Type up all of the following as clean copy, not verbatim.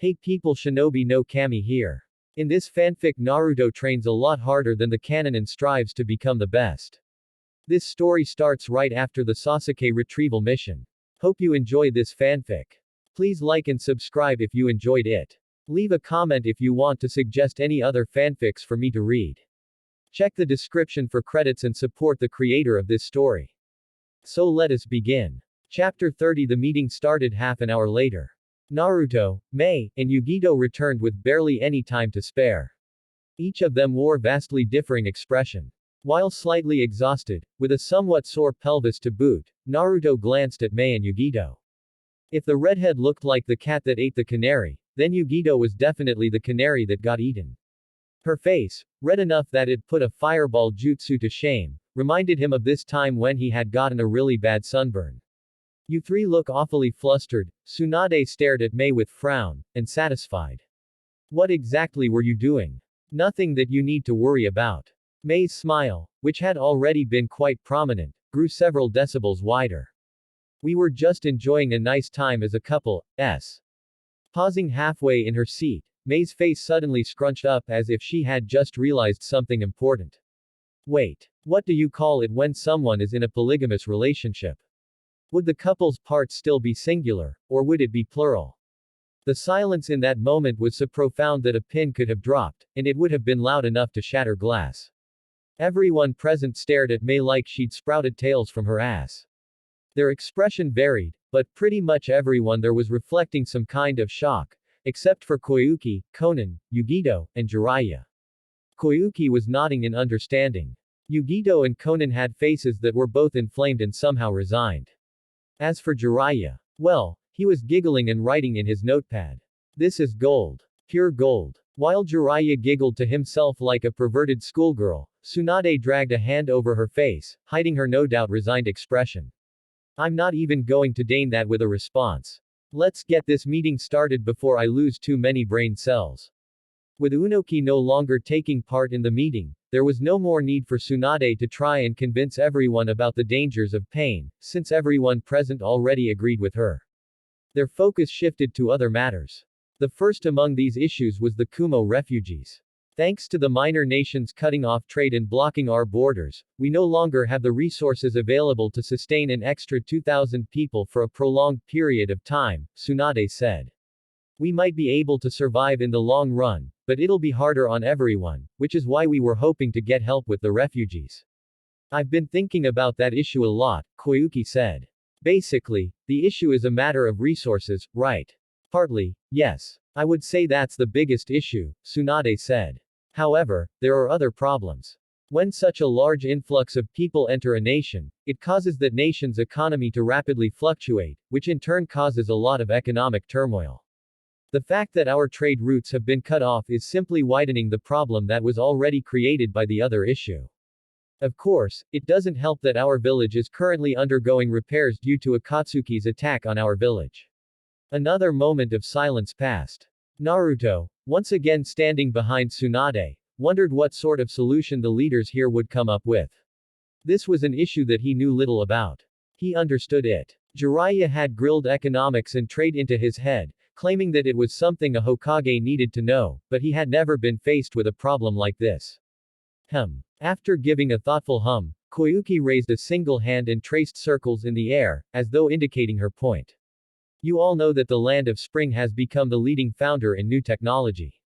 Hey people, Shinobi no Kami here. In this fanfic, Naruto trains a lot harder than the canon and strives to become the best. This story starts right after the Sasuke retrieval mission. Hope you enjoy this fanfic. Please like and subscribe if you enjoyed it. Leave a comment if you want to suggest any other fanfics for me to read. Check the description for credits and support the creator of this story. So let us begin. Chapter 30. The meeting started half an hour later. Naruto, Mei, and Yugito returned with barely any time to spare. Each of them wore vastly differing expression. While slightly exhausted, with a somewhat sore pelvis to boot, Naruto glanced at Mei and Yugito. If the redhead looked like the cat that ate the canary, then Yugito was definitely the canary that got eaten. Her face, red enough that it put a fireball jutsu to shame, reminded him of this time when he had gotten a really bad sunburn. You three look awfully flustered. Tsunade stared at Mei with frown, and satisfied. What exactly were you doing? Nothing that you need to worry about. Mei's smile, which had already been quite prominent, grew several decibels wider. We were just enjoying a nice time as a couple, s. Pausing halfway in her seat, Mei's face suddenly scrunched up as if she had just realized something important. Wait, what do you call it when someone is in a polygamous relationship? Would the couple's part still be singular, or would it be plural? The silence in that moment was so profound that a pin could have dropped, and it would have been loud enough to shatter glass. Everyone present stared at Mei like she'd sprouted tails from her ass. Their expression varied, but pretty much everyone there was reflecting some kind of shock, except for Koyuki, Konan, Yugito, and Jiraiya. Koyuki was nodding in understanding. Yugito and Konan had faces that were both inflamed and somehow resigned. As for Jiraiya, well, he was giggling and writing in his notepad. This is gold. Pure gold. While Jiraiya giggled to himself like a perverted schoolgirl, Tsunade dragged a hand over her face, hiding her no doubt resigned expression. I'm not even going to deign that with a response. Let's get this meeting started before I lose too many brain cells. With Unoki no longer taking part in the meeting, there was no more need for Tsunade to try and convince everyone about the dangers of pain, since everyone present already agreed with her. Their focus shifted to other matters. The first among these issues was the Kumo refugees. Thanks to the minor nations cutting off trade and blocking our borders, we no longer have the resources available to sustain an extra 2,000 people for a prolonged period of time, Tsunade said. We might be able to survive in the long run, but it'll be harder on everyone, which is why we were hoping to get help with the refugees. I've been thinking about that issue a lot, Koyuki said. Basically, the issue is a matter of resources, right? Partly, yes. I would say that's the biggest issue, Tsunade said. However, there are other problems. When such a large influx of people enter a nation, it causes that nation's economy to rapidly fluctuate, which in turn causes a lot of economic turmoil. The fact that our trade routes have been cut off is simply widening the problem that was already created by the other issue. Of course, it doesn't help that our village is currently undergoing repairs due to Akatsuki's attack on our village. Another moment of silence passed. Naruto, once again standing behind Tsunade, wondered what sort of solution the leaders here would come up with. This was an issue that he knew little about. He understood it. Jiraiya had grilled economics and trade into his head, claiming that it was something a Hokage needed to know, but he had never been faced with a problem like this. After giving a thoughtful hum, Koyuki raised a single hand and traced circles in the air, as though indicating her point. You all know that the Land of Spring has become the leading founder in new technology.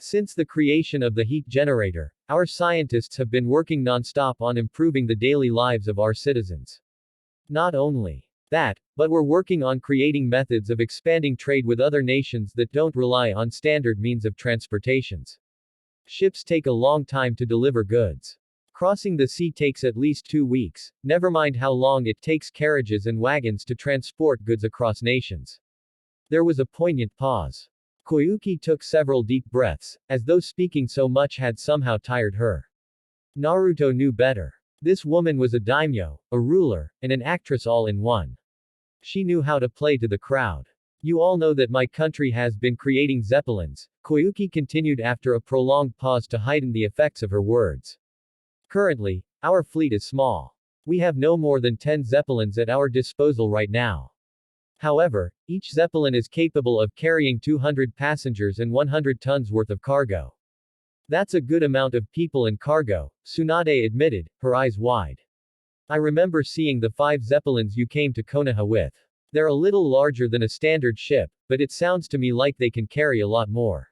Since the creation of the heat generator, our scientists have been working non-stop on improving the daily lives of our citizens. Not only that, but we're working on creating methods of expanding trade with other nations that don't rely on standard means of transportations. Ships take a long time to deliver goods. Crossing the sea takes at least 2 weeks, never mind how long it takes carriages and wagons to transport goods across nations. There was a poignant pause. Koyuki took several deep breaths, as though speaking so much had somehow tired her. Naruto knew better. This woman was a daimyo, a ruler, and an actress all in one. She knew how to play to the crowd. You all know that my country has been creating zeppelins, Koyuki continued after a prolonged pause to heighten the effects of her words. Currently, our fleet is small. We have no more than 10 zeppelins at our disposal right now. However, each Zeppelin is capable of carrying 200 passengers and 100 tons worth of cargo. That's a good amount of people and cargo, Tsunade admitted, her eyes wide. I remember seeing the 5 Zeppelins you came to Konoha with. They're a little larger than a standard ship, but it sounds to me like they can carry a lot more.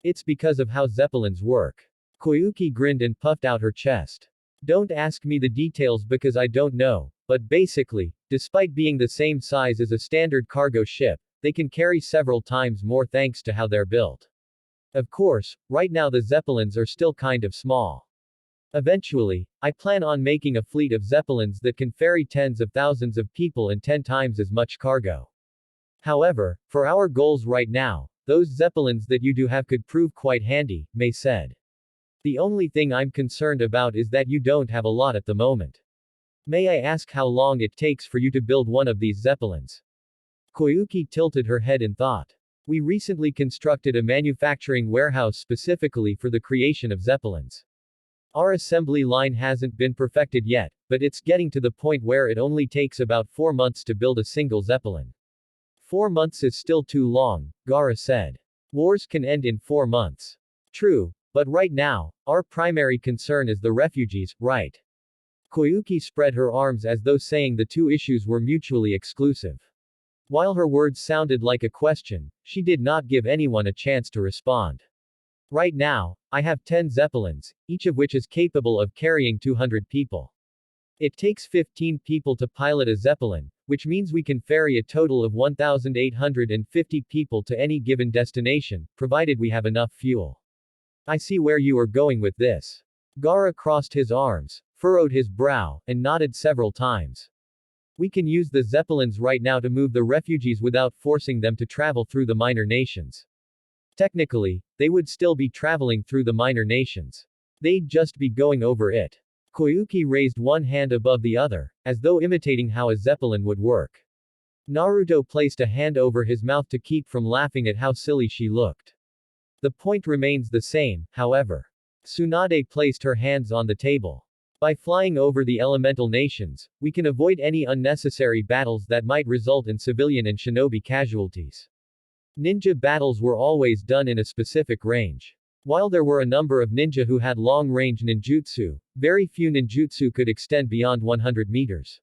It's because of how Zeppelins work. Koyuki grinned and puffed out her chest. Don't ask me the details because I don't know, but basically, despite being the same size as a standard cargo ship, they can carry several times more thanks to how they're built. Of course, right now the Zeppelins are still kind of small. Eventually, I plan on making a fleet of Zeppelins that can ferry tens of thousands of people and 10 times as much cargo. However, for our goals right now, those Zeppelins that you do have could prove quite handy, May said. The only thing I'm concerned about is that you don't have a lot at the moment. May I ask how long it takes for you to build one of these Zeppelins? Koyuki tilted her head in thought. We recently constructed a manufacturing warehouse specifically for the creation of Zeppelins. Our assembly line hasn't been perfected yet, but it's getting to the point where it only takes about 4 months to build a single Zeppelin. 4 months is still too long, Gara said. Wars can end in 4 months. True, but right now, our primary concern is the refugees, right? Koyuki spread her arms as though saying the two issues were mutually exclusive. While her words sounded like a question, she did not give anyone a chance to respond. Right now, I have 10 Zeppelins, each of which is capable of carrying 200 people. It takes 15 people to pilot a Zeppelin, which means we can ferry a total of 1,850 people to any given destination, provided we have enough fuel. I see where you are going with this. Gara crossed his arms, furrowed his brow, and nodded several times. We can use the Zeppelins right now to move the refugees without forcing them to travel through the minor nations. Technically, they would still be traveling through the minor nations. They'd just be going over it. Koyuki raised one hand above the other, as though imitating how a Zeppelin would work. Naruto placed a hand over his mouth to keep from laughing at how silly she looked. The point remains the same, however. Tsunade placed her hands on the table. By flying over the elemental nations, we can avoid any unnecessary battles that might result in civilian and shinobi casualties. Ninja battles were always done in a specific range. While there were a number of ninja who had long-range ninjutsu, very few ninjutsu could extend beyond 100 meters.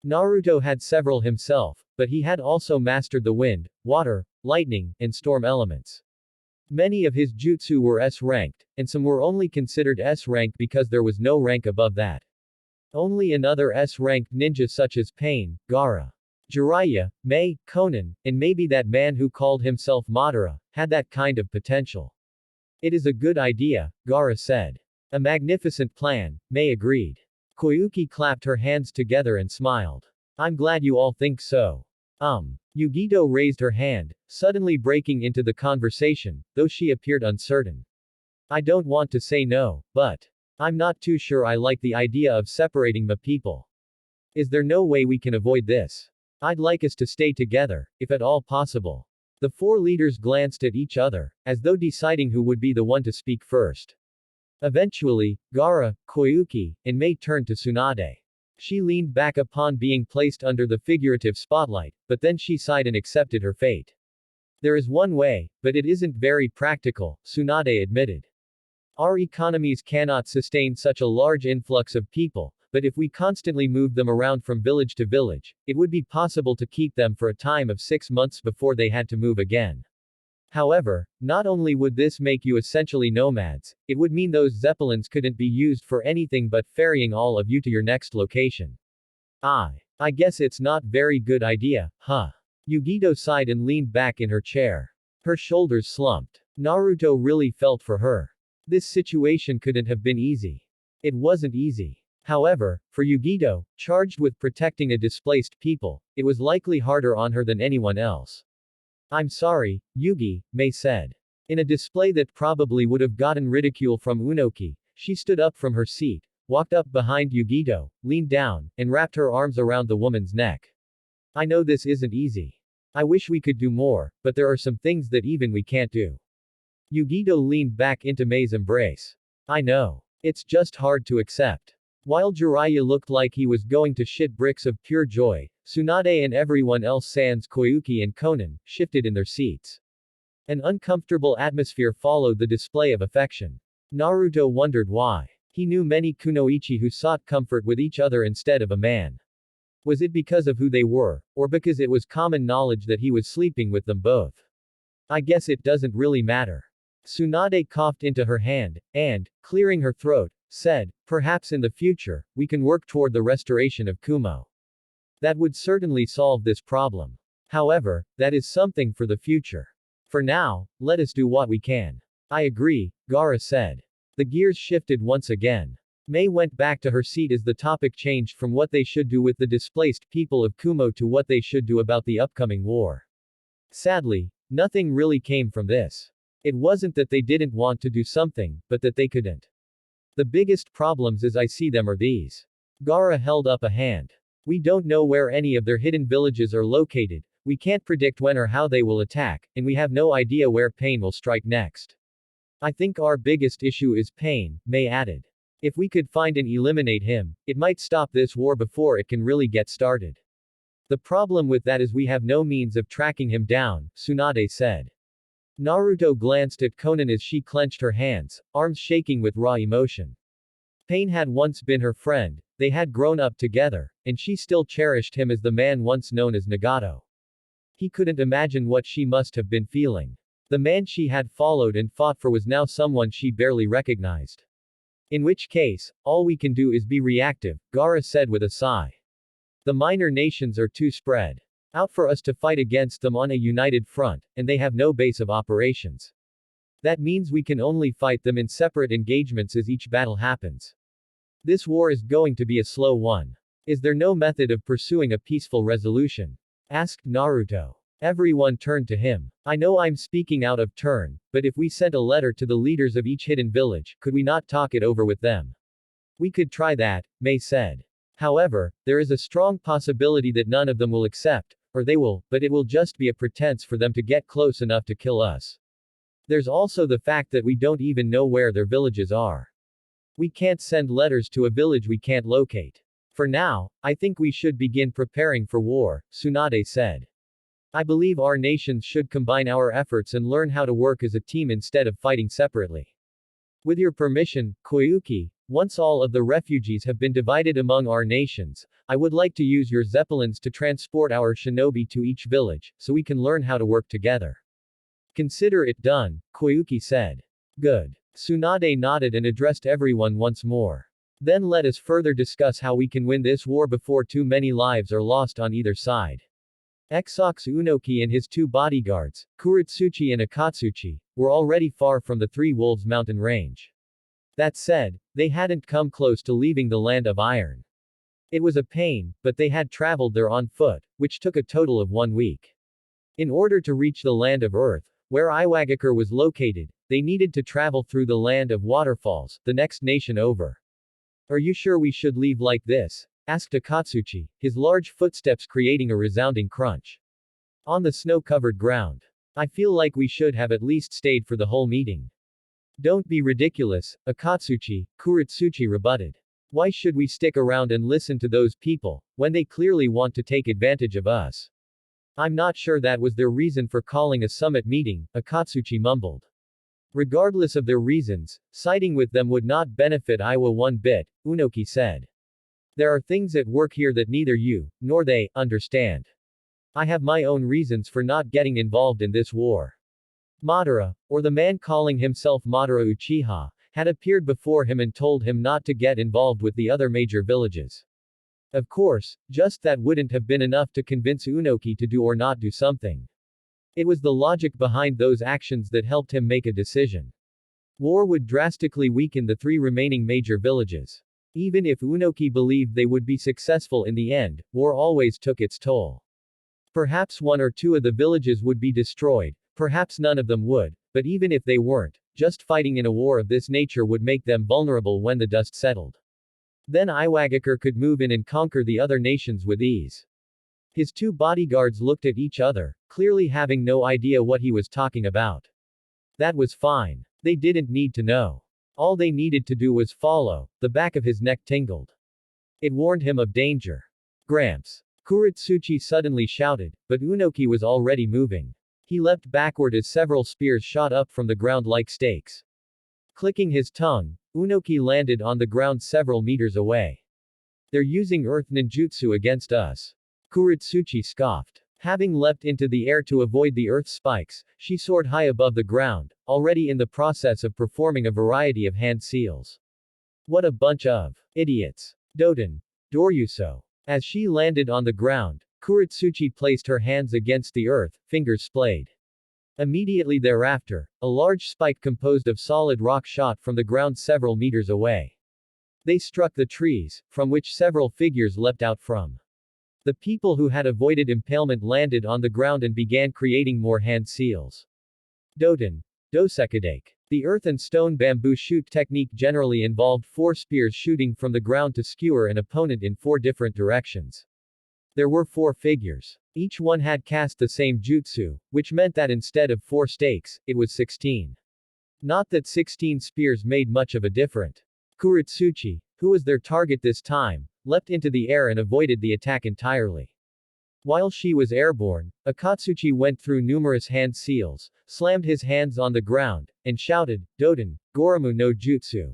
Naruto had several himself, but he had also mastered the wind, water, lightning, and storm elements. Many of his jutsu were S-ranked, and some were only considered S-ranked because there was no rank above that. Only another S-ranked ninja such as Pain, Gara, Jiraiya, Mei, Conan, and maybe that man who called himself Madara, had that kind of potential. It is a good idea, Gara said. A magnificent plan, Mei agreed. Koyuki clapped her hands together and smiled. I'm glad you all think so. Yugito raised her hand, suddenly breaking into the conversation, though she appeared uncertain. I don't want to say no, but I'm not too sure I like the idea of separating the people. Is there no way we can avoid this? I'd like us to stay together, if at all possible. The 4 leaders glanced at each other, as though deciding who would be the one to speak first. Eventually, Gara, Koyuki, and Mei turned to Tsunade. She leaned back upon being placed under the figurative spotlight, but then she sighed and accepted her fate. There is one way, but it isn't very practical, Tsunade admitted. Our economies cannot sustain such a large influx of people, but if we constantly move them around from village to village, it would be possible to keep them for a time of 6 months before they had to move again. However, not only would this make you essentially nomads, it would mean those Zeppelins couldn't be used for anything but ferrying all of you to your next location. I guess it's not very good idea, huh? Yugito sighed and leaned back in her chair. Her shoulders slumped. Naruto really felt for her. This situation couldn't have been easy. It wasn't easy. However, for Yugito, charged with protecting a displaced people, it was likely harder on her than anyone else. I'm sorry, Yugi, Mei said. In a display that probably would have gotten ridicule from Unoki, she stood up from her seat, walked up behind Yugito, leaned down, and wrapped her arms around the woman's neck. I know this isn't easy. I wish we could do more, but there are some things that even we can't do. Yugito leaned back into Mei's embrace. I know. It's just hard to accept. While Jiraiya looked like he was going to shit bricks of pure joy, Tsunade and everyone else sans Koyuki and Konan, shifted in their seats. An uncomfortable atmosphere followed the display of affection. Naruto wondered why. He knew many kunoichi who sought comfort with each other instead of a man. Was it because of who they were, or because it was common knowledge that he was sleeping with them both? I guess it doesn't really matter. Tsunade coughed into her hand, and, clearing her throat, said, perhaps in the future, we can work toward the restoration of Kumo. That would certainly solve this problem. However, that is something for the future. For now, let us do what we can. I agree, Gaara said. The gears shifted once again. Mei went back to her seat as the topic changed from what they should do with the displaced people of Kumo to what they should do about the upcoming war. Sadly, nothing really came from this. It wasn't that they didn't want to do something, but that they couldn't. The biggest problems as I see them are these. Gaara held up a hand. We don't know where any of their hidden villages are located, we can't predict when or how they will attack, and we have no idea where pain will strike next. I think our biggest issue is pain, Mei added. If we could find and eliminate him, it might stop this war before it can really get started. The problem with that is we have no means of tracking him down, Tsunade said. Naruto glanced at Konan as she clenched her hands, arms shaking with raw emotion. Pain had once been her friend, they had grown up together, and she still cherished him as the man once known as Nagato. He couldn't imagine what she must have been feeling. The man she had followed and fought for was now someone she barely recognized. In which case, all we can do is be reactive, Gaara said with a sigh. The minor nations are too spread out for us to fight against them on a united front, and they have no base of operations. That means we can only fight them in separate engagements as each battle happens. This war is going to be a slow one. Is there no method of pursuing a peaceful resolution? Asked Naruto. Everyone turned to him. I know I'm speaking out of turn, but if we sent a letter to the leaders of each hidden village, could we not talk it over with them? We could try that, Mei said. However, there is a strong possibility that none of them will accept, or they will, but it will just be a pretense for them to get close enough to kill us. There's also the fact that we don't even know where their villages are. We can't send letters to a village we can't locate. For now, I think we should begin preparing for war, Tsunade said. I believe our nations should combine our efforts and learn how to work as a team instead of fighting separately. With your permission, Koyuki, once all of the refugees have been divided among our nations, I would like to use your zeppelins to transport our shinobi to each village, so we can learn how to work together. Consider it done, Koyuki said. Good. Tsunade nodded and addressed everyone once more. Then let us further discuss how we can win this war before too many lives are lost on either side. Exox Unoki and his two bodyguards, Kuritsuchi and Akatsuchi, were already far from the Three Wolves mountain range. That said, they hadn't come close to leaving the land of iron. It was a pain, but they had traveled there on foot, which took a total of 1 week. In order to reach the land of earth, where Iwagakure was located, they needed to travel through the land of waterfalls, the next nation over. Are you sure we should leave like this? Asked Akatsuchi, his large footsteps creating a resounding crunch on the snow-covered ground. I feel like we should have at least stayed for the whole meeting. Don't be ridiculous, Akatsuchi, Kuritsuchi rebutted. Why should we stick around and listen to those people, when they clearly want to take advantage of us? I'm not sure that was their reason for calling a summit meeting, Akatsuchi mumbled. Regardless of their reasons, siding with them would not benefit Iwa one bit, Unoki said. There are things at work here that neither you, nor they, understand. I have my own reasons for not getting involved in this war. Madara, or the man calling himself Madara Uchiha, had appeared before him and told him not to get involved with the other major villages. Of course, just that wouldn't have been enough to convince Unoki to do or not do something. It was the logic behind those actions that helped him make a decision. War would drastically weaken the 3 remaining major villages. Even if Unoki believed they would be successful in the end, war always took its toll. Perhaps 1 or 2 of the villages would be destroyed, perhaps none of them would, but even if they weren't, just fighting in a war of this nature would make them vulnerable when the dust settled. Then Iwagakure could move in and conquer the other nations with ease. His 2 bodyguards looked at each other, clearly having no idea what he was talking about. That was fine. They didn't need to know. All they needed to do was follow. The back of his neck tingled. It warned him of danger. Gramps. Kuretsuchi suddenly shouted, but Unoki was already moving. He leapt backward as several spears shot up from the ground like stakes. Clicking his tongue, Unoki landed on the ground several meters away. They're using earth ninjutsu against us. Kuretsuchi scoffed. Having leapt into the air to avoid the earth spikes, she soared high above the ground, already in the process of performing a variety of hand seals. What a bunch of idiots. Doten. Doryuso. As she landed on the ground, Kuretsuchi placed her hands against the earth, fingers splayed. Immediately thereafter, a large spike composed of solid rock shot from the ground several meters away. They struck the trees, from which several figures leapt out from. The people who had avoided impalement landed on the ground and began creating more hand seals. Doten. Dosekadake. The earth and stone bamboo shoot technique generally involved 4 spears shooting from the ground to skewer an opponent in 4 different directions. There were 4 figures. Each one had cast the same jutsu, which meant that instead of 4 stakes, it was 16. Not that 16 spears made much of a difference. Kuretsuchi, who was their target this time, leapt into the air and avoided the attack entirely. While she was airborne, Akatsuchi went through numerous hand seals, slammed his hands on the ground, and shouted, Doten, Goramu no Jutsu.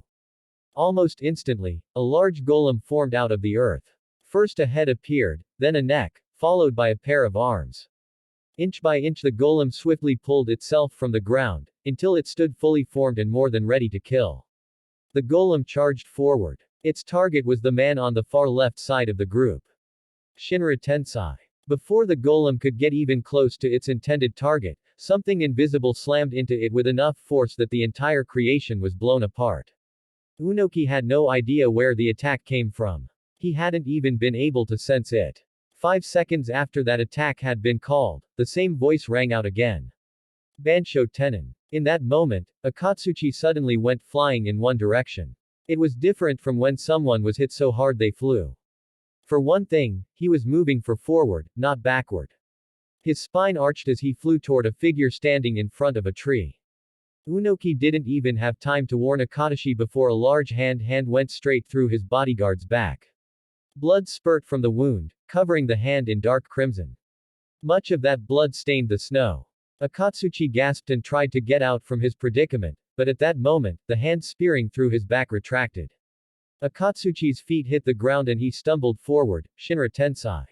Almost instantly, a large golem formed out of the earth. First a head appeared, then a neck, followed by a pair of arms. Inch by inch the golem swiftly pulled itself from the ground, until it stood fully formed and more than ready to kill. The golem charged forward. Its target was the man on the far left side of the group. Shinra Tensai. Before the golem could get even close to its intended target, something invisible slammed into it with enough force that the entire creation was blown apart. Unoki had no idea where the attack came from. He hadn't even been able to sense it. 5 seconds after that attack had been called, the same voice rang out again. Bansho Tenon. In that moment, Akatsuchi suddenly went flying in one direction. It was different from when someone was hit so hard they flew. For one thing, he was moving for forward, not backward. His spine arched as he flew toward a figure standing in front of a tree. Unoki didn't even have time to warn Akatsuchi before a large hand went straight through his bodyguard's back. Blood spurt from the wound, covering the hand in dark crimson. Much of that blood stained the snow. Akatsuchi gasped and tried to get out from his predicament, but at that moment, the hand spearing through his back retracted. Akatsuchi's feet hit the ground and he stumbled forward, Shinra Tensai.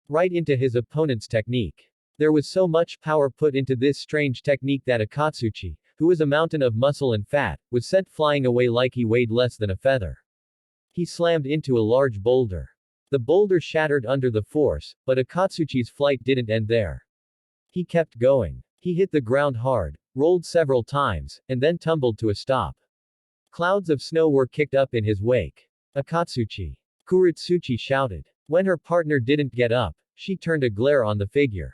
Right into his opponent's technique. There was so much power put into this strange technique that Akatsuchi, who was a mountain of muscle and fat, was sent flying away like he weighed less than a feather. He slammed into a large boulder. The boulder shattered under the force, but Akatsuchi's flight didn't end there. He kept going. He hit the ground hard, rolled several times, and then tumbled to a stop. Clouds of snow were kicked up in his wake. Akatsuchi. Kuretsuchi shouted. When her partner didn't get up, she turned a glare on the figure.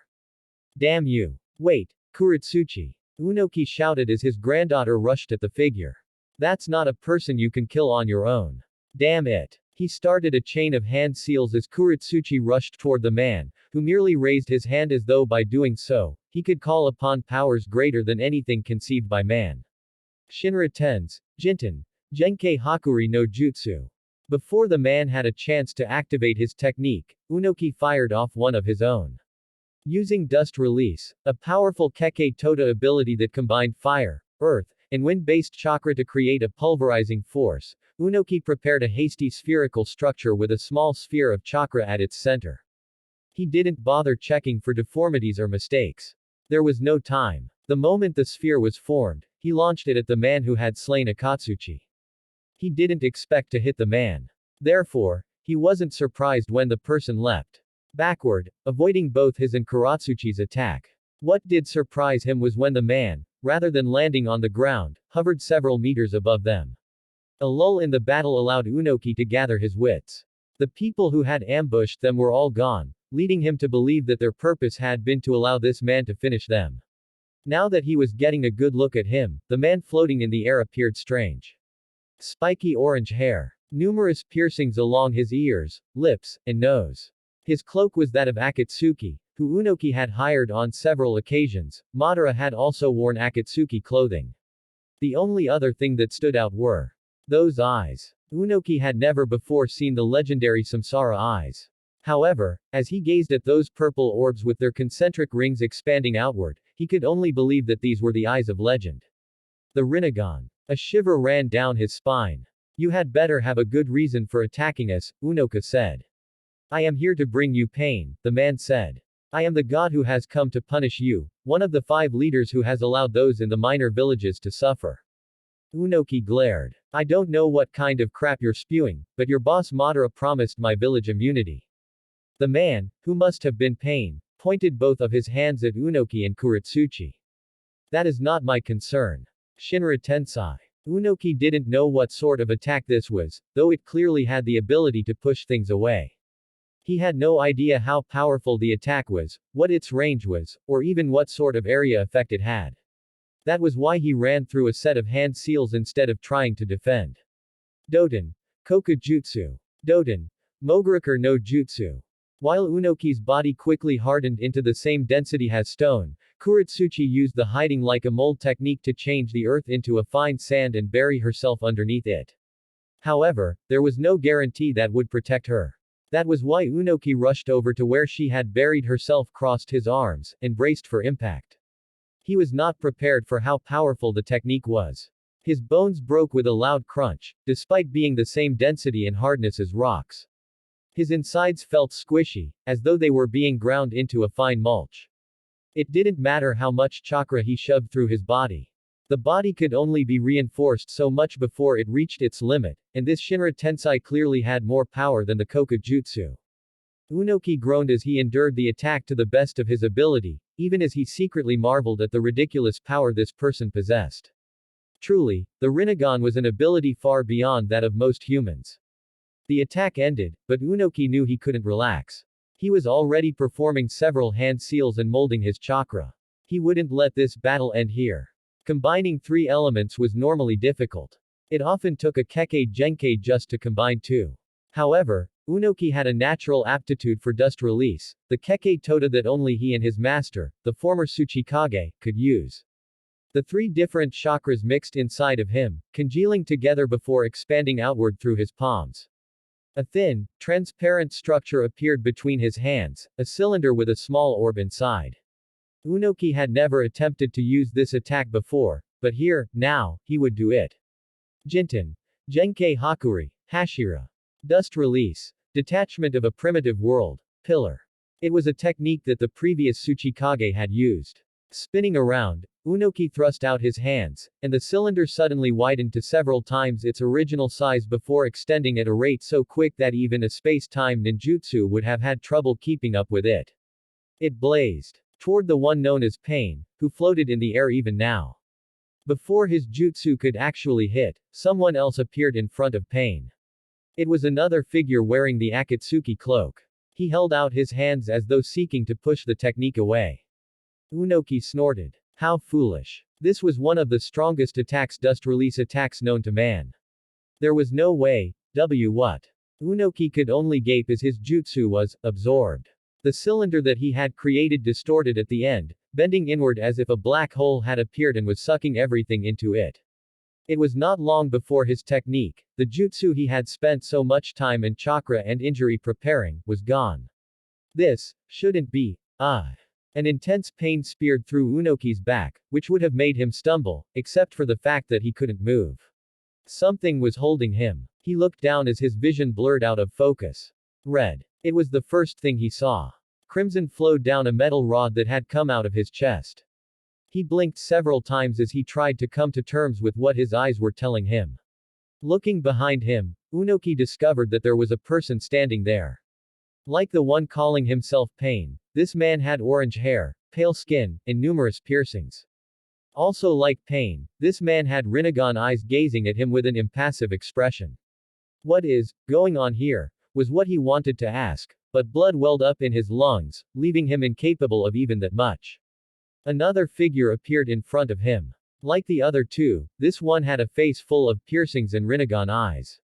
Damn you. Wait, Kuretsuchi. Unoki shouted as his granddaughter rushed at the figure. That's not a person you can kill on your own. Damn it. He started a chain of hand seals as Kuretsuchi rushed toward the man, who merely raised his hand as though by doing so, he could call upon powers greater than anything conceived by man. Shinra Tens, Jinten, Genkei Hakuri no Jutsu. Before the man had a chance to activate his technique, Unoki fired off one of his own. Using Dust Release, a powerful Kekkei Tota ability that combined fire, earth, and wind-based chakra to create a pulverizing force, Unoki prepared a hasty spherical structure with a small sphere of chakra at its center. He didn't bother checking for deformities or mistakes. There was no time. The moment the sphere was formed, he launched it at the man who had slain Akatsuchi. He didn't expect to hit the man. Therefore, he wasn't surprised when the person leapt backward, avoiding both his and Kuretsuchi's attack. What did surprise him was when the man, rather than landing on the ground, hovered several meters above them. A lull in the battle allowed Unoki to gather his wits. The people who had ambushed them were all gone, leading him to believe that their purpose had been to allow this man to finish them. Now that he was getting a good look at him, the man floating in the air appeared strange. Spiky orange hair. Numerous piercings along his ears, lips, and nose. His cloak was that of Akatsuki, who Unoki had hired on several occasions. Madara had also worn Akatsuki clothing. The only other thing that stood out were those eyes. Unoki had never before seen the legendary Samsara eyes. However, as he gazed at those purple orbs with their concentric rings expanding outward, he could only believe that these were the eyes of legend. The Rinnegan. A shiver ran down his spine. You had better have a good reason for attacking us, Unoka said. I am here to bring you pain, the man said. I am the god who has come to punish you, one of the 5 leaders who has allowed those in the minor villages to suffer. Unoki glared. I don't know what kind of crap you're spewing, but your boss Madara promised my village immunity. The man, who must have been Pain, pointed both of his hands at Unoki and Kuretsuchi. That is not my concern. Shinra Tensai. Unoki didn't know what sort of attack this was, though it clearly had the ability to push things away. He had no idea how powerful the attack was, what its range was, or even what sort of area effect it had. That was why he ran through a set of hand seals instead of trying to defend. Doten. Kokujutsu. Doten. Moguraker no Jutsu. While Unoki's body quickly hardened into the same density as stone, Kuretsuchi used the hiding like a mold technique to change the earth into a fine sand and bury herself underneath it. However, there was no guarantee that would protect her. That was why Unoki rushed over to where she had buried herself, crossed his arms, and braced for impact. He was not prepared for how powerful the technique was. His bones broke with a loud crunch, despite being the same density and hardness as rocks. His insides felt squishy, as though they were being ground into a fine mulch. It didn't matter how much chakra he shoved through his body. The body could only be reinforced so much before it reached its limit, and this Shinra Tensai clearly had more power than the Kokujutsu. Unoki groaned as he endured the attack to the best of his ability, even as he secretly marveled at the ridiculous power this person possessed. Truly, the Rinnegan was an ability far beyond that of most humans. The attack ended, but Unoki knew he couldn't relax. He was already performing several hand seals and molding his chakra. He wouldn't let this battle end here. Combining 3 elements was normally difficult. It often took a Kekkei Genkei just to combine 2. However, Unoki had a natural aptitude for dust release, the Kekkei Tota that only he and his master, the former Tsuchikage, could use. The 3 different chakras mixed inside of him, congealing together before expanding outward through his palms. A thin, transparent structure appeared between his hands, a cylinder with a small orb inside. Unoki had never attempted to use this attack before, but here, now, he would do it. Jinten. Genkei Hakuri. Hashira. Dust release. Detachment of a primitive world. Pillar. It was a technique that the previous Tsuchikage had used. Spinning around, Unoki thrust out his hands, and the cylinder suddenly widened to several times its original size before extending at a rate so quick that even a space-time ninjutsu would have had trouble keeping up with it. It blazed toward the one known as Pain, who floated in the air even now. Before his jutsu could actually hit, someone else appeared in front of Pain. It was another figure wearing the Akatsuki cloak. He held out his hands as though seeking to push the technique away. Unoki snorted. How foolish. This was one of the strongest dust release attacks known to man. There was no way, what? Unoki could only gape as his jutsu was absorbed. The cylinder that he had created distorted at the end, bending inward as if a black hole had appeared and was sucking everything into it. It was not long before his technique, the jutsu he had spent so much time and chakra and injury preparing, was gone. This shouldn't be. An intense pain speared through Unoki's back, which would have made him stumble, except for the fact that he couldn't move. Something was holding him. He looked down as his vision blurred out of focus. Red. It was the first thing he saw. Crimson flowed down a metal rod that had come out of his chest. He blinked several times as he tried to come to terms with what his eyes were telling him. Looking behind him, Unoki discovered that there was a person standing there. Like the one calling himself Pain, this man had orange hair, pale skin, and numerous piercings. Also like Pain, this man had Rinnegan eyes gazing at him with an impassive expression. What is going on here? Was what he wanted to ask, but blood welled up in his lungs, leaving him incapable of even that much. Another figure appeared in front of him. Like the other 2, this one had a face full of piercings and Rinnegan eyes.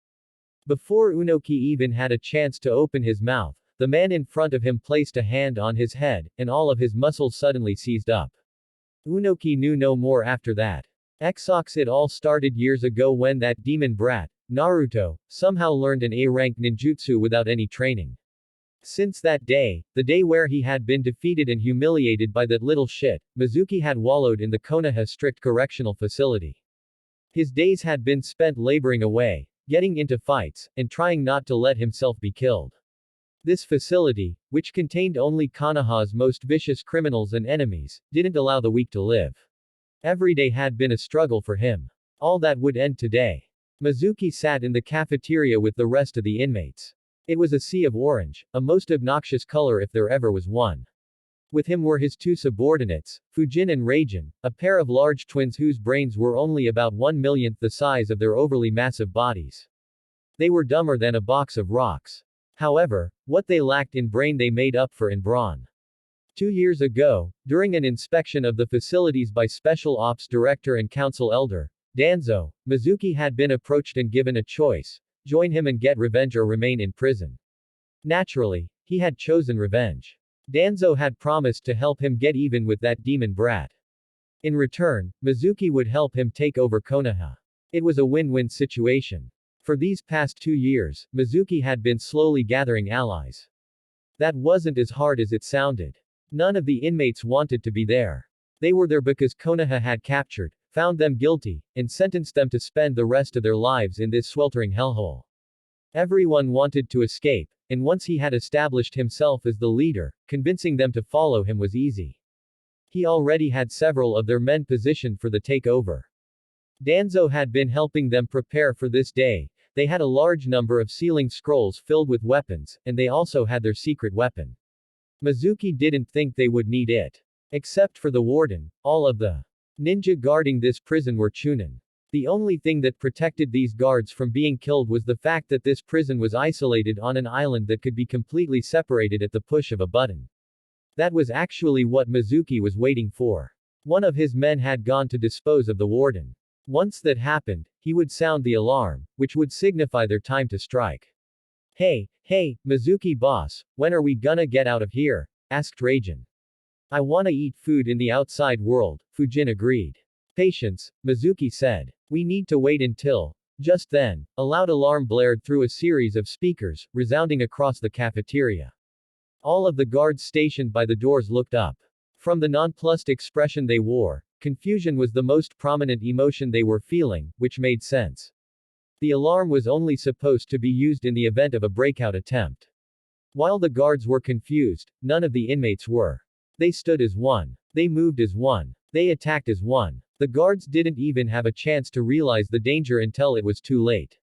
Before Unoki even had a chance to open his mouth, the man in front of him placed a hand on his head, and all of his muscles suddenly seized up. Unoki knew no more after that. It all started years ago when that demon brat, Naruto, somehow learned an A-rank ninjutsu without any training. Since that day, the day where he had been defeated and humiliated by that little shit, Mizuki had wallowed in the Konoha strict correctional facility. His days had been spent laboring away, getting into fights, and trying not to let himself be killed. This facility, which contained only Konoha's most vicious criminals and enemies, didn't allow the weak to live. Every day had been a struggle for him. All that would end today. Mizuki sat in the cafeteria with the rest of the inmates. It was a sea of orange, a most obnoxious color if there ever was one. With him were his two subordinates, Fujin and Reijin, a pair of large twins whose brains were only about 1/1,000,000th the size of their overly massive bodies. They were dumber than a box of rocks. However, what they lacked in brain they made up for in brawn. 2 years ago, during an inspection of the facilities by Special Ops Director and Council Elder, Danzo, Mizuki had been approached and given a choice: join him and get revenge or remain in prison. Naturally, he had chosen revenge. Danzo had promised to help him get even with that demon brat. In return, Mizuki would help him take over Konoha. It was a win-win situation. For these past 2 years, Mizuki had been slowly gathering allies. That wasn't as hard as it sounded. None of the inmates wanted to be there. They were there because Konoha had captured, found them guilty, and sentenced them to spend the rest of their lives in this sweltering hellhole. Everyone wanted to escape, and once he had established himself as the leader, convincing them to follow him was easy. He already had several of their men positioned for the takeover. Danzo had been helping them prepare for this day. They had a large number of sealing scrolls filled with weapons, and they also had their secret weapon. Mizuki didn't think they would need it. Except for the warden, all of the ninja guarding this prison were Chunin. The only thing that protected these guards from being killed was the fact that this prison was isolated on an island that could be completely separated at the push of a button. That was actually what Mizuki was waiting for. One of his men had gone to dispose of the warden. Once that happened, he would sound the alarm, which would signify their time to strike. Hey, Mizuki boss, when are we gonna get out of here? Asked Reijin. I wanna eat food in the outside world, Fujin agreed. Patience, Mizuki said. We need to wait until. Just then, a loud alarm blared through a series of speakers, resounding across the cafeteria. All of the guards stationed by the doors looked up. From the nonplussed expression they wore, confusion was the most prominent emotion they were feeling, which made sense. The alarm was only supposed to be used in the event of a breakout attempt. While the guards were confused, none of the inmates were. They stood as one. They moved as one. They attacked as one. The guards didn't even have a chance to realize the danger until it was too late.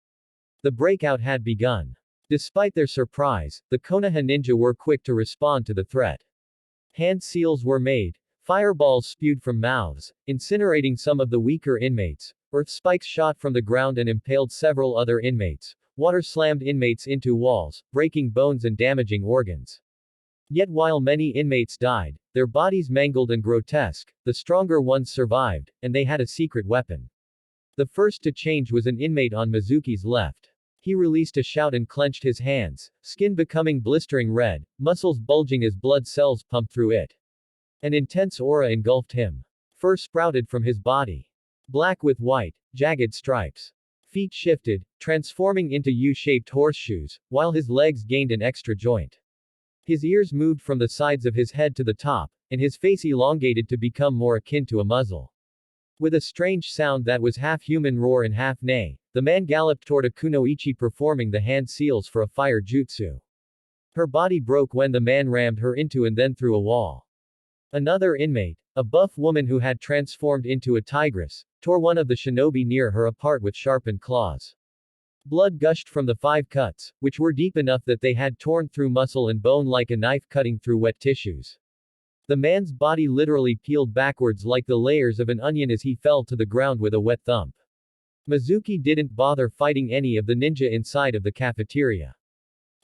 The breakout had begun. Despite their surprise, the Konoha ninja were quick to respond to the threat. Hand seals were made. Fireballs spewed from mouths, incinerating some of the weaker inmates. Earth spikes shot from the ground and impaled several other inmates. Water slammed inmates into walls, breaking bones and damaging organs. Yet while many inmates died, their bodies mangled and grotesque, the stronger ones survived, and they had a secret weapon. The first to change was an inmate on Mizuki's left. He released a shout and clenched his hands, skin becoming blistering red, muscles bulging as blood cells pumped through it. An intense aura engulfed him. Fur sprouted from his body. Black with white, jagged stripes. Feet shifted, transforming into U-shaped horseshoes, while his legs gained an extra joint. His ears moved from the sides of his head to the top, and his face elongated to become more akin to a muzzle. With a strange sound that was half human roar and half neigh, the man galloped toward a kunoichi performing the hand seals for a fire jutsu. Her body broke when the man rammed her into and then through a wall. Another inmate, a buff woman who had transformed into a tigress, tore one of the shinobi near her apart with sharpened claws. Blood gushed from the 5 cuts, which were deep enough that they had torn through muscle and bone like a knife cutting through wet tissues. The man's body literally peeled backwards like the layers of an onion as he fell to the ground with a wet thump. Mizuki didn't bother fighting any of the ninja inside of the cafeteria.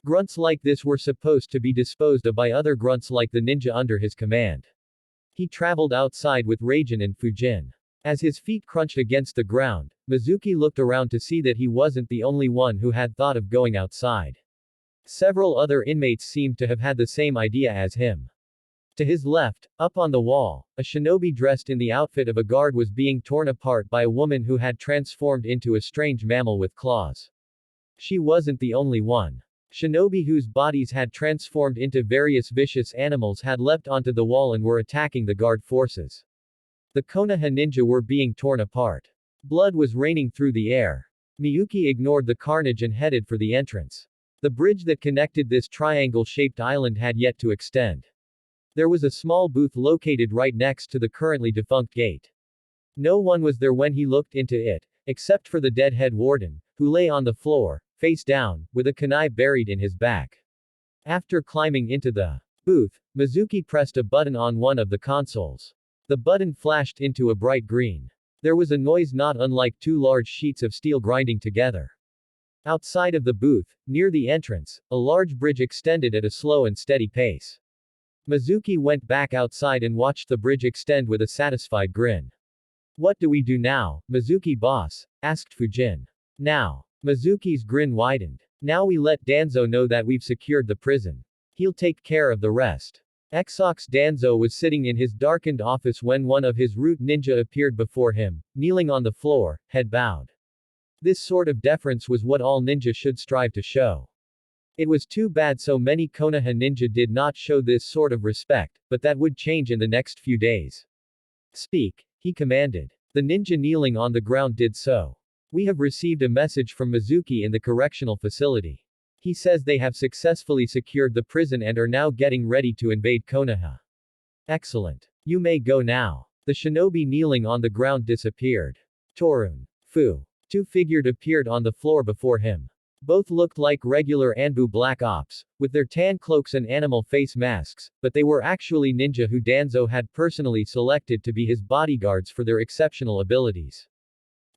Grunts like this were supposed to be disposed of by other grunts like the ninja under his command. He traveled outside with Reijin and Fujin. As his feet crunched against the ground, Mizuki looked around to see that he wasn't the only one who had thought of going outside. Several other inmates seemed to have had the same idea as him. To his left, up on the wall, a shinobi dressed in the outfit of a guard was being torn apart by a woman who had transformed into a strange mammal with claws. She wasn't the only one. Shinobi whose bodies had transformed into various vicious animals had leapt onto the wall and were attacking the guard forces. The Konoha ninja were being torn apart. Blood was raining through the air. Miyuki ignored the carnage and headed for the entrance. The bridge that connected this triangle-shaped island had yet to extend. There was a small booth located right next to the currently defunct gate. No one was there when he looked into it, except for the dead head warden, who lay on the floor, face down, with a kunai buried in his back. After climbing into the booth, Mizuki pressed a button on one of the consoles. The button flashed into a bright green. There was a noise not unlike two large sheets of steel grinding together. Outside of the booth, near the entrance, a large bridge extended at a slow and steady pace. Mizuki went back outside and watched the bridge extend with a satisfied grin. What do we do now, Mizuki boss? Asked Fujin. Now. Mizuki's grin widened. Now we let Danzo know that we've secured the prison. He'll take care of the rest. Exox Danzo was sitting in his darkened office when one of his root ninja appeared before him, kneeling on the floor, head bowed. This sort of deference was what all ninja should strive to show. It was too bad so many Konoha ninja did not show this sort of respect, but that would change in the next few days. Speak, he commanded. The ninja kneeling on the ground did so. We have received a message from Mizuki in the correctional facility. He says they have successfully secured the prison and are now getting ready to invade Konoha. Excellent. You may go now. The shinobi kneeling on the ground disappeared. Torun. Fu. Two figures appeared on the floor before him. Both looked like regular Anbu Black Ops, with their tan cloaks and animal face masks, but they were actually ninja who Danzo had personally selected to be his bodyguards for their exceptional abilities.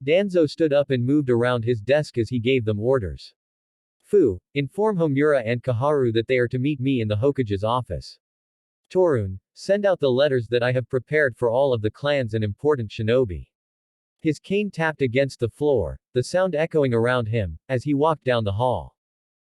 Danzo stood up and moved around his desk as he gave them orders. Fu, inform Homura and Kaharu that they are to meet me in the Hokage's office. Torun, send out the letters that I have prepared for all of the clans and important shinobi. His cane tapped against the floor, the sound echoing around him, as he walked down the hall.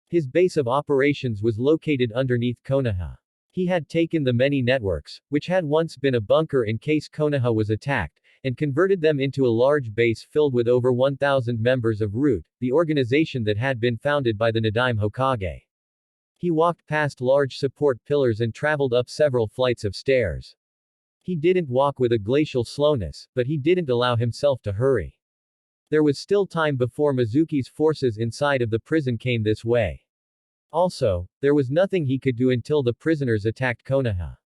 His base of operations was located underneath Konoha. He had taken the many networks, which had once been a bunker in case Konoha was attacked, and converted them into a large base filled with over 1,000 members of Root, the organization that had been founded by the Nadaime Hokage. He walked past large support pillars and traveled up several flights of stairs. He didn't walk with a glacial slowness, but he didn't allow himself to hurry. There was still time before Mizuki's forces inside of the prison came this way. Also, there was nothing he could do until the prisoners attacked Konoha.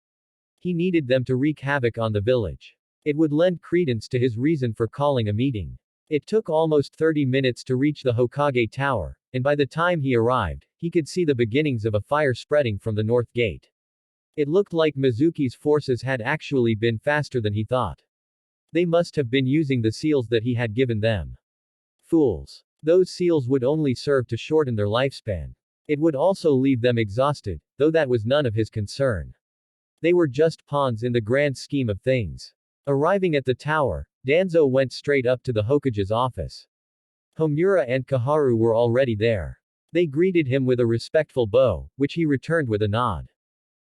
He needed them to wreak havoc on the village. It would lend credence to his reason for calling a meeting. It took almost 30 minutes to reach the Hokage Tower, and by the time he arrived, he could see the beginnings of a fire spreading from the north gate. It looked like Mizuki's forces had actually been faster than he thought. They must have been using the seals that he had given them. Fools. Those seals would only serve to shorten their lifespan. It would also leave them exhausted, though that was none of his concern. They were just pawns in the grand scheme of things. Arriving at the tower, Danzo went straight up to the Hokage's office. Homura and Kaharu were already there. They greeted him with a respectful bow, which he returned with a nod.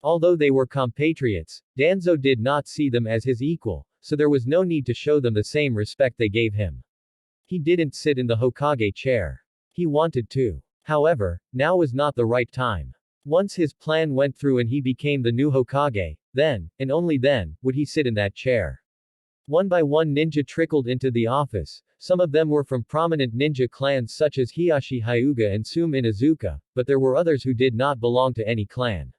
Although they were compatriots, Danzo did not see them as his equal, so there was no need to show them the same respect they gave him. He didn't sit in the Hokage chair. He wanted to. However, now was not the right time. Once his plan went through and he became the new Hokage, then, and only then, would he sit in that chair. One by one ninja trickled into the office. Some of them were from prominent ninja clans such as Hiyashi Hyuga and Sum Inuzuka, but there were others who did not belong to any clan.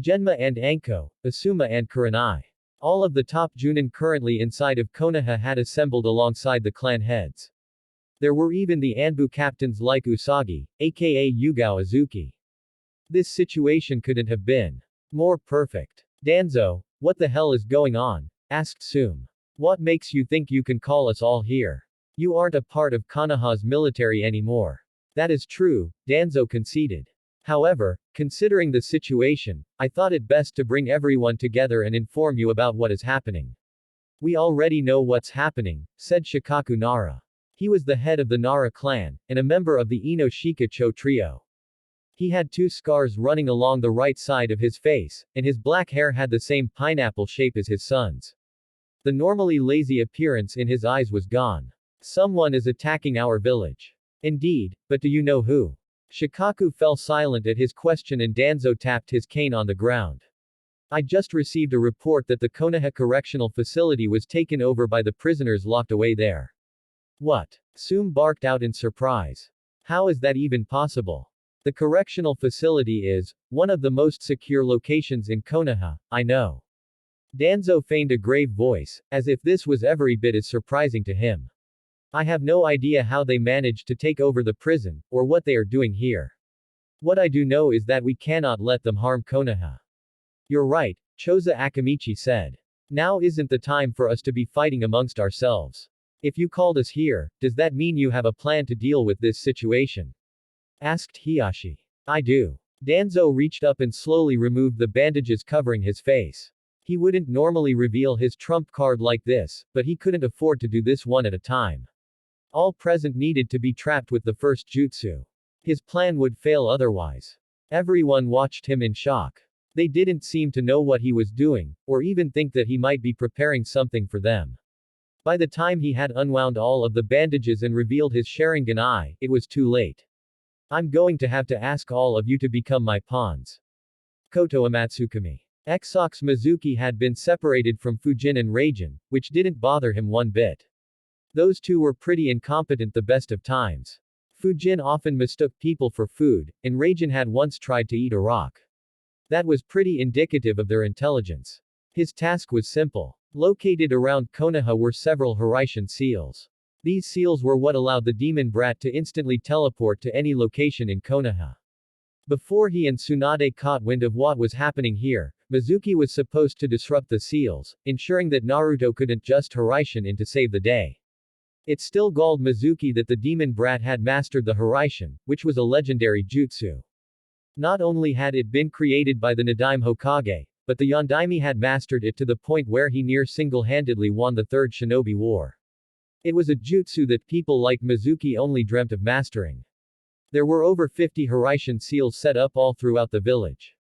Genma and Anko, Asuma and Kurenai. All of the top Junin currently inside of Konoha had assembled alongside the clan heads. There were even the Anbu captains like Usagi, aka Yugao Azuki. This situation couldn't have been more perfect. Danzo, what the hell is going on? Asked Sum. What makes you think you can call us all here? You aren't a part of Konoha's military anymore. That is true, Danzo conceded. However, considering the situation, I thought it best to bring everyone together and inform you about what is happening. We already know what's happening, said Shikaku Nara. He was the head of the Nara clan, and a member of the Ino Shika Cho trio. He had 2 scars running along the right side of his face, and his black hair had the same pineapple shape as his son's. The normally lazy appearance in his eyes was gone. Someone is attacking our village. Indeed, but do you know who? Shikaku fell silent at his question and Danzo tapped his cane on the ground. I just received a report that the Konoha Correctional Facility was taken over by the prisoners locked away there. What? Sum barked out in surprise. How is that even possible? The correctional facility is one of the most secure locations in Konoha, I know. Danzo feigned a grave voice, as if this was every bit as surprising to him. I have no idea how they managed to take over the prison, or what they are doing here. What I do know is that we cannot let them harm Konoha. You're right, Choza Akamichi said. Now isn't the time for us to be fighting amongst ourselves. If you called us here, does that mean you have a plan to deal with this situation? Asked Hiyashi. I do. Danzo reached up and slowly removed the bandages covering his face. He wouldn't normally reveal his trump card like this, but he couldn't afford to do this one at a time. All present needed to be trapped with the first jutsu. His plan would fail otherwise. Everyone watched him in shock. They didn't seem to know what he was doing, or even think that he might be preparing something for them. By the time he had unwound all of the bandages and revealed his Sharingan eye, it was too late. I'm going to have to ask all of you to become my pawns. Koto Amatsukami. Exox Mizuki had been separated from Fujin and Raijin, which didn't bother him one bit. Those two were pretty incompetent the best of times. Fujin often mistook people for food, and Raijin had once tried to eat a rock. That was pretty indicative of their intelligence. His task was simple. Located around Konoha were several Hiraishin seals. These seals were what allowed the demon brat to instantly teleport to any location in Konoha. Before he and Tsunade caught wind of what was happening here, Mizuki was supposed to disrupt the seals, ensuring that Naruto couldn't just Hiraishin in to save the day. It still galled Mizuki that the demon brat had mastered the Hiraishin, which was a legendary jutsu. Not only had it been created by the Nadaime Hokage, but the Yondaime had mastered it to the point where he near single-handedly won the Third Shinobi War. It was a jutsu that people like Mizuki only dreamt of mastering. There were over 50 Hiraishin seals set up all throughout the village.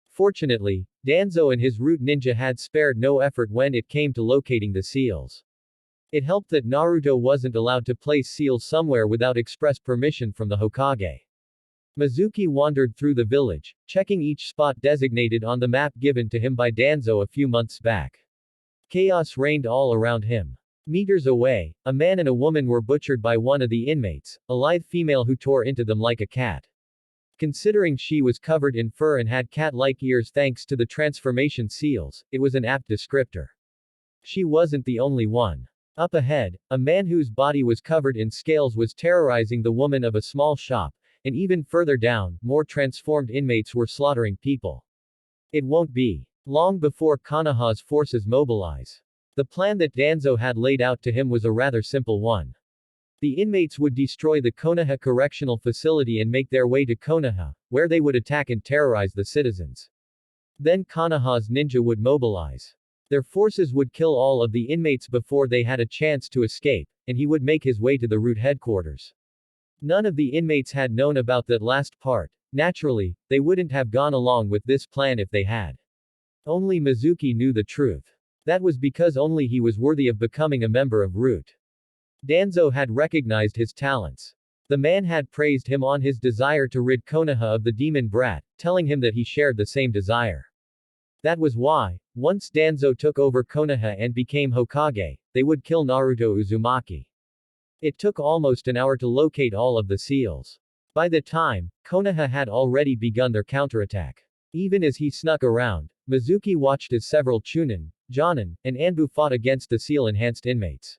Fortunately, Danzo and his root ninja had spared no effort when it came to locating the seals. It helped that Naruto wasn't allowed to place seals somewhere without express permission from the Hokage. Mizuki wandered through the village, checking each spot designated on the map given to him by Danzo a few months back. Chaos reigned all around him. Meters away, a man and a woman were butchered by one of the inmates, a lithe female who tore into them like a cat. Considering she was covered in fur and had cat-like ears thanks to the transformation seals, it was an apt descriptor. She wasn't the only one. Up ahead, a man whose body was covered in scales was terrorizing the woman of a small shop, and even further down, more transformed inmates were slaughtering people. It won't be long before Konoha's forces mobilize. The plan that Danzo had laid out to him was a rather simple one. The inmates would destroy the Konoha Correctional Facility and make their way to Konoha, where they would attack and terrorize the citizens. Then Konoha's ninja would mobilize. Their forces would kill all of the inmates before they had a chance to escape, and he would make his way to the root headquarters. None of the inmates had known about that last part. Naturally, they wouldn't have gone along with this plan if they had. Only Mizuki knew the truth. That was because only he was worthy of becoming a member of Root. Danzo had recognized his talents. The man had praised him on his desire to rid Konoha of the demon brat, telling him that he shared the same desire. That was why, once Danzo took over Konoha and became Hokage, they would kill Naruto Uzumaki. It took almost an hour to locate all of the seals. By the time, Konoha had already begun their counterattack. Even as he snuck around, Mizuki watched as several Chunin, Jonin, and Anbu fought against the seal-enhanced inmates.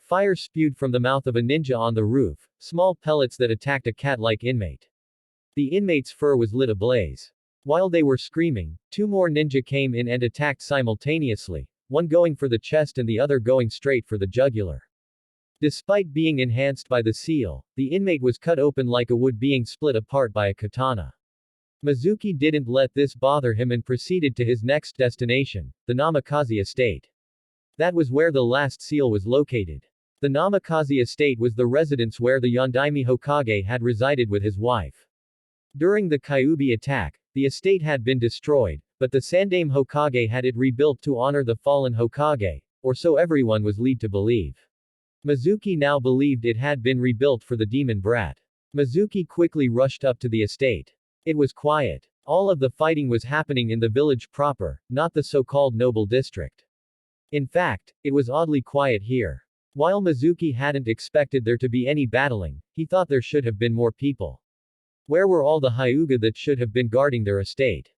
Fire spewed from the mouth of a ninja on the roof, small pellets that attacked a cat-like inmate. The inmate's fur was lit ablaze. While they were screaming, two more ninja came in and attacked simultaneously, one going for the chest and the other going straight for the jugular. Despite being enhanced by the seal, the inmate was cut open like a wood being split apart by a katana. Mizuki didn't let this bother him and proceeded to his next destination, the Namikaze estate. That was where the last seal was located. The Namikaze estate was the residence where the Yondaime Hokage had resided with his wife. During the Kyuubi attack, the estate had been destroyed, but the Sandaime Hokage had it rebuilt to honor the fallen Hokage, or so everyone was led to believe. Mizuki now believed it had been rebuilt for the demon brat. Mizuki quickly rushed up to the estate. It was quiet. All of the fighting was happening in the village proper, not the so-called noble district. In fact, it was oddly quiet here. While Mizuki hadn't expected there to be any battling, he thought there should have been more people. Where were all the Hyuga that should have been guarding their estate?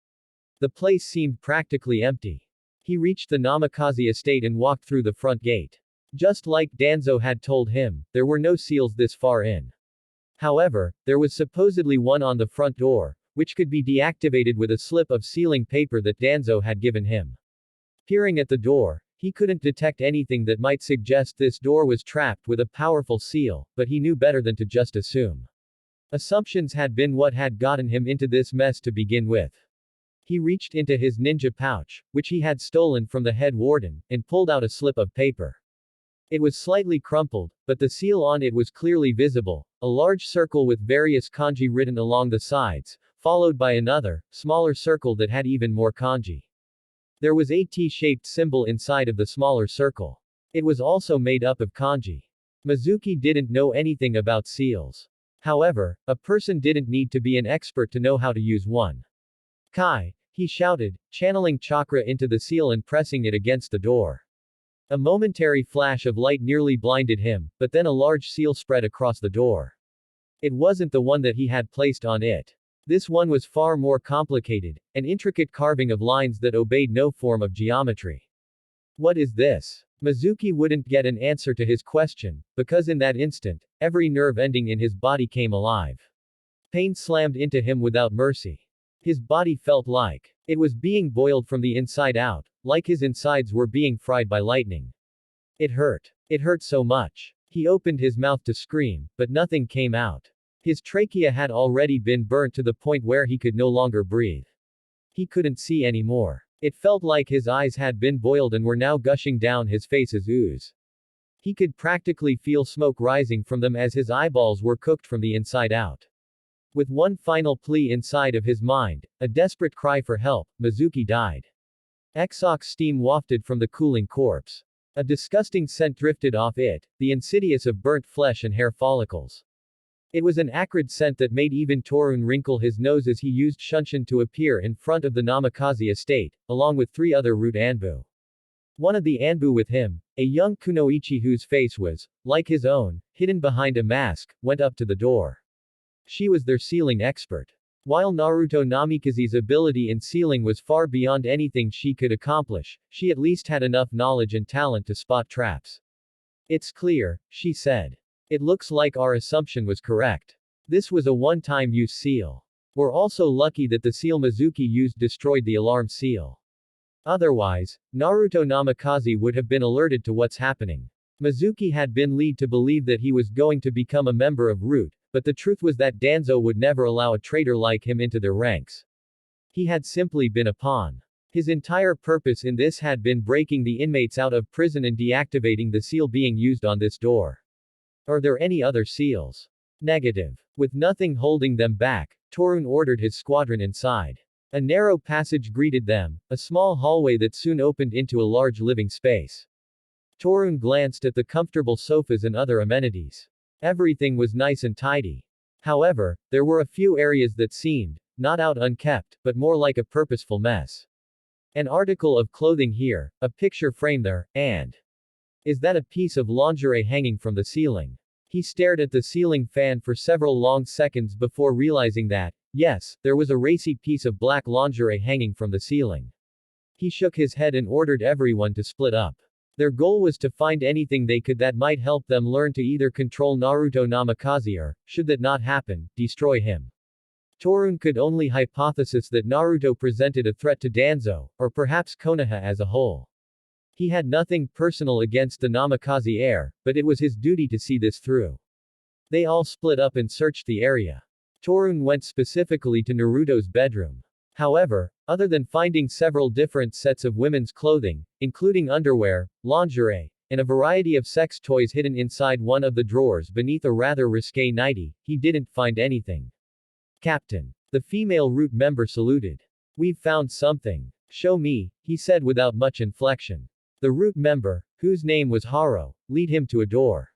The place seemed practically empty. He reached the Namikaze estate and walked through the front gate. Just like Danzo had told him, there were no seals this far in. However, there was supposedly one on the front door, which could be deactivated with a slip of sealing paper that Danzo had given him. Peering at the door, he couldn't detect anything that might suggest this door was trapped with a powerful seal, but he knew better than to just assume. Assumptions had been what had gotten him into this mess to begin with. He reached into his ninja pouch, which he had stolen from the head warden, and pulled out a slip of paper. It was slightly crumpled, but the seal on it was clearly visible, a large circle with various kanji written along the sides, followed by another, smaller circle that had even more kanji. There was a T-shaped symbol inside of the smaller circle. It was also made up of kanji. Mizuki didn't know anything about seals. However, a person didn't need to be an expert to know how to use one. Kai, he shouted, channeling chakra into the seal and pressing it against the door. A momentary flash of light nearly blinded him, but then a large seal spread across the door. It wasn't the one that he had placed on it. This one was far more complicated, an intricate carving of lines that obeyed no form of geometry. What is this? Mizuki wouldn't get an answer to his question, because in that instant, every nerve ending in his body came alive. Pain slammed into him without mercy. His body felt like it was being boiled from the inside out, like his insides were being fried by lightning. It hurt. It hurt so much. He opened his mouth to scream, but nothing came out. His trachea had already been burnt to the point where he could no longer breathe. He couldn't see anymore. It felt like his eyes had been boiled and were now gushing down his face's ooze. He could practically feel smoke rising from them as his eyeballs were cooked from the inside out. With one final plea inside of his mind, a desperate cry for help, Mizuki died. Exhaust steam wafted from the cooling corpse. A disgusting scent drifted off it, the insidious of burnt flesh and hair follicles. It was an acrid scent that made even Torun wrinkle his nose as he used Shunshin to appear in front of the Namikaze estate, along with 3 other root Anbu. One of the Anbu with him, a young kunoichi whose face was, like his own, hidden behind a mask, went up to the door. She was their sealing expert. While Naruto Namikaze's ability in sealing was far beyond anything she could accomplish, she at least had enough knowledge and talent to spot traps. It's clear, she said. It looks like our assumption was correct. This was a one-time use seal. We're also lucky that the seal Mizuki used destroyed the alarm seal. Otherwise, Naruto Namikaze would have been alerted to what's happening. Mizuki had been led to believe that he was going to become a member of Root, but the truth was that Danzo would never allow a traitor like him into their ranks. He had simply been a pawn. His entire purpose in this had been breaking the inmates out of prison and deactivating the seal being used on this door. Are there any other seals? Negative. With nothing holding them back, Torun ordered his squadron inside. A narrow passage greeted them, a small hallway that soon opened into a large living space. Torun glanced at the comfortable sofas and other amenities. Everything was nice and tidy. However, there were a few areas that seemed, not out unkept, but more like a purposeful mess. An article of clothing here, a picture frame there, and is that a piece of lingerie hanging from the ceiling? He stared at the ceiling fan for several long seconds before realizing that, yes, there was a racy piece of black lingerie hanging from the ceiling. He shook his head and ordered everyone to split up. Their goal was to find anything they could that might help them learn to either control Naruto Namikaze or, should that not happen, destroy him. Torun could only hypothesize that Naruto presented a threat to Danzo, or perhaps Konoha as a whole. He had nothing personal against the Namikaze heir, but it was his duty to see this through. They all split up and searched the area. Torun went specifically to Naruto's bedroom. However, other than finding several different sets of women's clothing, including underwear, lingerie, and a variety of sex toys hidden inside one of the drawers beneath a rather risque nightie, he didn't find anything. Captain. The female root member saluted. We've found something. Show me, he said without much inflection. The root member, whose name was Haro, led him to a door.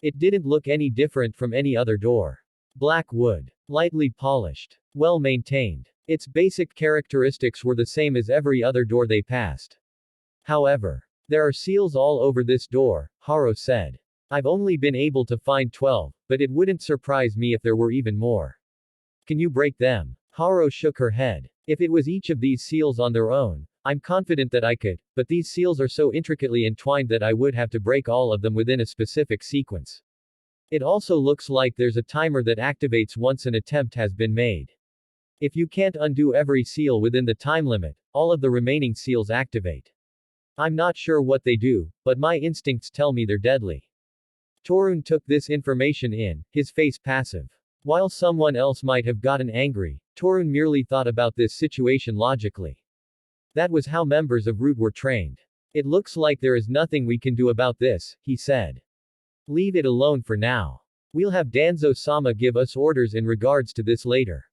It didn't look any different from any other door. Black wood. Lightly polished. Well maintained. Its basic characteristics were the same as every other door they passed. However, there are seals all over this door, Haro said. I've only been able to find 12, but it wouldn't surprise me if there were even more. Can you break them? Haro shook her head. If it was each of these seals on their own, I'm confident that I could, but these seals are so intricately entwined that I would have to break all of them within a specific sequence. It also looks like there's a timer that activates once an attempt has been made. If you can't undo every seal within the time limit, all of the remaining seals activate. I'm not sure what they do, but my instincts tell me they're deadly. Torun took this information in, his face passive. While someone else might have gotten angry, Torun merely thought about this situation logically. That was how members of Root were trained. It looks like there is nothing we can do about this, he said. Leave it alone for now. We'll have Danzo-sama give us orders in regards to this later.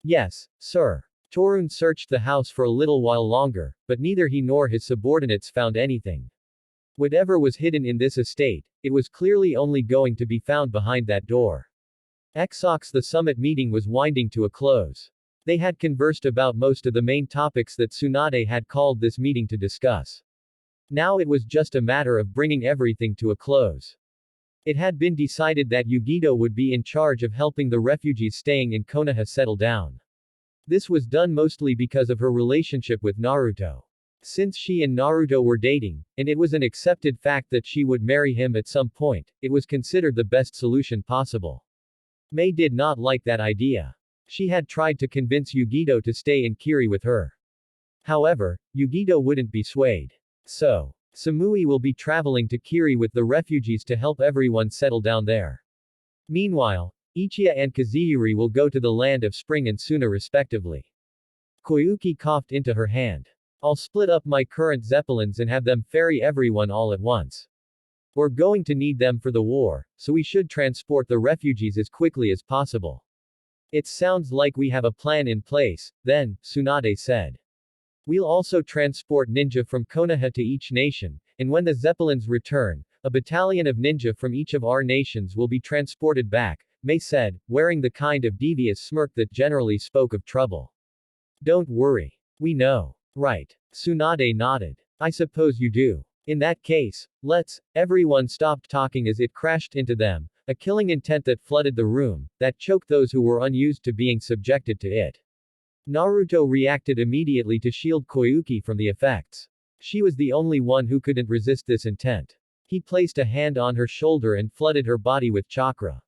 Yes, sir. Torun searched the house for a little while longer, but neither he nor his subordinates found anything. Whatever was hidden in this estate, it was clearly only going to be found behind that door. The summit meeting was winding to a close. They had conversed about most of the main topics that Tsunade had called this meeting to discuss. Now it was just a matter of bringing everything to a close. It had been decided that Yugito would be in charge of helping the refugees staying in Konoha settle down. This was done mostly because of her relationship with Naruto. Since she and Naruto were dating, and it was an accepted fact that she would marry him at some point, it was considered the best solution possible. Mei did not like that idea. She had tried to convince Yugito to stay in Kiri with her. However, Yugito wouldn't be swayed. So, Samui will be traveling to Kiri with the refugees to help everyone settle down there. Meanwhile, Ichiya and Kazuyuri will go to the land of Spring and Suna respectively. Koyuki coughed into her hand. I'll split up my current zeppelins and have them ferry everyone all at once. We're going to need them for the war, so we should transport the refugees as quickly as possible. It sounds like we have a plan in place, then, Tsunade said. We'll also transport ninja from Konoha to each nation, and when the zeppelins return, a battalion of ninja from each of our nations will be transported back, Mei said, wearing the kind of devious smirk that generally spoke of trouble. Don't worry. We know. Right. Tsunade nodded. I suppose you do. In that case, everyone stopped talking as it crashed into them, a killing intent that flooded the room, that choked those who were unused to being subjected to it. Naruto reacted immediately to shield Koyuki from the effects. She was the only one who couldn't resist this intent. He placed a hand on her shoulder and flooded her body with chakra.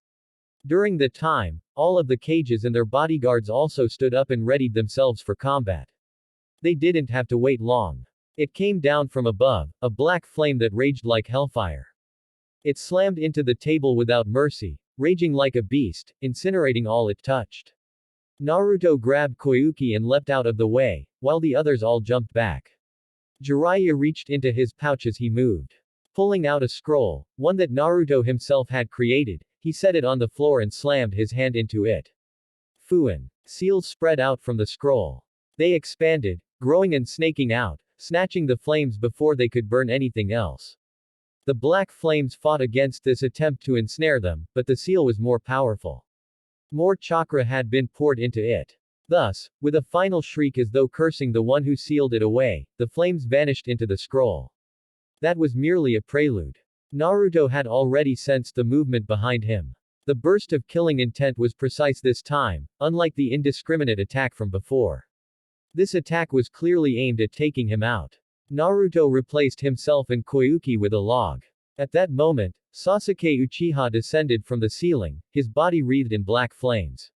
During the time, all of the cages and their bodyguards also stood up and readied themselves for combat. They didn't have to wait long. It came down from above, a black flame that raged like hellfire. It slammed into the table without mercy, raging like a beast, incinerating all it touched. Naruto grabbed Koyuki and leapt out of the way, while the others all jumped back. Jiraiya reached into his pouch as he moved. Pulling out a scroll, one that Naruto himself had created, he set it on the floor and slammed his hand into it. Fuin. Seals spread out from the scroll. They expanded, growing and snaking out, snatching the flames before they could burn anything else. The black flames fought against this attempt to ensnare them, but the seal was more powerful. More chakra had been poured into it. Thus, with a final shriek as though cursing the one who sealed it away, the flames vanished into the scroll. That was merely a prelude. Naruto had already sensed the movement behind him. The burst of killing intent was precise this time, unlike the indiscriminate attack from before. This attack was clearly aimed at taking him out. Naruto replaced himself and Koyuki with a log. At that moment, Sasuke Uchiha descended from the ceiling, his body wreathed in black flames.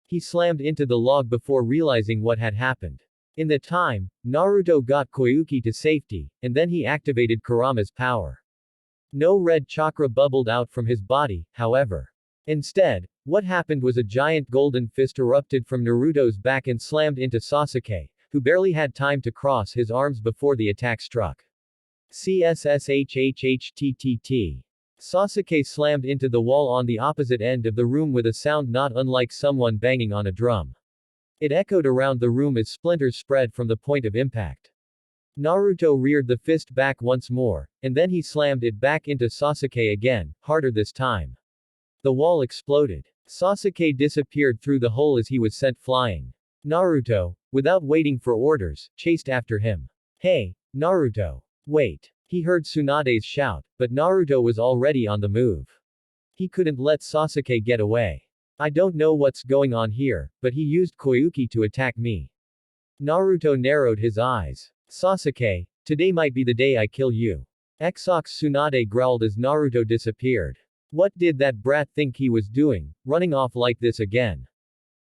He slammed into the log before realizing what had happened. In the time, Naruto got Koyuki to safety, and then he activated Kurama's power. No red chakra bubbled out from his body, however. Instead, what happened was a giant golden fist erupted from Naruto's back and slammed into Sasuke, who barely had time to cross his arms before the attack struck. CSSHHHTTT. Sasuke slammed into the wall on the opposite end of the room with a sound not unlike someone banging on a drum. It echoed around the room as splinters spread from the point of impact. Naruto reared the fist back once more, and then he slammed it back into Sasuke again, harder this time. The wall exploded. Sasuke disappeared through the hole as he was sent flying. Naruto, without waiting for orders, chased after him. Hey, Naruto. Wait. He heard Tsunade's shout, but Naruto was already on the move. He couldn't let Sasuke get away. I don't know what's going on here, but he used Koyuki to attack me. Naruto narrowed his eyes. Sasuke, today might be the day I kill you. Exox Tsunade growled as Naruto disappeared. What did that brat think he was doing, running off like this again?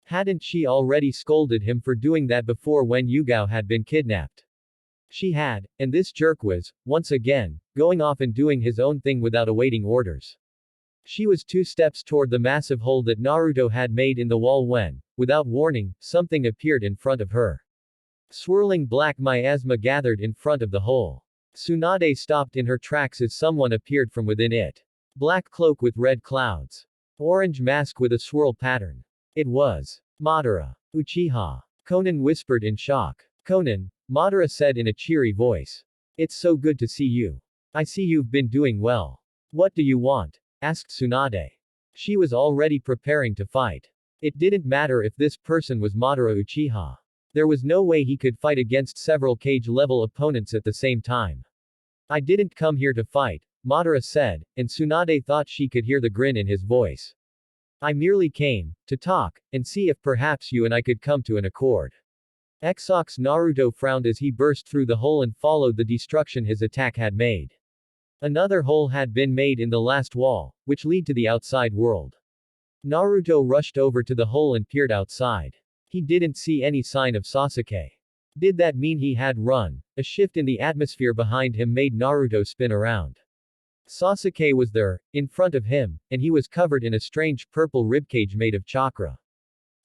Hadn't she already scolded him for doing that before when Yugao had been kidnapped? She had, and this jerk was, once again, going off and doing his own thing without awaiting orders. She was 2 steps toward the massive hole that Naruto had made in the wall when, without warning, something appeared in front of her. Swirling black miasma gathered in front of the hole. Tsunade stopped in her tracks as someone appeared from within it. Black cloak with red clouds. Orange mask with a swirl pattern. It was Madara. Uchiha. Konan whispered in shock. Konan, Madara said in a cheery voice. It's so good to see you. I see you've been doing well. What do you want? Asked Tsunade. She was already preparing to fight. It didn't matter if this person was Madara Uchiha. There was no way he could fight against several cage-level opponents at the same time. I didn't come here to fight, Madara said, and Tsunade thought she could hear the grin in his voice. I merely came to talk, and see if perhaps you and I could come to an accord. Exox Naruto frowned as he burst through the hole and followed the destruction his attack had made. Another hole had been made in the last wall, which led to the outside world. Naruto rushed over to the hole and peered outside. He didn't see any sign of Sasuke. Did that mean he had run? A shift in the atmosphere behind him made Naruto spin around. Sasuke was there, in front of him, and he was covered in a strange purple ribcage made of chakra.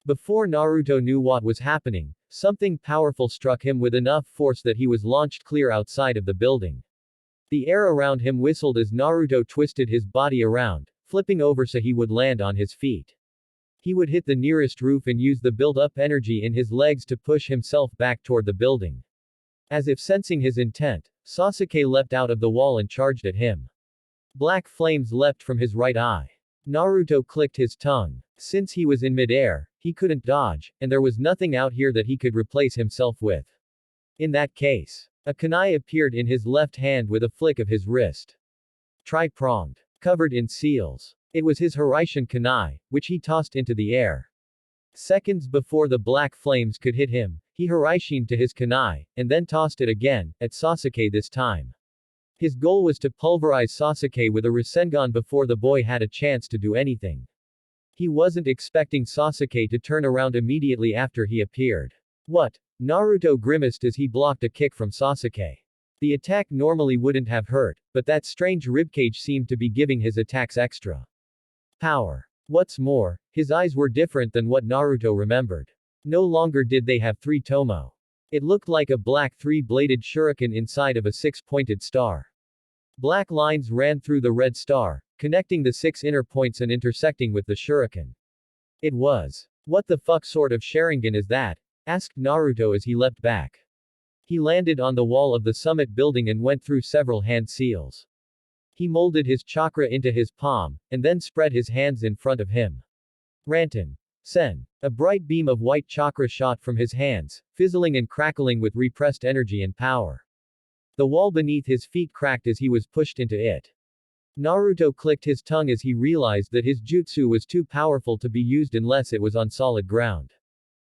Before Naruto knew what was happening, something powerful struck him with enough force that he was launched clear outside of the building. The air around him whistled as Naruto twisted his body around, flipping over so he would land on his feet. He would hit the nearest roof and use the built-up energy in his legs to push himself back toward the building. As if sensing his intent, Sasuke leapt out of the wall and charged at him. Black flames leapt from his right eye. Naruto clicked his tongue. Since he was in midair, he couldn't dodge, and there was nothing out here that he could replace himself with. In that case, a kunai appeared in his left hand with a flick of his wrist. Tri-pronged. Covered in seals. It was his Hiraishin kunai, which he tossed into the air. Seconds before the black flames could hit him, he Hiraishined to his kunai, and then tossed it again, at Sasuke this time. His goal was to pulverize Sasuke with a Rasengan before the boy had a chance to do anything. He wasn't expecting Sasuke to turn around immediately after he appeared. What? Naruto grimaced as he blocked a kick from Sasuke. The attack normally wouldn't have hurt, but that strange ribcage seemed to be giving his attacks extra power. What's more, his eyes were different than what Naruto remembered. No longer did they have 3 tomo. It looked like a black 3-bladed shuriken inside of a 6-pointed star. Black lines ran through the red star, connecting the 6 inner points and intersecting with the shuriken. It was. What the fuck sort of Sharingan is that? Asked Naruto as he leapt back. He landed on the wall of the summit building and went through several hand seals. He molded his chakra into his palm, and then spread his hands in front of him. Rantan. Sen. A bright beam of white chakra shot from his hands, fizzling and crackling with repressed energy and power. The wall beneath his feet cracked as he was pushed into it. Naruto clicked his tongue as he realized that his jutsu was too powerful to be used unless it was on solid ground.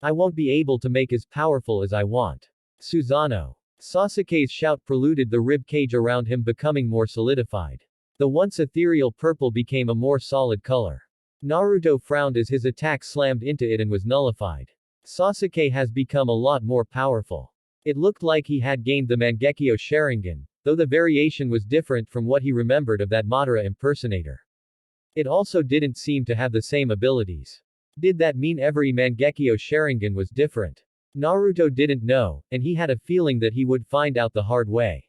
I won't be able to make as powerful as I want. Susanoo. Sasuke's shout preluded the rib cage around him becoming more solidified. The once ethereal purple became a more solid color. Naruto frowned as his attack slammed into it and was nullified. Sasuke has become a lot more powerful. It looked like he had gained the Mangekyo Sharingan, though the variation was different from what he remembered of that Madara impersonator. It also didn't seem to have the same abilities. Did that mean every Mangekyo Sharingan was different? Naruto didn't know, and he had a feeling that he would find out the hard way.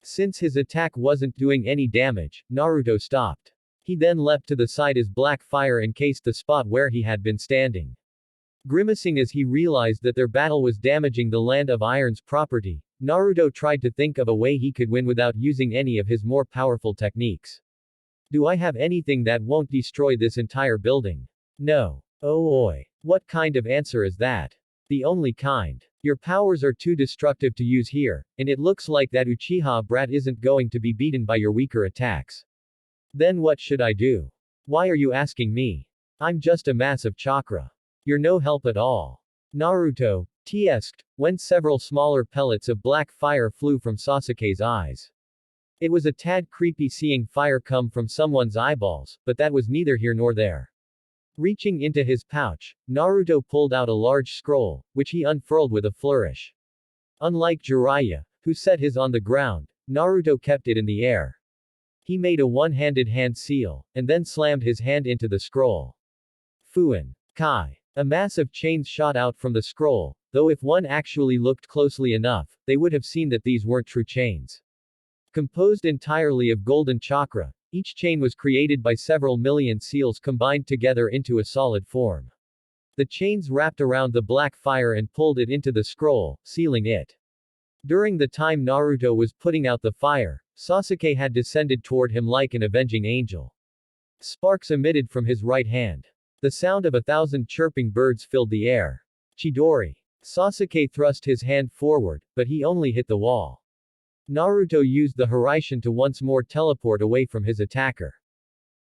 Since his attack wasn't doing any damage, Naruto stopped. He then leapt to the side as black fire encased the spot where he had been standing. Grimacing as he realized that their battle was damaging the Land of Iron's property, Naruto tried to think of a way he could win without using any of his more powerful techniques. Do I have anything that won't destroy this entire building? No. Oh oi. What kind of answer is that? The only kind. Your powers are too destructive to use here, and it looks like that Uchiha brat isn't going to be beaten by your weaker attacks. Then what should I do? Why are you asking me? I'm just a mass of chakra. You're no help at all. Naruto, tsked, when several smaller pellets of black fire flew from Sasuke's eyes. It was a tad creepy seeing fire come from someone's eyeballs, but that was neither here nor there. Reaching into his pouch, Naruto pulled out a large scroll, which he unfurled with a flourish. Unlike Jiraiya, who set his on the ground, Naruto kept it in the air. He made a one-handed hand seal, and then slammed his hand into the scroll. Fuin. Kai. A mass of chains shot out from the scroll, though if one actually looked closely enough, they would have seen that these weren't true chains. Composed entirely of golden chakra, each chain was created by several million seals combined together into a solid form. The chains wrapped around the black fire and pulled it into the scroll, sealing it. During the time Naruto was putting out the fire, Sasuke had descended toward him like an avenging angel. Sparks emitted from his right hand. The sound of 1,000 chirping birds filled the air. Chidori. Sasuke thrust his hand forward, but he only hit the wall. Naruto used the Hiraishin to once more teleport away from his attacker.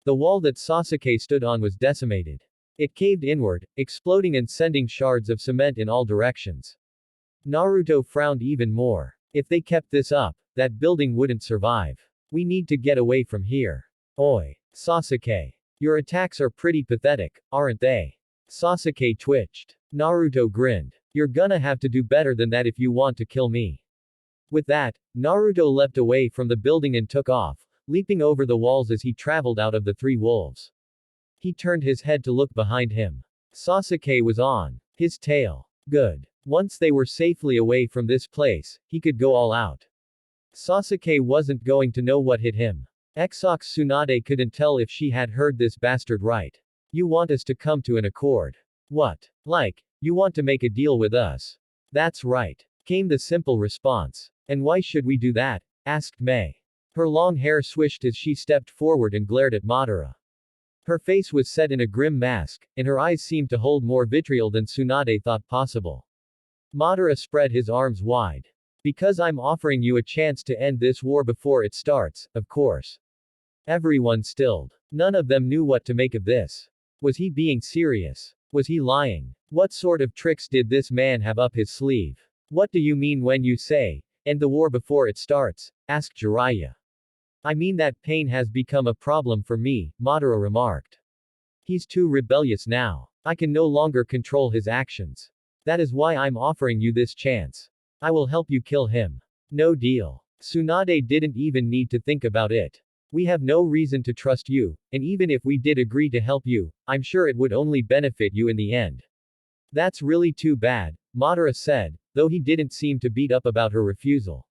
The wall that Sasuke stood on was decimated. It caved inward, exploding and sending shards of cement in all directions. Naruto frowned even more. If they kept this up, that building wouldn't survive. We need to get away from here. Oi, Sasuke. Your attacks are pretty pathetic, aren't they? Sasuke twitched. Naruto grinned. You're gonna have to do better than that if you want to kill me. With that, Naruto leapt away from the building and took off, leaping over the walls as he traveled out of the three wolves. He turned his head to look behind him. Sasuke was on his tail. Good. Once they were safely away from this place, he could go all out. Sasuke wasn't going to know what hit him. Exox Tsunade couldn't tell if she had heard this bastard right. You want us to come to an accord. What? Like, you want to make a deal with us? That's right. Came the simple response. And why should we do that? Asked Mei. Her long hair swished as she stepped forward and glared at Madara. Her face was set in a grim mask, and her eyes seemed to hold more vitriol than Tsunade thought possible. Madara spread his arms wide. Because I'm offering you a chance to end this war before it starts, of course. Everyone stilled. None of them knew what to make of this. Was he being serious? Was he lying? What sort of tricks did this man have up his sleeve? What do you mean when you say, end the war before it starts? Asked Jiraiya. I mean that pain has become a problem for me, Madara remarked. He's too rebellious now. I can no longer control his actions. That is why I'm offering you this chance. I will help you kill him. No deal. Tsunade didn't even need to think about it. We have no reason to trust you, and even if we did agree to help you, I'm sure it would only benefit you in the end. That's really too bad, Madara said, though he didn't seem to beat up about her refusal.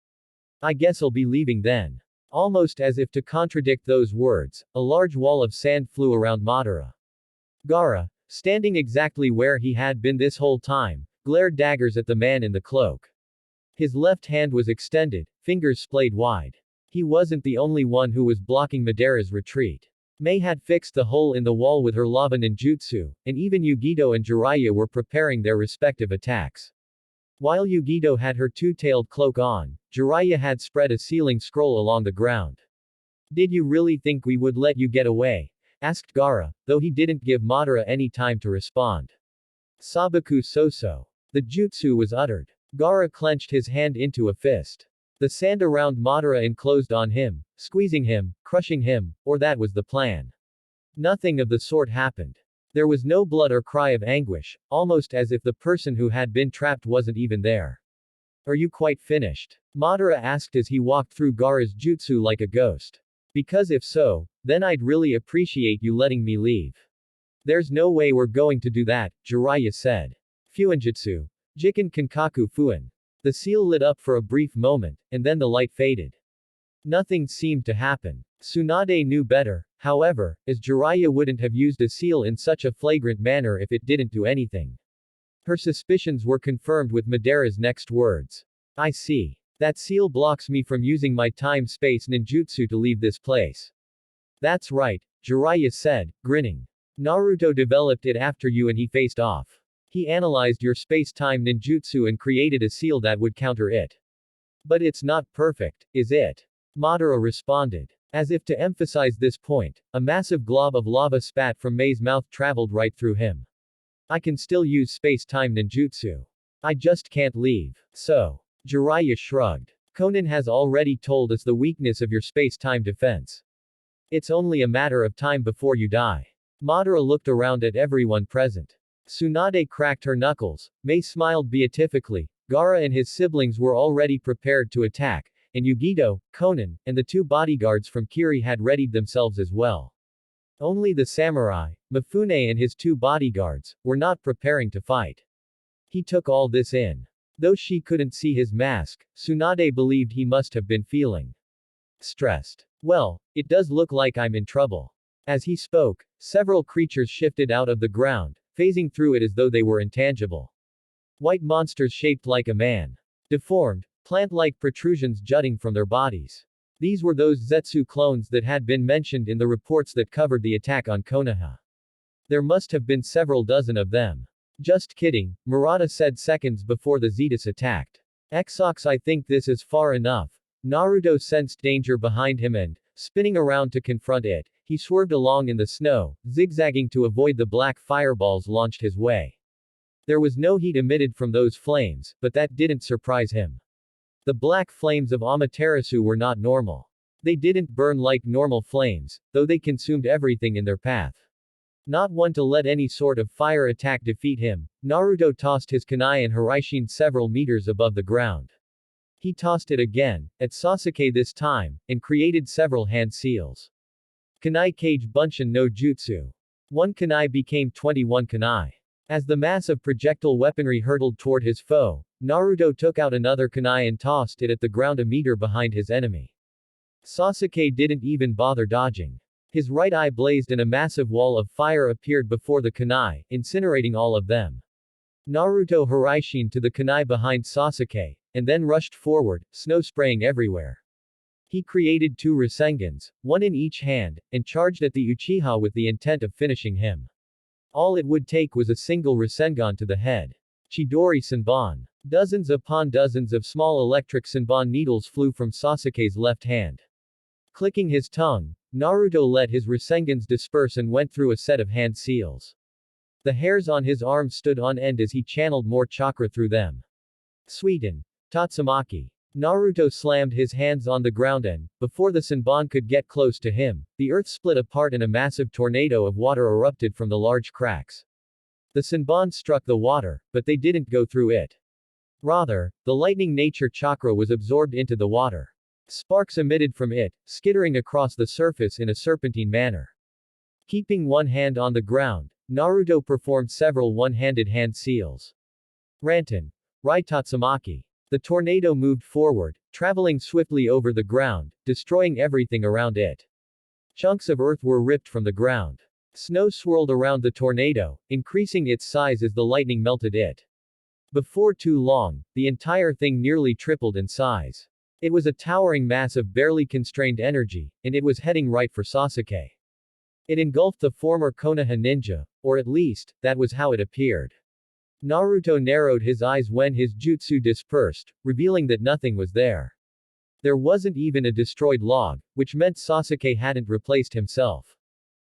I guess I'll be leaving then. Almost as if to contradict those words, a large wall of sand flew around Madara. Gaara, standing exactly where he had been this whole time, glared daggers at the man in the cloak. His left hand was extended, fingers splayed wide. He wasn't the only one who was blocking Madara's retreat. Mei had fixed the hole in the wall with her lava ninjutsu, and even Yugito and Jiraiya were preparing their respective attacks. While Yugito had her two-tailed cloak on, Jiraiya had spread a sealing scroll along the ground. Did you really think we would let you get away? Asked Gaara, though he didn't give Madara any time to respond. Sabaku Soso. The jutsu was uttered. Gaara clenched his hand into a fist. The sand around Madara enclosed on him, squeezing him, crushing him, or that was the plan. Nothing of the sort happened. There was no blood or cry of anguish, almost as if the person who had been trapped wasn't even there. Are you quite finished? Madara asked as he walked through Gaara's jutsu like a ghost. Because if so, then I'd really appreciate you letting me leave. There's no way we're going to do that, Jiraiya said. Fuinjutsu. Jiken Kankaku Fuin. The seal lit up for a brief moment, and then the light faded. Nothing seemed to happen. Tsunade knew better, however, as Jiraiya wouldn't have used a seal in such a flagrant manner if it didn't do anything. Her suspicions were confirmed with Madara's next words. I see. That seal blocks me from using my time-space ninjutsu to leave this place. That's right, Jiraiya said, grinning. Naruto developed it after you and he faced off. He analyzed your space-time ninjutsu and created a seal that would counter it. But it's not perfect, is it? Madara responded. As if to emphasize this point, a massive glob of lava spat from Mei's mouth traveled right through him. I can still use space-time ninjutsu. I just can't leave. So. Jiraiya shrugged. Konan has already told us the weakness of your space-time defense. It's only a matter of time before you die. Madara looked around at everyone present. Tsunade cracked her knuckles, Mei smiled beatifically, Gaara and his siblings were already prepared to attack, and Yugito, Konan, and the two bodyguards from Kiri had readied themselves as well. Only the samurai, Mifune and his two bodyguards, were not preparing to fight. He took all this in. Though she couldn't see his mask, Tsunade believed he must have been feeling stressed. Well, it does look like I'm in trouble. As he spoke, several creatures shifted out of the ground, phasing through it as though they were intangible. White monsters shaped like a man. Deformed, plant-like protrusions jutting from their bodies. These were those Zetsu clones that had been mentioned in the reports that covered the attack on Konoha. There must have been several dozen of them. Just kidding, Murata said seconds before the Zetas attacked. Xox, I think this is far enough. Naruto sensed danger behind him and, spinning around to confront it, he swerved along in the snow, zigzagging to avoid the black fireballs launched his way. There was no heat emitted from those flames, but that didn't surprise him. The black flames of Amaterasu were not normal. They didn't burn like normal flames, though they consumed everything in their path. Not one to let any sort of fire attack defeat him, Naruto tossed his kunai and Hiraishin several meters above the ground. He tossed it again, at Sasuke this time, and created several hand seals. Kunai Kage Bunshin no Jutsu. One kunai became 21 kunai. As the mass of projectile weaponry hurtled toward his foe, Naruto took out another kunai and tossed it at the ground a meter behind his enemy. Sasuke didn't even bother dodging. His right eye blazed and a massive wall of fire appeared before the kunai, incinerating all of them. Naruto Hiraishin to the kunai behind Sasuke, and then rushed forward, snow spraying everywhere. He created two Rasengans, one in each hand, and charged at the Uchiha with the intent of finishing him. All it would take was a single Rasengan to the head. Chidori Senbon. Dozens upon dozens of small electric Senbon needles flew from Sasuke's left hand. Clicking his tongue, Naruto let his Rasengans disperse and went through a set of hand seals. The hairs on his arms stood on end as he channeled more chakra through them. Sweeten. Tatsumaki. Naruto slammed his hands on the ground and, before the Senbon could get close to him, the earth split apart and a massive tornado of water erupted from the large cracks. The Senbon struck the water, but they didn't go through it. Rather, the lightning nature chakra was absorbed into the water. Sparks emitted from it, skittering across the surface in a serpentine manner. Keeping one hand on the ground, Naruto performed several one-handed hand seals. Rantan. Rai Tatsumaki. The tornado moved forward, traveling swiftly over the ground, destroying everything around it. Chunks of earth were ripped from the ground. Snow swirled around the tornado, increasing its size as the lightning melted it. Before too long, the entire thing nearly tripled in size. It was a towering mass of barely constrained energy, and it was heading right for Sasuke. It engulfed the former Konoha ninja, or at least, that was how it appeared. Naruto narrowed his eyes when his jutsu dispersed, revealing that nothing was there. There wasn't even a destroyed log, which meant Sasuke hadn't replaced himself.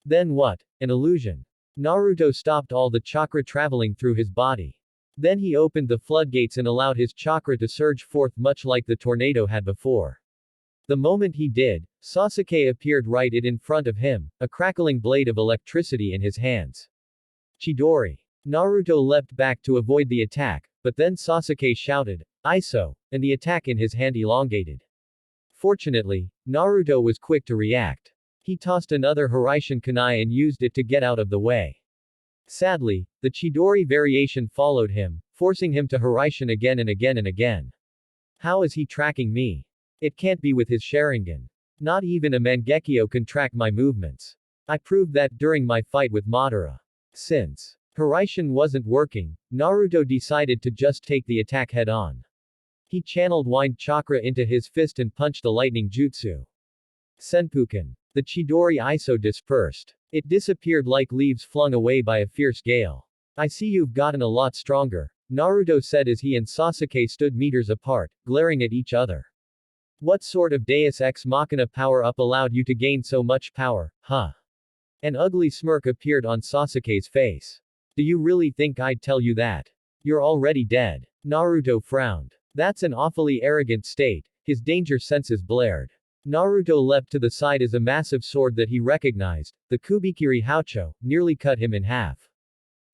Then what? An illusion. Naruto stopped all the chakra traveling through his body. Then he opened the floodgates and allowed his chakra to surge forth much like the tornado had before. The moment he did, Sasuke appeared right in front of him, a crackling blade of electricity in his hands. Chidori. Naruto leapt back to avoid the attack, but then Sasuke shouted, "Iso," and the attack in his hand elongated. Fortunately, Naruto was quick to react. He tossed another Hiraishin kunai and used it to get out of the way. Sadly, the Chidori variation followed him, forcing him to Hiraishin again and again and again. How is he tracking me? It can't be with his Sharingan. Not even a Mangekyo can track my movements. I proved that during my fight with Madara. Since Hiraishin wasn't working, Naruto decided to just take the attack head-on. He channeled wind chakra into his fist and punched the lightning jutsu. Senpuken. The Chidori Iso dispersed. It disappeared like leaves flung away by a fierce gale. I see you've gotten a lot stronger, Naruto said as he and Sasuke stood meters apart, glaring at each other. What sort of Deus Ex Machina power-up allowed you to gain so much power, huh? An ugly smirk appeared on Sasuke's face. Do you really think I'd tell you that? You're already dead. Naruto frowned. That's an awfully arrogant state, his danger senses blared. Naruto leapt to the side as a massive sword that he recognized, the Kubikiri Haucho, nearly cut him in half.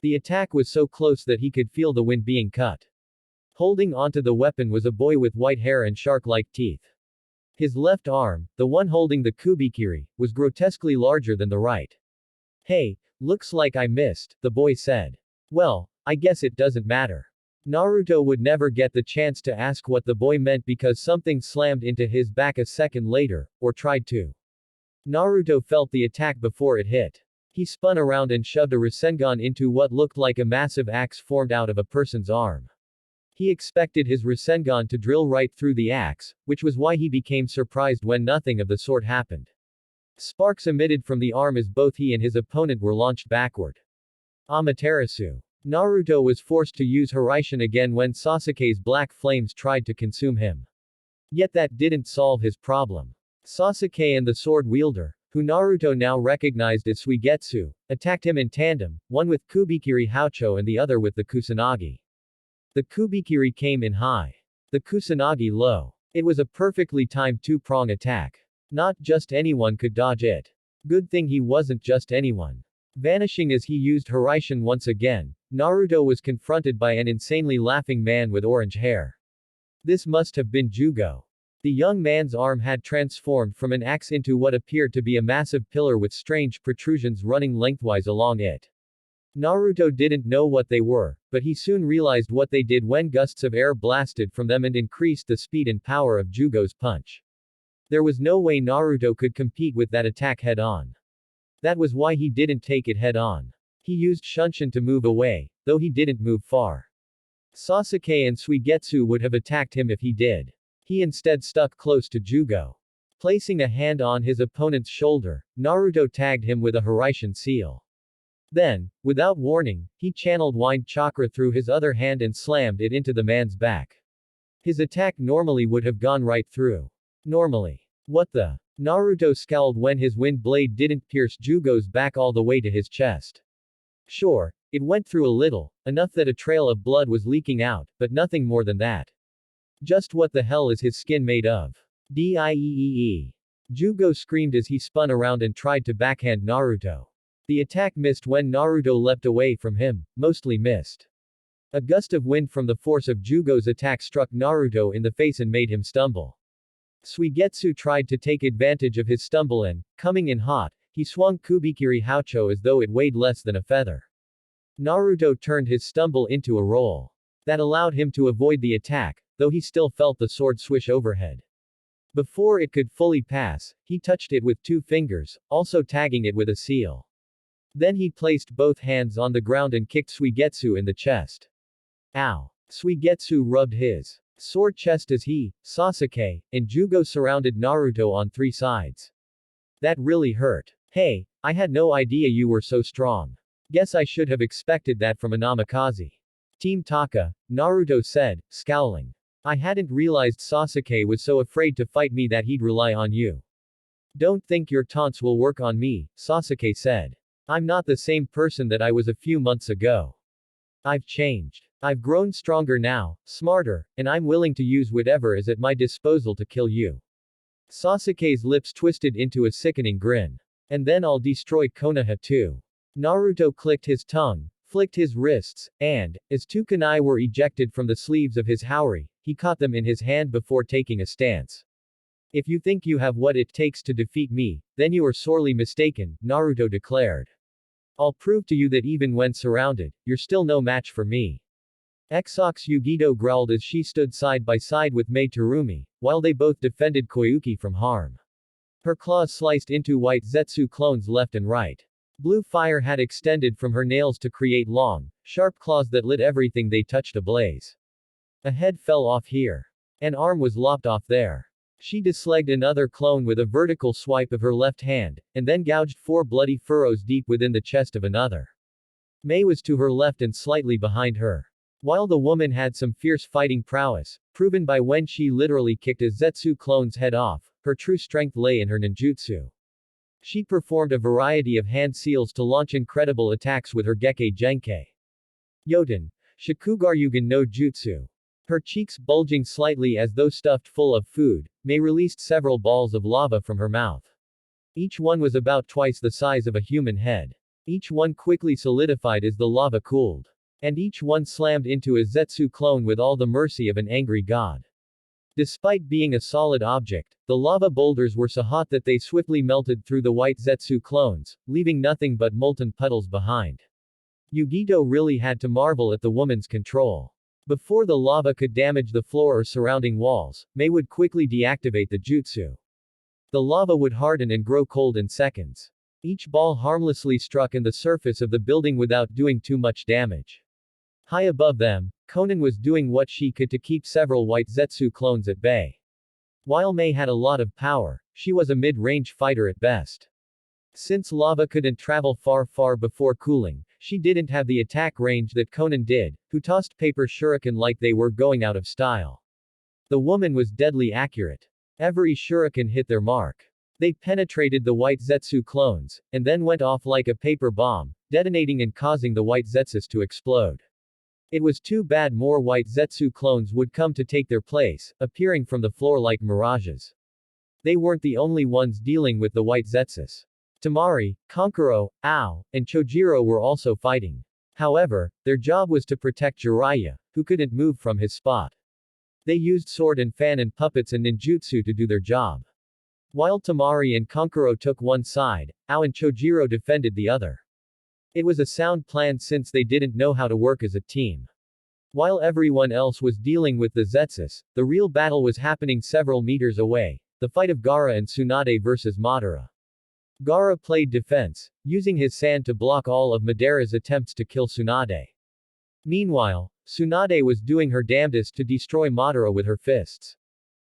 The attack was so close that he could feel the wind being cut. Holding onto the weapon was a boy with white hair and shark-like teeth. His left arm, the one holding the Kubikiri, was grotesquely larger than the right. Hey, looks like I missed, the boy said. Well, I guess it doesn't matter. Naruto would never get the chance to ask what the boy meant because something slammed into his back a second later, or tried to. Naruto felt the attack before it hit. He spun around and shoved a Rasengan into what looked like a massive axe formed out of a person's arm. He expected his Rasengan to drill right through the axe, which was why he became surprised when nothing of the sort happened. Sparks emitted from the arm as both he and his opponent were launched backward. Amaterasu. Naruto was forced to use Hiraishin again when Sasuke's black flames tried to consume him. Yet that didn't solve his problem. Sasuke and the sword wielder, who Naruto now recognized as Suigetsu, attacked him in tandem, one with Kubikiri Haucho and the other with the Kusanagi. The Kubikiri came in high. The Kusanagi low. It was a perfectly timed two-prong attack. Not just anyone could dodge it. Good thing he wasn't just anyone. Vanishing as he used Hiraishin once again, Naruto was confronted by an insanely laughing man with orange hair. This must have been Jugo. The young man's arm had transformed from an axe into what appeared to be a massive pillar with strange protrusions running lengthwise along it. Naruto didn't know what they were, but he soon realized what they did when gusts of air blasted from them and increased the speed and power of Jugo's punch. There was no way Naruto could compete with that attack head-on. That was why he didn't take it head-on. He used Shunshin to move away, though he didn't move far. Sasuke and Suigetsu would have attacked him if he did. He instead stuck close to Jugo. Placing a hand on his opponent's shoulder, Naruto tagged him with a Hiraishin seal. Then, without warning, he channeled Wind Chakra through his other hand and slammed it into the man's back. His attack normally would have gone right through. Normally. What the? Naruto scowled when his wind blade didn't pierce Jugo's back all the way to his chest. Sure, it went through a little, enough that a trail of blood was leaking out, but nothing more than that. Just what the hell is his skin made of? Dieee. Jugo screamed as he spun around and tried to backhand Naruto. The attack missed when Naruto leapt away from him, mostly missed. A gust of wind from the force of Jugo's attack struck Naruto in the face and made him stumble. Suigetsu tried to take advantage of his stumble and, coming in hot, he swung Kubikiri Haucho as though it weighed less than a feather. Naruto turned his stumble into a roll. That allowed him to avoid the attack, though he still felt the sword swish overhead. Before it could fully pass, he touched it with 2 fingers, also tagging it with a seal. Then he placed both hands on the ground and kicked Suigetsu in the chest. Ow! Suigetsu rubbed his sore chest as he, Sasuke, and Jugo surrounded Naruto on 3 sides. That really hurt. Hey, I had no idea you were so strong. Guess I should have expected that from a Namikaze. Team Taka, Naruto said, scowling. I hadn't realized Sasuke was so afraid to fight me that he'd rely on you. Don't think your taunts will work on me, Sasuke said. I'm not the same person that I was a few months ago. I've changed. I've grown stronger now, smarter, and I'm willing to use whatever is at my disposal to kill you. Sasuke's lips twisted into a sickening grin. And then I'll destroy Konoha too. Naruto clicked his tongue, flicked his wrists, and, as 2 kunai were ejected from the sleeves of his haori, he caught them in his hand before taking a stance. If you think you have what it takes to defeat me, then you are sorely mistaken, Naruto declared. I'll prove to you that even when surrounded, you're still no match for me. Exox Yugito growled as she stood side by side with Mei Terumi, while they both defended Koyuki from harm. Her claws sliced into white Zetsu clones left and right. Blue fire had extended from her nails to create long, sharp claws that lit everything they touched ablaze. A head fell off here. An arm was lopped off there. She dislegged another clone with a vertical swipe of her left hand, and then gouged 4 bloody furrows deep within the chest of another. Mei was to her left and slightly behind her. While the woman had some fierce fighting prowess, proven by when she literally kicked a Zetsu clone's head off, her true strength lay in her ninjutsu. She performed a variety of hand seals to launch incredible attacks with her Gekkei Genkei. Yoten. Shikugaryugen no Jutsu. Her cheeks bulging slightly as though stuffed full of food, Mei released several balls of lava from her mouth. Each one was about twice the size of a human head. Each one quickly solidified as the lava cooled. And each one slammed into a Zetsu clone with all the mercy of an angry god. Despite being a solid object, the lava boulders were so hot that they swiftly melted through the white Zetsu clones, leaving nothing but molten puddles behind. Yugito really had to marvel at the woman's control. Before the lava could damage the floor or surrounding walls, Mei would quickly deactivate the jutsu. The lava would harden and grow cold in seconds. Each ball harmlessly struck in the surface of the building without doing too much damage. High above them, Conan was doing what she could to keep several white Zetsu clones at bay. While Mei had a lot of power, she was a mid-range fighter at best. Since lava couldn't travel far before cooling, she didn't have the attack range that Conan did, who tossed paper shuriken like they were going out of style. The woman was deadly accurate. Every shuriken hit their mark. They penetrated the white Zetsu clones, and then went off like a paper bomb, detonating and causing the white Zetsus to explode. It was too bad more white Zetsu clones would come to take their place, appearing from the floor like mirages. They weren't the only ones dealing with the white Zetsus. Temari, Kankuro, Ao, and Chojiro were also fighting. However, their job was to protect Jiraiya, who couldn't move from his spot. They used sword and fan and puppets and ninjutsu to do their job. While Temari and Kankuro took one side, Ao and Chojiro defended the other. It was a sound plan since they didn't know how to work as a team. While everyone else was dealing with the Zetsus, the real battle was happening several meters away, the fight of Gaara and Tsunade versus Madara. Gaara played defense, using his sand to block all of Madara's attempts to kill Tsunade. Meanwhile, Tsunade was doing her damnedest to destroy Madara with her fists.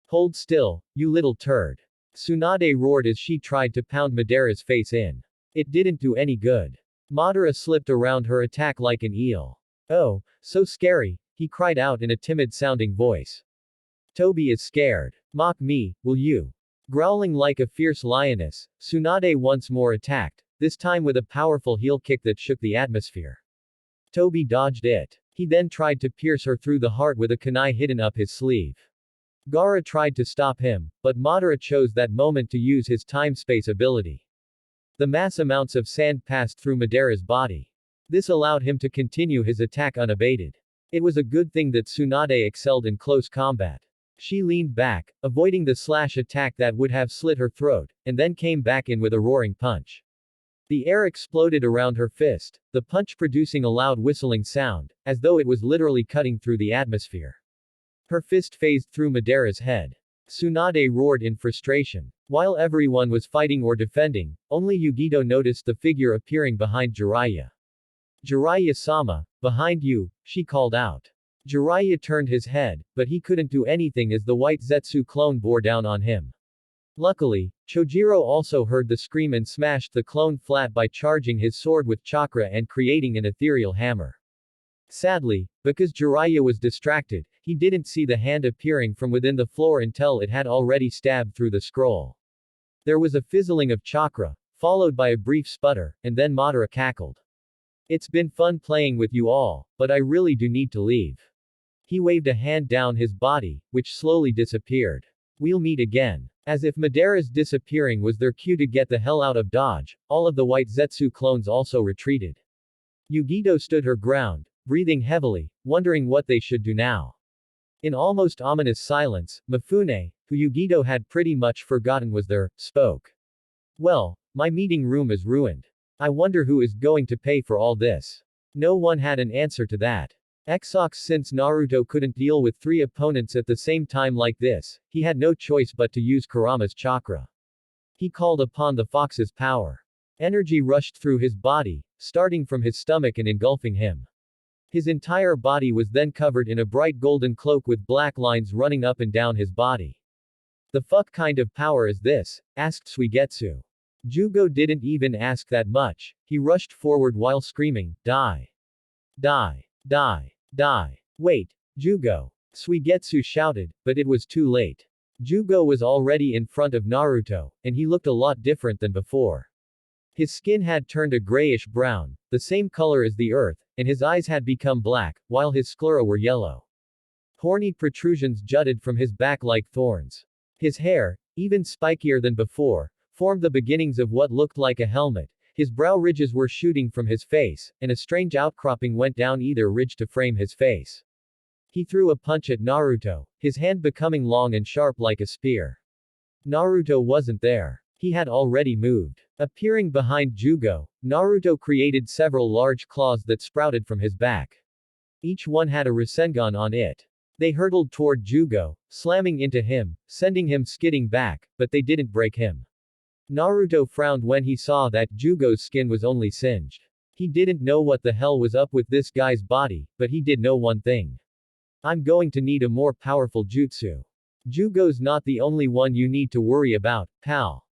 Hold still, you little turd. Tsunade roared as she tried to pound Madara's face in. It didn't do any good. Madara slipped around her attack like an eel. Oh, so scary, he cried out in a timid-sounding voice. Toby is scared. Mock me, will you? Growling like a fierce lioness, Tsunade once more attacked, this time with a powerful heel kick that shook the atmosphere. Toby dodged it. He then tried to pierce her through the heart with a kunai hidden up his sleeve. Gaara tried to stop him, but Madara chose that moment to use his time-space ability. The mass amounts of sand passed through Madara's body. This allowed him to continue his attack unabated. It was a good thing that Tsunade excelled in close combat. She leaned back, avoiding the slash attack that would have slit her throat, and then came back in with a roaring punch. The air exploded around her fist, the punch producing a loud whistling sound, as though it was literally cutting through the atmosphere. Her fist phased through Madara's head. Tsunade roared in frustration. While everyone was fighting or defending, only Yugito noticed the figure appearing behind Jiraiya. Jiraiya-sama, behind you, she called out. Jiraiya turned his head, but he couldn't do anything as the white Zetsu clone bore down on him. Luckily, Chojiro also heard the scream and smashed the clone flat by charging his sword with chakra and creating an ethereal hammer. Sadly, because Jiraiya was distracted, he didn't see the hand appearing from within the floor until it had already stabbed through the scroll. There was a fizzling of chakra, followed by a brief sputter, and then Madara cackled. It's been fun playing with you all, but I really do need to leave. He waved a hand down his body, which slowly disappeared. We'll meet again. As if Madara's disappearing was their cue to get the hell out of Dodge, all of the white Zetsu clones also retreated. Yugito stood her ground, breathing heavily, wondering what they should do now. In almost ominous silence, Mifune, who Yugito had pretty much forgotten was there, spoke. Well, my meeting room is ruined. I wonder who is going to pay for all this. No one had an answer to that. Exox since Naruto couldn't deal with 3 opponents at the same time like this, he had no choice but to use Kurama's chakra. He called upon the fox's power. Energy rushed through his body, starting from his stomach and engulfing him. His entire body was then covered in a bright golden cloak with black lines running up and down his body. The fuck kind of power is this? Asked Suigetsu. Jugo didn't even ask that much. He rushed forward while screaming, die. Die. Die. Die. Wait. Jugo. Suigetsu shouted, but it was too late. Jugo was already in front of Naruto, and he looked a lot different than before. His skin had turned a grayish brown, the same color as the earth, and his eyes had become black, while his sclera were yellow. Horny protrusions jutted from his back like thorns. His hair, even spikier than before, formed the beginnings of what looked like a helmet. His brow ridges were shooting from his face, and a strange outcropping went down either ridge to frame his face. He threw a punch at Naruto, his hand becoming long and sharp like a spear. Naruto wasn't there. He had already moved. Appearing behind Jugo, Naruto created several large claws that sprouted from his back. Each one had a Rasengan on it. They hurtled toward Jugo, slamming into him, sending him skidding back, but they didn't break him. Naruto frowned when he saw that Jugo's skin was only singed. He didn't know what the hell was up with this guy's body, but he did know one thing. I'm going to need a more powerful jutsu. Jugo's not the only one you need to worry about, pal.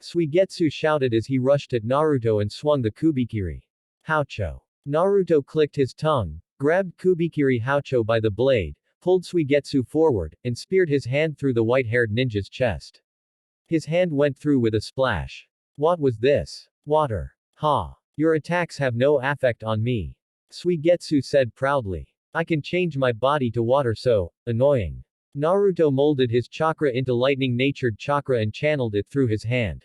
Suigetsu shouted as he rushed at Naruto and swung the Kubikiri. Haucho. Naruto clicked his tongue, grabbed Kubikiri Haucho by the blade, pulled Suigetsu forward, and speared his hand through the white-haired ninja's chest. His hand went through with a splash. What was this? Water. Ha. Your attacks have no effect on me. Suigetsu said proudly. I can change my body to water so, annoying. Naruto molded his chakra into lightning-natured chakra and channeled it through his hand.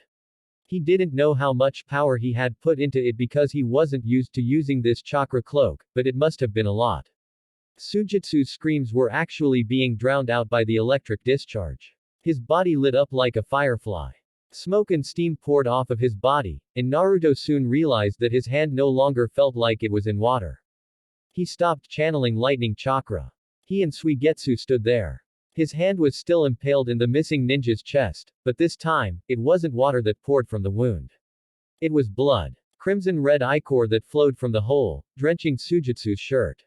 He didn't know how much power he had put into it because he wasn't used to using this chakra cloak, but it must have been a lot. Sujitsu's screams were actually being drowned out by the electric discharge. His body lit up like a firefly. Smoke and steam poured off of his body, and Naruto soon realized that his hand no longer felt like it was in water. He stopped channeling lightning chakra. He and Suigetsu stood there. His hand was still impaled in the missing ninja's chest, but this time, it wasn't water that poured from the wound. It was blood. Crimson-red ichor that flowed from the hole, drenching Sujitsu's shirt.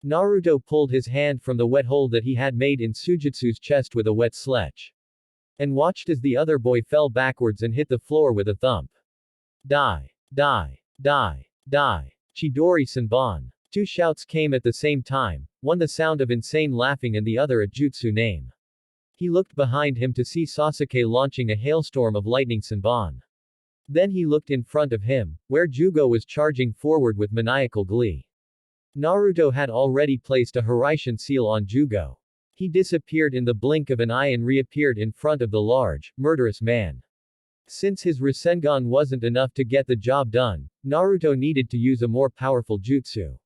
Naruto pulled his hand from the wet hole that he had made in Sujitsu's chest with a wet sledge. And watched as the other boy fell backwards and hit the floor with a thump. Die. Die. Die. Die. Chidori Senbon. Two shouts came at the same time, one the sound of insane laughing and the other a jutsu name. He looked behind him to see Sasuke launching a hailstorm of lightning Senbon. Then he looked in front of him, where Jugo was charging forward with maniacal glee. Naruto had already placed a Hiraishin seal on Jugo. He disappeared in the blink of an eye and reappeared in front of the large, murderous man. Since his Rasengan wasn't enough to get the job done, Naruto needed to use a more powerful jutsu.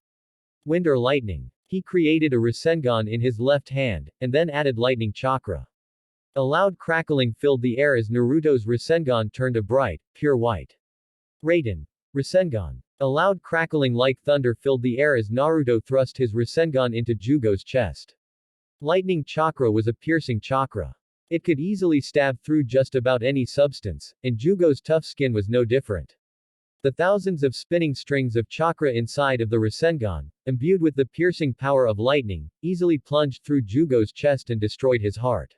Wind or lightning. He created a Rasengan in his left hand, and then added lightning chakra. A loud crackling filled the air as Naruto's Rasengan turned a bright, pure white. Raiden. Rasengan. A loud crackling like thunder filled the air as Naruto thrust his Rasengan into Jugo's chest. Lightning chakra was a piercing chakra. It could easily stab through just about any substance, and Jugo's tough skin was no different. The thousands of spinning strings of chakra inside of the Rasengan, imbued with the piercing power of lightning, easily plunged through Jugo's chest and destroyed his heart.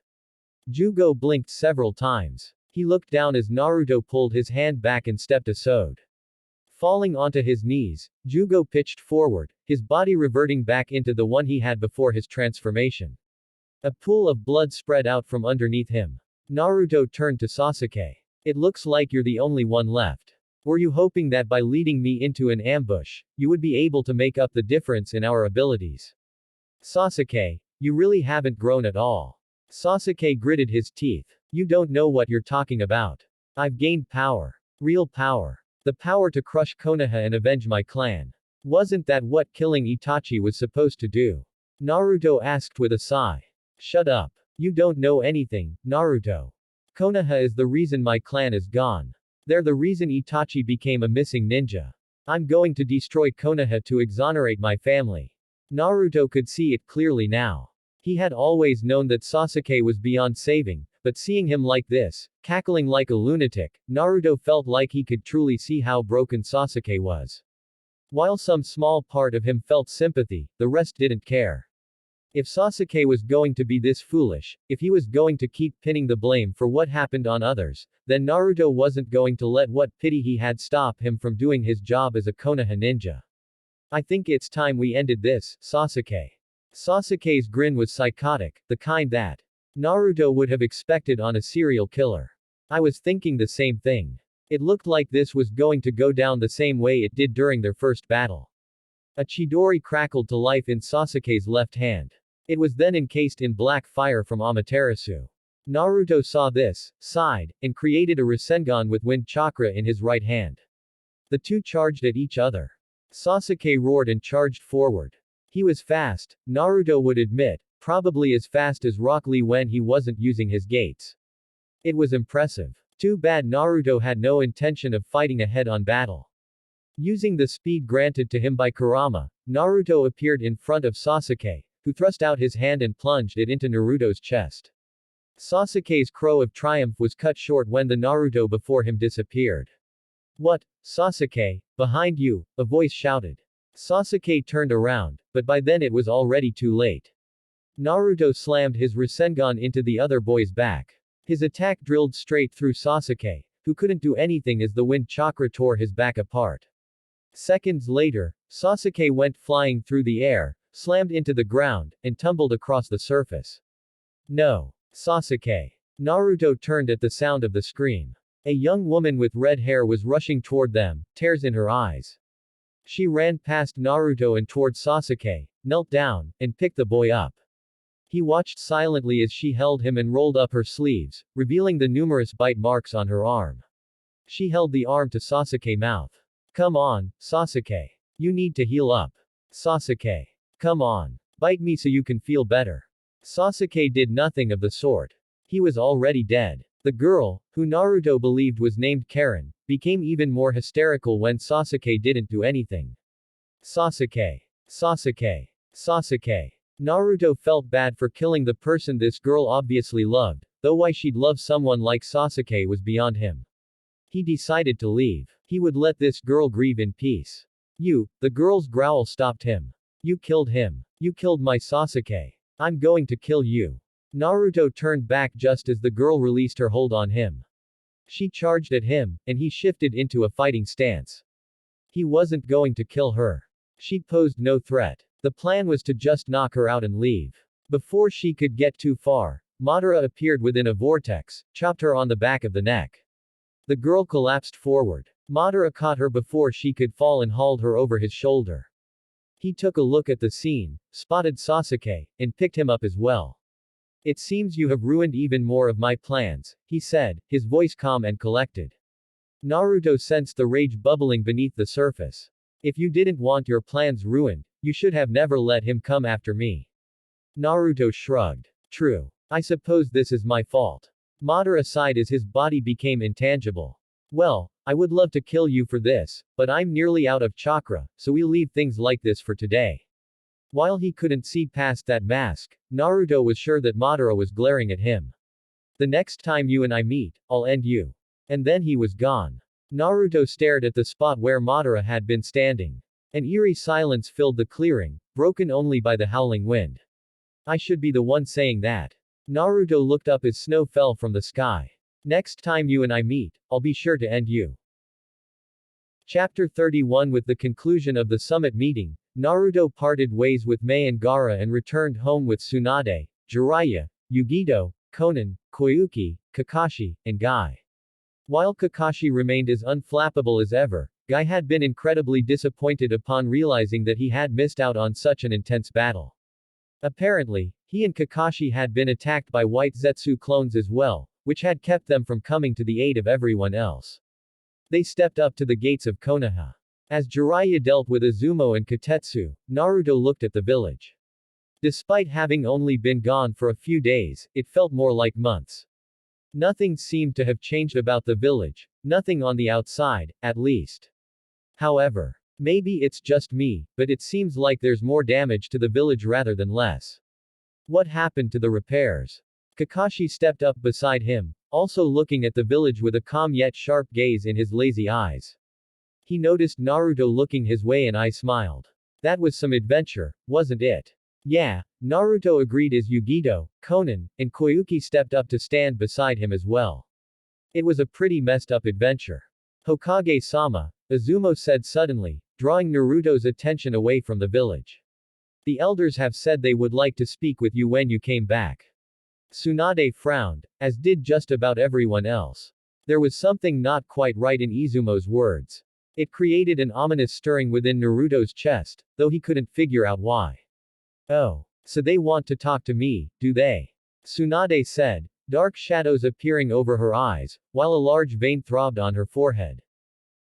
Jugo blinked several times. He looked down as Naruto pulled his hand back and stepped aside. Falling onto his knees, Jugo pitched forward, his body reverting back into the one he had before his transformation. A pool of blood spread out from underneath him. Naruto turned to Sasuke. It looks like you're the only one left. Were you hoping that by leading me into an ambush, you would be able to make up the difference in our abilities? Sasuke, you really haven't grown at all. Sasuke gritted his teeth. You don't know what you're talking about. I've gained power. Real power. The power to crush Konoha and avenge my clan. Wasn't that what killing Itachi was supposed to do? Naruto asked with a sigh. Shut up. You don't know anything, Naruto. Konoha is the reason my clan is gone. They're the reason Itachi became a missing ninja. I'm going to destroy Konoha to exonerate my family. Naruto could see it clearly now. He had always known that Sasuke was beyond saving, but seeing him like this, cackling like a lunatic, Naruto felt like he could truly see how broken Sasuke was. While some small part of him felt sympathy, the rest didn't care. If Sasuke was going to be this foolish, if he was going to keep pinning the blame for what happened on others, then Naruto wasn't going to let what pity he had stop him from doing his job as a Konoha ninja. I think it's time we ended this, Sasuke. Sasuke's grin was psychotic, the kind that Naruto would have expected on a serial killer. I was thinking the same thing. It looked like this was going to go down the same way it did during their first battle. A Chidori crackled to life in Sasuke's left hand. It was then encased in black fire from Amaterasu. Naruto saw this, sighed, and created a Rasengan with wind chakra in his right hand. The two charged at each other. Sasuke roared and charged forward. He was fast, Naruto would admit, probably as fast as Rock Lee when he wasn't using his gates. It was impressive. Too bad Naruto had no intention of fighting a head-on battle. Using the speed granted to him by Kurama, Naruto appeared in front of Sasuke, who thrust out his hand and plunged it into Naruto's chest. Sasuke's crow of triumph was cut short when the Naruto before him disappeared. What, Sasuke, behind you, a voice shouted. Sasuke turned around, but by then it was already too late. Naruto slammed his Rasengan into the other boy's back. His attack drilled straight through Sasuke, who couldn't do anything as the wind chakra tore his back apart. Seconds later, Sasuke went flying through the air, slammed into the ground, and tumbled across the surface. No. Sasuke. Naruto turned at the sound of the scream. A young woman with red hair was rushing toward them, tears in her eyes. She ran past Naruto and toward Sasuke, knelt down, and picked the boy up. He watched silently as she held him and rolled up her sleeves, revealing the numerous bite marks on her arm. She held the arm to Sasuke's mouth. Come on, Sasuke. You need to heal up. Sasuke. Come on. Bite me so you can feel better. Sasuke did nothing of the sort. He was already dead. The girl, who Naruto believed was named Karen, became even more hysterical when Sasuke didn't do anything. Sasuke. Sasuke. Sasuke. Naruto felt bad for killing the person this girl obviously loved, though why she'd love someone like Sasuke was beyond him. He decided to leave. He would let this girl grieve in peace. You, the girl's growl stopped him. You killed him. You killed my Sasuke. I'm going to kill you. Naruto turned back just as the girl released her hold on him. She charged at him, and he shifted into a fighting stance. He wasn't going to kill her. She posed no threat. The plan was to just knock her out and leave. Before she could get too far, Madara appeared within a vortex, chopped her on the back of the neck. The girl collapsed forward. Madara caught her before she could fall and hauled her over his shoulder. He took a look at the scene, spotted Sasuke, and picked him up as well. It seems you have ruined even more of my plans, he said, his voice calm and collected. Naruto sensed the rage bubbling beneath the surface. If you didn't want your plans ruined, you should have never let him come after me. Naruto shrugged. True. I suppose this is my fault. Madara sighed as his body became intangible. Well, I would love to kill you for this, but I'm nearly out of chakra, so we'll leave things like this for today. While he couldn't see past that mask, Naruto was sure that Madara was glaring at him. The next time you and I meet, I'll end you. And then he was gone. Naruto stared at the spot where Madara had been standing. An eerie silence filled the clearing, broken only by the howling wind. I should be the one saying that. Naruto looked up as snow fell from the sky. Next time you and I meet, I'll be sure to end you. Chapter 31. With the conclusion of the summit meeting, Naruto parted ways with Mai and Gaara and returned home with Tsunade, Jiraiya, Yugito, Konan, Koyuki, Kakashi, and Guy. While Kakashi remained as unflappable as ever, Guy had been incredibly disappointed upon realizing that he had missed out on such an intense battle. Apparently, he and Kakashi had been attacked by White Zetsu clones as well, which had kept them from coming to the aid of everyone else. They stepped up to the gates of Konoha. As Jiraiya dealt with Izumo and Kotetsu, Naruto looked at the village. Despite having only been gone for a few days, it felt more like months. Nothing seemed to have changed about the village, nothing on the outside, at least. However, maybe it's just me, but it seems like there's more damage to the village rather than less. What happened to the repairs? Kakashi stepped up beside him, also looking at the village with a calm yet sharp gaze in his lazy eyes. He noticed Naruto looking his way and I smiled. That was some adventure, wasn't it? Yeah, Naruto agreed as Yugito, Konan, and Koyuki stepped up to stand beside him as well. It was a pretty messed up adventure. Hokage-sama, Izumo said suddenly, drawing Naruto's attention away from the village. The elders have said they would like to speak with you when you came back. Tsunade frowned, as did just about everyone else. There was something not quite right in Izumo's words. It created an ominous stirring within Naruto's chest, though he couldn't figure out why. Oh. So they want to talk to me, do they? Tsunade said, dark shadows appearing over her eyes, while a large vein throbbed on her forehead.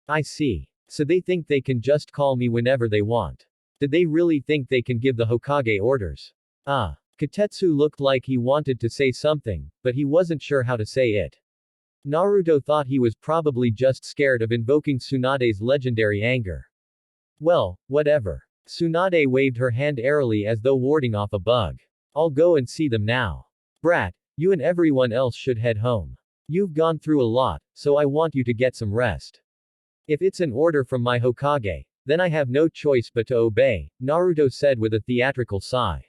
I see. So they think they can just call me whenever they want. Did they really think they can give the Hokage orders? Ah. Katetsu looked like he wanted to say something, but he wasn't sure how to say it. Naruto thought he was probably just scared of invoking Tsunade's legendary anger. Well, whatever. Tsunade waved her hand airily as though warding off a bug. I'll go and see them now. Brat, you and everyone else should head home. You've gone through a lot, so I want you to get some rest. If it's an order from my Hokage, then I have no choice but to obey, Naruto said with a theatrical sigh.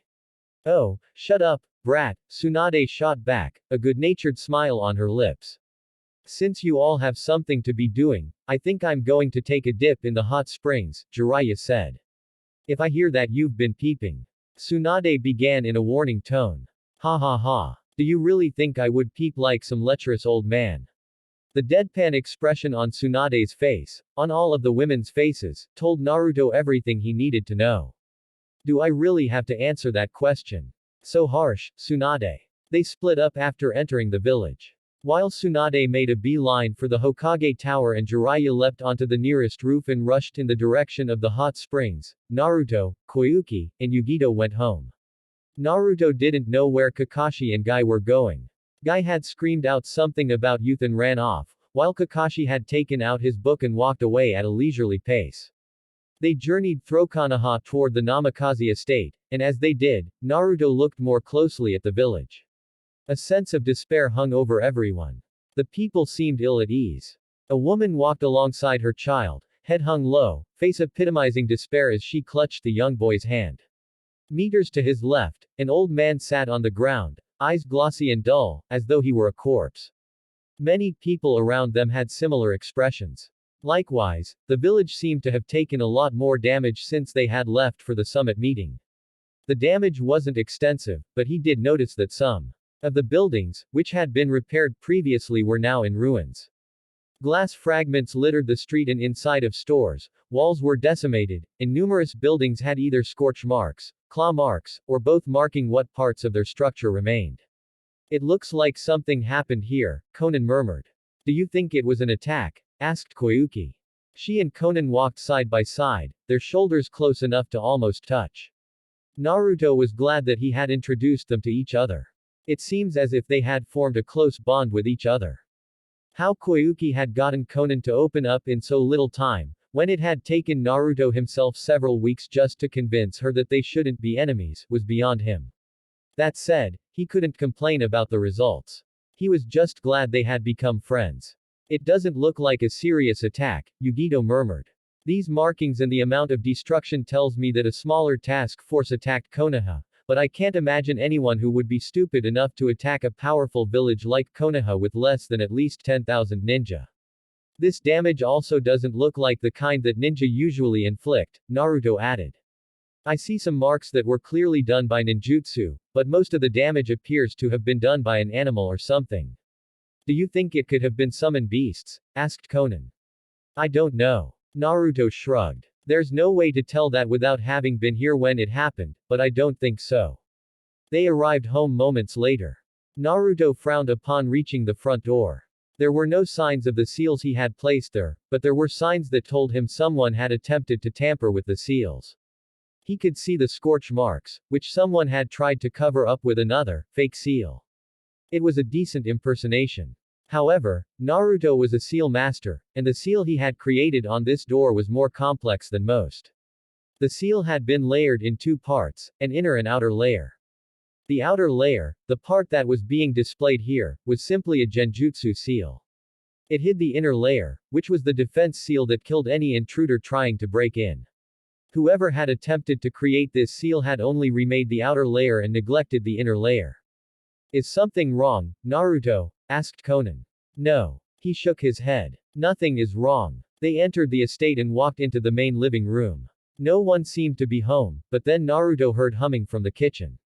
Oh, shut up, brat, Tsunade shot back, a good-natured smile on her lips. Since you all have something to be doing, I think I'm going to take a dip in the hot springs, Jiraiya said. If I hear that you've been peeping. Tsunade began in a warning tone. Ha ha ha. Do you really think I would peep like some lecherous old man? The deadpan expression on Tsunade's face, on all of the women's faces, told Naruto everything he needed to know. Do I really have to answer that question? So harsh, Tsunade. They split up after entering the village. While Tsunade made a beeline for the Hokage Tower and Jiraiya leapt onto the nearest roof and rushed in the direction of the hot springs, Naruto, Koyuki, and Yugito went home. Naruto didn't know where Kakashi and Guy were going. Guy had screamed out something about youth and ran off, while Kakashi had taken out his book and walked away at a leisurely pace. They journeyed through Konoha toward the Namikaze estate, and as they did, Naruto looked more closely at the village. A sense of despair hung over everyone. The people seemed ill at ease. A woman walked alongside her child, head hung low, face epitomizing despair as she clutched the young boy's hand. Meters to his left, an old man sat on the ground, eyes glossy and dull, as though he were a corpse. Many people around them had similar expressions. Likewise, the village seemed to have taken a lot more damage since they had left for the summit meeting. The damage wasn't extensive, but he did notice that some of the buildings, which had been repaired previously, were now in ruins. Glass fragments littered the street and inside of stores, walls were decimated, and numerous buildings had either scorch marks, claw marks, or both, marking what parts of their structure remained. It looks like something happened here, Konan murmured. Do you think it was an attack? Asked Koyuki. She and Konan walked side by side, their shoulders close enough to almost touch. Naruto was glad that he had introduced them to each other. It seems as if they had formed a close bond with each other. How Koyuki had gotten Konan to open up in so little time, when it had taken Naruto himself several weeks just to convince her that they shouldn't be enemies, was beyond him. That said, he couldn't complain about the results. He was just glad they had become friends. It doesn't look like a serious attack, Yugito murmured. These markings and the amount of destruction tells me that a smaller task force attacked Konoha, but I can't imagine anyone who would be stupid enough to attack a powerful village like Konoha with less than at least 10,000 ninja. This damage also doesn't look like the kind that ninja usually inflict, Naruto added. I see some marks that were clearly done by ninjutsu, but most of the damage appears to have been done by an animal or something. Do you think it could have been summon beasts? Asked Konan. I don't know. Naruto shrugged. There's no way to tell that without having been here when it happened, but I don't think so. They arrived home moments later. Naruto frowned upon reaching the front door. There were no signs of the seals he had placed there, but there were signs that told him someone had attempted to tamper with the seals. He could see the scorch marks, which someone had tried to cover up with another, fake seal. It was a decent impersonation. However, Naruto was a seal master, and the seal he had created on this door was more complex than most. The seal had been layered in two parts, an inner and outer layer. The outer layer, the part that was being displayed here, was simply a genjutsu seal. It hid the inner layer, which was the defense seal that killed any intruder trying to break in. Whoever had attempted to create this seal had only remade the outer layer and neglected the inner layer. Is something wrong, Naruto? Asked Conan. No. He shook his head. Nothing is wrong. They entered the estate and walked into the main living room. No one seemed to be home, but then Naruto heard humming from the kitchen.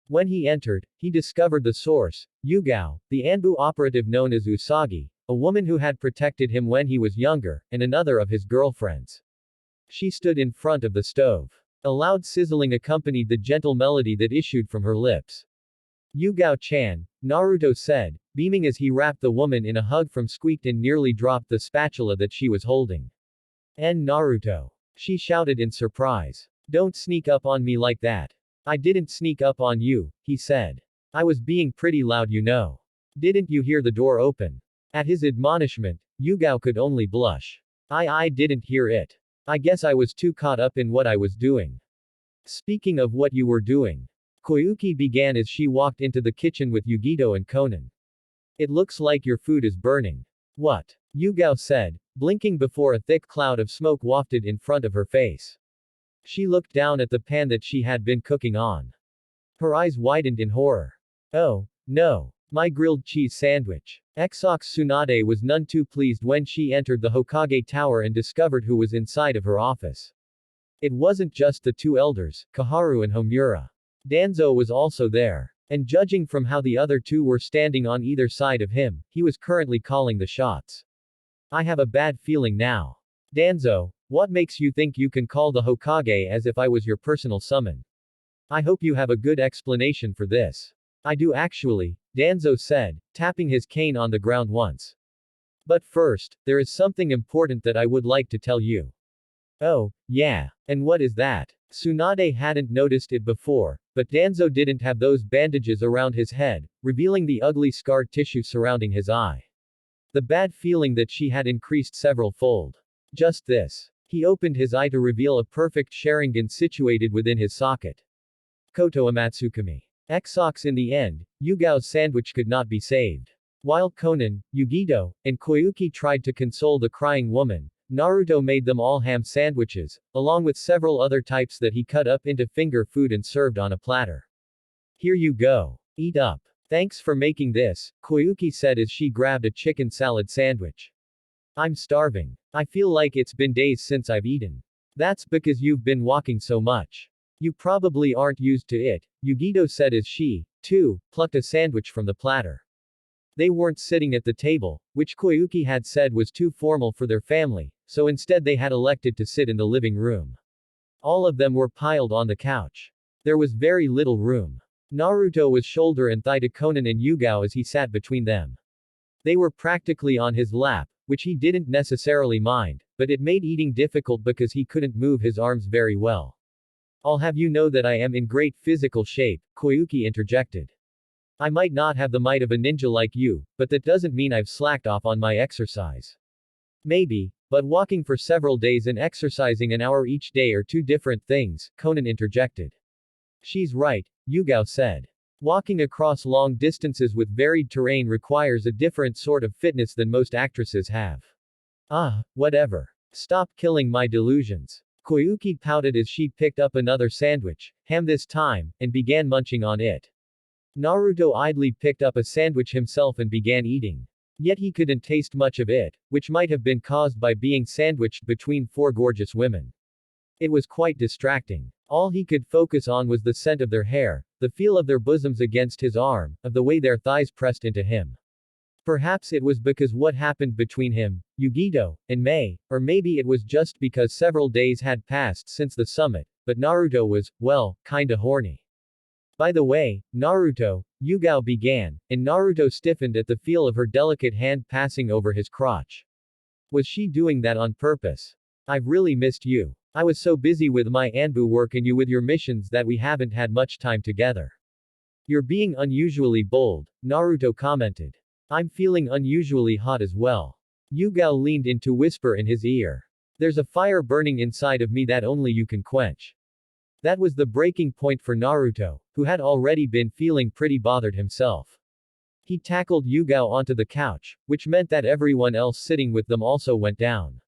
When he entered, he discovered the source, Yugao, the Anbu operative known as Usagi, a woman who had protected him when he was younger, and another of his girlfriends. She stood in front of the stove. A loud sizzling accompanied the gentle melody that issued from her lips. Yugao-chan, Naruto said, beaming as he wrapped the woman in a hug from squeaked and nearly dropped the spatula that she was holding. Naruto. She shouted in surprise. Don't sneak up on me like that. I didn't sneak up on you, he said. I was being pretty loud, you know. Didn't you hear the door open? At his admonishment, Yugao could only blush. I didn't hear it. I guess I was too caught up in what I was doing. Speaking of what you were doing. Koyuki began as she walked into the kitchen with Yugito and Conan. It looks like your food is burning. What? Yugao said, blinking before a thick cloud of smoke wafted in front of her face. She looked down at the pan that she had been cooking on. Her eyes widened in horror. Oh, no. My grilled cheese sandwich. Exox Tsunade was none too pleased when she entered the Hokage Tower and discovered who was inside of her office. It wasn't just the two elders, Kaharu and Homura. Danzo was also there. And judging from how the other two were standing on either side of him, he was currently calling the shots. I have a bad feeling now. Danzo, what makes you think you can call the Hokage as if I was your personal summon? I hope you have a good explanation for this. I do actually, Danzo said, tapping his cane on the ground once. But first, there is something important that I would like to tell you. Oh, yeah. And what is that? Tsunade hadn't noticed it before, but Danzo didn't have those bandages around his head, revealing the ugly scarred tissue surrounding his eye. The bad feeling that she had increased several-fold. Just this. He opened his eye to reveal a perfect Sharingan situated within his socket. Koto Amatsukami. Exox in the end, Yugao's sandwich could not be saved. While Conan, Yugito, and Koyuki tried to console the crying woman, Naruto made them all ham sandwiches, along with several other types that he cut up into finger food and served on a platter. Here you go. Eat up. Thanks for making this, Koyuki said as she grabbed a chicken salad sandwich. I'm starving. I feel like it's been days since I've eaten. That's because you've been walking so much. You probably aren't used to it, Yugito said as she, too, plucked a sandwich from the platter. They weren't sitting at the table, which Koyuki had said was too formal for their family, so instead they had elected to sit in the living room. All of them were piled on the couch. There was very little room. Naruto was shoulder and thigh to Conan and Yugao as he sat between them. They were practically on his lap, which he didn't necessarily mind, but it made eating difficult because he couldn't move his arms very well. I'll have you know that I am in great physical shape, Koyuki interjected. I might not have the might of a ninja like you, but that doesn't mean I've slacked off on my exercise. Maybe, but walking for several days and exercising an hour each day are two different things, Conan interjected. She's right, Yugao said. Walking across long distances with varied terrain requires a different sort of fitness than most actresses have. Ah, whatever. Stop killing my delusions. Koyuki pouted as she picked up another sandwich, ham this time, and began munching on it. Naruto idly picked up a sandwich himself and began eating. Yet he couldn't taste much of it, which might have been caused by being sandwiched between four gorgeous women. It was quite distracting. All he could focus on was the scent of their hair, the feel of their bosoms against his arm, of the way their thighs pressed into him. Perhaps it was because what happened between him, Yugito, and Mei, or maybe it was just because several days had passed since the summit, but Naruto was, well, kinda horny. By the way, Naruto, Yugao began, and Naruto stiffened at the feel of her delicate hand passing over his crotch. Was she doing that on purpose? I've really missed you. I was so busy with my Anbu work and you with your missions that we haven't had much time together. You're being unusually bold, Naruto commented. I'm feeling unusually hot as well. Yugao leaned in to whisper in his ear. There's a fire burning inside of me that only you can quench. That was the breaking point for Naruto, who had already been feeling pretty bothered himself. He tackled Yugao onto the couch, which meant that everyone else sitting with them also went down.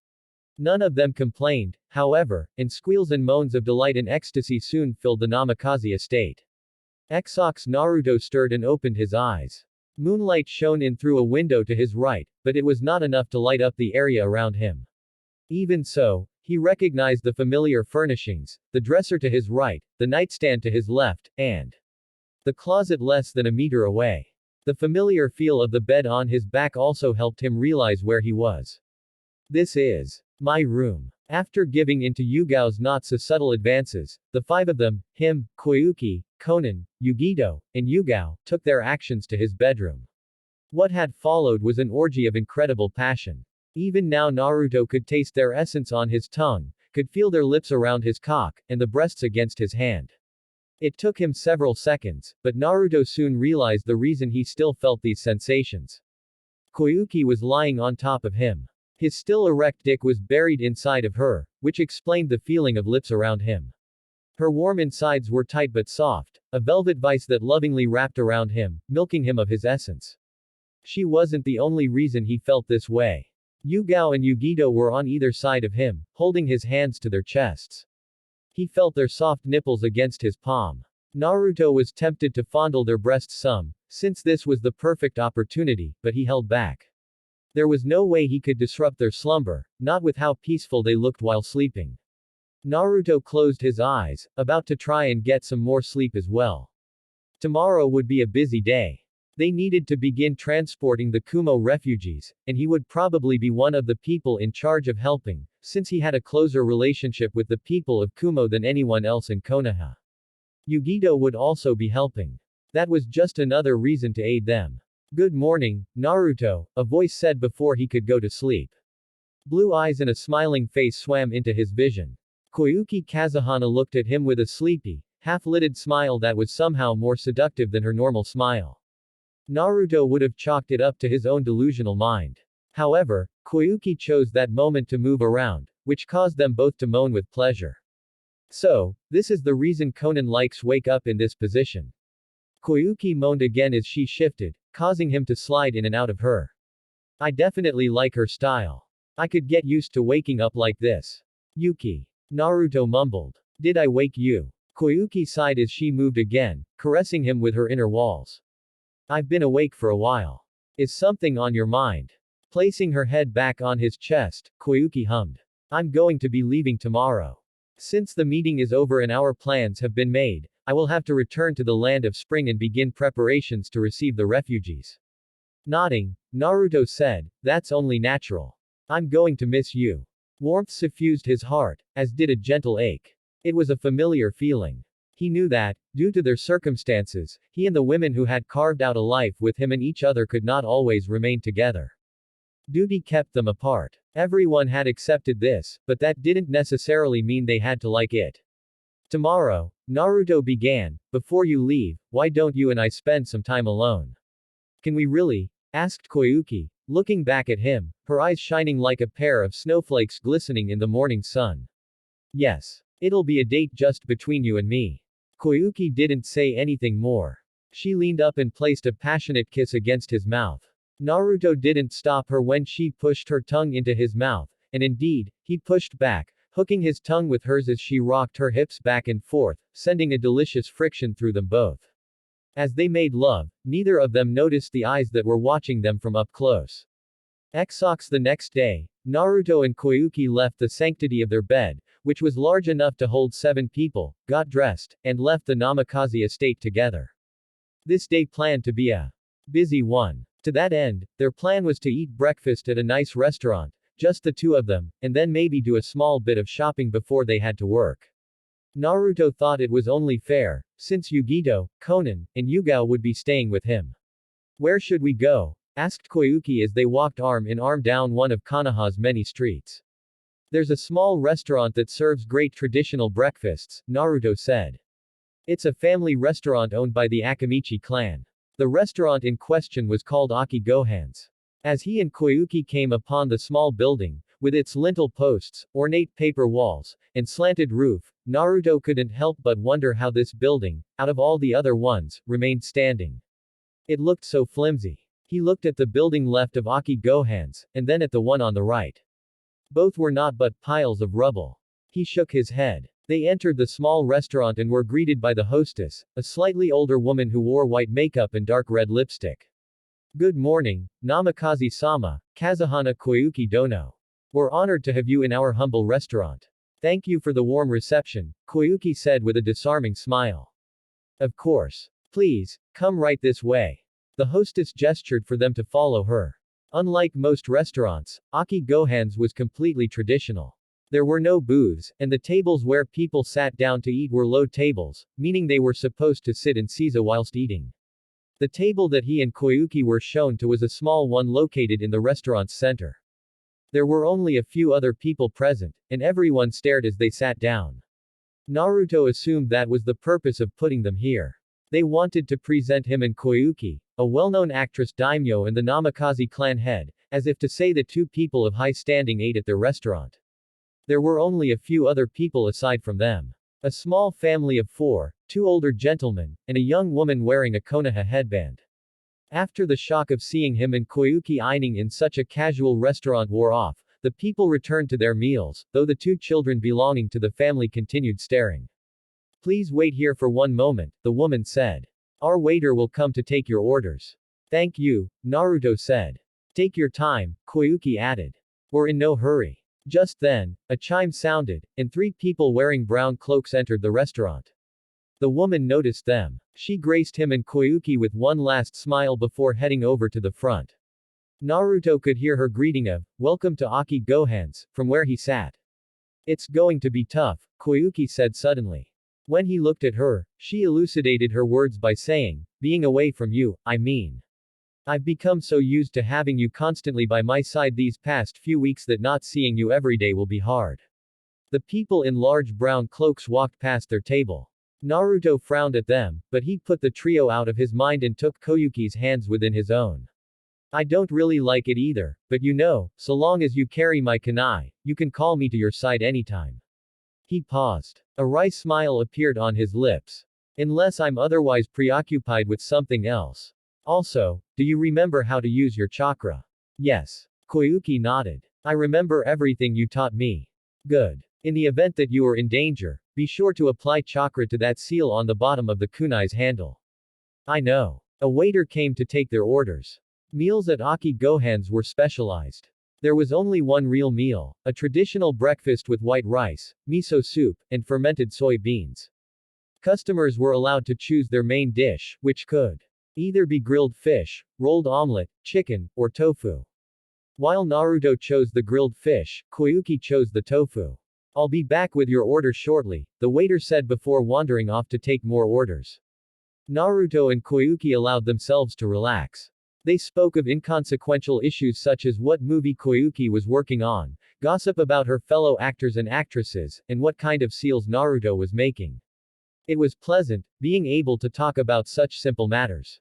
None of them complained, however, and squeals and moans of delight and ecstasy soon filled the Namikaze estate. Exox Naruto stirred and opened his eyes. Moonlight shone in through a window to his right, but it was not enough to light up the area around him. Even so, he recognized the familiar furnishings, the dresser to his right, the nightstand to his left, and the closet less than a meter away. The familiar feel of the bed on his back also helped him realize where he was. This is my room. After giving in to Yugao's not so subtle advances, the five of them, him, Koyuki, Konan, Yugito, and Yugao, took their actions to his bedroom. What had followed was an orgy of incredible passion. Even now Naruto could taste their essence on his tongue, could feel their lips around his cock, and the breasts against his hand. It took him several seconds, but Naruto soon realized the reason he still felt these sensations. Koyuki was lying on top of him. His still erect dick was buried inside of her, which explained the feeling of lips around him. Her warm insides were tight but soft, a velvet vice that lovingly wrapped around him, milking him of his essence. She wasn't the only reason he felt this way. Yugao and Yugito were on either side of him, holding his hands to their chests. He felt their soft nipples against his palm. Naruto was tempted to fondle their breasts some, since this was the perfect opportunity, but he held back. There was no way he could disrupt their slumber, not with how peaceful they looked while sleeping. Naruto closed his eyes, about to try and get some more sleep as well. Tomorrow would be a busy day. They needed to begin transporting the Kumo refugees, and he would probably be one of the people in charge of helping, since he had a closer relationship with the people of Kumo than anyone else in Konoha. Yugito would also be helping. That was just another reason to aid them. Good morning, Naruto, a voice said before he could go to sleep. Blue eyes and a smiling face swam into his vision. Koyuki Kazuhana looked at him with a sleepy, half-lidded smile that was somehow more seductive than her normal smile. Naruto would have chalked it up to his own delusional mind. However, Koyuki chose that moment to move around, which caused them both to moan with pleasure. So, this is the reason Konan likes wake up in this position. Koyuki moaned again as she shifted, causing him to slide in and out of her. I definitely like her style. I could get used to waking up like this. Yuki. Naruto mumbled. Did I wake you? Koyuki sighed as she moved again, caressing him with her inner walls. I've been awake for a while. Is something on your mind? Placing her head back on his chest, Koyuki hummed. I'm going to be leaving tomorrow. Since the meeting is over and our plans have been made, I will have to return to the land of spring and begin preparations to receive the refugees. Nodding, Naruto said, that's only natural. I'm going to miss you. Warmth suffused his heart, as did a gentle ache. It was a familiar feeling. He knew that, due to their circumstances, he and the women who had carved out a life with him and each other could not always remain together. Duty kept them apart. Everyone had accepted this, but that didn't necessarily mean they had to like it. Tomorrow, Naruto began, before you leave, why don't you and I spend some time alone? Can we really? Asked Koyuki, looking back at him, her eyes shining like a pair of snowflakes glistening in the morning sun. Yes. It'll be a date just between you and me. Koyuki didn't say anything more. She leaned up and placed a passionate kiss against his mouth. Naruto didn't stop her when she pushed her tongue into his mouth, and indeed, he pushed back, hooking his tongue with hers as she rocked her hips back and forth, sending a delicious friction through them both. As they made love, neither of them noticed the eyes that were watching them from up close. Exox the next day, Naruto and Koyuki left the sanctity of their bed, which was large enough to hold 7 people, got dressed, and left the Namikaze estate together. This day planned to be a busy one. To that end, their plan was to eat breakfast at a nice restaurant, just the two of them, and then maybe do a small bit of shopping before they had to work. Naruto thought it was only fair, since Yugito, Konan, and Yugao would be staying with him. Where should we go? Asked Koyuki as they walked arm in arm down one of Konoha's many streets. There's a small restaurant that serves great traditional breakfasts, Naruto said. It's a family restaurant owned by the Akamichi clan. The restaurant in question was called Aki Gohan's. As he and Koyuki came upon the small building, with its lintel posts, ornate paper walls, and slanted roof, Naruto couldn't help but wonder how this building, out of all the other ones, remained standing. It looked so flimsy. He looked at the building left of Aki Gohan's, and then at the one on the right. Both were not but piles of rubble. He shook his head. They entered the small restaurant and were greeted by the hostess, a slightly older woman who wore white makeup and dark red lipstick. Good morning, Namikaze-sama, Kazuhana Koyuki Dono. We're honored to have you in our humble restaurant. Thank you for the warm reception, Koyuki said with a disarming smile. Of course. Please, come right this way. The hostess gestured for them to follow her. Unlike most restaurants, Aki Gohan's was completely traditional. There were no booths, and the tables where people sat down to eat were low tables, meaning they were supposed to sit in seiza whilst eating. The table that he and Koyuki were shown to was a small one located in the restaurant's center. There were only a few other people present, and everyone stared as they sat down. Naruto assumed that was the purpose of putting them here. They wanted to present him and Koyuki, a well-known actress daimyo and the Namikaze clan head, as if to say that two people of high standing ate at their restaurant. There were only a few other people aside from them. A small family of four, two older gentlemen, and a young woman wearing a Konoha headband. After the shock of seeing him and Koyuki eating in such a casual restaurant wore off, the people returned to their meals, though the two children belonging to the family continued staring. Please wait here for one moment, the woman said. Our waiter will come to take your orders. Thank you, Naruto said. Take your time, Koyuki added. We're in no hurry. Just then, a chime sounded, and three people wearing brown cloaks entered the restaurant. The woman noticed them. She graced him and Koyuki with one last smile before heading over to the front. Naruto could hear her greeting of, "Welcome to Aki Gohan's," from where he sat. It's going to be tough, Koyuki said suddenly. When he looked at her, she elucidated her words by saying, being away from you, I mean. I've become so used to having you constantly by my side these past few weeks that not seeing you every day will be hard. The people in large brown cloaks walked past their table. Naruto frowned at them, but he put the trio out of his mind and took Koyuki's hands within his own. I don't really like it either, but you know, so long as you carry my kunai, you can call me to your side anytime. He paused. A wry smile appeared on his lips. Unless I'm otherwise preoccupied with something else. Also, do you remember how to use your chakra? Yes. Koyuki nodded. I remember everything you taught me. Good. In the event that you are in danger, be sure to apply chakra to that seal on the bottom of the kunai's handle. I know. A waiter came to take their orders. Meals at Aki Gohan's were specialized. There was only one real meal, a traditional breakfast with white rice, miso soup, and fermented soy beans. Customers were allowed to choose their main dish, which could either be grilled fish, rolled omelet, chicken, or tofu. While Naruto chose the grilled fish, Koyuki chose the tofu. I'll be back with your order shortly, the waiter said before wandering off to take more orders. Naruto and Koyuki allowed themselves to relax. They spoke of inconsequential issues such as what movie Koyuki was working on, gossip about her fellow actors and actresses, and what kind of seals Naruto was making. It was pleasant, being able to talk about such simple matters.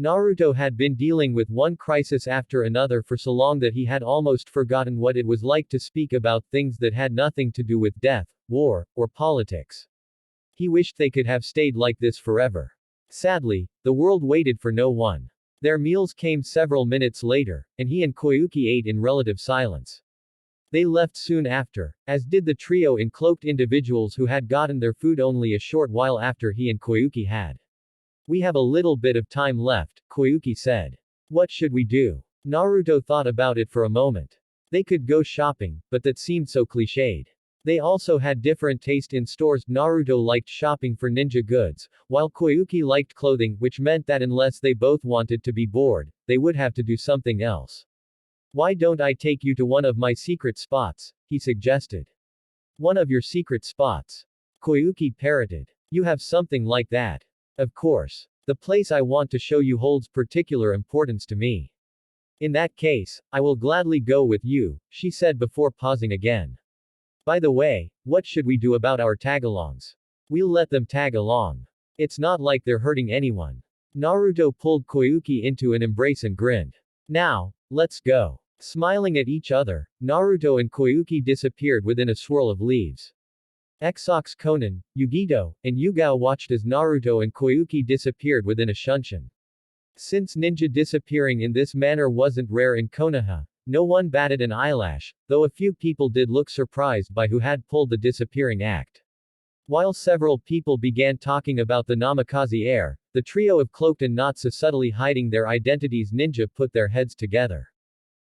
Naruto had been dealing with one crisis after another for so long that he had almost forgotten what it was like to speak about things that had nothing to do with death, war, or politics. He wished they could have stayed like this forever. Sadly, the world waited for no one. Their meals came several minutes later, and he and Koyuki ate in relative silence. They left soon after, as did the trio in cloaked individuals who had gotten their food only a short while after he and Koyuki had. We have a little bit of time left, Koyuki said. What should we do? Naruto thought about it for a moment. They could go shopping, but that seemed so cliched. They also had different taste in stores. Naruto liked shopping for ninja goods, while Koyuki liked clothing, which meant that unless they both wanted to be bored, they would have to do something else. Why don't I take you to one of my secret spots? He suggested. One of your secret spots? Koyuki parroted. You have something like that. Of course. The place I want to show you holds particular importance to me. In that case, I will gladly go with you, she said before pausing again. By the way, what should we do about our tagalongs? We'll let them tag along. It's not like they're hurting anyone. Naruto pulled Koyuki into an embrace and grinned. Now, let's go. Smiling at each other, Naruto and Koyuki disappeared within a swirl of leaves. Exox Konan, Yugito, and Yugao watched as Naruto and Koyuki disappeared within a shunshin. Since ninja disappearing in this manner wasn't rare in Konoha, No one batted an eyelash, though a few people did look surprised by who had pulled the disappearing act. While several people began talking about the Namikaze heir, the trio of cloaked and not so subtly hiding their identities ninja put their heads together.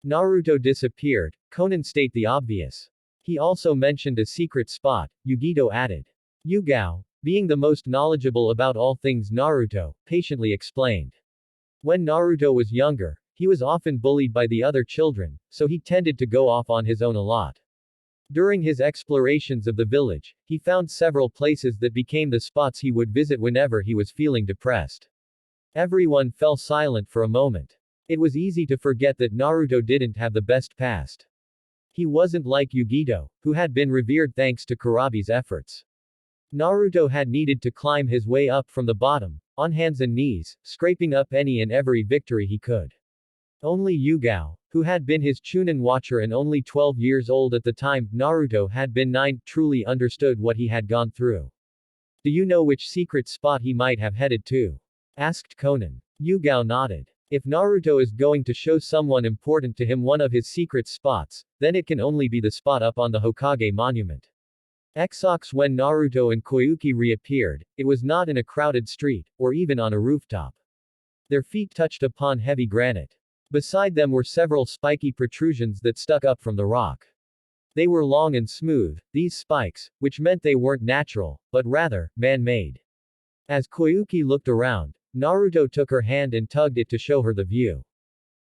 Naruto disappeared, Conan state the obvious. He also mentioned a secret spot, Yugito added. Yugao, being the most knowledgeable about all things Naruto, patiently explained. When Naruto was younger, he was often bullied by the other children, so he tended to go off on his own a lot. During his explorations of the village, he found several places that became the spots he would visit whenever he was feeling depressed. Everyone fell silent for a moment. It was easy to forget that Naruto didn't have the best past. He wasn't like Yugito, who had been revered thanks to Kurabi's efforts. Naruto had needed to climb his way up from the bottom, on hands and knees, scraping up any and every victory he could. Only Yugao, who had been his Chunin watcher and only 12 years old at the time Naruto had been 9, truly understood what he had gone through. Do you know which secret spot he might have headed to? Asked Conan. Yugao nodded. If Naruto is going to show someone important to him one of his secret spots, then it can only be the spot up on the Hokage monument. Exox when Naruto and Koyuki reappeared, it was not in a crowded street, or even on a rooftop. Their feet touched upon heavy granite. Beside them were several spiky protrusions that stuck up from the rock. They were long and smooth, these spikes, which meant they weren't natural, but rather, man-made. As Koyuki looked around, Naruto took her hand and tugged it to show her the view.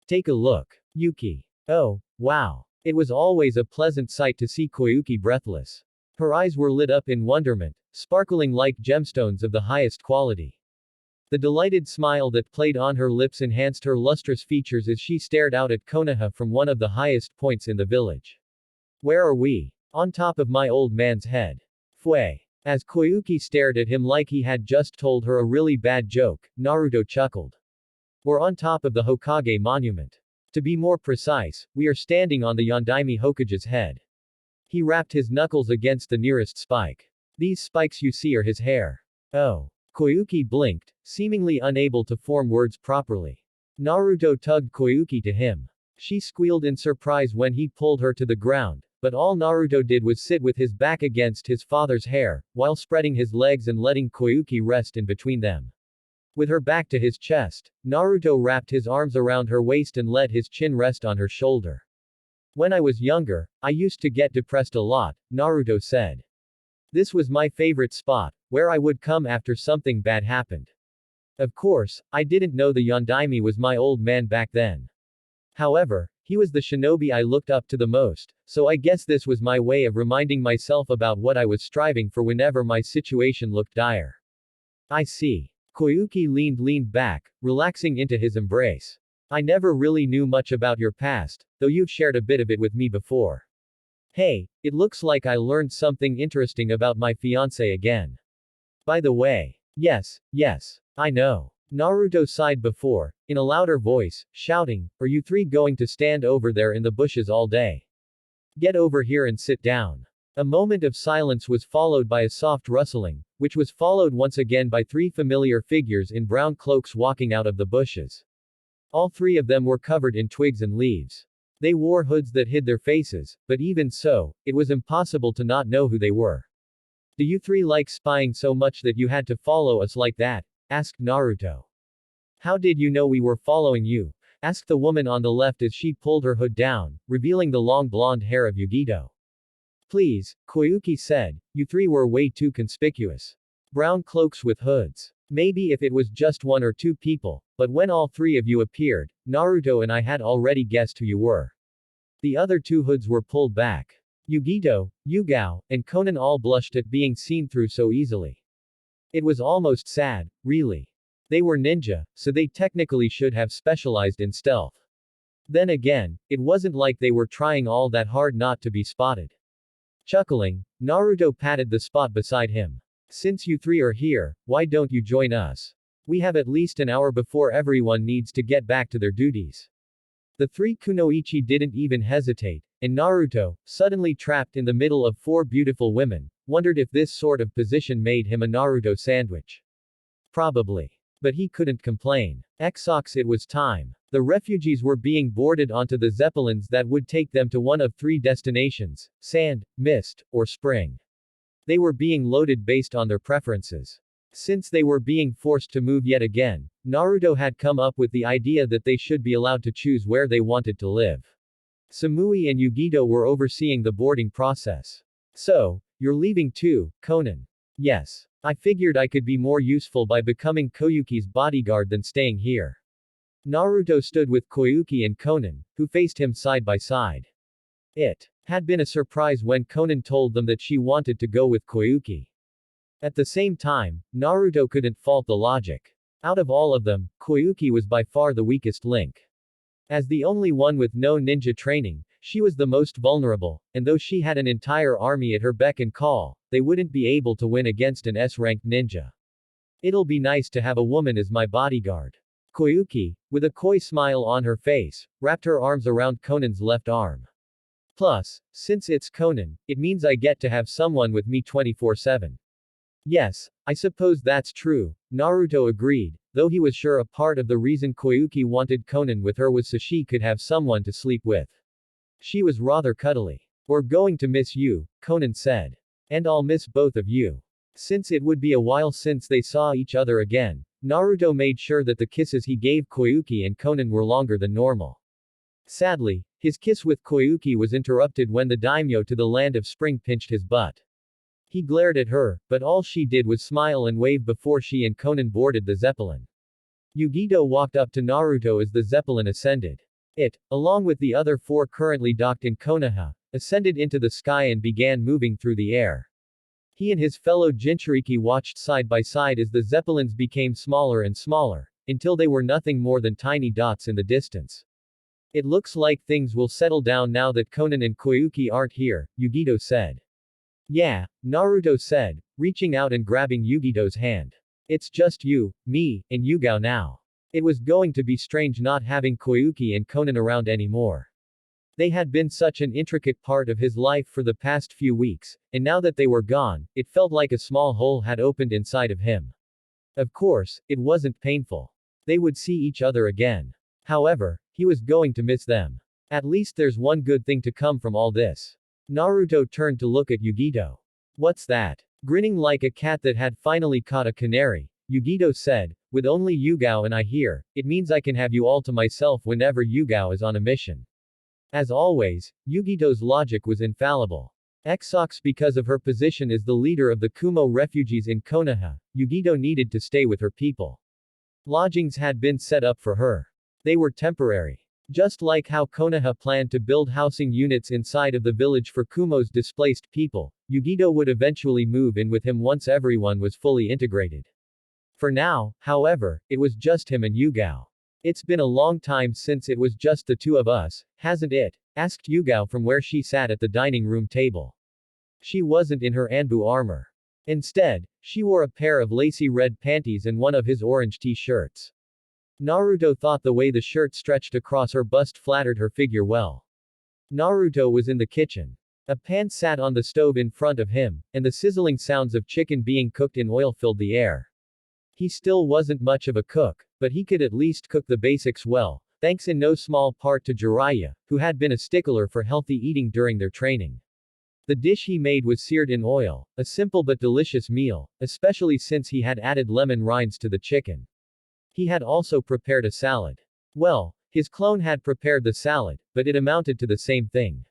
Take a look. Yuki. Oh, wow. It was always a pleasant sight to see Koyuki breathless. Her eyes were lit up in wonderment, sparkling like gemstones of the highest quality. The delighted smile that played on her lips enhanced her lustrous features as she stared out at Konoha from one of the highest points in the village. Where are we? On top of my old man's head. Fue. As Koyuki stared at him like he had just told her a really bad joke, Naruto chuckled. We're on top of the Hokage monument. To be more precise, we are standing on the Yondaime Hokage's head. He rapped his knuckles against the nearest spike. These spikes you see are his hair. Oh. Koyuki blinked, seemingly unable to form words properly. Naruto tugged Koyuki to him. She squealed in surprise when he pulled her to the ground, but all Naruto did was sit with his back against his father's hair, while spreading his legs and letting Koyuki rest in between them. With her back to his chest, Naruto wrapped his arms around her waist and let his chin rest on her shoulder. When I was younger, I used to get depressed a lot, Naruto said. This was my favorite spot, where I would come after something bad happened. Of course, I didn't know the Yondaime was my old man back then. However, he was the shinobi I looked up to the most, so I guess this was my way of reminding myself about what I was striving for whenever my situation looked dire. I see. Koyuki leaned back, relaxing into his embrace. I never really knew much about your past, though you've shared a bit of it with me before. Hey, it looks like I learned something interesting about my fiancé again. By the way. Yes, I know. Naruto sighed before, in a louder voice, shouting, are you three going to stand over there in the bushes all day? Get over here and sit down. A moment of silence was followed by a soft rustling, which was followed once again by 3 familiar figures in brown cloaks walking out of the bushes. All 3 of them were covered in twigs and leaves. They wore hoods that hid their faces, but even so, it was impossible to not know who they were. Do you 3 like spying so much that you had to follow us like that? Asked Naruto. How did you know we were following you? Asked the woman on the left as she pulled her hood down, revealing the long blonde hair of Yugito. Please, Koyuki said, you 3 were way too conspicuous. Brown cloaks with hoods. Maybe if it was just 1 or 2 people, but when all 3 of you appeared, Naruto and I had already guessed who you were. The other 2 hoods were pulled back. Yugito, Yugao, and Conan all blushed at being seen through so easily. It was almost sad, really. They were ninja, so they technically should have specialized in stealth. Then again, it wasn't like they were trying all that hard not to be spotted. Chuckling, Naruto patted the spot beside him. Since you 3 are here, why don't you join us? We have at least an hour before everyone needs to get back to their duties. The 3 kunoichi didn't even hesitate, and Naruto, suddenly trapped in the middle of 4 beautiful women, wondered if this sort of position made him a Naruto sandwich. Probably. But he couldn't complain. Xox, it was time. The refugees were being boarded onto the zeppelins that would take them to one of three destinations: sand, mist, or spring. They were being loaded based on their preferences. Since they were being forced to move yet again, Naruto had come up with the idea that they should be allowed to choose where they wanted to live. Samui and Yugito were overseeing the boarding process. So, you're leaving too, Conan? Yes. I figured I could be more useful by becoming Koyuki's bodyguard than staying here. Naruto stood with Koyuki and Conan, who faced him side by side. It had been a surprise when Conan told them that she wanted to go with Koyuki. At the same time, Naruto couldn't fault the logic. Out of all of them, Koyuki was by far the weakest link. As the only one with no ninja training, she was the most vulnerable, and though she had an entire army at her beck and call, they wouldn't be able to win against an S-ranked ninja. It'll be nice to have a woman as my bodyguard. Koyuki, with a coy smile on her face, wrapped her arms around Conan's left arm. Plus, since it's Conan, it means I get to have someone with me 24/7. Yes, I suppose that's true, Naruto agreed, though he was sure a part of the reason Koyuki wanted Conan with her was so she could have someone to sleep with. She was rather cuddly. We're going to miss you, Conan said. And I'll miss both of you. Since it would be a while since they saw each other again, Naruto made sure that the kisses he gave Koyuki and Conan were longer than normal. Sadly, his kiss with Koyuki was interrupted when the daimyo to the land of spring pinched his butt. He glared at her, but all she did was smile and wave before she and Conan boarded the zeppelin. Yugito walked up to Naruto as the zeppelin ascended. It, along with the other four currently docked in Konoha, ascended into the sky and began moving through the air. He and his fellow Jinchuriki watched side by side as the zeppelins became smaller and smaller, until they were nothing more than tiny dots in the distance. It looks like things will settle down now that Conan and Koyuki aren't here, Yugito said. Yeah, Naruto said, reaching out and grabbing Yugito's hand. It's just you, me, and Yugao now. It was going to be strange not having Koyuki and Conan around anymore. They had been such an intricate part of his life for the past few weeks, and now that they were gone, it felt like a small hole had opened inside of him. Of course, it wasn't painful. They would see each other again. However, he was going to miss them. At least there's one good thing to come from all this. Naruto turned to look at Yugito. What's that? Grinning like a cat that had finally caught a canary, Yugito said, with only Yugao and I here, it means I can have you all to myself whenever Yugao is on a mission. As always, Yugito's logic was infallible. Xox, because of her position as the leader of the Kumo refugees in Konoha, Yugito needed to stay with her people. Lodgings had been set up for her. They were temporary. Just like how Konoha planned to build housing units inside of the village for Kumo's displaced people, Yugito would eventually move in with him once everyone was fully integrated. For now, however, it was just him and Yugao. It's been a long time since it was just the two of us, hasn't it? Asked Yugao from where she sat at the dining room table. She wasn't in her Anbu armor. Instead, she wore a pair of lacy red panties and one of his orange t-shirts. Naruto thought the way the shirt stretched across her bust flattered her figure well. Naruto was in the kitchen. A pan sat on the stove in front of him, and the sizzling sounds of chicken being cooked in oil filled the air. He still wasn't much of a cook, but he could at least cook the basics well, thanks in no small part to Jiraiya, who had been a stickler for healthy eating during their training. The dish he made was seared in oil, a simple but delicious meal, especially since he had added lemon rinds to the chicken. He had also prepared a salad. Well, his clone had prepared the salad, but it amounted to the same thing.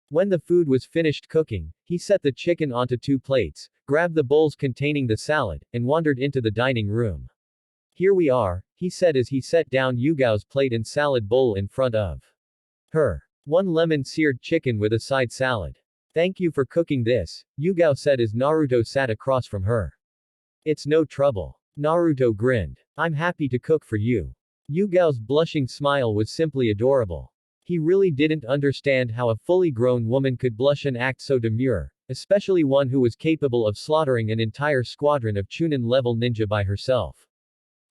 When the food was finished cooking, he set the chicken onto 2 plates, grabbed the bowls containing the salad, and wandered into the dining room. Here we are, he said as he set down Yugao's plate and salad bowl in front of her. 1 lemon-seared chicken with a side salad. Thank you for cooking this, Yugao said as Naruto sat across from her. It's no trouble. Naruto grinned. I'm happy to cook for you. Yugao's blushing smile was simply adorable. He really didn't understand how a fully grown woman could blush and act so demure, especially one who was capable of slaughtering an entire squadron of Chunin-level ninja by herself.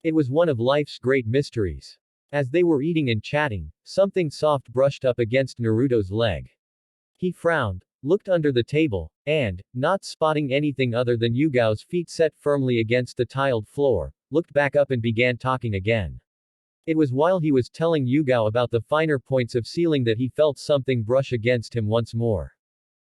It was one of life's great mysteries. As they were eating and chatting, something soft brushed up against Naruto's leg. He frowned, looked under the table, and, not spotting anything other than Yugao's feet set firmly against the tiled floor, looked back up and began talking again. It was while he was telling Yugao about the finer points of ceiling that he felt something brush against him once more.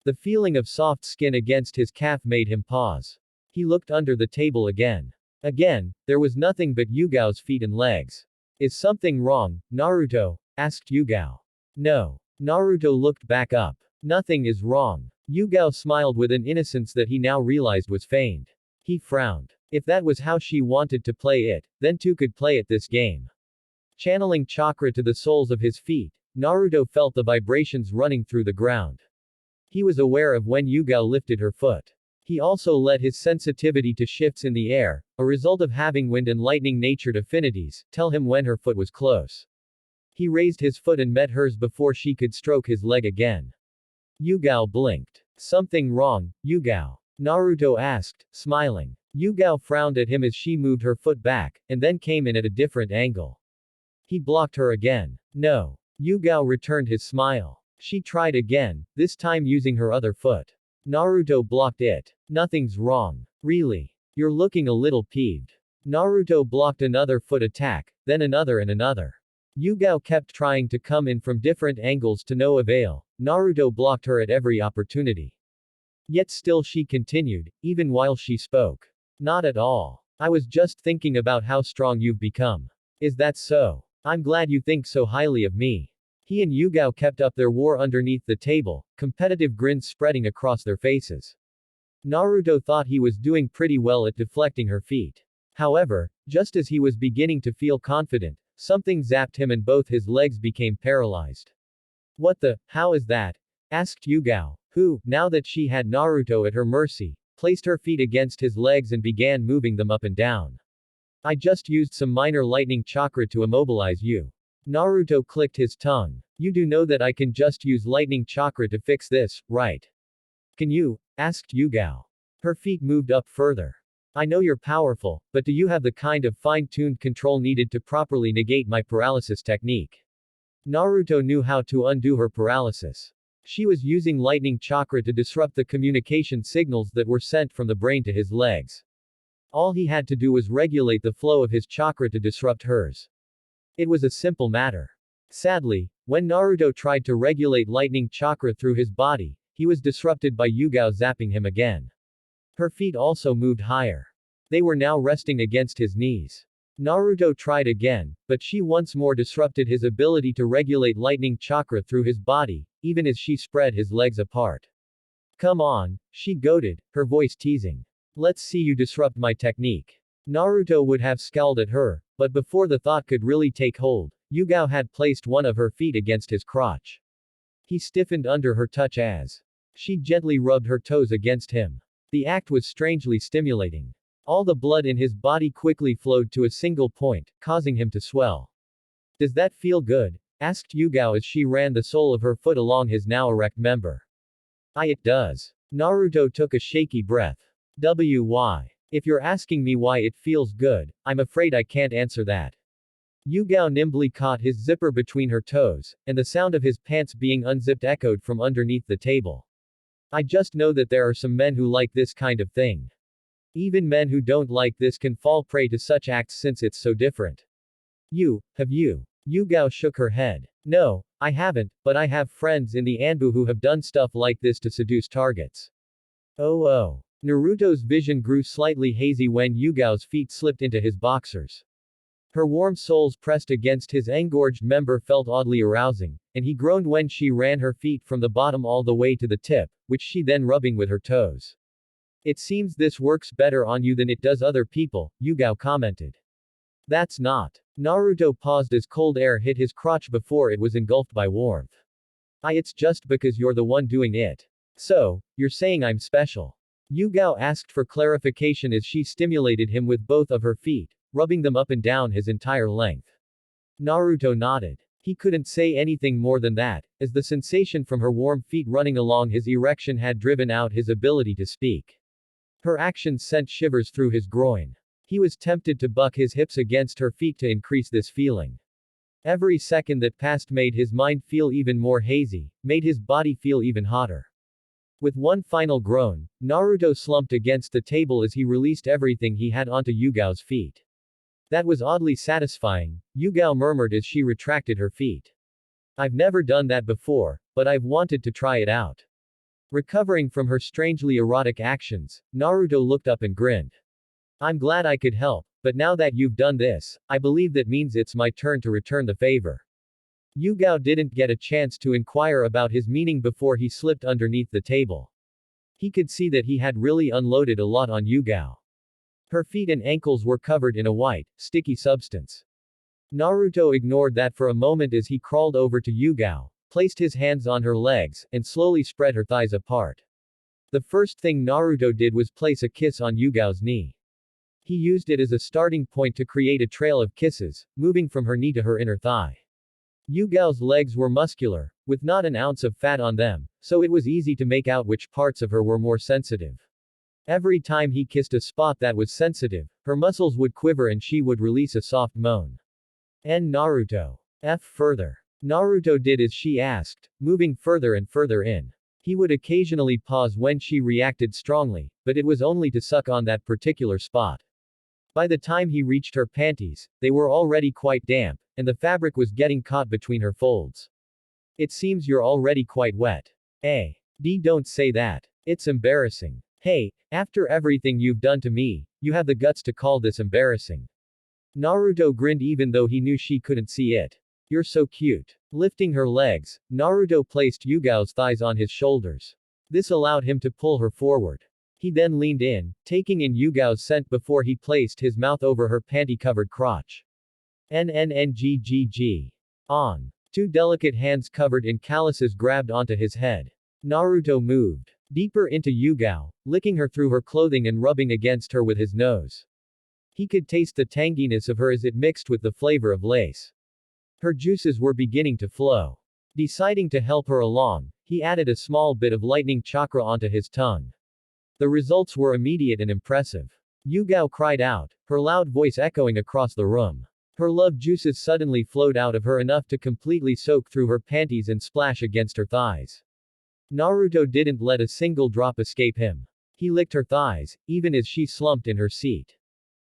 The feeling of soft skin against his calf made him pause. He looked under the table again. Again, there was nothing but Yugao's feet and legs. Is something wrong, Naruto? Asked Yugao. No. Naruto looked back up. Nothing is wrong. Yugao smiled with an innocence that he now realized was feigned. He frowned. If that was how she wanted to play it, then two could play at this game. Channeling chakra to the soles of his feet, Naruto felt the vibrations running through the ground. He was aware of when Yugao lifted her foot. He also let his sensitivity to shifts in the air, a result of having wind and lightning natured affinities, tell him when her foot was close. He raised his foot and met hers before she could stroke his leg again. Yugao blinked. Something wrong, Yugao? Naruto asked, smiling. Yugao frowned at him as she moved her foot back, and then came in at a different angle. He blocked her again. No. Yugao returned his smile. She tried again, this time using her other foot. Naruto blocked it. Nothing's wrong. Really? You're looking a little peeved. Naruto blocked another foot attack, then another and another. Yugao kept trying to come in from different angles to no avail. Naruto blocked her at every opportunity. Yet still she continued, even while she spoke. Not at all. I was just thinking about how strong you've become. Is that so? I'm glad you think so highly of me. He and Yugao kept up their war underneath the table, competitive grins spreading across their faces. Naruto thought he was doing pretty well at deflecting her feet. However, just as he was beginning to feel confident, something zapped him and both his legs became paralyzed. What the, how is that? Asked Yugao, who, now that she had Naruto at her mercy, placed her feet against his legs and began moving them up and down. I just used some minor lightning chakra to immobilize you. Naruto clicked his tongue. You do know that I can just use lightning chakra to fix this, right? Can you? Asked Yugao. Her feet moved up further. I know you're powerful, but do you have the kind of fine-tuned control needed to properly negate my paralysis technique? Naruto knew how to undo her paralysis. She was using lightning chakra to disrupt the communication signals that were sent from the brain to his legs. All he had to do was regulate the flow of his chakra to disrupt hers. It was a simple matter. Sadly, when Naruto tried to regulate lightning chakra through his body, he was disrupted by Yugao zapping him again. Her feet also moved higher. They were now resting against his knees. Naruto tried again, but she once more disrupted his ability to regulate lightning chakra through his body, even as she spread his legs apart. Come on, she goaded, her voice teasing. Let's see you disrupt my technique. Naruto would have scowled at her, but before the thought could really take hold, Yugao had placed one of her feet against his crotch. He stiffened under her touch as she gently rubbed her toes against him. The act was strangely stimulating. All the blood in his body quickly flowed to a single point, causing him to swell. Does that feel good? Asked Yugao as she ran the sole of her foot along his now erect member. It does. Naruto took a shaky breath. Why? If you're asking me why it feels good, I'm afraid I can't answer that. Yugao nimbly caught his zipper between her toes, and the sound of his pants being unzipped echoed from underneath the table. I just know that there are some men who like this kind of thing. Even men who don't like this can fall prey to such acts since it's so different. Have you? Yugao shook her head. No, I haven't, but I have friends in the Anbu who have done stuff like this to seduce targets. Oh. Naruto's vision grew slightly hazy when Yugao's feet slipped into his boxers. Her warm soles pressed against his engorged member felt oddly arousing, and he groaned when she ran her feet from the bottom all the way to the tip, which she then rubbing with her toes. It seems this works better on you than it does other people, Yugao commented. That's not. Naruto paused as cold air hit his crotch before it was engulfed by warmth. It's just because you're the one doing it. So, you're saying I'm special? Yugao asked for clarification as she stimulated him with both of her feet, rubbing them up and down his entire length. Naruto nodded. He couldn't say anything more than that, as the sensation from her warm feet running along his erection had driven out his ability to speak. Her actions sent shivers through his groin. He was tempted to buck his hips against her feet to increase this feeling. Every second that passed made his mind feel even more hazy, made his body feel even hotter. With one final groan, Naruto slumped against the table as he released everything he had onto Yugao's feet. That was oddly satisfying, Yugao murmured as she retracted her feet. I've never done that before, but I've wanted to try it out. Recovering from her strangely erotic actions, Naruto looked up and grinned. I'm glad I could help, but now that you've done this, I believe that means it's my turn to return the favor. Yugao didn't get a chance to inquire about his meaning before he slipped underneath the table. He could see that he had really unloaded a lot on Yugao. Her feet and ankles were covered in a white, sticky substance. Naruto ignored that for a moment as he crawled over to Yugao, placed his hands on her legs, and slowly spread her thighs apart. The first thing Naruto did was place a kiss on Yugao's knee. He used it as a starting point to create a trail of kisses, moving from her knee to her inner thigh. Yugao's legs were muscular, with not an ounce of fat on them, so it was easy to make out which parts of her were more sensitive. Every time he kissed a spot that was sensitive, her muscles would quiver and she would release a soft moan. Naruto. Further. Naruto did as she asked, moving further and further in. He would occasionally pause when she reacted strongly, but it was only to suck on that particular spot. By the time he reached her panties, they were already quite damp, and the fabric was getting caught between her folds. It seems you're already quite wet. Don't say that. It's embarrassing. Hey, after everything you've done to me, you have the guts to call this embarrassing. Naruto grinned even though he knew she couldn't see it. You're so cute. Lifting her legs, Naruto placed Yugao's thighs on his shoulders. This allowed him to pull her forward. He then leaned in, taking in Yugao's scent before he placed his mouth over her panty-covered crotch. NNNGGG. On. Two delicate hands covered in calluses grabbed onto his head. Naruto moved deeper into Yugao, licking her through her clothing and rubbing against her with his nose. He could taste the tanginess of her as it mixed with the flavor of lace. Her juices were beginning to flow. Deciding to help her along, he added a small bit of lightning chakra onto his tongue. The results were immediate and impressive. Yugao cried out, her loud voice echoing across the room. Her love juices suddenly flowed out of her enough to completely soak through her panties and splash against her thighs. Naruto didn't let a single drop escape him. He licked her thighs, even as she slumped in her seat.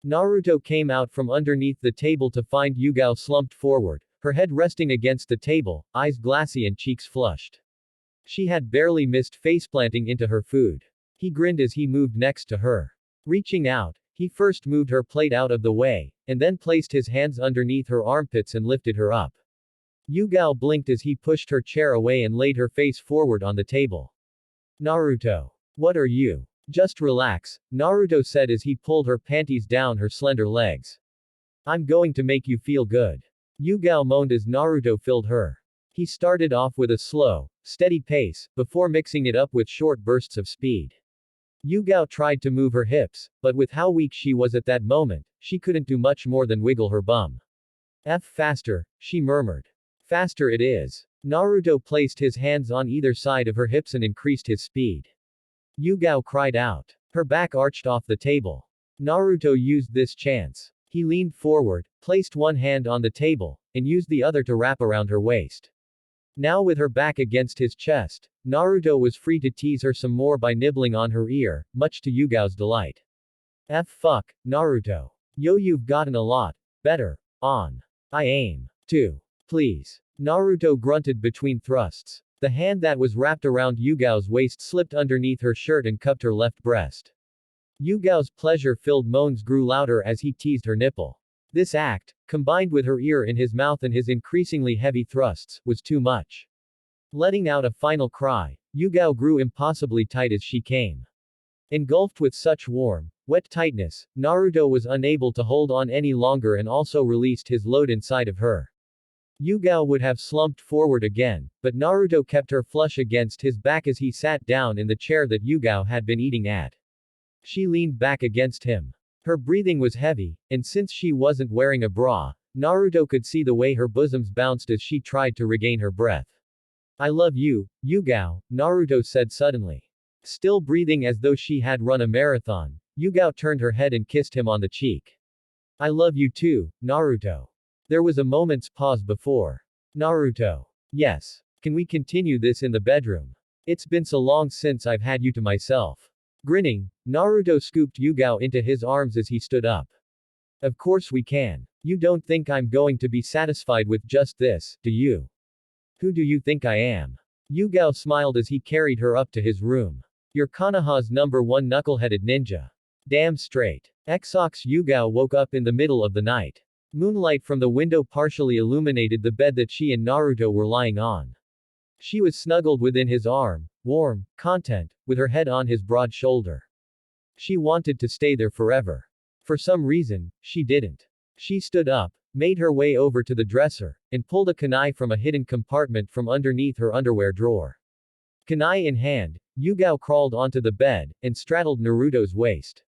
Naruto came out from underneath the table to find Yugao slumped forward, her head resting against the table, eyes glassy and cheeks flushed. She had barely missed faceplanting into her food. He grinned as he moved next to her. Reaching out, he first moved her plate out of the way, and then placed his hands underneath her armpits and lifted her up. Yugao blinked as he pushed her chair away and laid her face forward on the table. Naruto. What are you? Just relax, Naruto said as he pulled her panties down her slender legs. I'm going to make you feel good. Yugao moaned as Naruto filled her. He started off with a slow, steady pace, before mixing it up with short bursts of speed. Yugao tried to move her hips, but with how weak she was at that moment, she couldn't do much more than wiggle her bum. Faster, she murmured. Faster it is. Naruto placed his hands on either side of her hips and increased his speed. Yugao cried out. Her back arched off the table. Naruto used this chance. He leaned forward, placed one hand on the table, and used the other to wrap around her waist. Now with her back against his chest, Naruto was free to tease her some more by nibbling on her ear, much to Yugao's delight. Fuck, Naruto. Yo, you've gotten a lot better. On. I aim to. Please. Naruto grunted between thrusts. The hand that was wrapped around Yugao's waist slipped underneath her shirt and cupped her left breast. Yugao's pleasure-filled moans grew louder as he teased her nipple. This act, combined with her ear in his mouth and his increasingly heavy thrusts, was too much. Letting out a final cry, Yugao grew impossibly tight as she came. Engulfed with such warm, wet tightness, Naruto was unable to hold on any longer and also released his load inside of her. Yugao would have slumped forward again, but Naruto kept her flush against his back as he sat down in the chair that Yugao had been eating at. She leaned back against him. Her breathing was heavy, and since she wasn't wearing a bra, Naruto could see the way her bosoms bounced as she tried to regain her breath. I love you, Yugao, Naruto said suddenly. Still breathing as though she had run a marathon, Yugao turned her head and kissed him on the cheek. I love you too, Naruto. There was a moment's pause before. Naruto. Yes. Can we continue this in the bedroom? It's been so long since I've had you to myself. Grinning, Naruto scooped Yugao into his arms as he stood up. Of course we can. You don't think I'm going to be satisfied with just this, do you? Who do you think I am? Yugao smiled as he carried her up to his room. You're Konoha's #1 knuckle-headed ninja. Damn straight. Exox Yugao woke up in the middle of the night. Moonlight from the window partially illuminated the bed that she and Naruto were lying on. She was snuggled within his arm, warm, content, with her head on his broad shoulder. She wanted to stay there forever. For some reason, she didn't. She stood up, made her way over to the dresser, and pulled a kunai from a hidden compartment from underneath her underwear drawer. Kunai in hand, Yugao crawled onto the bed, and straddled Naruto's waist.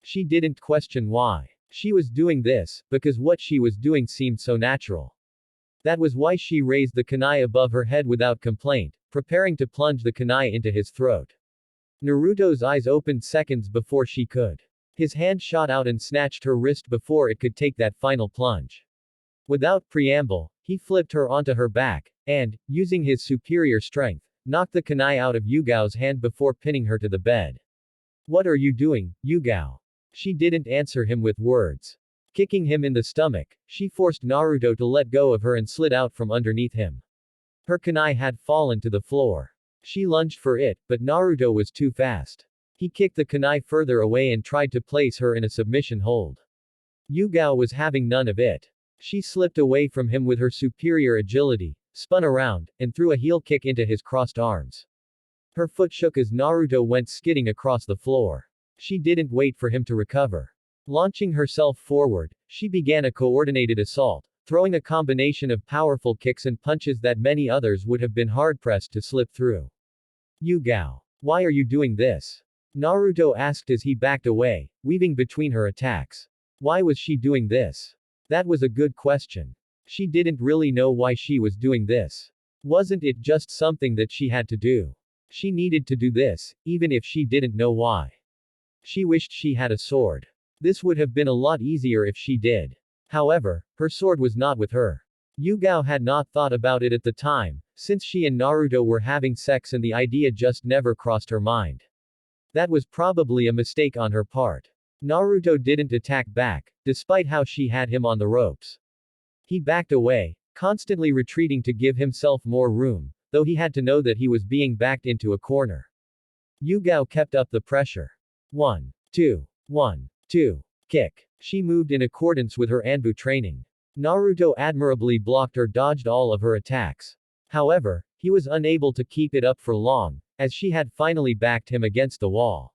She didn't question why. She was doing this, because what she was doing seemed so natural. That was why she raised the kunai above her head without complaint, preparing to plunge the kunai into his throat. Naruto's eyes opened seconds before she could. His hand shot out and snatched her wrist before it could take that final plunge. Without preamble, he flipped her onto her back, and, using his superior strength, knocked the kunai out of Yugao's hand before pinning her to the bed. What are you doing, Yugao? She didn't answer him with words. Kicking him in the stomach, she forced Naruto to let go of her and slid out from underneath him. Her kunai had fallen to the floor. She lunged for it, but Naruto was too fast. He kicked the kunai further away and tried to place her in a submission hold. Yugao was having none of it. She slipped away from him with her superior agility, spun around, and threw a heel kick into his crossed arms. Her foot shook as Naruto went skidding across the floor. She didn't wait for him to recover. Launching herself forward, she began a coordinated assault, throwing a combination of powerful kicks and punches that many others would have been hard-pressed to slip through. Yugao. Why are you doing this? Naruto asked as he backed away, weaving between her attacks. Why was she doing this? That was a good question. She didn't really know why she was doing this. Wasn't it just something that she had to do? She needed to do this, even if she didn't know why. She wished she had a sword. This would have been a lot easier if she did. However, her sword was not with her. Yugao had not thought about it at the time, since she and Naruto were having sex and the idea just never crossed her mind. That was probably a mistake on her part. Naruto didn't attack back, despite how she had him on the ropes. He backed away, constantly retreating to give himself more room, though he had to know that he was being backed into a corner. Yugao kept up the pressure. 1, 2, 1, 2. Kick. She moved in accordance with her Anbu training. Naruto admirably blocked or dodged all of her attacks. However, he was unable to keep it up for long, as she had finally backed him against the wall.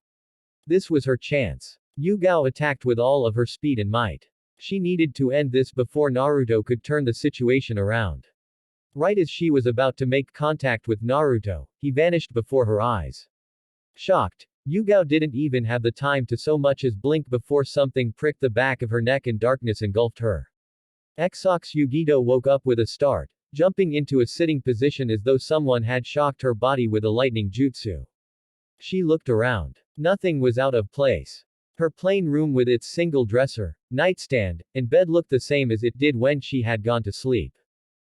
This was her chance. Yugao attacked with all of her speed and might. She needed to end this before Naruto could turn the situation around. Right as she was about to make contact with Naruto, he vanished before her eyes. Shocked, Yugao didn't even have the time to so much as blink before something pricked the back of her neck and darkness engulfed her. Exox Yugito woke up with a start, jumping into a sitting position as though someone had shocked her body with a lightning jutsu. She looked around. Nothing was out of place. Her plain room with its single dresser, nightstand, and bed looked the same as it did when she had gone to sleep.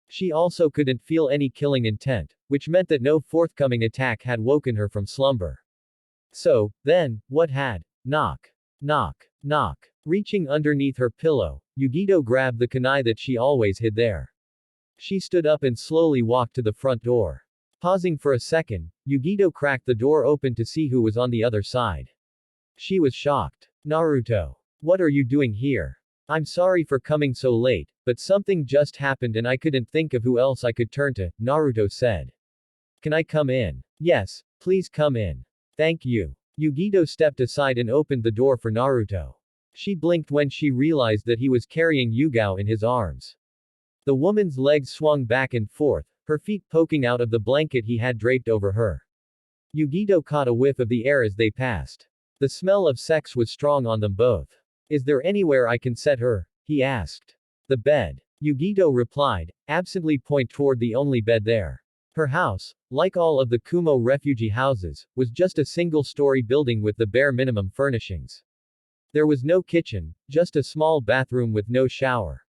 She also couldn't feel any killing intent, which meant that no forthcoming attack had woken her from slumber. So, then, what had? Knock. Knock. Knock. Reaching underneath her pillow, Yugito grabbed the kunai that she always hid there. She stood up and slowly walked to the front door. Pausing for a second, Yugito cracked the door open to see who was on the other side. She was shocked. Naruto. What are you doing here? I'm sorry for coming so late, but something just happened and I couldn't think of who else I could turn to, Naruto said. Can I come in? Yes, please come in. Thank you. Yugito stepped aside and opened the door for Naruto. She blinked when she realized that he was carrying Yugao in his arms. The woman's legs swung back and forth, her feet poking out of the blanket he had draped over her. Yugito caught a whiff of the air as they passed. The smell of sex was strong on them both. Is there anywhere I can set her? He asked. The bed. Yugito replied, absently pointing toward the only bed there. Her house, like all of the Kumo refugee houses, was just a single-story building with the bare minimum furnishings. There was no kitchen, just a small bathroom with no shower.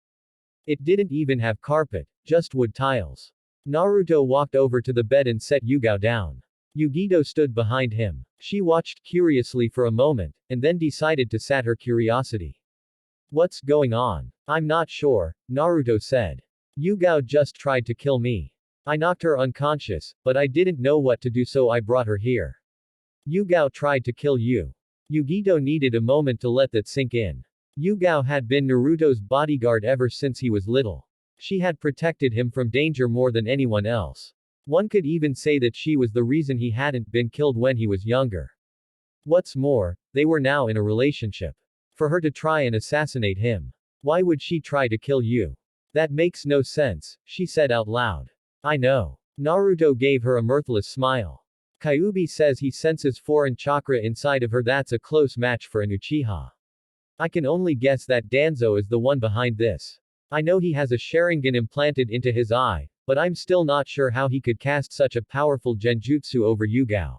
It didn't even have carpet, just wood tiles. Naruto walked over to the bed and set Yugao down. Yugito stood behind him. She watched curiously for a moment, and then decided to sat her curiosity. What's going on? I'm not sure, Naruto said. Yugao just tried to kill me. I knocked her unconscious, but I didn't know what to do so I brought her here. Yugao tried to kill you. Yugito needed a moment to let that sink in. Yugao had been Naruto's bodyguard ever since he was little. She had protected him from danger more than anyone else. One could even say that she was the reason he hadn't been killed when he was younger. What's more, they were now in a relationship. For her to try and assassinate him. Why would she try to kill you? That makes no sense, she said out loud. I know. Naruto gave her a mirthless smile. Kyuubi says he senses foreign chakra inside of her. That's a close match for an Uchiha. I can only guess that Danzo is the one behind this. I know he has a Sharingan implanted into his eye, but I'm still not sure how he could cast such a powerful genjutsu over Yugao.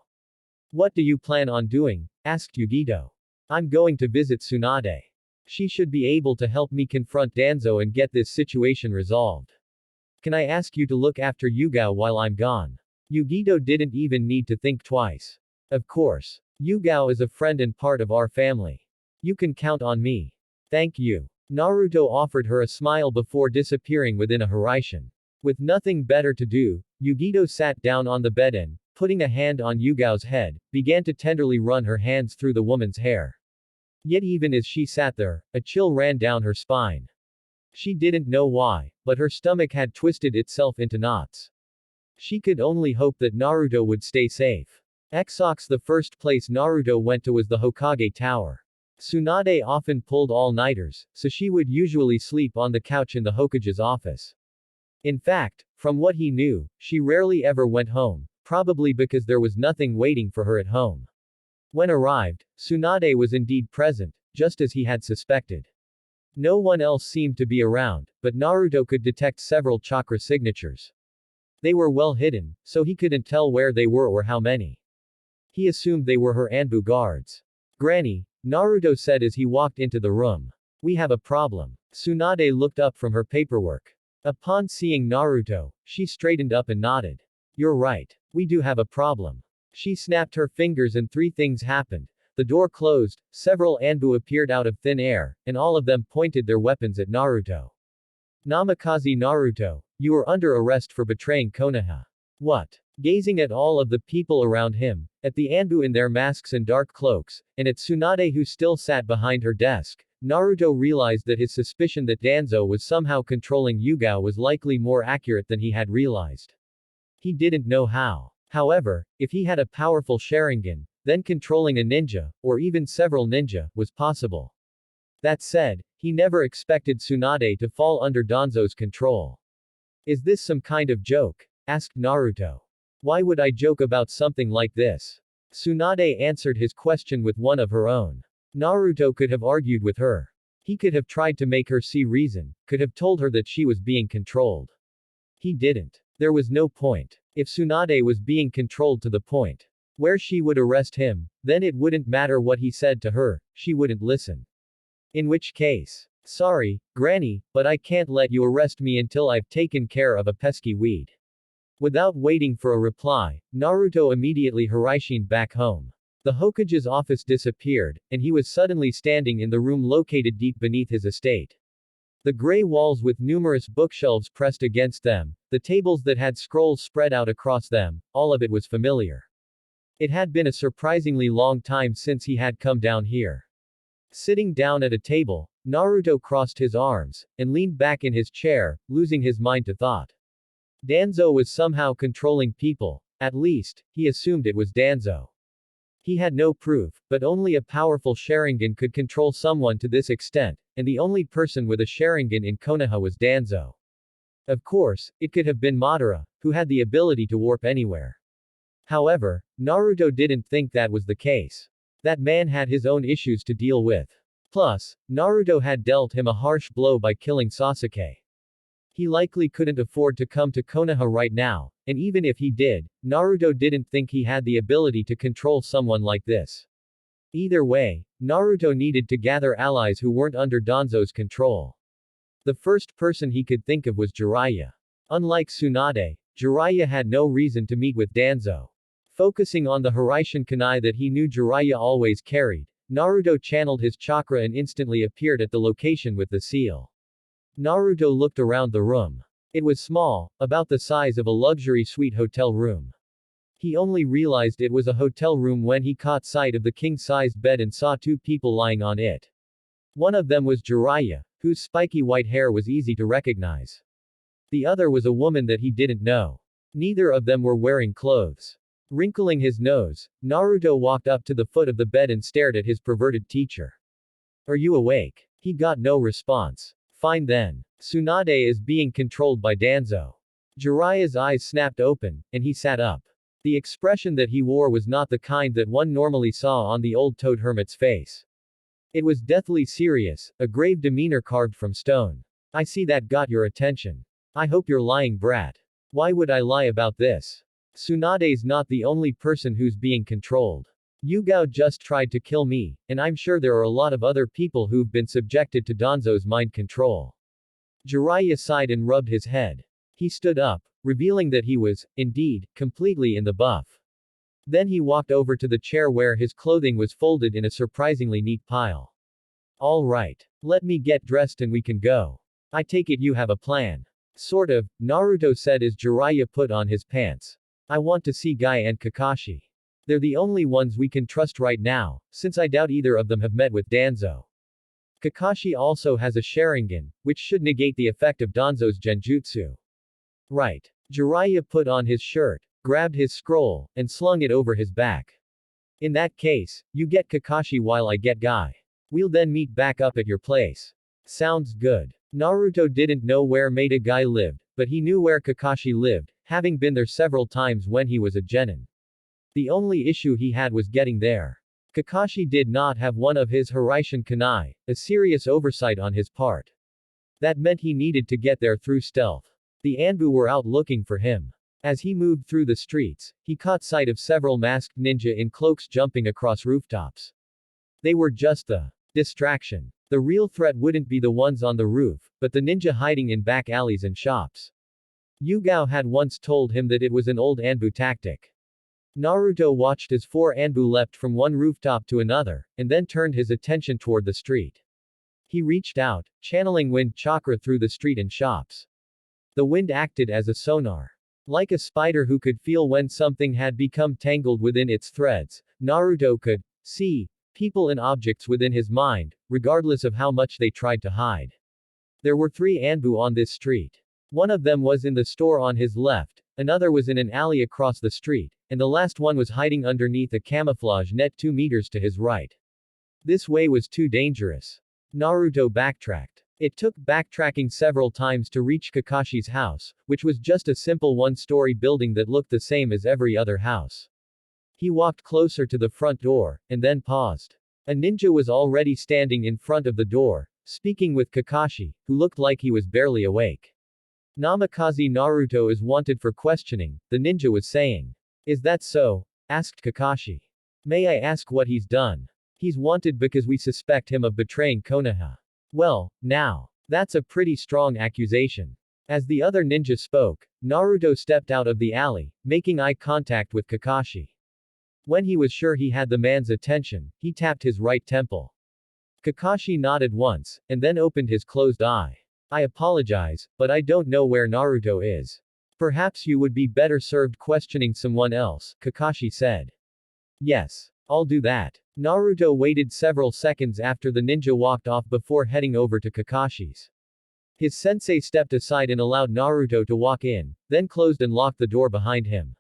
What do you plan on doing? Asked Yugito. I'm going to visit Tsunade. She should be able to help me confront Danzo and get this situation resolved. Can I ask you to look after Yugao while I'm gone? Yugito didn't even need to think twice. Of course. Yugao is a friend and part of our family. You can count on me. Thank you. Naruto offered her a smile before disappearing within a Hiraishin. With nothing better to do, Yugito sat down on the bed and, putting a hand on Yugao's head, began to tenderly run her hands through the woman's hair. Yet even as she sat there, a chill ran down her spine. She didn't know why, but her stomach had twisted itself into knots. She could only hope that Naruto would stay safe. The first place Naruto went to was the Hokage Tower. Tsunade often pulled all-nighters, so she would usually sleep on the couch in the Hokage's office. In fact, from what he knew, she rarely ever went home, probably because there was nothing waiting for her at home. When arrived, Tsunade was indeed present, just as he had suspected. No one else seemed to be around, but Naruto could detect several chakra signatures. They were well hidden, so he couldn't tell where they were or how many. He assumed they were her Anbu guards. Granny, Naruto said as he walked into the room. We have a problem. Tsunade looked up from her paperwork. Upon seeing Naruto, she straightened up and nodded. You're right. We do have a problem. She snapped her fingers and three things happened. The door closed, several Anbu appeared out of thin air, and all of them pointed their weapons at Naruto. Namikaze Naruto, you are under arrest for betraying Konoha. What? Gazing at all of the people around him, at the Anbu in their masks and dark cloaks, and at Tsunade who still sat behind her desk, Naruto realized that his suspicion that Danzo was somehow controlling Yugao was likely more accurate than he had realized. He didn't know how. However, if he had a powerful Sharingan, then controlling a ninja, or even several ninja, was possible. That said, he never expected Tsunade to fall under Danzo's control. Is this some kind of joke? Asked Naruto. Why would I joke about something like this? Tsunade answered his question with one of her own. Naruto could have argued with her. He could have tried to make her see reason, could have told her that she was being controlled. He didn't. There was no point. If Tsunade was being controlled to the point where she would arrest him, then it wouldn't matter what he said to her, she wouldn't listen. In which case, sorry, Granny, but I can't let you arrest me until I've taken care of a pesky weed. Without waiting for a reply, Naruto immediately Hiraishined back home. The Hokage's office disappeared, and he was suddenly standing in the room located deep beneath his estate. The gray walls with numerous bookshelves pressed against them, the tables that had scrolls spread out across them, all of it was familiar. It had been a surprisingly long time since he had come down here. Sitting down at a table, Naruto crossed his arms, and leaned back in his chair, losing his mind to thought. Danzo was somehow controlling people, at least, he assumed it was Danzo. He had no proof, but only a powerful Sharingan could control someone to this extent, and the only person with a Sharingan in Konoha was Danzo. Of course, it could have been Madara, who had the ability to warp anywhere. However, Naruto didn't think that was the case. That man had his own issues to deal with. Plus, Naruto had dealt him a harsh blow by killing Sasuke. He likely couldn't afford to come to Konoha right now, and even if he did, Naruto didn't think he had the ability to control someone like this. Either way, Naruto needed to gather allies who weren't under Danzo's control. The first person he could think of was Jiraiya. Unlike Tsunade, Jiraiya had no reason to meet with Danzo. Focusing on the Hiraishin Kunai that he knew Jiraiya always carried, Naruto channeled his chakra and instantly appeared at the location with the seal. Naruto looked around the room. It was small, about the size of a luxury suite hotel room. He only realized it was a hotel room when he caught sight of the king-sized bed and saw two people lying on it. One of them was Jiraiya, whose spiky white hair was easy to recognize. The other was a woman that he didn't know. Neither of them were wearing clothes. Wrinkling his nose, Naruto walked up to the foot of the bed and stared at his perverted teacher. Are you awake? He got no response. Fine then. Tsunade is being controlled by Danzo. Jiraiya's eyes snapped open, and he sat up. The expression that he wore was not the kind that one normally saw on the old toad hermit's face. It was deathly serious, a grave demeanor carved from stone. I see that got your attention. I hope you're lying, brat. Why would I lie about this? Tsunade's not the only person who's being controlled. Yugao just tried to kill me, and I'm sure there are a lot of other people who've been subjected to Danzo's mind control. Jiraiya sighed and rubbed his head. He stood up, revealing that he was, indeed, completely in the buff. Then he walked over to the chair where his clothing was folded in a surprisingly neat pile. All right. Let me get dressed and we can go. I take it you have a plan. Sort of, Naruto said as Jiraiya put on his pants. I want to see Guy and Kakashi. They're the only ones we can trust right now, since I doubt either of them have met with Danzo. Kakashi also has a Sharingan, which should negate the effect of Danzo's genjutsu. Right. Jiraiya put on his shirt, grabbed his scroll, and slung it over his back. In that case, you get Kakashi while I get Guy. We'll then meet back up at your place. Sounds good. Naruto didn't know where Maida Guy lived, but he knew where Kakashi lived, having been there several times when he was a genin. The only issue he had was getting there. Kakashi did not have one of his Hiraishin Kunai, a serious oversight on his part. That meant he needed to get there through stealth. The Anbu were out looking for him. As he moved through the streets, he caught sight of several masked ninja in cloaks jumping across rooftops. They were just the distraction. The real threat wouldn't be the ones on the roof, but the ninja hiding in back alleys and shops. Yugao had once told him that it was an old Anbu tactic. Naruto watched as four Anbu leapt from one rooftop to another, and then turned his attention toward the street. He reached out, channeling wind chakra through the street and shops. The wind acted as a sonar. Like a spider who could feel when something had become tangled within its threads, Naruto could see people and objects within his mind, regardless of how much they tried to hide. There were three Anbu on this street. One of them was in the store on his left, another was in an alley across the street, and the last one was hiding underneath a camouflage net 2 meters to his right. This way was too dangerous. Naruto backtracked. It took backtracking several times to reach Kakashi's house, which was just a simple one-story building that looked the same as every other house. He walked closer to the front door, and then paused. A ninja was already standing in front of the door, speaking with Kakashi, who looked like he was barely awake. Namikaze Naruto is wanted for questioning, the ninja was saying. Is that so? Asked Kakashi. May I ask what he's done? He's wanted because we suspect him of betraying Konoha. Well, now. That's a pretty strong accusation. As the other ninja spoke, Naruto stepped out of the alley, making eye contact with Kakashi. When he was sure he had the man's attention, he tapped his right temple. Kakashi nodded once, and then opened his closed eye. I apologize, but I don't know where Naruto is. Perhaps you would be better served questioning someone else, Kakashi said. Yes. I'll do that. Naruto waited several seconds after the ninja walked off before heading over to Kakashi's. His sensei stepped aside and allowed Naruto to walk in, then closed and locked the door behind him.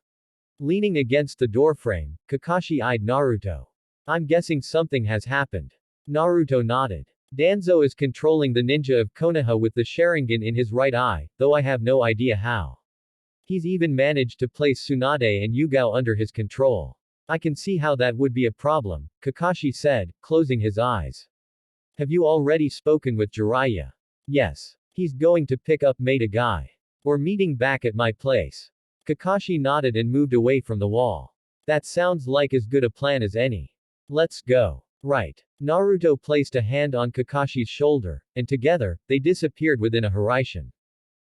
Leaning against the doorframe, Kakashi eyed Naruto. I'm guessing something has happened. Naruto nodded. Danzo is controlling the ninja of Konoha with the Sharingan in his right eye, though I have no idea how. He's even managed to place Tsunade and Yugao under his control. I can see how that would be a problem, Kakashi said, closing his eyes. Have you already spoken with Jiraiya? Yes. He's going to pick up Maida Guy. We're meeting back at my place. Kakashi nodded and moved away from the wall. That sounds like as good a plan as any. Let's go. Right. Naruto placed a hand on Kakashi's shoulder, and together, they disappeared within a Hiraishin.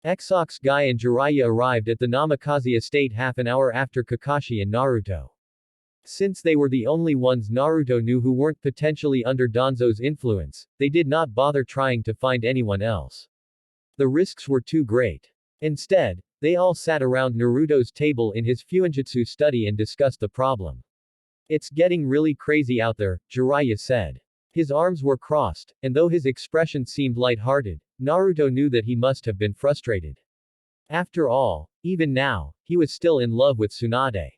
Exox Guy and Jiraiya arrived at the Namikaze estate half an hour after Kakashi and Naruto. Since they were the only ones Naruto knew who weren't potentially under Danzo's influence, they did not bother trying to find anyone else. The risks were too great. Instead, they all sat around Naruto's table in his Fuinjutsu study and discussed the problem. It's getting really crazy out there, Jiraiya said. His arms were crossed, and though his expression seemed light-hearted, Naruto knew that he must have been frustrated. After all, even now, he was still in love with Tsunade.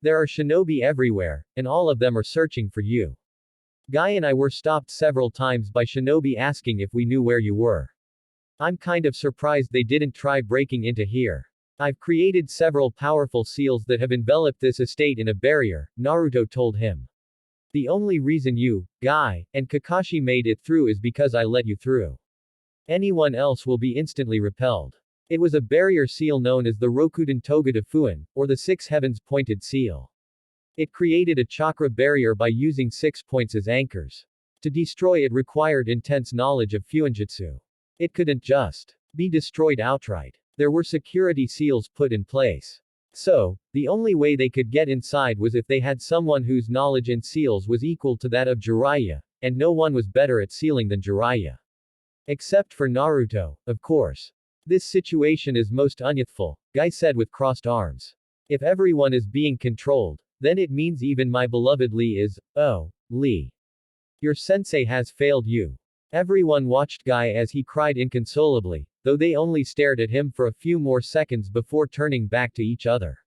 There are shinobi everywhere, and all of them are searching for you. Guy and I were stopped several times by shinobi asking if we knew where you were. I'm kind of surprised they didn't try breaking into here. I've created several powerful seals that have enveloped this estate in a barrier, Naruto told him. The only reason you, Guy, and Kakashi made it through is because I let you through. Anyone else will be instantly repelled. It was a barrier seal known as the Rokuden Togata Fuin, or the Six Heavens Pointed Seal. It created a chakra barrier by using 6 points as anchors. To destroy it required intense knowledge of Fuinjutsu. It couldn't just be destroyed outright. There were security seals put in place. So, the only way they could get inside was if they had someone whose knowledge in seals was equal to that of Jiraiya, and no one was better at sealing than Jiraiya. Except for Naruto, of course. This situation is most unythful, Guy said with crossed arms. If everyone is being controlled, then it means even my beloved Lee is, oh, Lee. Your sensei has failed you. Everyone watched Guy as he cried inconsolably, though they only stared at him for a few more seconds before turning back to each other.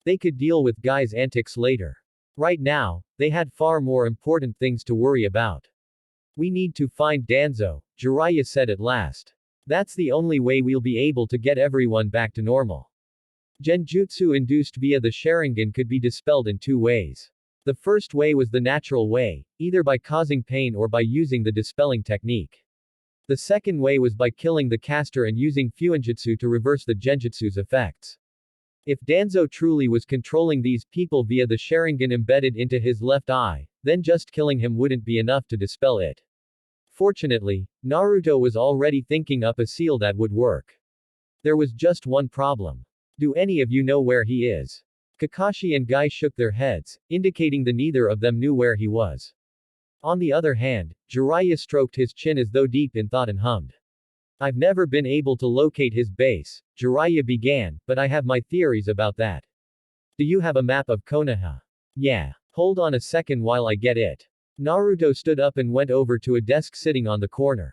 They could deal with Guy's antics later. Right now, they had far more important things to worry about. We need to find Danzo, Jiraiya said at last. That's the only way we'll be able to get everyone back to normal. Genjutsu induced via the Sharingan could be dispelled in 2 ways. The first way was the natural way, either by causing pain or by using the dispelling technique. The second way was by killing the caster and using Fuinjutsu to reverse the Genjutsu's effects. If Danzo truly was controlling these people via the Sharingan embedded into his left eye, then just killing him wouldn't be enough to dispel it. Fortunately, Naruto was already thinking up a seal that would work. There was just one problem. Do any of you know where he is? Kakashi and Guy shook their heads, indicating that neither of them knew where he was. On the other hand, Jiraiya stroked his chin as though deep in thought and hummed. I've never been able to locate his base, Jiraiya began, but I have my theories about that. Do you have a map of Konoha? Yeah. Hold on a second while I get it. Naruto stood up and went over to a desk sitting on the corner.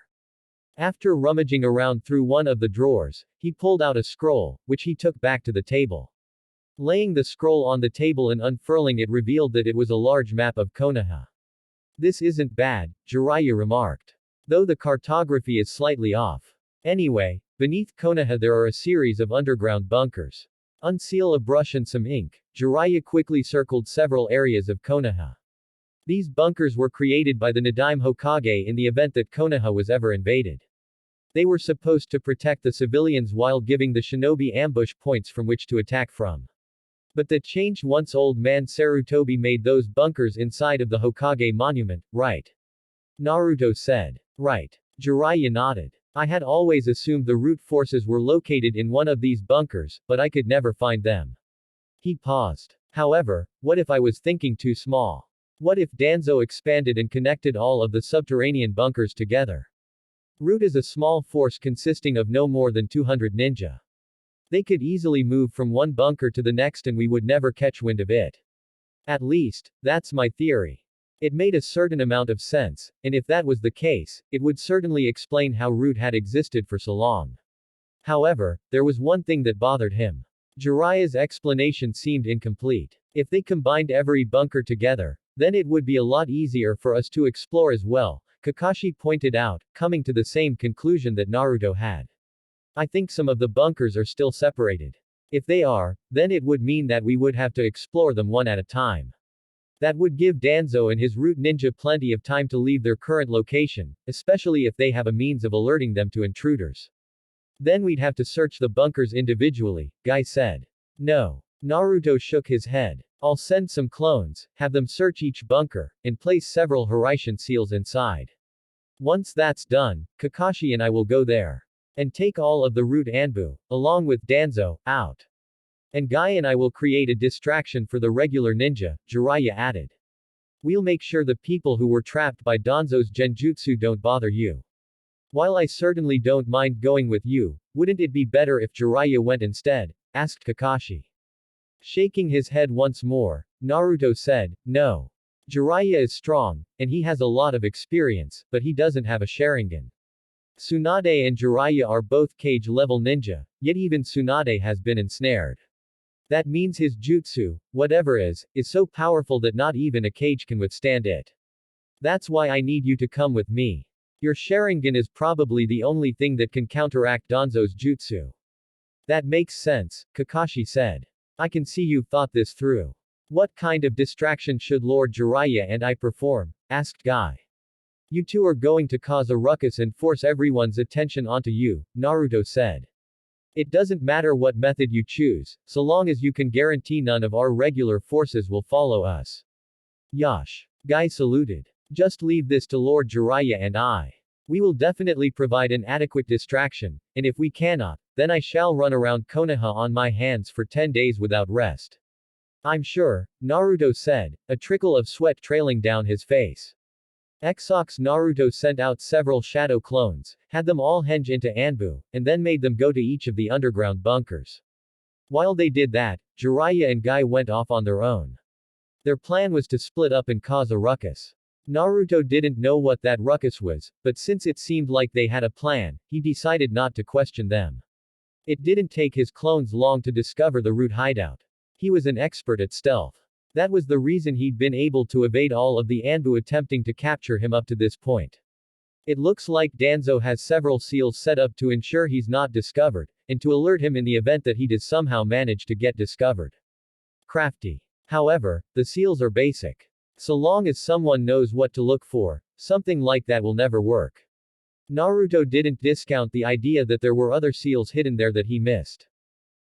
After rummaging around through one of the drawers, he pulled out a scroll, which he took back to the table. Laying the scroll on the table and unfurling it revealed that it was a large map of Konoha. This isn't bad, Jiraiya remarked. Though the cartography is slightly off. Anyway, beneath Konoha there are a series of underground bunkers. Unseal a brush and some ink, Jiraiya quickly circled several areas of Konoha. These bunkers were created by the Nadaime Hokage in the event that Konoha was ever invaded. They were supposed to protect the civilians while giving the shinobi ambush points from which to attack from. But that changed once old man Sarutobi made those bunkers inside of the Hokage monument, right? Naruto said. Right. Jiraiya nodded. I had always assumed the root forces were located in one of these bunkers, but I could never find them. He paused. However, what if I was thinking too small? What if Danzo expanded and connected all of the subterranean bunkers together? Root is a small force consisting of no more than 200 ninja. They could easily move from one bunker to the next and we would never catch wind of it. At least, that's my theory. It made a certain amount of sense, and if that was the case, it would certainly explain how Root had existed for so long. However, there was one thing that bothered him. Jiraiya's explanation seemed incomplete. If they combined every bunker together, then it would be a lot easier for us to explore as well, Kakashi pointed out, coming to the same conclusion that Naruto had. I think some of the bunkers are still separated. If they are, then it would mean that we would have to explore them one at a time. That would give Danzo and his root ninja plenty of time to leave their current location, especially if they have a means of alerting them to intruders. Then we'd have to search the bunkers individually, Guy said. No. Naruto shook his head. I'll send some clones, have them search each bunker, and place several Hiraishin seals inside. Once that's done, Kakashi and I will go there. And take all of the root Anbu, along with Danzo, out. And Guy and I will create a distraction for the regular ninja, Jiraiya added. We'll make sure the people who were trapped by Danzo's genjutsu don't bother you. While I certainly don't mind going with you, wouldn't it be better if Jiraiya went instead? Asked Kakashi. Shaking his head once more, Naruto said, no. Jiraiya is strong, and he has a lot of experience, but he doesn't have a Sharingan. Tsunade and Jiraiya are both cage-level ninja, yet even Tsunade has been ensnared. That means his jutsu, whatever is so powerful that not even a cage can withstand it. That's why I need you to come with me. Your Sharingan is probably the only thing that can counteract Danzo's jutsu. That makes sense, Kakashi said. I can see you've thought this through. What kind of distraction should Lord Jiraiya and I perform? Asked Guy. You two are going to cause a ruckus and force everyone's attention onto you, Naruto said. It doesn't matter what method you choose, so long as you can guarantee none of our regular forces will follow us. Yash. Guy saluted. Just leave this to Lord Jiraiya and I. We will definitely provide an adequate distraction, and if we cannot, then I shall run around Konoha on my hands for 10 days without rest. I'm sure, Naruto said, a trickle of sweat trailing down his face. Exox Naruto sent out several shadow clones, had them all henge into Anbu, and then made them go to each of the underground bunkers. While they did that, Jiraiya and Guy went off on their own. Their plan was to split up and cause a ruckus. Naruto didn't know what that ruckus was, but since it seemed like they had a plan, he decided not to question them. It didn't take his clones long to discover the root hideout. He was an expert at stealth. That was the reason he'd been able to evade all of the Anbu attempting to capture him up to this point. It looks like Danzo has several seals set up to ensure he's not discovered, and to alert him in the event that he does somehow manage to get discovered. Crafty. However, the seals are basic. So long as someone knows what to look for, something like that will never work. Naruto didn't discount the idea that there were other seals hidden there that he missed.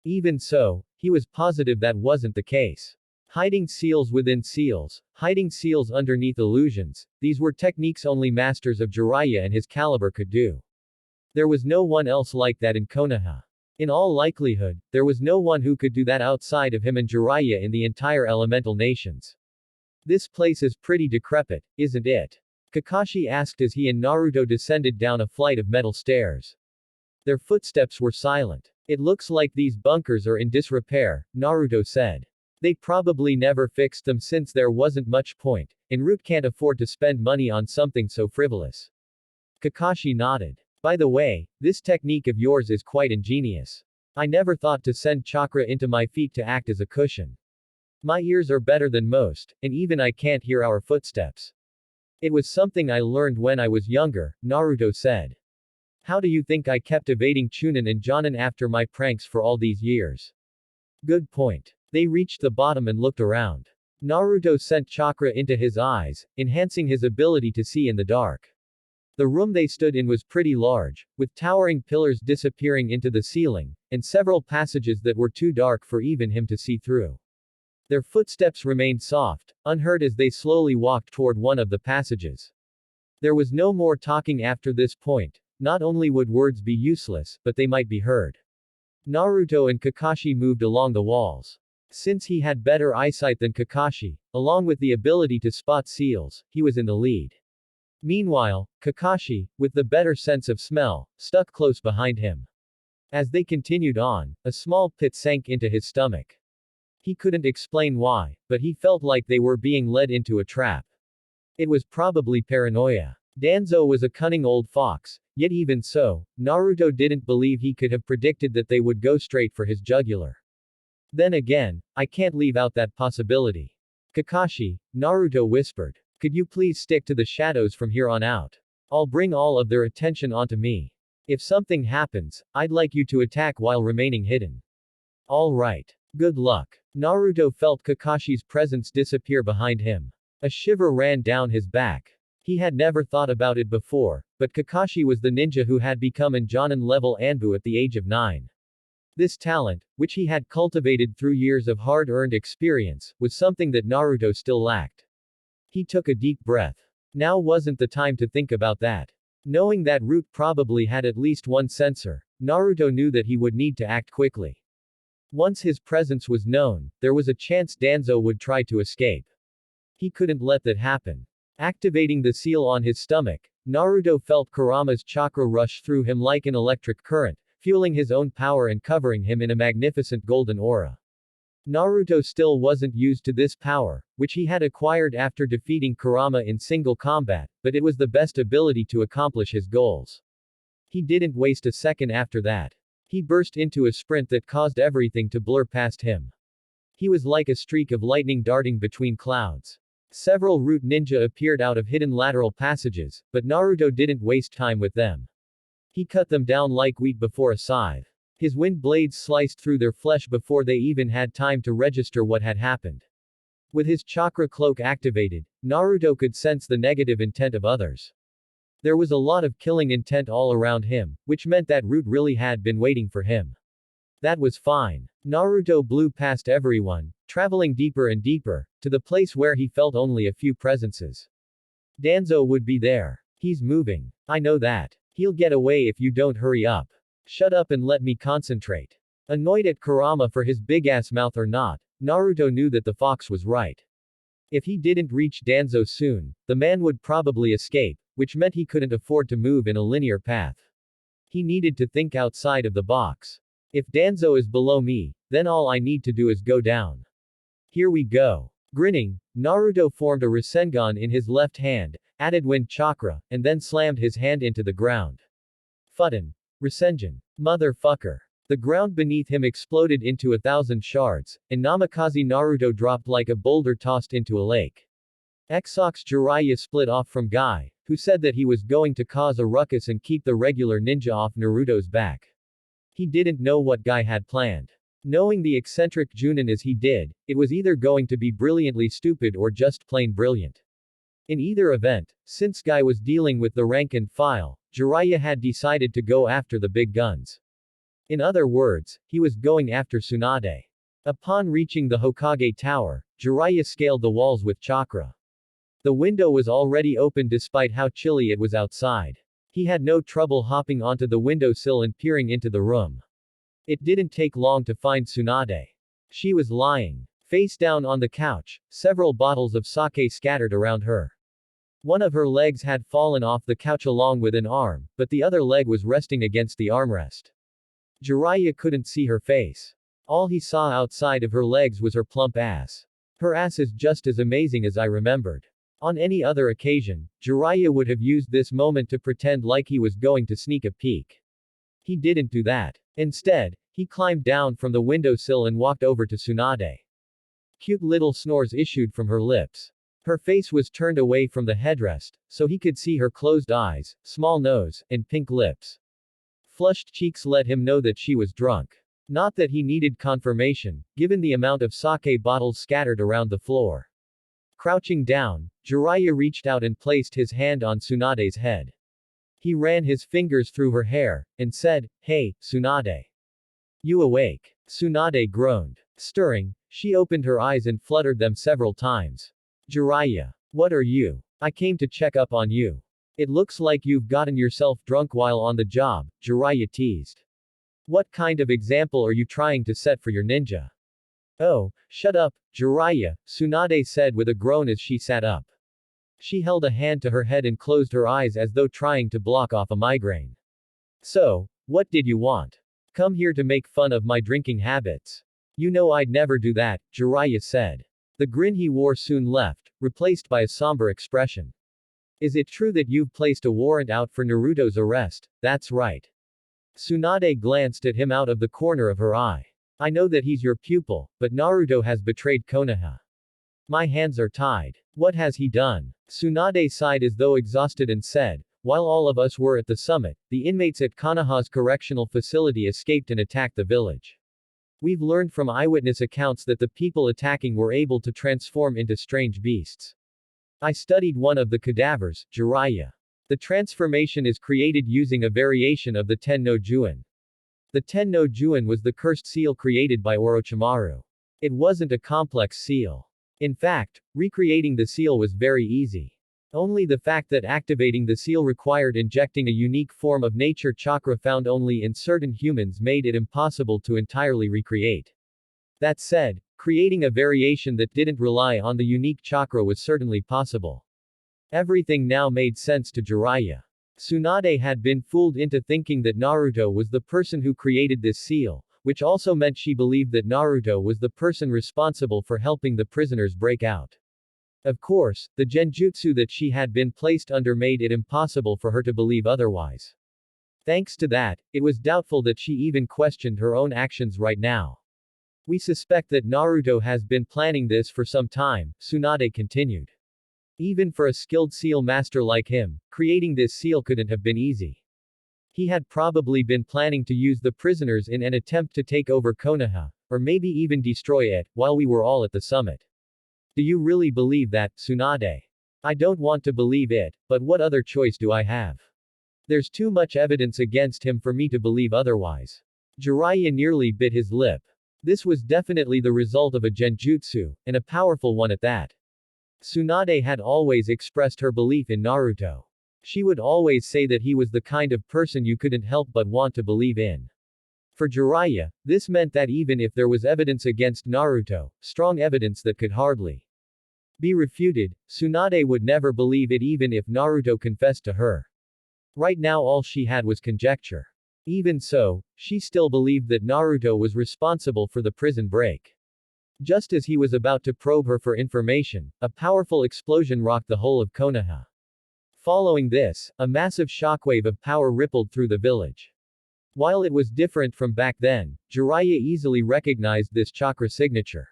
Even so, he was positive that wasn't the case. Hiding seals within seals, hiding seals underneath illusions, these were techniques only masters of Jiraiya and his caliber could do. There was no one else like that in Konoha. In all likelihood, there was no one who could do that outside of him and Jiraiya in the entire elemental nations. This place is pretty decrepit, isn't it? Kakashi asked as he and Naruto descended down a flight of metal stairs. Their footsteps were silent. It looks like these bunkers are in disrepair, Naruto said. They probably never fixed them since there wasn't much point, and Root can't afford to spend money on something so frivolous. Kakashi nodded. By the way, this technique of yours is quite ingenious. I never thought to send chakra into my feet to act as a cushion. My ears are better than most, and even I can't hear our footsteps. It was something I learned when I was younger, Naruto said. How do you think I kept evading Chunin and Jonin after my pranks for all these years? Good point. They reached the bottom and looked around. Naruto sent chakra into his eyes, enhancing his ability to see in the dark. The room they stood in was pretty large, with towering pillars disappearing into the ceiling, and several passages that were too dark for even him to see through. Their footsteps remained soft, unheard as they slowly walked toward one of the passages. There was no more talking after this point. Not only would words be useless, but they might be heard. Naruto and Kakashi moved along the walls. Since he had better eyesight than Kakashi, along with the ability to spot seals, he was in the lead. Meanwhile, Kakashi, with the better sense of smell, stuck close behind him. As they continued on, a small pit sank into his stomach. He couldn't explain why, but he felt like they were being led into a trap. It was probably paranoia. Danzo was a cunning old fox, yet even so, Naruto didn't believe he could have predicted that they would go straight for his jugular. Then again, I can't leave out that possibility. Kakashi, Naruto whispered. Could you please stick to the shadows from here on out? I'll bring all of their attention onto me. If something happens, I'd like you to attack while remaining hidden. All right. Good luck. Naruto felt Kakashi's presence disappear behind him. A shiver ran down his back. He had never thought about it before, but Kakashi was the ninja who had become an Jonin-level Anbu at the age of 9. This talent, which he had cultivated through years of hard-earned experience, was something that Naruto still lacked. He took a deep breath. Now wasn't the time to think about that. Knowing that route probably had at least one sensor, Naruto knew that he would need to act quickly. Once his presence was known, there was a chance Danzo would try to escape. He couldn't let that happen. Activating the seal on his stomach, Naruto felt Kurama's chakra rush through him like an electric current, fueling his own power and covering him in a magnificent golden aura. Naruto still wasn't used to this power, which he had acquired after defeating Kurama in single combat, but it was the best ability to accomplish his goals. He didn't waste a second after that. He burst into a sprint that caused everything to blur past him. He was like a streak of lightning darting between clouds. Several root ninja appeared out of hidden lateral passages, but Naruto didn't waste time with them. He cut them down like wheat before a scythe. His wind blades sliced through their flesh before they even had time to register what had happened. With his chakra cloak activated, Naruto could sense the negative intent of others. There was a lot of killing intent all around him, which meant that root really had been waiting for him. That was fine. Naruto blew past everyone, traveling deeper and deeper, to the place where he felt only a few presences. Danzo would be there. He's moving. I know that. He'll get away if you don't hurry up. Shut up and let me concentrate. Annoyed at Kurama for his big-ass mouth or not, Naruto knew that the fox was right. If he didn't reach Danzo soon, the man would probably escape, which meant he couldn't afford to move in a linear path. He needed to think outside of the box. If Danzo is below me, then all I need to do is go down. Here we go. Grinning, Naruto formed a Rasengan in his left hand, added wind chakra, and then slammed his hand into the ground. Futten. Rasengan. Motherfucker. The ground beneath him exploded into 1,000 shards, and Namikaze Naruto dropped like a boulder tossed into a lake. Exox Jiraiya split off from Guy, who said that he was going to cause a ruckus and keep the regular ninja off Naruto's back. He didn't know what Guy had planned. Knowing the eccentric Junin as he did, it was either going to be brilliantly stupid or just plain brilliant. In either event, since Guy was dealing with the rank and file, Jiraiya had decided to go after the big guns. In other words, he was going after Tsunade. Upon reaching the Hokage Tower, Jiraiya scaled the walls with chakra. The window was already open despite how chilly it was outside. He had no trouble hopping onto the windowsill and peering into the room. It didn't take long to find Tsunade. She was lying face down on the couch, several bottles of sake scattered around her. One of her legs had fallen off the couch along with an arm, but the other leg was resting against the armrest. Jiraiya couldn't see her face. All he saw outside of her legs was her plump ass. Her ass is just as amazing as I remembered. On any other occasion, Jiraiya would have used this moment to pretend like he was going to sneak a peek. He didn't do that. Instead, he climbed down from the windowsill and walked over to Tsunade. Cute little snores issued from her lips. Her face was turned away from the headrest, so he could see her closed eyes, small nose, and pink lips. Flushed cheeks let him know that she was drunk. Not that he needed confirmation, given the amount of sake bottles scattered around the floor. Crouching down, Jiraiya reached out and placed his hand on Tsunade's head. He ran his fingers through her hair, and said, "Hey, Tsunade. You awake?" Tsunade groaned. Stirring, she opened her eyes and fluttered them several times. Jiraiya. What are you? I came to check up on you. It looks like you've gotten yourself drunk while on the job, Jiraiya teased. What kind of example are you trying to set for your ninja? Oh, shut up, Jiraiya, Tsunade said with a groan as she sat up. She held a hand to her head and closed her eyes as though trying to block off a migraine. So, what did you want? Come here to make fun of my drinking habits. You know I'd never do that, Jiraiya said. The grin he wore soon left, replaced by a somber expression. Is it true that you've placed a warrant out for Naruto's arrest? That's right. Tsunade glanced at him out of the corner of her eye. I know that he's your pupil, but Naruto has betrayed Konoha. My hands are tied. What has he done? Tsunade sighed as though exhausted and said, while all of us were at the summit, the inmates at Konoha's correctional facility escaped and attacked the village. We've learned from eyewitness accounts that the people attacking were able to transform into strange beasts. I studied one of the cadavers, Jiraiya. The transformation is created using a variation of the Ten no Juin. The Ten no Juin was the cursed seal created by Orochimaru. It wasn't a complex seal. In fact, recreating the seal was very easy. Only the fact that activating the seal required injecting a unique form of nature chakra found only in certain humans made it impossible to entirely recreate. That said, creating a variation that didn't rely on the unique chakra was certainly possible. Everything now made sense to Jiraiya. Tsunade had been fooled into thinking that Naruto was the person who created this seal, which also meant she believed that Naruto was the person responsible for helping the prisoners break out. Of course, the genjutsu that she had been placed under made it impossible for her to believe otherwise. Thanks to that, it was doubtful that she even questioned her own actions right now. We suspect that Naruto has been planning this for some time, Tsunade continued. Even for a skilled seal master like him, creating this seal couldn't have been easy. He had probably been planning to use the prisoners in an attempt to take over Konoha, or maybe even destroy it, while we were all at the summit. Do you really believe that, Tsunade? I don't want to believe it, but what other choice do I have? There's too much evidence against him for me to believe otherwise. Jiraiya nearly bit his lip. This was definitely the result of a genjutsu, and a powerful one at that. Tsunade had always expressed her belief in Naruto. She would always say that he was the kind of person you couldn't help but want to believe in. For Jiraiya, this meant that even if there was evidence against Naruto, strong evidence that could hardly be refuted, Tsunade would never believe it even if Naruto confessed to her. Right now all she had was conjecture. Even so, she still believed that Naruto was responsible for the prison break. Just as he was about to probe her for information, a powerful explosion rocked the whole of Konoha. Following this, a massive shockwave of power rippled through the village. While it was different from back then, Jiraiya easily recognized this chakra signature.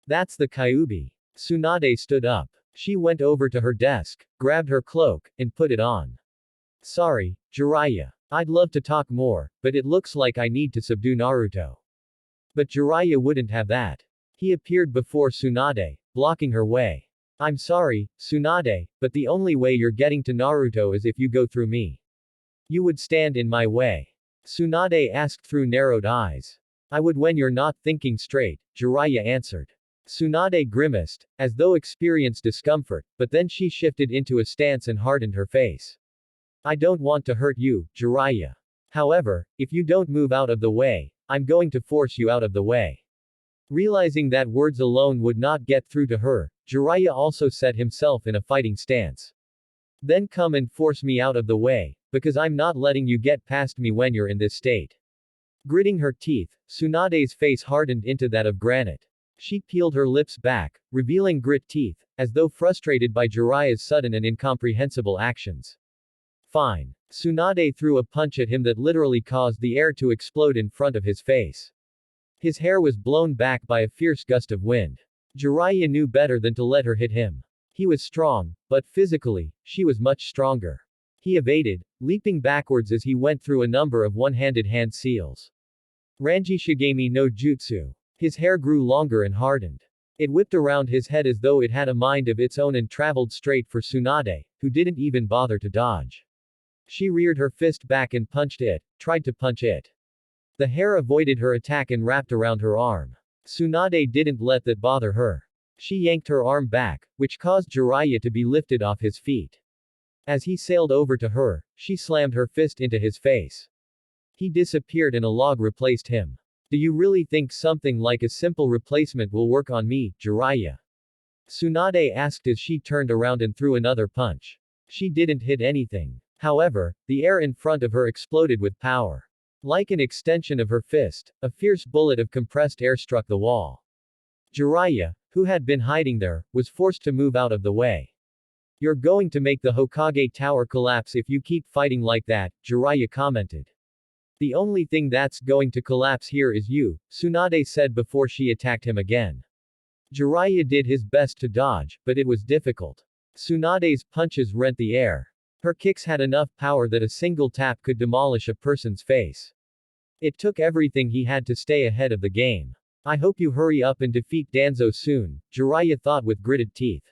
That's the Kyuubi. Tsunade stood up. She went over to her desk, grabbed her cloak, and put it on. Sorry, Jiraiya. I'd love to talk more, but it looks like I need to subdue Naruto. But Jiraiya wouldn't have that. He appeared before Tsunade, blocking her way. I'm sorry, Tsunade, but the only way you're getting to Naruto is if you go through me. You would stand in my way. Tsunade asked through narrowed eyes. I would when you're not thinking straight, Jiraiya answered. Tsunade grimaced, as though experienced discomfort, but then she shifted into a stance and hardened her face. I don't want to hurt you, Jiraiya. However, if you don't move out of the way, I'm going to force you out of the way. Realizing that words alone would not get through to her, Jiraiya also set himself in a fighting stance. Then come and force me out of the way, because I'm not letting you get past me when you're in this state. Gritting her teeth, Tsunade's face hardened into that of granite. She peeled her lips back, revealing grit teeth, as though frustrated by Jiraiya's sudden and incomprehensible actions. Fine. Tsunade threw a punch at him that literally caused the air to explode in front of his face. His hair was blown back by a fierce gust of wind. Jiraiya knew better than to let her hit him. He was strong, but physically, she was much stronger. He evaded, leaping backwards as he went through a number of one-handed hand seals. Ranji Shigemi no Jutsu. His hair grew longer and hardened. It whipped around his head as though it had a mind of its own and traveled straight for Tsunade, who didn't even bother to dodge. She reared her fist back and punched it, tried to punch it. The hair avoided her attack and wrapped around her arm. Tsunade didn't let that bother her. She yanked her arm back, which caused Jiraiya to be lifted off his feet. As he sailed over to her, she slammed her fist into his face. He disappeared and a log replaced him. Do you really think something like a simple replacement will work on me, Jiraiya? Tsunade asked as she turned around and threw another punch. She didn't hit anything. However, the air in front of her exploded with power. Like an extension of her fist, a fierce bullet of compressed air struck the wall. Jiraiya, who had been hiding there, was forced to move out of the way. You're going to make the Hokage Tower collapse if you keep fighting like that, Jiraiya commented. The only thing that's going to collapse here is you, Tsunade said before she attacked him again. Jiraiya did his best to dodge, but it was difficult. Tsunade's punches rent the air. Her kicks had enough power that a single tap could demolish a person's face. It took everything he had to stay ahead of the game. I hope you hurry up and defeat Danzo soon, Jiraiya thought with gritted teeth.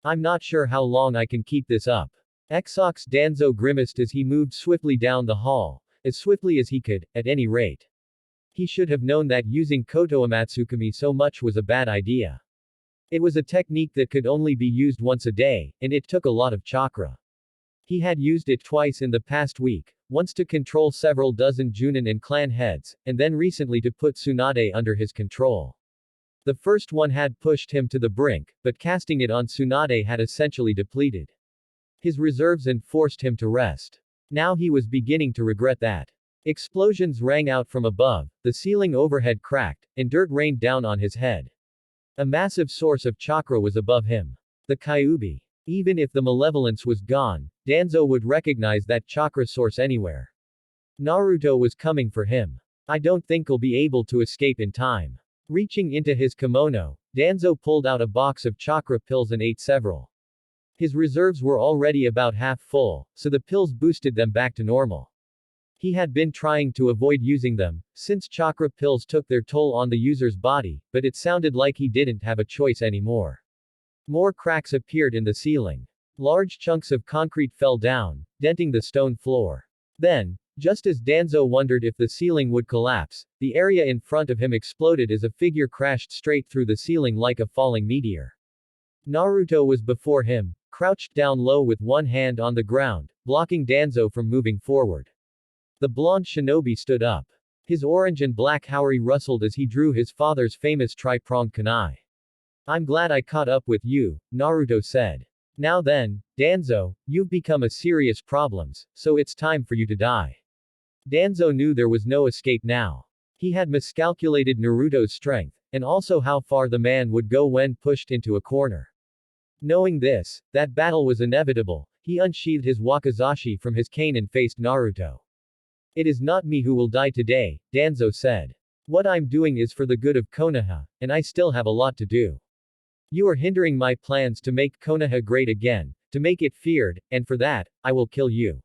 I'm not sure how long I can keep this up. Exox Danzo grimaced as he moved swiftly down the hall, as swiftly as he could, at any rate. He should have known that using Koto Amatsukami so much was a bad idea. It was a technique that could only be used once a day, and it took a lot of chakra. He had used it twice in the past week, once to control several dozen Junin and clan heads, and then recently to put Tsunade under his control. The first one had pushed him to the brink, but casting it on Tsunade had essentially depleted his reserves and forced him to rest. Now he was beginning to regret that. Explosions rang out from above, the ceiling overhead cracked, and dirt rained down on his head. A massive source of chakra was above him. The Kyuubi. Even if the malevolence was gone, Danzo would recognize that chakra source anywhere. Naruto was coming for him. I don't think he'll be able to escape in time. Reaching into his kimono, Danzo pulled out a box of chakra pills and ate several. His reserves were already about half full, so the pills boosted them back to normal. He had been trying to avoid using them, since chakra pills took their toll on the user's body, but it sounded like he didn't have a choice anymore. More cracks appeared in the ceiling. Large chunks of concrete fell down, denting the stone floor. Then, just as Danzo wondered if the ceiling would collapse, the area in front of him exploded as a figure crashed straight through the ceiling like a falling meteor. Naruto was before him, crouched down low with one hand on the ground, blocking Danzo from moving forward. The blonde shinobi stood up. His orange and black haori rustled as he drew his father's famous tri-pronged kunai. I'm glad I caught up with you, Naruto said. Now then, Danzo, you've become a serious problem, so it's time for you to die. Danzo knew there was no escape now. He had miscalculated Naruto's strength, and also how far the man would go when pushed into a corner. Knowing this, that battle was inevitable, he unsheathed his wakizashi from his cane and faced Naruto. It is not me who will die today, Danzo said. What I'm doing is for the good of Konoha, and I still have a lot to do. You are hindering my plans to make Konoha great again, to make it feared, and for that, I will kill you.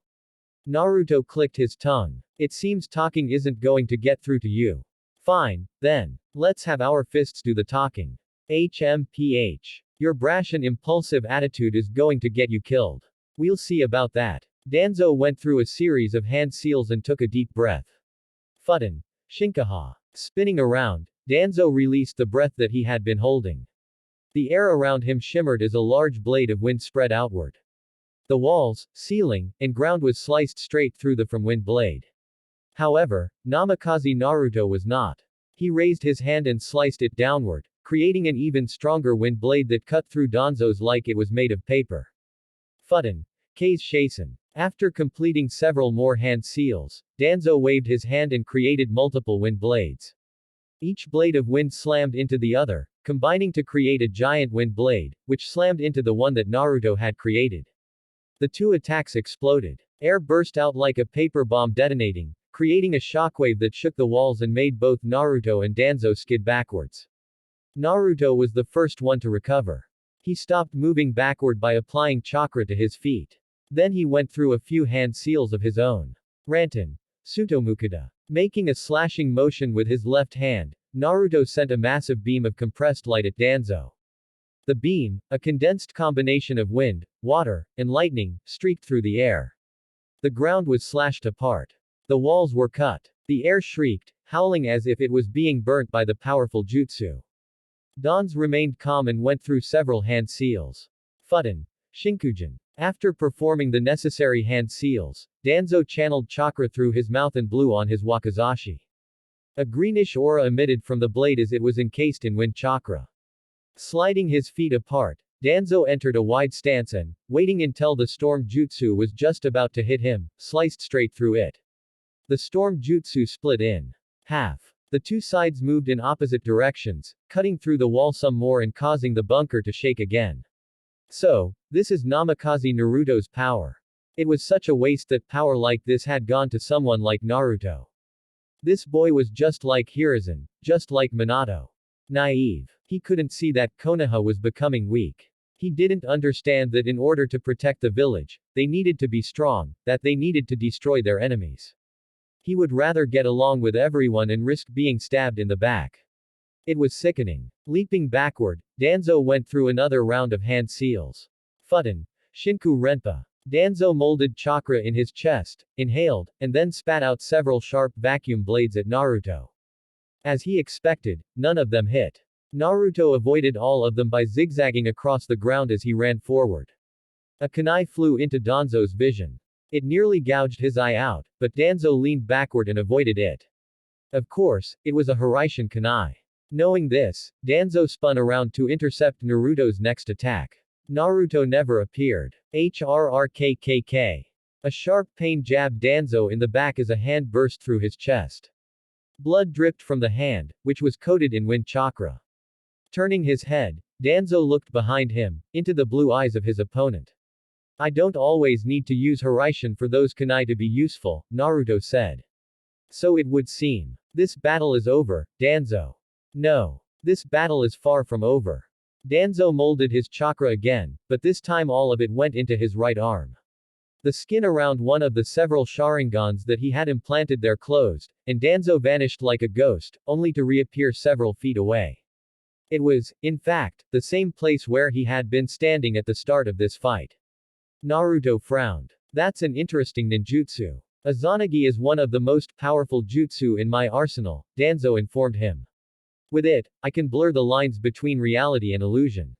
Naruto clicked his tongue. It seems talking isn't going to get through to you. Fine, then. Let's have our fists do the talking. HMPH. Your brash and impulsive attitude is going to get you killed. We'll see about that. Danzo went through a series of hand seals and took a deep breath. Futten. Shinkaha. Spinning around, Danzo released the breath that he had been holding. The air around him shimmered as a large blade of wind spread outward. The walls, ceiling, and ground was sliced straight through the from wind blade. However, Namikaze Naruto was not. He raised his hand and sliced it downward, creating an even stronger wind blade that cut through Danzo's like it was made of paper. Futten. Kase Shasen. After completing several more hand seals, Danzo waved his hand and created multiple wind blades. Each blade of wind slammed into the other, combining to create a giant wind blade, which slammed into the one that Naruto had created. The two attacks exploded. Air burst out like a paper bomb detonating, creating a shockwave that shook the walls and made both Naruto and Danzo skid backwards. Naruto was the first one to recover. He stopped moving backward by applying chakra to his feet. Then he went through a few hand seals of his own. Ranten. Sutomukada. Making a slashing motion with his left hand, Naruto sent a massive beam of compressed light at Danzo. The beam, a condensed combination of wind, water, and lightning, streaked through the air. The ground was slashed apart. The walls were cut. The air shrieked, howling as if it was being burnt by the powerful jutsu. Danzo remained calm and went through several hand seals. Futten. Shinkujin. After performing the necessary hand seals, Danzo channeled chakra through his mouth and blew on his wakizashi. A greenish aura emitted from the blade as it was encased in wind chakra. Sliding his feet apart, Danzo entered a wide stance and, waiting until the storm jutsu was just about to hit him, sliced straight through it. The storm jutsu split in half. The two sides moved in opposite directions, cutting through the wall some more and causing the bunker to shake again. So, this is Namikaze Naruto's power. It was such a waste that power like this had gone to someone like Naruto. This boy was just like Hiraishin, just like Minato. Naive. He couldn't see that Konoha was becoming weak. He didn't understand that in order to protect the village, they needed to be strong, that they needed to destroy their enemies. He would rather get along with everyone and risk being stabbed in the back. It was sickening. Leaping backward, Danzo went through another round of hand seals. Futten. Shinku Renpa. Danzo molded chakra in his chest, inhaled, and then spat out several sharp vacuum blades at Naruto. As he expected, none of them hit. Naruto avoided all of them by zigzagging across the ground as he ran forward. A kunai flew into Danzo's vision. It nearly gouged his eye out, but Danzo leaned backward and avoided it. Of course, it was a Hiraishin kunai. Knowing this, Danzo spun around to intercept Naruto's next attack. Naruto never appeared. HRRKKK. A sharp pain jabbed Danzo in the back as a hand burst through his chest. Blood dripped from the hand, which was coated in wind chakra. Turning his head, Danzo looked behind him, into the blue eyes of his opponent. I don't always need to use Hiraishin for those kunai to be useful, Naruto said. So it would seem. This battle is over, Danzo. No. This battle is far from over. Danzo molded his chakra again, but this time all of it went into his right arm. The skin around one of the several Sharingans that he had implanted there closed, and Danzo vanished like a ghost, only to reappear several feet away. It was, in fact, the same place where he had been standing at the start of this fight. Naruto frowned. That's an interesting ninjutsu. Izanagi is one of the most powerful jutsu in my arsenal, Danzo informed him. With it, I can blur the lines between reality and illusion.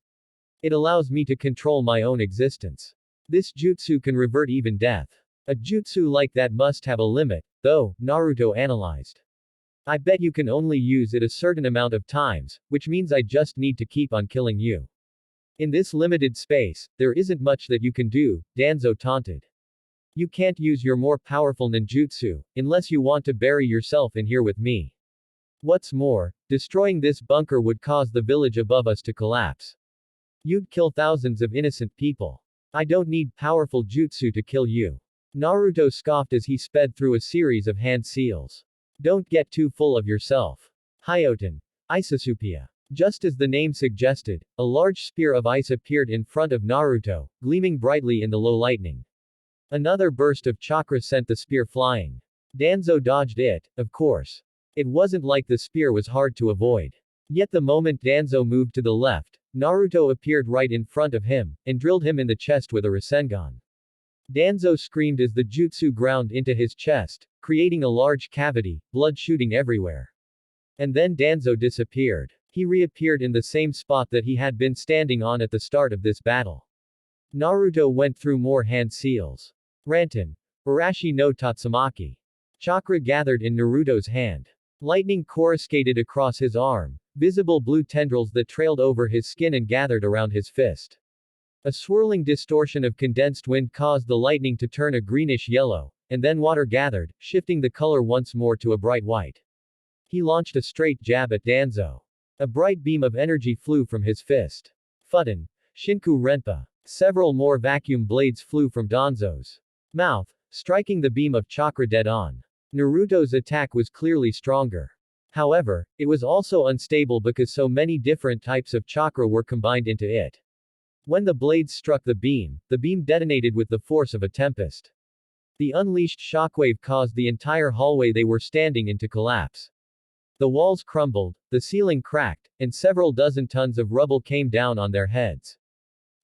It allows me to control my own existence. This jutsu can revert even death. A jutsu like that must have a limit, though, Naruto analyzed. I bet you can only use it a certain amount of times, which means I just need to keep on killing you. In this limited space, there isn't much that you can do, Danzo taunted. You can't use your more powerful ninjutsu, unless you want to bury yourself in here with me. What's more, destroying this bunker would cause the village above us to collapse. You'd kill thousands of innocent people. I don't need powerful jutsu to kill you. Naruto scoffed as he sped through a series of hand seals. Don't get too full of yourself. Hyoten. Isasupia. Just as the name suggested, a large spear of ice appeared in front of Naruto, gleaming brightly in the low lightning. Another burst of chakra sent the spear flying. Danzo dodged it, of course. It wasn't like the spear was hard to avoid. Yet the moment Danzo moved to the left, Naruto appeared right in front of him, and drilled him in the chest with a Rasengan. Danzo screamed as the jutsu ground into his chest, creating a large cavity, blood shooting everywhere. And then Danzo disappeared. He reappeared in the same spot that he had been standing on at the start of this battle. Naruto went through more hand seals. Rantan. Arashi no Tatsumaki. Chakra gathered in Naruto's hand. Lightning coruscated across his arm, visible blue tendrils that trailed over his skin and gathered around his fist. A swirling distortion of condensed wind caused the lightning to turn a greenish yellow, and then water gathered, shifting the color once more to a bright white. He launched a straight jab at Danzo. A bright beam of energy flew from his fist. Fudan. Shinku Renpa. Several more vacuum blades flew from Danzo's mouth, striking the beam of chakra dead on. Naruto's attack was clearly stronger. However, it was also unstable because so many different types of chakra were combined into it. When the blades struck the beam detonated with the force of a tempest. The unleashed shockwave caused the entire hallway they were standing in to collapse. The walls crumbled, the ceiling cracked, and several dozen tons of rubble came down on their heads.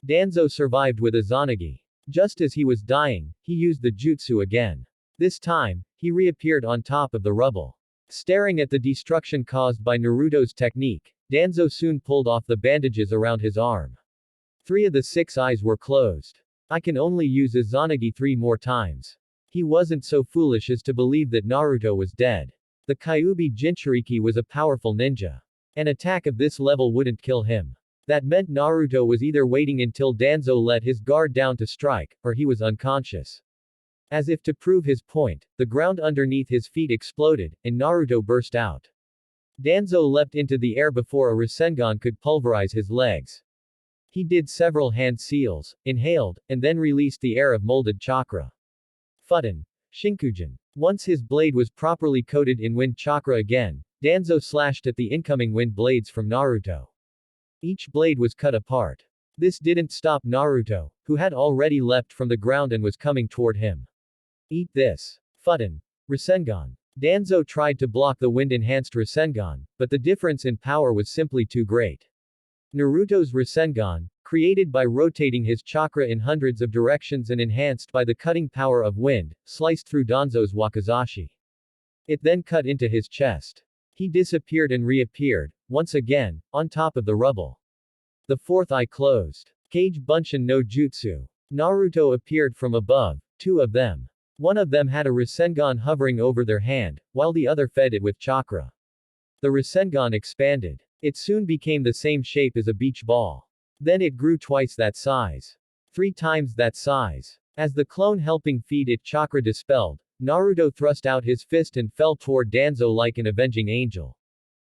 Danzo survived with Izanagi. Just as he was dying, he used the jutsu again. This time, he reappeared on top of the rubble. Staring at the destruction caused by Naruto's technique, Danzo soon pulled off the bandages around his arm. 3 of the 6 eyes were closed. I can only use Izanagi 3 more times. He wasn't so foolish as to believe that Naruto was dead. The Kyuubi Jinchuriki was a powerful ninja. An attack of this level wouldn't kill him. That meant Naruto was either waiting until Danzo let his guard down to strike, or he was unconscious. As if to prove his point, the ground underneath his feet exploded, and Naruto burst out. Danzo leapt into the air before a Rasengan could pulverize his legs. He did several hand seals, inhaled, and then released the air of molded chakra. Fudan. Shinkujin. Once his blade was properly coated in wind chakra again, Danzo slashed at the incoming wind blades from Naruto. Each blade was cut apart. This didn't stop Naruto, who had already leapt from the ground and was coming toward him. Eat this. Fudan. Rasengan. Danzo tried to block the wind-enhanced Rasengan, but the difference in power was simply too great. Naruto's Rasengan, created by rotating his chakra in hundreds of directions and enhanced by the cutting power of wind, sliced through Danzo's wakizashi. It then cut into his chest. He disappeared and reappeared, once again, on top of the rubble. The fourth eye closed. Kage Bunshin no Jutsu. Naruto appeared from above, two of them. One of them had a Rasengan hovering over their hand, while the other fed it with chakra. The Rasengan expanded. It soon became the same shape as a beach ball. Then it grew twice that size. 3 times that size. As the clone helping feed it chakra dispelled, Naruto thrust out his fist and fell toward Danzo like an avenging angel.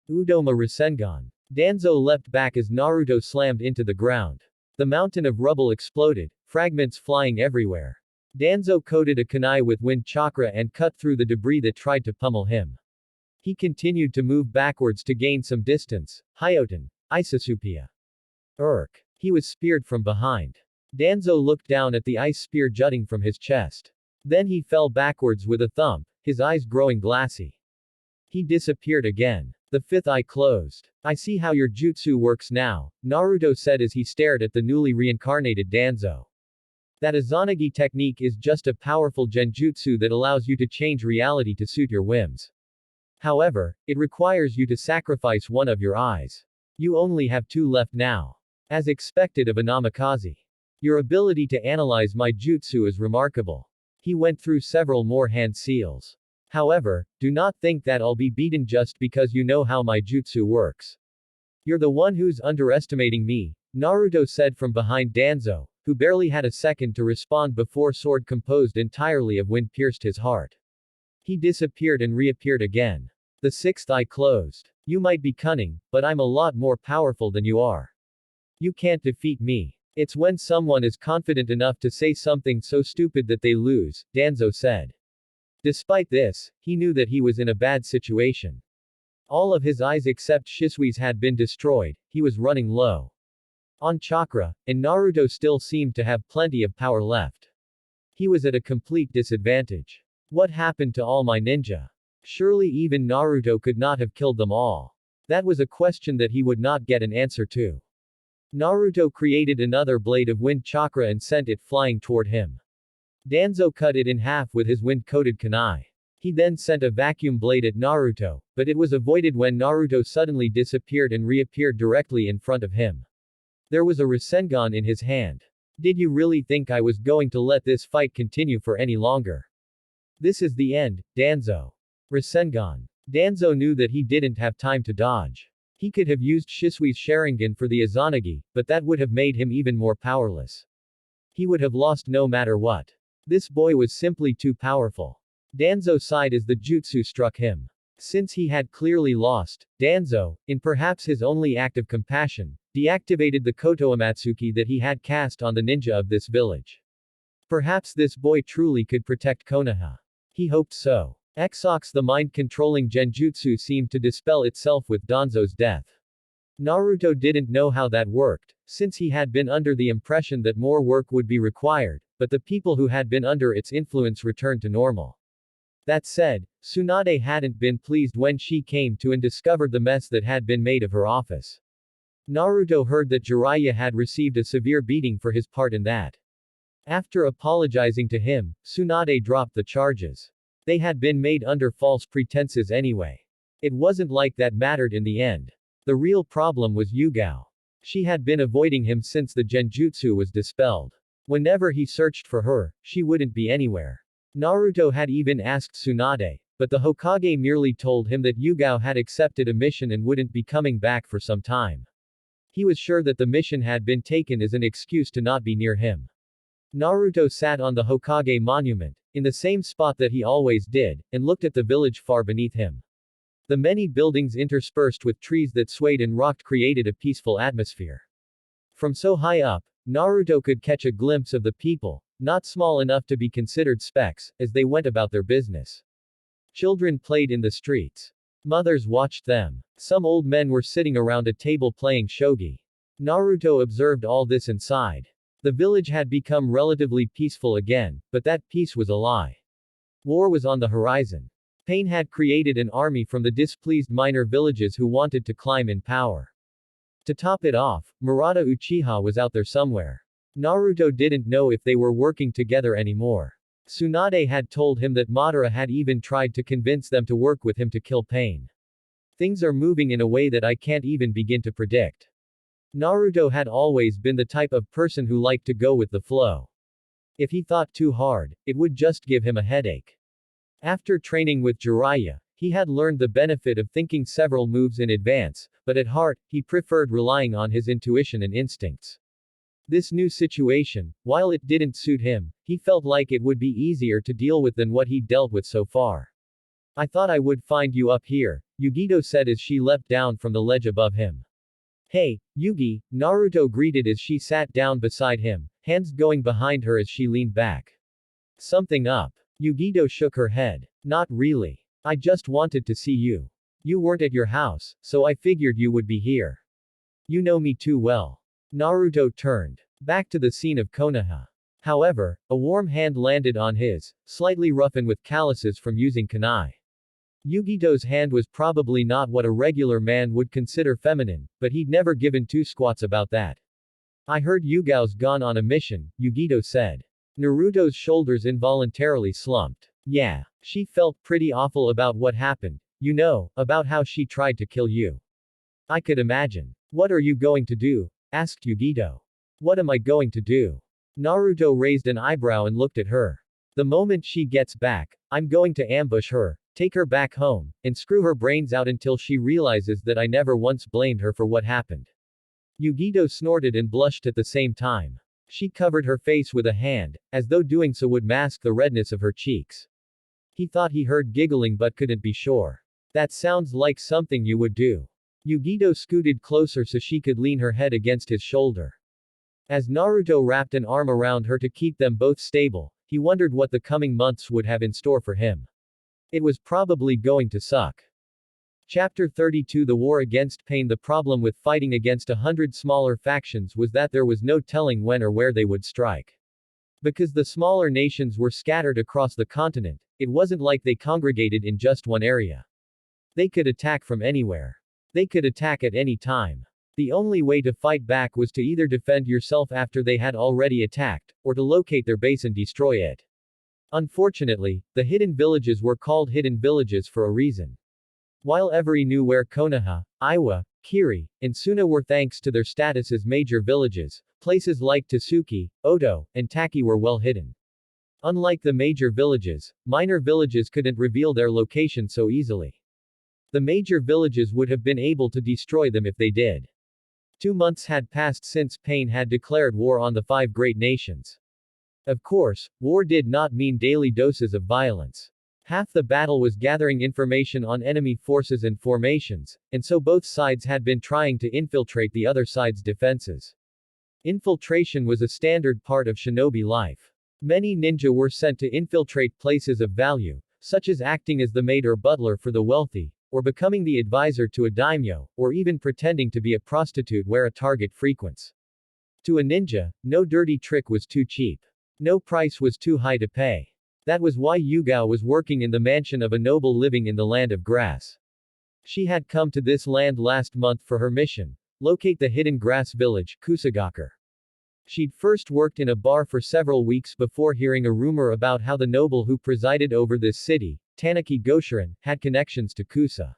Udoma Rasengan. Danzo leapt back as Naruto slammed into the ground. The mountain of rubble exploded, fragments flying everywhere. Danzo coated a kunai with wind chakra and cut through the debris that tried to pummel him. He continued to move backwards to gain some distance. Hyoten. Isasupia. He was speared from behind. Danzo looked down at the ice spear jutting from his chest. Then he fell backwards with a thump, his eyes growing glassy. He disappeared again. The fifth eye closed. I see how your jutsu works now, Naruto said as he stared at the newly reincarnated Danzo. That Izanagi technique is just a powerful genjutsu that allows you to change reality to suit your whims. However, it requires you to sacrifice one of your eyes. You only have 2 left now. As expected of a namikaze. Your ability to analyze my jutsu is remarkable. He went through several more hand seals. However, do not think that I'll be beaten just because you know how my jutsu works. You're the one who's underestimating me, Naruto said from behind Danzo, who barely had a second to respond before sword composed entirely of wind pierced his heart. He disappeared and reappeared again. The sixth eye closed. You might be cunning, but I'm a lot more powerful than you are. You can't defeat me. It's when someone is confident enough to say something so stupid that they lose, Danzo said. Despite this, he knew that he was in a bad situation. All of his eyes except Shisui's had been destroyed, he was running low on chakra, and Naruto still seemed to have plenty of power left. He was at a complete disadvantage. What happened to all my ninja? Surely even Naruto could not have killed them all. That was a question that he would not get an answer to. Naruto created another blade of wind chakra and sent it flying toward him. Danzo cut it in half with his wind-coated kunai. He then sent a vacuum blade at Naruto, but it was avoided when Naruto suddenly disappeared and reappeared directly in front of him. There was a Rasengan in his hand. Did you really think I was going to let this fight continue for any longer? This is the end, Danzo. Rasengan. Danzo knew that he didn't have time to dodge. He could have used Shisui's Sharingan for the Izanagi, but that would have made him even more powerless. He would have lost no matter what. This boy was simply too powerful. Danzo sighed as the jutsu struck him. Since he had clearly lost, Danzo, in perhaps his only act of compassion, deactivated the Koto Amatsuki that he had cast on the ninja of this village. Perhaps this boy truly could protect Konoha. He hoped so. Exox the mind-controlling genjutsu seemed to dispel itself with Danzo's death. Naruto didn't know how that worked, since he had been under the impression that more work would be required, but the people who had been under its influence returned to normal. That said, Tsunade hadn't been pleased when she came to and discovered the mess that had been made of her office. Naruto heard that Jiraiya had received a severe beating for his part in that. After apologizing to him, Tsunade dropped the charges. They had been made under false pretenses anyway. It wasn't like that mattered in the end. The real problem was Yugao. She had been avoiding him since the genjutsu was dispelled. Whenever he searched for her, she wouldn't be anywhere. Naruto had even asked Tsunade, but the Hokage merely told him that Yugao had accepted a mission and wouldn't be coming back for some time. He was sure that the mission had been taken as an excuse to not be near him. Naruto sat on the Hokage monument, in the same spot that he always did, and looked at the village far beneath him. The many buildings interspersed with trees that swayed and rocked created a peaceful atmosphere. From so high up, Naruto could catch a glimpse of the people, not small enough to be considered specks, as they went about their business. Children played in the streets. Mothers watched them. Some old men were sitting around a table playing shogi. Naruto observed all this and sighed. The village had become relatively peaceful again, but that peace was a lie. War was on the horizon. Pain had created an army from the displeased minor villages who wanted to climb in power. To top it off, Murata Uchiha was out there somewhere. Naruto didn't know if they were working together anymore. Tsunade had told him that Madara had even tried to convince them to work with him to kill Pain. Things are moving in a way that I can't even begin to predict. Naruto had always been the type of person who liked to go with the flow. If he thought too hard, it would just give him a headache. After training with Jiraiya, he had learned the benefit of thinking several moves in advance, but at heart, he preferred relying on his intuition and instincts. This new situation, while it didn't suit him, he felt like it would be easier to deal with than what he'd dealt with so far. I thought I would find you up here, Yugito said as she leapt down from the ledge above him. Hey, Yugi, Naruto greeted as she sat down beside him, hands going behind her as she leaned back. Something up? Yugito shook her head. Not really. I just wanted to see you. You weren't at your house, so I figured you would be here. You know me too well. Naruto turned back to the scene of Konoha. However, a warm hand landed on his, slightly roughened with calluses from using kunai. Yugito's hand was probably not what a regular man would consider feminine, but he'd never given two squats about that. I heard Yugao's gone on a mission, Yugito said. Naruto's shoulders involuntarily slumped. Yeah, she felt pretty awful about what happened, you know, about how she tried to kill you. I could imagine. What are you going to do? Asked Yugito. What am I going to do? Naruto raised an eyebrow and looked at her. The moment she gets back, I'm going to ambush her, take her back home, and screw her brains out until she realizes that I never once blamed her for what happened. Yugito snorted and blushed at the same time. She covered her face with a hand, as though doing so would mask the redness of her cheeks. He thought he heard giggling but couldn't be sure. That sounds like something you would do. Yugito scooted closer so she could lean her head against his shoulder. As Naruto wrapped an arm around her to keep them both stable, he wondered what the coming months would have in store for him. It was probably going to suck. Chapter 32 The War Against Pain. The problem with fighting against 100 smaller factions was that there was no telling when or where they would strike. Because the smaller nations were scattered across the continent, it wasn't like they congregated in just one area. They could attack from anywhere. They could attack at any time. The only way to fight back was to either defend yourself after they had already attacked, or to locate their base and destroy it. Unfortunately, the hidden villages were called hidden villages for a reason. While everyone knew where Konoha, Iwa, Kiri, and Suna were thanks to their status as major villages, places like Tsuki, Oto, and Taki were well hidden. Unlike the major villages, minor villages couldn't reveal their location so easily. The major villages would have been able to destroy them if they did. 2 months had passed since Pain had declared war on the 5 great nations. Of course, war did not mean daily doses of violence. Half the battle was gathering information on enemy forces and formations, and so both sides had been trying to infiltrate the other side's defenses. Infiltration was a standard part of shinobi life. Many ninja were sent to infiltrate places of value, such as acting as the maid or butler for the wealthy, or becoming the advisor to a daimyo, or even pretending to be a prostitute where a target frequents. To a ninja, no dirty trick was too cheap. No price was too high to pay. That was why Yugao was working in the mansion of a noble living in the land of grass. She had come to this land last month for her mission, locate the hidden grass village, Kusagaker. She'd first worked in a bar for several weeks before hearing a rumor about how the noble who presided over this city, Tanaki Goshirin, had connections to Kusa.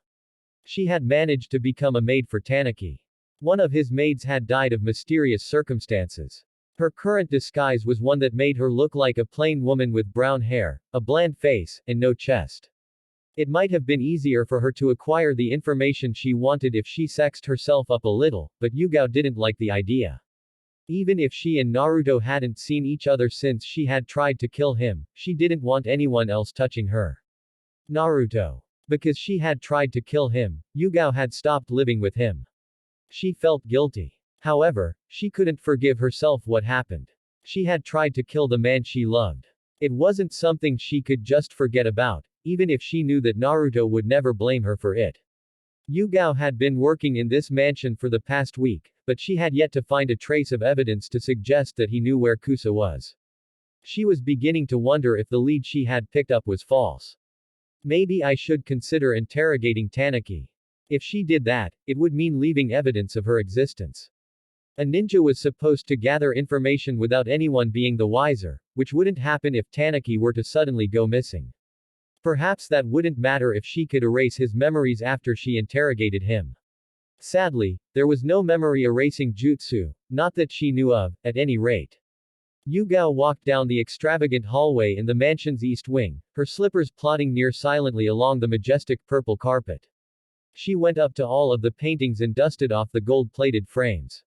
She had managed to become a maid for Tanaki. One of his maids had died of mysterious circumstances. Her current disguise was one that made her look like a plain woman with brown hair, a bland face, and no chest. It might have been easier for her to acquire the information she wanted if she sexed herself up a little, but Yugao didn't like the idea. Even if she and Naruto hadn't seen each other since she had tried to kill him, she didn't want anyone else touching her. Naruto. Because she had tried to kill him, Yugao had stopped living with him. She felt guilty. However, she couldn't forgive herself what happened. She had tried to kill the man she loved. It wasn't something she could just forget about, even if she knew that Naruto would never blame her for it. Yugao had been working in this mansion for the past week, but she had yet to find a trace of evidence to suggest that he knew where Kusa was. She was beginning to wonder if the lead she had picked up was false. Maybe I should consider interrogating Tanaki. If she did that, it would mean leaving evidence of her existence. A ninja was supposed to gather information without anyone being the wiser, which wouldn't happen if Tanaki were to suddenly go missing. Perhaps that wouldn't matter if she could erase his memories after she interrogated him. Sadly, there was no memory erasing jutsu, not that she knew of, at any rate. Yugao walked down the extravagant hallway in the mansion's east wing, her slippers plodding near silently along the majestic purple carpet. She went up to all of the paintings and dusted off the gold-plated frames.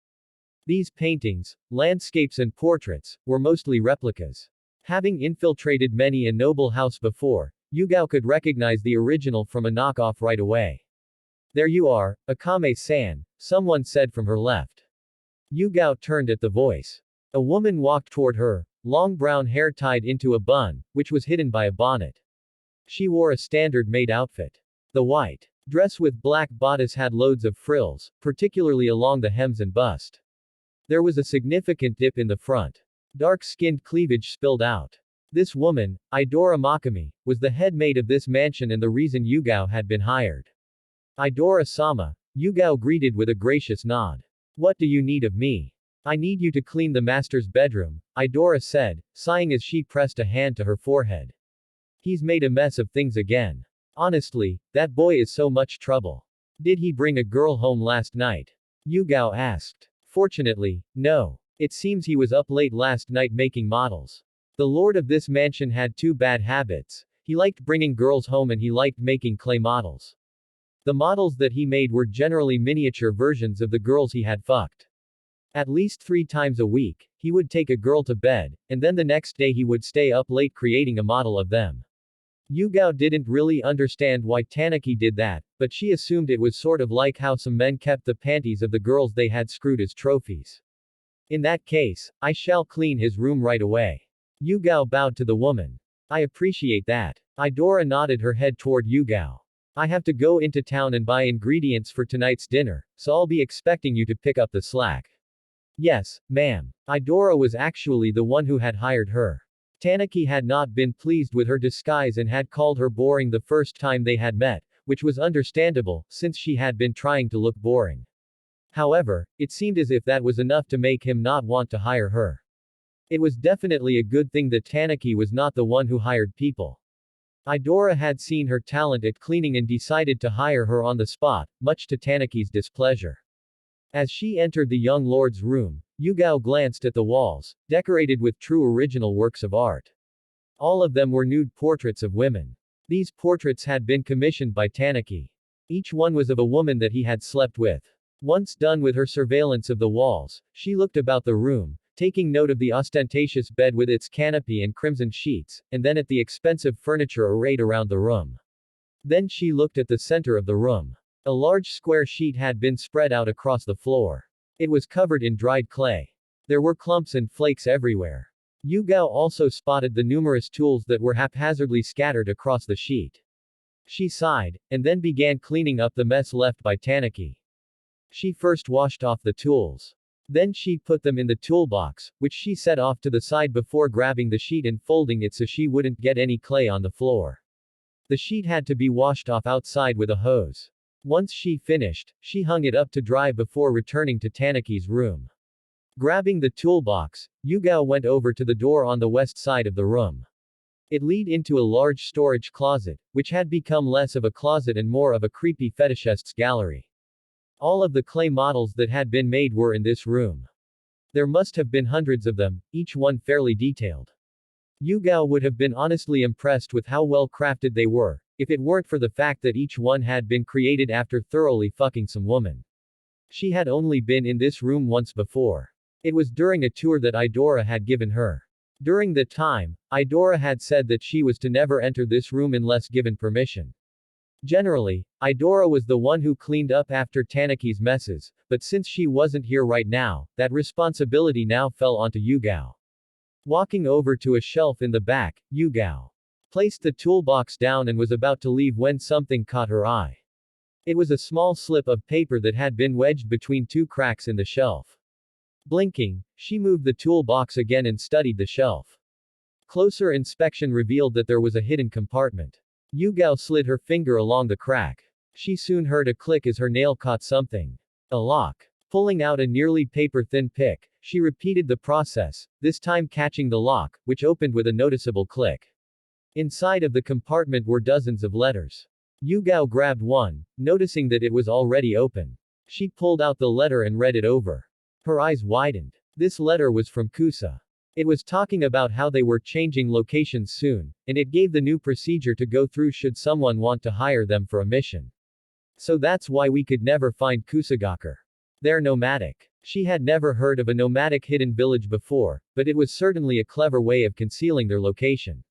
These paintings, landscapes and portraits, were mostly replicas. Having infiltrated many a noble house before, Yugao could recognize the original from a knockoff right away. "There you are, Akame-san," someone said from her left. Yugao turned at the voice. A woman walked toward her, long brown hair tied into a bun, which was hidden by a bonnet. She wore a standard maid outfit. The white dress with black bodice had loads of frills, particularly along the hems and bust. There was a significant dip in the front. Dark-skinned cleavage spilled out. This woman, Idora Makami, was the head maid of this mansion and the reason Yugao had been hired. "Idora-sama," Yugao greeted with a gracious nod. "What do you need of me?" "I need you to clean the master's bedroom," Idora said, sighing as she pressed a hand to her forehead. "He's made a mess of things again. Honestly, that boy is so much trouble." "Did he bring a girl home last night?" Yugao asked. "Fortunately, no. It seems he was up late last night making models. The lord of this mansion had two bad habits. He liked bringing girls home and he liked making clay models. The models that he made were generally miniature versions of the girls he had fucked. At least 3 times a week, he would take a girl to bed, and then the next day he would stay up late creating a model of them." Yugao didn't really understand why Tanaki did that, but she assumed it was sort of like how some men kept the panties of the girls they had screwed as trophies. "In that case, I shall clean his room right away." Yugao bowed to the woman. "I appreciate that." Idora nodded her head toward Yugao. "I have to go into town and buy ingredients for tonight's dinner, so I'll be expecting you to pick up the slack." "Yes, ma'am." Idora was actually the one who had hired her. Tanaki had not been pleased with her disguise and had called her boring the first time they had met, which was understandable, since she had been trying to look boring. However, it seemed as if that was enough to make him not want to hire her. It was definitely a good thing that Tanaki was not the one who hired people. Idora had seen her talent at cleaning and decided to hire her on the spot, much to Tanaki's displeasure. As she entered the young lord's room, Yugao glanced at the walls, decorated with true original works of art. All of them were nude portraits of women. These portraits had been commissioned by Tanaki. Each one was of a woman that he had slept with. Once done with her surveillance of the walls, she looked about the room, taking note of the ostentatious bed with its canopy and crimson sheets, and then at the expensive furniture arrayed around the room. Then she looked at the center of the room. A large square sheet had been spread out across the floor. It was covered in dried clay. There were clumps and flakes everywhere. Yugao also spotted the numerous tools that were haphazardly scattered across the sheet. She sighed, and then began cleaning up the mess left by Tanaki. She first washed off the tools. Then she put them in the toolbox, which she set off to the side before grabbing the sheet and folding it so she wouldn't get any clay on the floor. The sheet had to be washed off outside with a hose. Once she finished, she hung it up to dry before returning to Tanaki's room. Grabbing the toolbox, Yugao went over to the door on the west side of the room. It led into a large storage closet, which had become less of a closet and more of a creepy fetishist's gallery. All of the clay models that had been made were in this room. There must have been hundreds of them, each one fairly detailed. Yugao would have been honestly impressed with how well crafted they were, if it weren't for the fact that each one had been created after thoroughly fucking some woman. She had only been in this room once before. It was during a tour that Idora had given her. During the time, Idora had said that she was to never enter this room unless given permission. Generally, Idora was the one who cleaned up after Tanaki's messes, but since she wasn't here right now, that responsibility now fell onto Yugao. Walking over to a shelf in the back, Yugao placed the toolbox down and was about to leave when something caught her eye. It was a small slip of paper that had been wedged between 2 cracks in the shelf. Blinking, she moved the toolbox again and studied the shelf. Closer inspection revealed that there was a hidden compartment. Yugao slid her finger along the crack. She soon heard a click as her nail caught something. A lock. Pulling out a nearly paper-thin pick, she repeated the process, this time catching the lock, which opened with a noticeable click. Inside of the compartment were dozens of letters. Yugao grabbed one, noticing that it was already open. She pulled out the letter and read it over. Her eyes widened. This letter was from Kusa. It was talking about how they were changing locations soon, and it gave the new procedure to go through should someone want to hire them for a mission. So that's why we could never find Kusagaker. They're nomadic. She had never heard of a nomadic hidden village before, but it was certainly a clever way of concealing their location.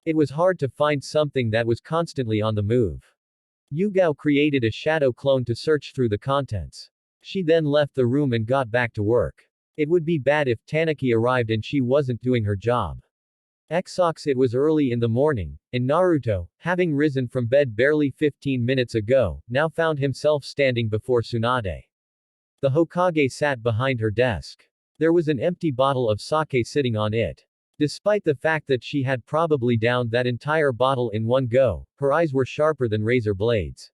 It was hard to find something that was constantly on the move. Yugao created a shadow clone to search through the contents. She then left the room and got back to work. It would be bad if Tanaki arrived and she wasn't doing her job. Xox it was early in the morning, and Naruto, having risen from bed barely 15 minutes ago, now found himself standing before Tsunade. The Hokage sat behind her desk. There was an empty bottle of sake sitting on it. Despite the fact that she had probably downed that entire bottle in one go, her eyes were sharper than razor blades.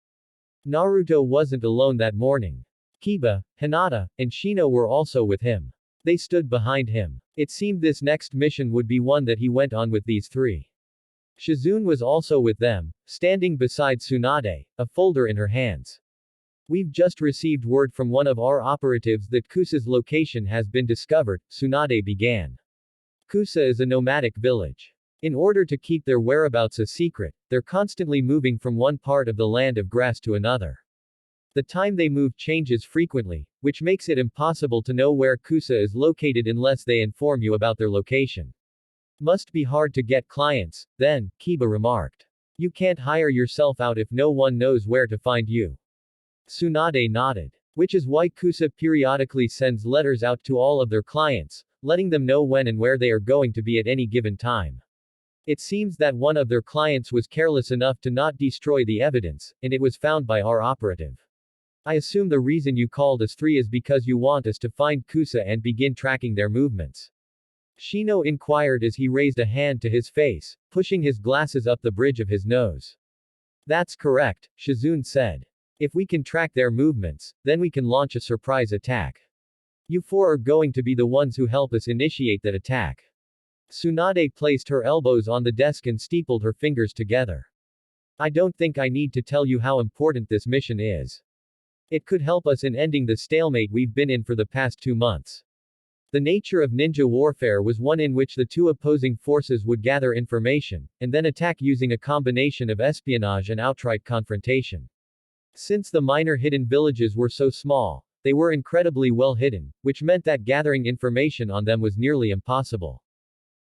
Naruto wasn't alone that morning. Kiba, Hinata, and Shino were also with him. They stood behind him. It seemed this next mission would be one that he went on with these three. Shizune was also with them, standing beside Tsunade, a folder in her hands. We've just received word from one of our operatives that Kusa's location has been discovered, Tsunade began. Kusa is a nomadic village. In order to keep their whereabouts a secret, they're constantly moving from one part of the land of grass to another. The time they move changes frequently, which makes it impossible to know where Kusa is located unless they inform you about their location. Must be hard to get clients, then, Kiba remarked. You can't hire yourself out if no one knows where to find you. Tsunade nodded. Which is why Kusa periodically sends letters out to all of their clients, letting them know when and where they are going to be at any given time. It seems that one of their clients was careless enough to not destroy the evidence, and it was found by our operative. I assume the reason you called us three is because you want us to find Kusa and begin tracking their movements. Shino inquired as he raised a hand to his face, pushing his glasses up the bridge of his nose. That's correct, Shizune said. If we can track their movements, then we can launch a surprise attack. You four are going to be the ones who help us initiate that attack. Tsunade placed her elbows on the desk and steepled her fingers together. I don't think I need to tell you how important this mission is. It could help us in ending the stalemate we've been in for the past 2 months. The nature of ninja warfare was one in which the two opposing forces would gather information, and then attack using a combination of espionage and outright confrontation. Since the minor hidden villages were so small, they were incredibly well hidden, which meant that gathering information on them was nearly impossible.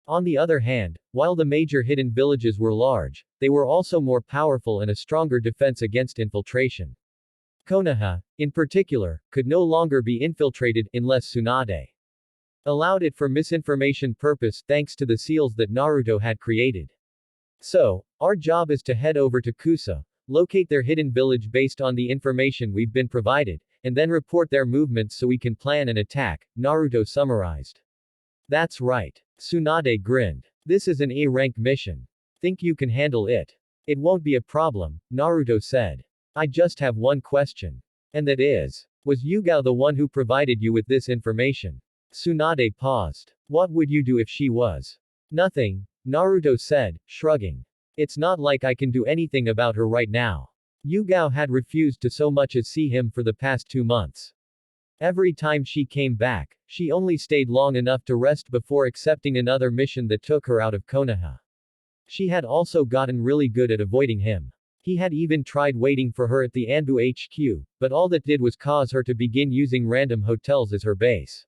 On the other hand, while the major hidden villages were large, they were also more powerful and a stronger defense against infiltration. Konoha, in particular, could no longer be infiltrated unless Tsunade allowed it for misinformation purpose thanks to the seals that Naruto had created. So, our job is to head over to Kusa, locate their hidden village based on the information we've been provided, and then report their movements so we can plan an attack, Naruto summarized. That's right. Tsunade grinned. This is an A-rank mission. Think you can handle it? It won't be a problem, Naruto said. I just have one question. And that is, was Yugao the one who provided you with this information? Tsunade paused. What would you do if she was? Nothing, Naruto said, shrugging. It's not like I can do anything about her right now. Yugao had refused to so much as see him for the past 2 months. Every time she came back, she only stayed long enough to rest before accepting another mission that took her out of Konoha. She had also gotten really good at avoiding him. He had even tried waiting for her at the Anbu HQ, but all that did was cause her to begin using random hotels as her base.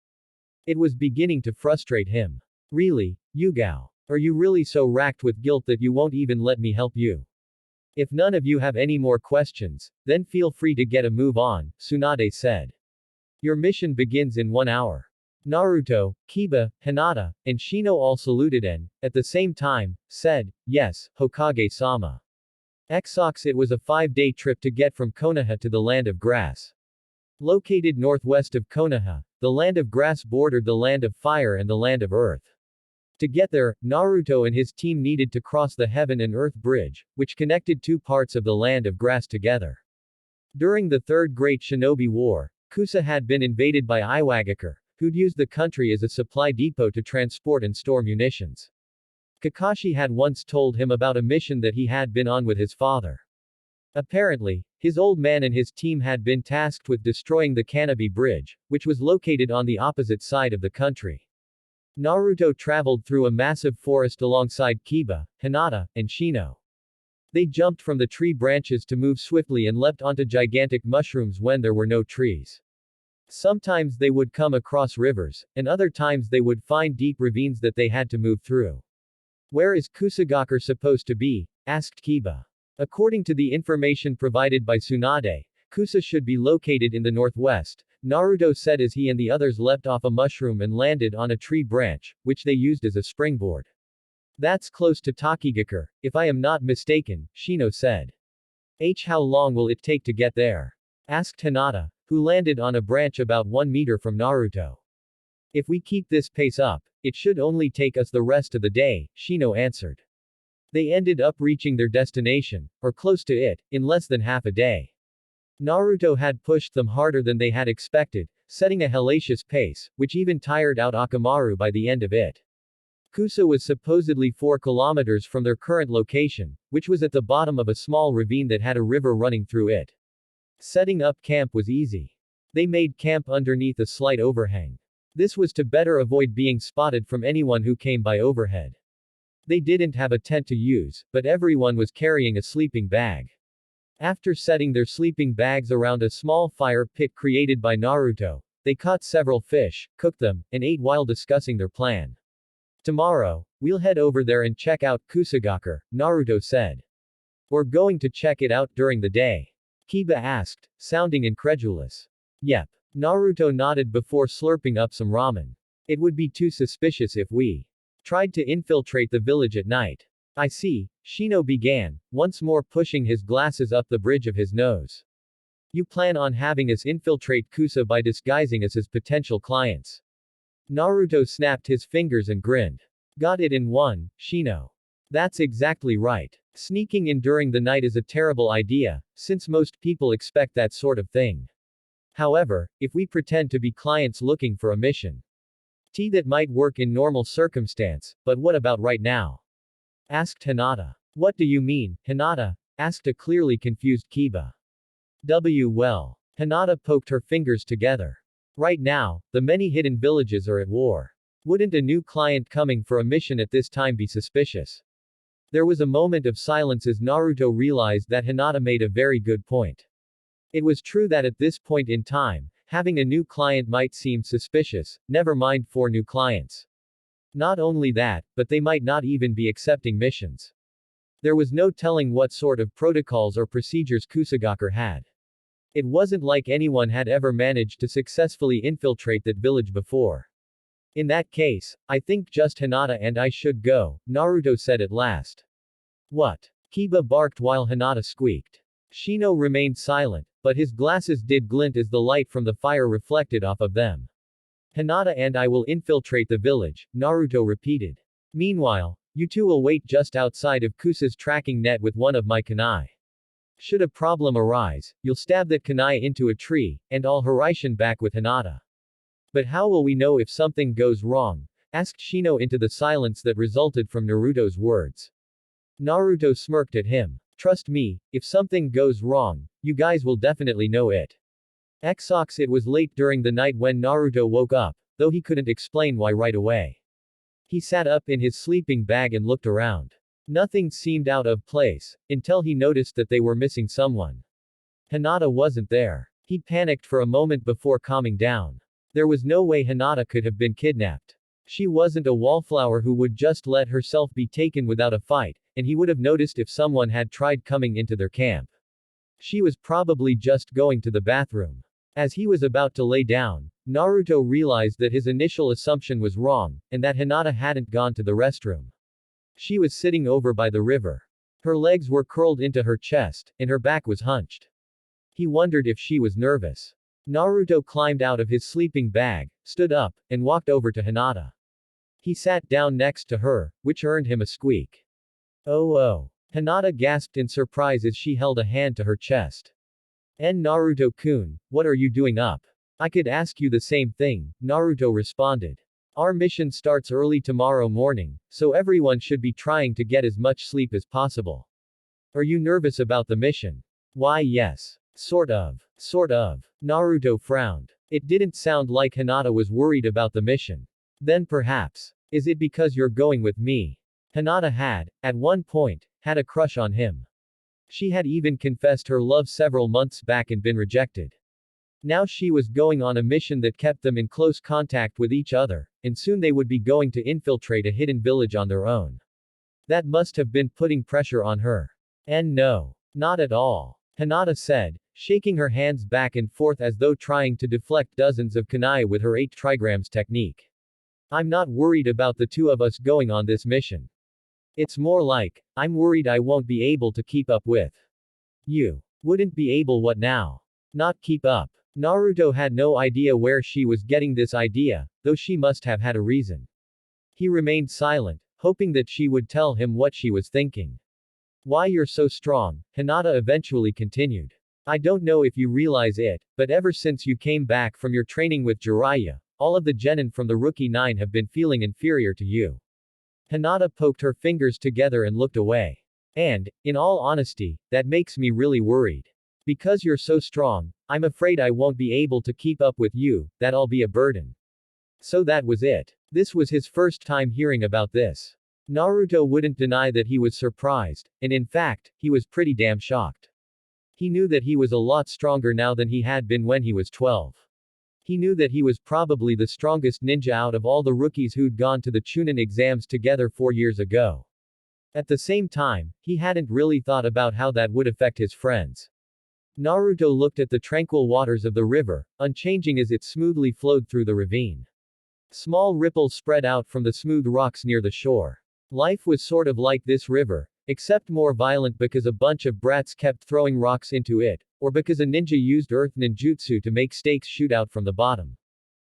It was beginning to frustrate him. Really, Yugao? Are you really so racked with guilt that you won't even let me help you? If none of you have any more questions, then feel free to get a move on, Tsunade said. Your mission begins in 1 hour. Naruto, Kiba, Hinata, and Shino all saluted and, at the same time, said, yes, Hokage-sama. Xox it was a 5-day trip to get from Konoha to the Land of Grass. Located northwest of Konoha, the Land of Grass bordered the Land of Fire and the Land of Earth. To get there, Naruto and his team needed to cross the Heaven and Earth Bridge, which connected 2 parts of the Land of Grass together. During the Third Great Shinobi War, Kusa had been invaded by Iwagakure, who'd used the country as a supply depot to transport and store munitions. Kakashi had once told him about a mission that he had been on with his father. Apparently, his old man and his team had been tasked with destroying the Canopy Bridge, which was located on the opposite side of the country. Naruto traveled through a massive forest alongside Kiba, Hinata, and Shino. They jumped from the tree branches to move swiftly and leapt onto gigantic mushrooms when there were no trees. Sometimes they would come across rivers, and other times they would find deep ravines that they had to move through. "Where is Kusagakure supposed to be?" asked Kiba. According to the information provided by Tsunade, Kusa should be located in the northwest, Naruto said as he and the others leapt off a mushroom and landed on a tree branch, which they used as a springboard. "That's close to Takigakure, if I am not mistaken," Shino said. How long will it take to get there?" asked Hinata, who landed on a branch about 1 meter from Naruto. "If we keep this pace up, it should only take us the rest of the day," Shino answered. They ended up reaching their destination, or close to it, in less than half a day. Naruto had pushed them harder than they had expected, setting a hellacious pace, which even tired out Akamaru by the end of it. Kusa was supposedly 4 kilometers from their current location, which was at the bottom of a small ravine that had a river running through it. Setting up camp was easy. They made camp underneath a slight overhang. This was to better avoid being spotted from anyone who came by overhead. They didn't have a tent to use, but everyone was carrying a sleeping bag. After setting their sleeping bags around a small fire pit created by Naruto, they caught several fish, cooked them, and ate while discussing their plan. "Tomorrow, we'll head over there and check out Kusagakure," Naruto said. "We're going to check it out during the day?" Kiba asked, sounding incredulous. "Yep." Naruto nodded before slurping up some ramen. "It would be too suspicious if we tried to infiltrate the village at night." "I see," Shino began, once more pushing his glasses up the bridge of his nose. "You plan on having us infiltrate Kusa by disguising us as potential clients?" Naruto snapped his fingers and grinned. "Got it in one, Shino." "That's exactly right. Sneaking in during the night is a terrible idea, since most people expect that sort of thing. However, if we pretend to be clients looking for a mission, that might work in normal circumstance, but what about right now?" asked Hinata. "What do you mean?" Hinata asked a clearly confused Kiba. Well. Hinata poked her fingers together. "Right now, the many hidden villages are at war. Wouldn't a new client coming for a mission at this time be suspicious?" There was a moment of silence as Naruto realized that Hinata made a very good point. It was true that at this point in time, having a new client might seem suspicious, never mind 4 new clients. Not only that, but they might not even be accepting missions. There was no telling what sort of protocols or procedures Kusagakure had. It wasn't like anyone had ever managed to successfully infiltrate that village before. "In that case, I think just Hinata and I should go," Naruto said at last. "What?" Kiba barked while Hinata squeaked. Shino remained silent, but his glasses did glint as the light from the fire reflected off of them. "Hinata and I will infiltrate the village," Naruto repeated. "Meanwhile, you two will wait just outside of Kusa's tracking net with one of my kunai. Should a problem arise, you'll stab that kunai into a tree, and I'll Hiraishin back with Hinata." "But how will we know if something goes wrong?" asked Shino into the silence that resulted from Naruto's words. Naruto smirked at him. "Trust me, if something goes wrong, you guys will definitely know it." It was late during the night when Naruto woke up, though he couldn't explain why right away. He sat up in his sleeping bag and looked around. Nothing seemed out of place, until he noticed that they were missing someone. Hinata wasn't there. He panicked for a moment before calming down. There was no way Hinata could have been kidnapped. She wasn't a wallflower who would just let herself be taken without a fight, and he would have noticed if someone had tried coming into their camp. She was probably just going to the bathroom. As he was about to lay down, Naruto realized that his initial assumption was wrong, and that Hinata hadn't gone to the restroom. She was sitting over by the river. Her legs were curled into her chest, and her back was hunched. He wondered if she was nervous. Naruto climbed out of his sleeping bag, stood up, and walked over to Hinata. He sat down next to her, which earned him a squeak. Oh. Hinata gasped in surprise as she held a hand to her chest. Naruto-kun, what are you doing up? I could ask you the same thing, Naruto responded. Our mission starts early tomorrow morning, so everyone should be trying to get as much sleep as possible. Are you nervous about the mission? Why, yes. Sort of. Sort of. Naruto frowned. It didn't sound like Hinata was worried about the mission. Then perhaps. Is it because you're going with me? Hinata had, at one point, had a crush on him. She had even confessed her love several months back and been rejected. Now she was going on a mission that kept them in close contact with each other, and soon they would be going to infiltrate a hidden village on their own. That must have been putting pressure on her. And no. Not at all. Hinata said, shaking her hands back and forth as though trying to deflect dozens of kunai with her 8 trigrams technique. I'm not worried about the two of us going on this mission. It's more like, I'm worried I won't be able to keep up with you. Wouldn't be able what now? Not keep up. Naruto had no idea where she was getting this idea, though she must have had a reason. He remained silent, hoping that she would tell him what she was thinking. Why you're so strong, Hinata eventually continued. I don't know if you realize it, but ever since you came back from your training with Jiraiya, all of the genin from the Rookie 9 have been feeling inferior to you. Hinata poked her fingers together and looked away. And, in all honesty, that makes me really worried. Because you're so strong, I'm afraid I won't be able to keep up with you, that'll be a burden. So that was it. This was his first time hearing about this. Naruto wouldn't deny that he was surprised, and in fact, he was pretty damn shocked. He knew that he was a lot stronger now than he had been when he was 12. He knew that he was probably the strongest ninja out of all the rookies who'd gone to the Chunin exams together 4 years ago. At the same time, he hadn't really thought about how that would affect his friends. Naruto looked at the tranquil waters of the river, unchanging as it smoothly flowed through the ravine. Small ripples spread out from the smooth rocks near the shore. Life was sort of like this river, except more violent because a bunch of brats kept throwing rocks into it, or because a ninja used earth ninjutsu to make stakes shoot out from the bottom.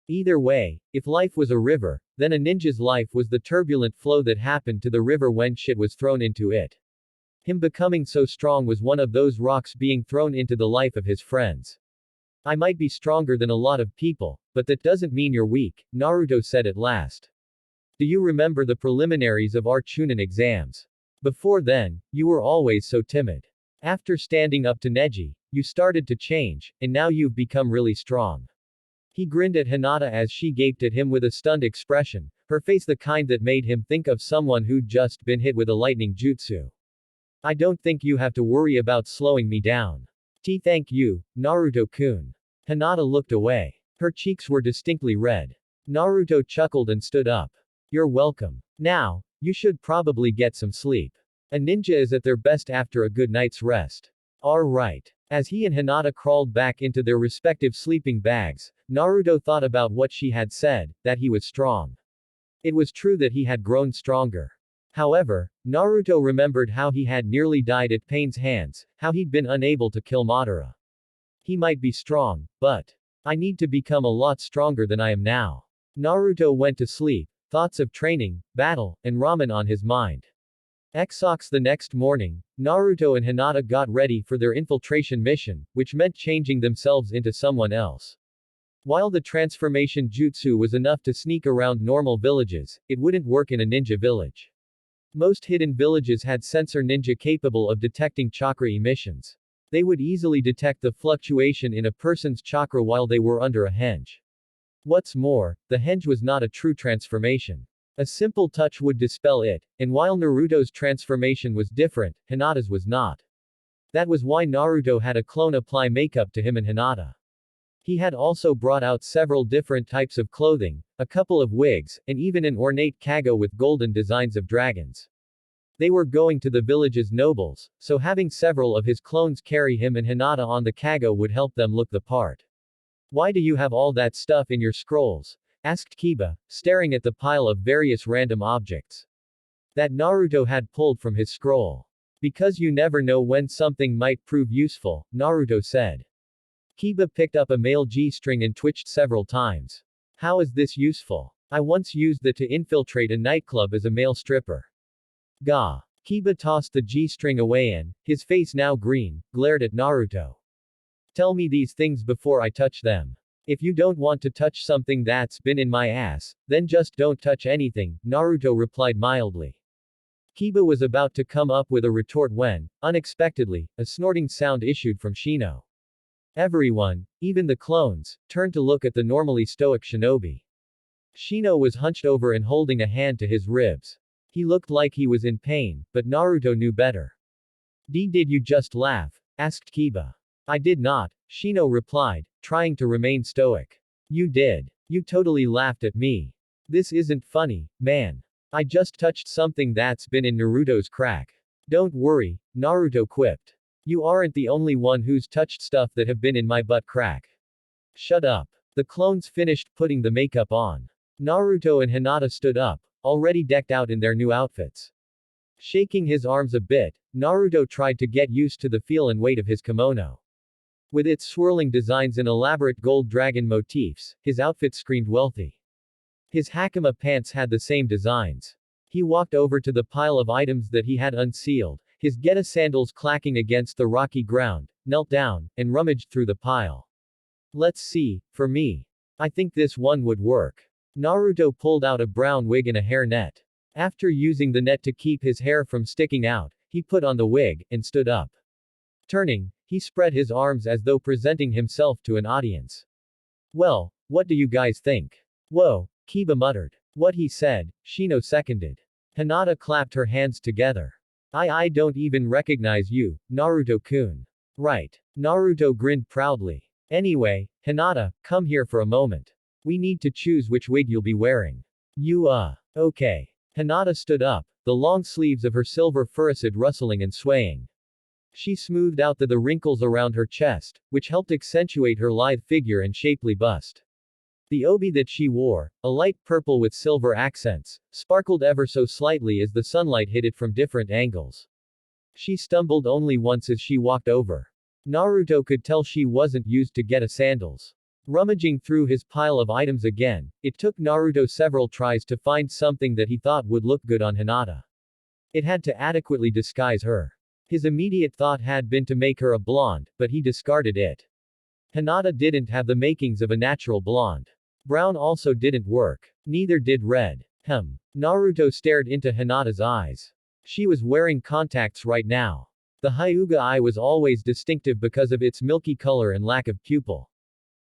Either way, if life was a river, then a ninja's life was the turbulent flow that happened to the river when shit was thrown into it. Him becoming so strong was one of those rocks being thrown into the life of his friends. I might be stronger than a lot of people, but that doesn't mean you're weak, Naruto said at last. Do you remember the preliminaries of our Chunin exams? Before then, you were always so timid. After standing up to Neji, you started to change, and now you've become really strong. He grinned at Hinata as she gaped at him with a stunned expression, her face the kind that made him think of someone who'd just been hit with a lightning jutsu. I don't think you have to worry about slowing me down. Thank you, Naruto-kun. Hinata looked away. Her cheeks were distinctly red. Naruto chuckled and stood up. You're welcome. Now, you should probably get some sleep. A ninja is at their best after a good night's rest. Alright. As he and Hinata crawled back into their respective sleeping bags, Naruto thought about what she had said, that he was strong. It was true that he had grown stronger. However, Naruto remembered how he had nearly died at Pain's hands, how he'd been unable to kill Madara. He might be strong, but I need to become a lot stronger than I am now. Naruto went to sleep, thoughts of training, battle, and ramen on his mind. The next morning, Naruto and Hinata got ready for their infiltration mission, which meant changing themselves into someone else. While the transformation jutsu was enough to sneak around normal villages, it wouldn't work in a ninja village. Most hidden villages had sensor ninja capable of detecting chakra emissions. They would easily detect the fluctuation in a person's chakra while they were under a henge. What's more, the henge was not a true transformation. A simple touch would dispel it, and while Naruto's transformation was different, Hinata's was not. That was why Naruto had a clone apply makeup to him and Hinata. He had also brought out several different types of clothing, a couple of wigs, and even an ornate kago with golden designs of dragons. They were going to the village's nobles, so having several of his clones carry him and Hinata on the kago would help them look the part. Why do you have all that stuff in your scrolls? Asked Kiba, staring at the pile of various random objects that Naruto had pulled from his scroll. Because you never know when something might prove useful, Naruto said. Kiba picked up a male G-string and twitched several times. How is this useful? I once used that to infiltrate a nightclub as a male stripper. Gah. Kiba tossed the G-string away and, his face now green, glared at Naruto. Tell me these things before I touch them. If you don't want to touch something that's been in my ass, then just don't touch anything, Naruto replied mildly. Kiba was about to come up with a retort when, unexpectedly, a snorting sound issued from Shino. Everyone, even the clones, turned to look at the normally stoic shinobi. Shino was hunched over and holding a hand to his ribs. He looked like he was in pain, but Naruto knew better. Did you just laugh? Asked Kiba. I did not, Shino replied, trying to remain stoic. You did. You totally laughed at me. This isn't funny, man. I just touched something that's been in Naruto's crack. Don't worry, Naruto quipped. You aren't the only one who's touched stuff that have been in my butt crack. Shut up. The clones finished putting the makeup on. Naruto and Hinata stood up, already decked out in their new outfits. Shaking his arms a bit, Naruto tried to get used to the feel and weight of his kimono. With its swirling designs and elaborate gold dragon motifs, his outfit screamed wealthy. His hakama pants had the same designs. He walked over to the pile of items that he had unsealed, his Geta sandals clacking against the rocky ground, knelt down, and rummaged through the pile. Let's see, for me. I think this one would work. Naruto pulled out a brown wig and a hair net. After using the net to keep his hair from sticking out, he put on the wig, and stood up. Turning, he spread his arms as though presenting himself to an audience. Well, what do you guys think? Whoa, Kiba muttered. What he said, Shino seconded. Hinata clapped her hands together. I don't even recognize you, Naruto-kun. Right. Naruto grinned proudly. Anyway, Hinata, come here for a moment. We need to choose which wig you'll be wearing. Okay. Hinata stood up, the long sleeves of her silver furicid rustling and swaying. She smoothed out the wrinkles around her chest, which helped accentuate her lithe figure and shapely bust. The obi that she wore, a light purple with silver accents, sparkled ever so slightly as the sunlight hit it from different angles. She stumbled only once as she walked over. Naruto could tell she wasn't used to Geta sandals. Rummaging through his pile of items again, it took Naruto several tries to find something that he thought would look good on Hinata. It had to adequately disguise her. His immediate thought had been to make her a blonde, but he discarded it. Hinata didn't have the makings of a natural blonde. Brown also didn't work. Neither did red. Naruto stared into Hinata's eyes. She was wearing contacts right now. The Hyuga eye was always distinctive because of its milky color and lack of pupil.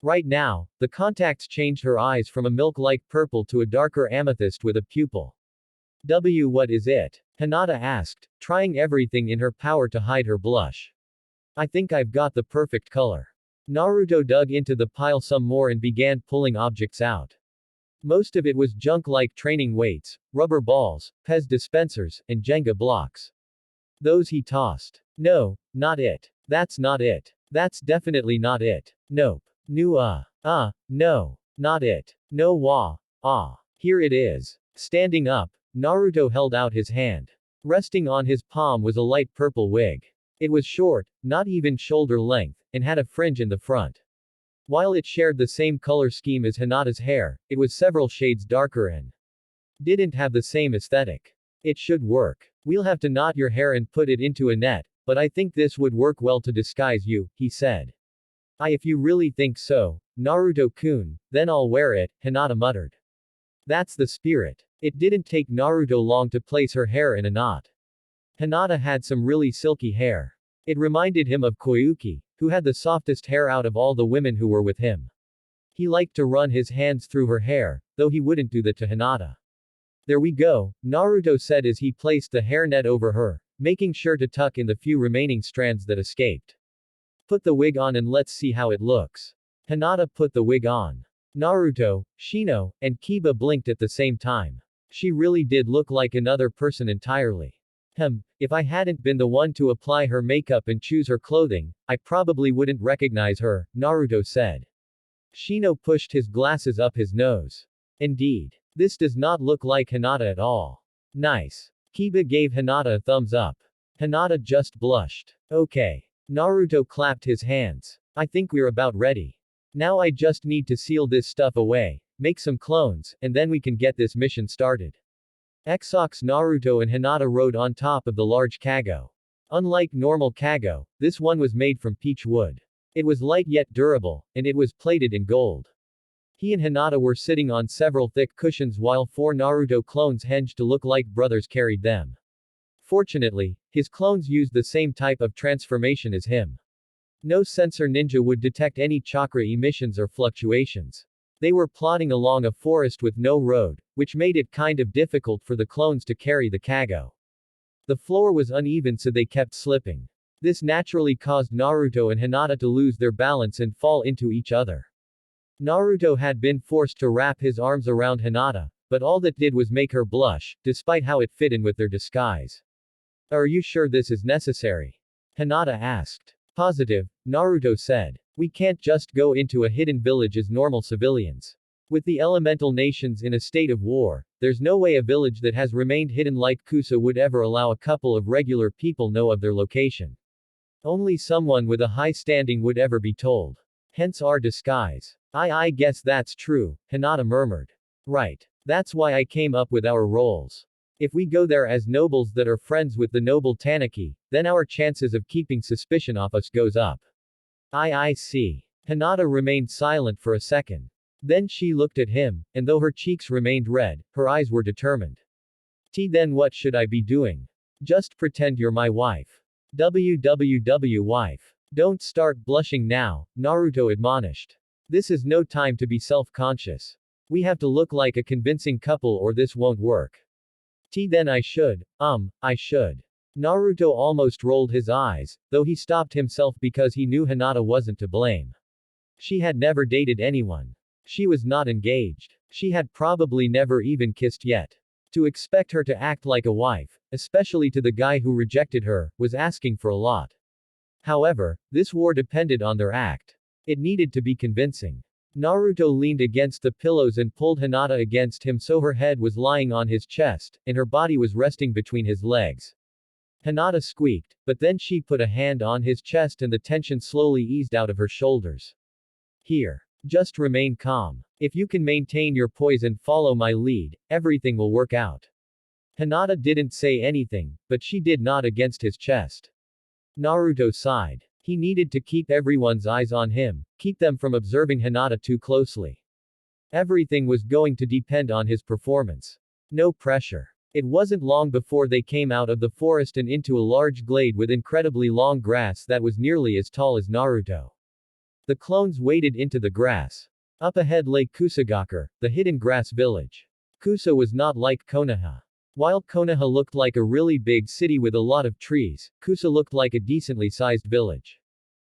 Right now, the contacts changed her eyes from a milk-like purple to a darker amethyst with a pupil. What is it? Hinata asked, trying everything in her power to hide her blush. I think I've got the perfect color. Naruto dug into the pile some more and began pulling objects out. Most of it was junk like training weights, rubber balls, Pez dispensers, and Jenga blocks. Those he tossed. No, not it. That's not it. That's definitely not it. Nope. No, not it. No, here it is. Standing up, Naruto held out his hand. Resting on his palm was a light purple wig. It was short, not even shoulder length, and had a fringe in the front. While it shared the same color scheme as Hinata's hair, it was several shades darker and didn't have the same aesthetic. It should work. We'll have to knot your hair and put it into a net, but I think this would work well to disguise you, he said. If you really think so, Naruto-kun, then I'll wear it, Hinata muttered. That's the spirit. It didn't take Naruto long to place her hair in a knot. Hinata had some really silky hair. It reminded him of Koyuki, who had the softest hair out of all the women who were with him. He liked to run his hands through her hair, though he wouldn't do that to Hinata. There we go, Naruto said as he placed the hairnet over her, making sure to tuck in the few remaining strands that escaped. Put the wig on and let's see how it looks. Hinata put the wig on. Naruto, Shino, and Kiba blinked at the same time. She really did look like another person entirely. If I hadn't been the one to apply her makeup and choose her clothing, I probably wouldn't recognize her, Naruto said. Shino pushed his glasses up his nose. Indeed. This does not look like Hinata at all. Nice. Kiba gave Hinata a thumbs up. Hinata just blushed. Okay. Naruto clapped his hands. I think we're about ready. Now I just need to seal this stuff away, make some clones, and then we can get this mission started. Exox Naruto and Hinata rode on top of the large kago. Unlike normal kago, this one was made from peach wood. It was light yet durable, and it was plated in gold. He and Hinata were sitting on several thick cushions while 4 Naruto clones hinged to look like brothers carried them. Fortunately, his clones used the same type of transformation as him. No sensor ninja would detect any chakra emissions or fluctuations. They were plodding along a forest with no road, which made it kind of difficult for the clones to carry the kago. The floor was uneven so they kept slipping. This naturally caused Naruto and Hinata to lose their balance and fall into each other. Naruto had been forced to wrap his arms around Hinata, but all that did was make her blush, despite how it fit in with their disguise. Are you sure this is necessary? Hinata asked. Positive, Naruto said. We can't just go into a hidden village as normal civilians. With the elemental nations in a state of war, there's no way a village that has remained hidden like Kusa would ever allow a couple of regular people know of their location. Only someone with a high standing would ever be told. Hence our disguise. I guess that's true, Hinata murmured. Right. That's why I came up with our roles. If we go there as nobles that are friends with the noble Tanuki, then our chances of keeping suspicion off us goes up. I see. Hinata remained silent for a second. Then she looked at him, and though her cheeks remained red, her eyes were determined. Then what should I be doing? Just pretend you're my wife. Wife. Don't start blushing now, Naruto admonished. This is no time to be self-conscious. We have to look like a convincing couple or this won't work. Then I should. I should. Naruto almost rolled his eyes, though he stopped himself because he knew Hinata wasn't to blame. She had never dated anyone. She was not engaged. She had probably never even kissed yet. To expect her to act like a wife, especially to the guy who rejected her, was asking for a lot. However, this war depended on their act. It needed to be convincing. Naruto leaned against the pillows and pulled Hinata against him so her head was lying on his chest, and her body was resting between his legs. Hinata squeaked, but then she put a hand on his chest and the tension slowly eased out of her shoulders. Here. Just remain calm. If you can maintain your poise and follow my lead, everything will work out. Hinata didn't say anything, but she did nod against his chest. Naruto sighed. He needed to keep everyone's eyes on him, keep them from observing Hinata too closely. Everything was going to depend on his performance. No pressure. It wasn't long before they came out of the forest and into a large glade with incredibly long grass that was nearly as tall as Naruto. The clones waded into the grass. Up ahead lay Kusagakure, the hidden grass village. Kusa was not like Konoha. While Konoha looked like a really big city with a lot of trees, Kusa looked like a decently sized village.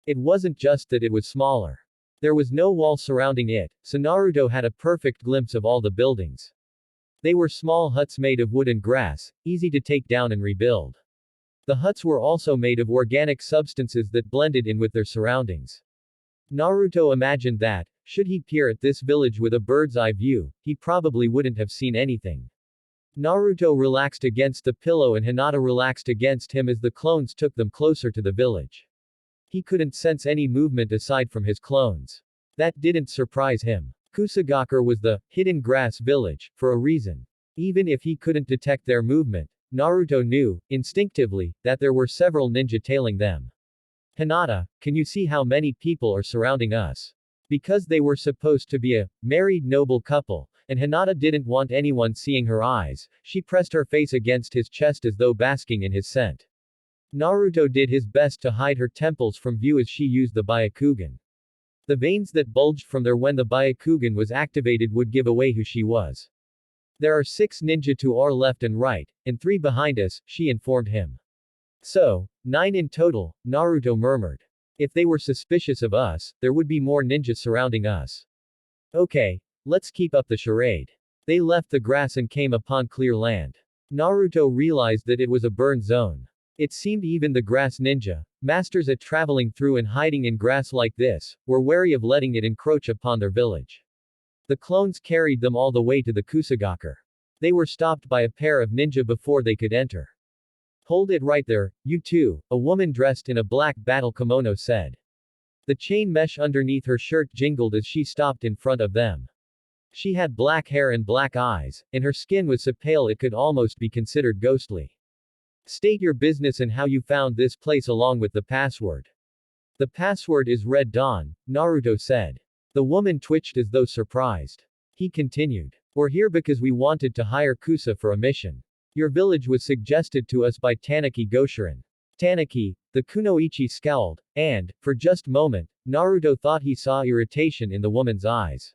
It wasn't just that it was smaller. There was no wall surrounding it, so Naruto had a perfect glimpse of all the buildings. They were small huts made of wood and grass, easy to take down and rebuild. The huts were also made of organic substances that blended in with their surroundings. Naruto imagined that, should he peer at this village with a bird's eye view, he probably wouldn't have seen anything. Naruto relaxed against the pillow and Hinata relaxed against him as the clones took them closer to the village. He couldn't sense any movement aside from his clones. That didn't surprise him. Kusagakure was the hidden grass village, for a reason. Even if he couldn't detect their movement, Naruto knew, instinctively, that there were several ninja tailing them. Hinata, can you see how many people are surrounding us? Because they were supposed to be a married noble couple, and Hinata didn't want anyone seeing her eyes, she pressed her face against his chest as though basking in his scent. Naruto did his best to hide her temples from view as she used the Byakugan. The veins that bulged from there when the Byakugan was activated would give away who she was. There are 6 ninja to our left and right, and 3 behind us, she informed him. So, 9 in total, Naruto murmured. If they were suspicious of us, there would be more ninjas surrounding us. Okay, let's keep up the charade. They left the grass and came upon clear land. Naruto realized that it was a burn zone. It seemed even the grass ninja, masters at traveling through and hiding in grass like this, were wary of letting it encroach upon their village. The clones carried them all the way to the Kusagakure. They were stopped by a pair of ninja before they could enter. Hold it right there, you two, a woman dressed in a black battle kimono said. The chain mesh underneath her shirt jingled as she stopped in front of them. She had black hair and black eyes, and her skin was so pale it could almost be considered ghostly. State your business and how you found this place along with the password. The password is Red Dawn, Naruto said. The woman twitched as though surprised. He continued. We're here because we wanted to hire Kusa for a mission. Your village was suggested to us by Tanaki Goshirin. Tanaki, the kunoichi scowled, and, for just a moment, Naruto thought he saw irritation in the woman's eyes.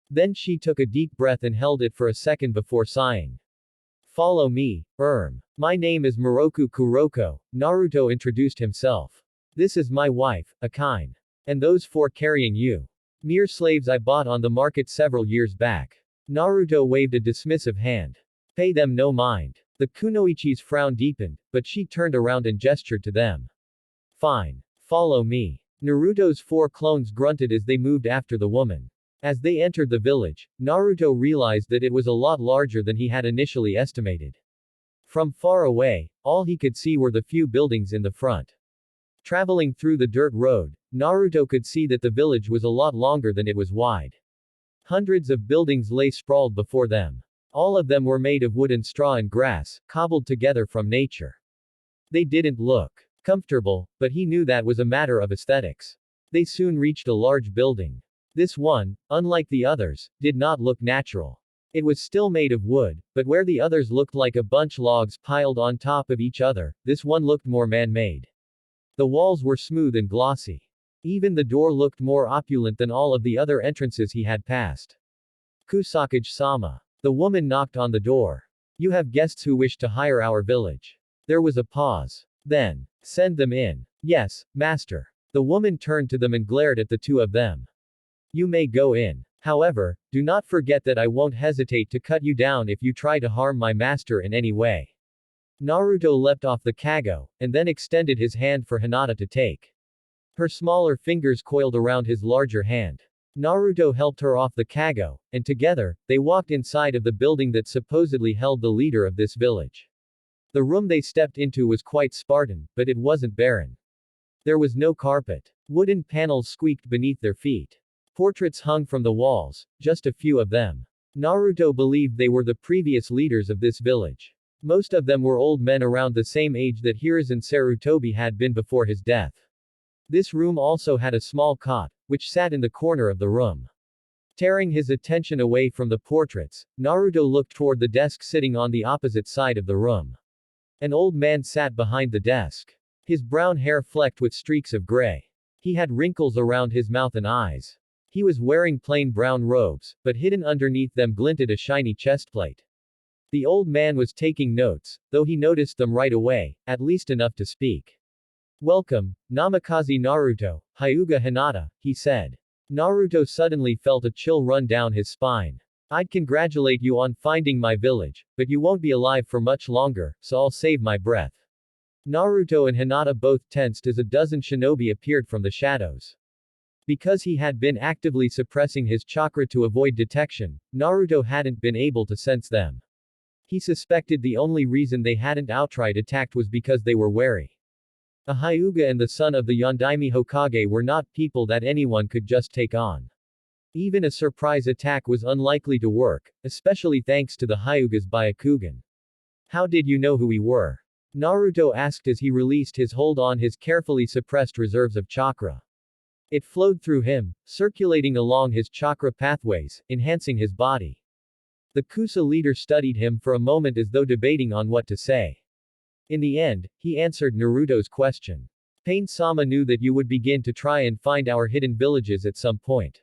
Then she took a deep breath and held it for a second before sighing. Follow me, My name is Moroku Kuroko, Naruto introduced himself. This is my wife, Akine. And those four carrying you. Mere slaves I bought on the market several years back. Naruto waved a dismissive hand. Pay them no mind. The kunoichi's frown deepened, but she turned around and gestured to them. Fine. Follow me. Naruto's four clones grunted as they moved after the woman. As they entered the village, Naruto realized that it was a lot larger than he had initially estimated. From far away, all he could see were the few buildings in the front. Traveling through the dirt road, Naruto could see that the village was a lot longer than it was wide. Hundreds of buildings lay sprawled before them. All of them were made of wood and straw and grass, cobbled together from nature. They didn't look comfortable, but he knew that was a matter of aesthetics. They soon reached a large building. This one, unlike the others, did not look natural. It was still made of wood, but where the others looked like a bunch logs piled on top of each other, this one looked more man-made. The walls were smooth and glossy. Even the door looked more opulent than all of the other entrances he had passed. Kusakage-sama. The woman knocked on the door. You have guests who wish to hire our village. There was a pause. Then, send them in. Yes, master. The woman turned to them and glared at the two of them. You may go in. However, do not forget that I won't hesitate to cut you down if you try to harm my master in any way. Naruto leapt off the kago, and then extended his hand for Hinata to take. Her smaller fingers coiled around his larger hand. Naruto helped her off the kago, and together, they walked inside of the building that supposedly held the leader of this village. The room they stepped into was quite Spartan, but it wasn't barren. There was no carpet. Wooden panels squeaked beneath their feet. Portraits hung from the walls, just a few of them. Naruto believed they were the previous leaders of this village. Most of them were old men around the same age that Hiraishin Sarutobi had been before his death. This room also had a small cot, which sat in the corner of the room. Tearing his attention away from the portraits, Naruto looked toward the desk sitting on the opposite side of the room. An old man sat behind the desk. His brown hair flecked with streaks of gray. He had wrinkles around his mouth and eyes. He was wearing plain brown robes, but hidden underneath them glinted a shiny chestplate. The old man was taking notes, though he noticed them right away, at least enough to speak. Welcome, Namikaze Naruto, Hyuga Hinata, he said. Naruto suddenly felt a chill run down his spine. I'd congratulate you on finding my village, but you won't be alive for much longer, so I'll save my breath. Naruto and Hinata both tensed as a dozen shinobi appeared from the shadows. Because he had been actively suppressing his chakra to avoid detection, Naruto hadn't been able to sense them. He suspected the only reason they hadn't outright attacked was because they were wary. A Hyuga and the son of the Yondaime Hokage were not people that anyone could just take on. Even a surprise attack was unlikely to work, especially thanks to the Hyuga's Byakugan. How did you know who we were? Naruto asked as he released his hold on his carefully suppressed reserves of chakra. It flowed through him, circulating along his chakra pathways, enhancing his body. The Kusa leader studied him for a moment as though debating on what to say. In the end, he answered Naruto's question. Pain-sama knew that you would begin to try and find our hidden villages at some point.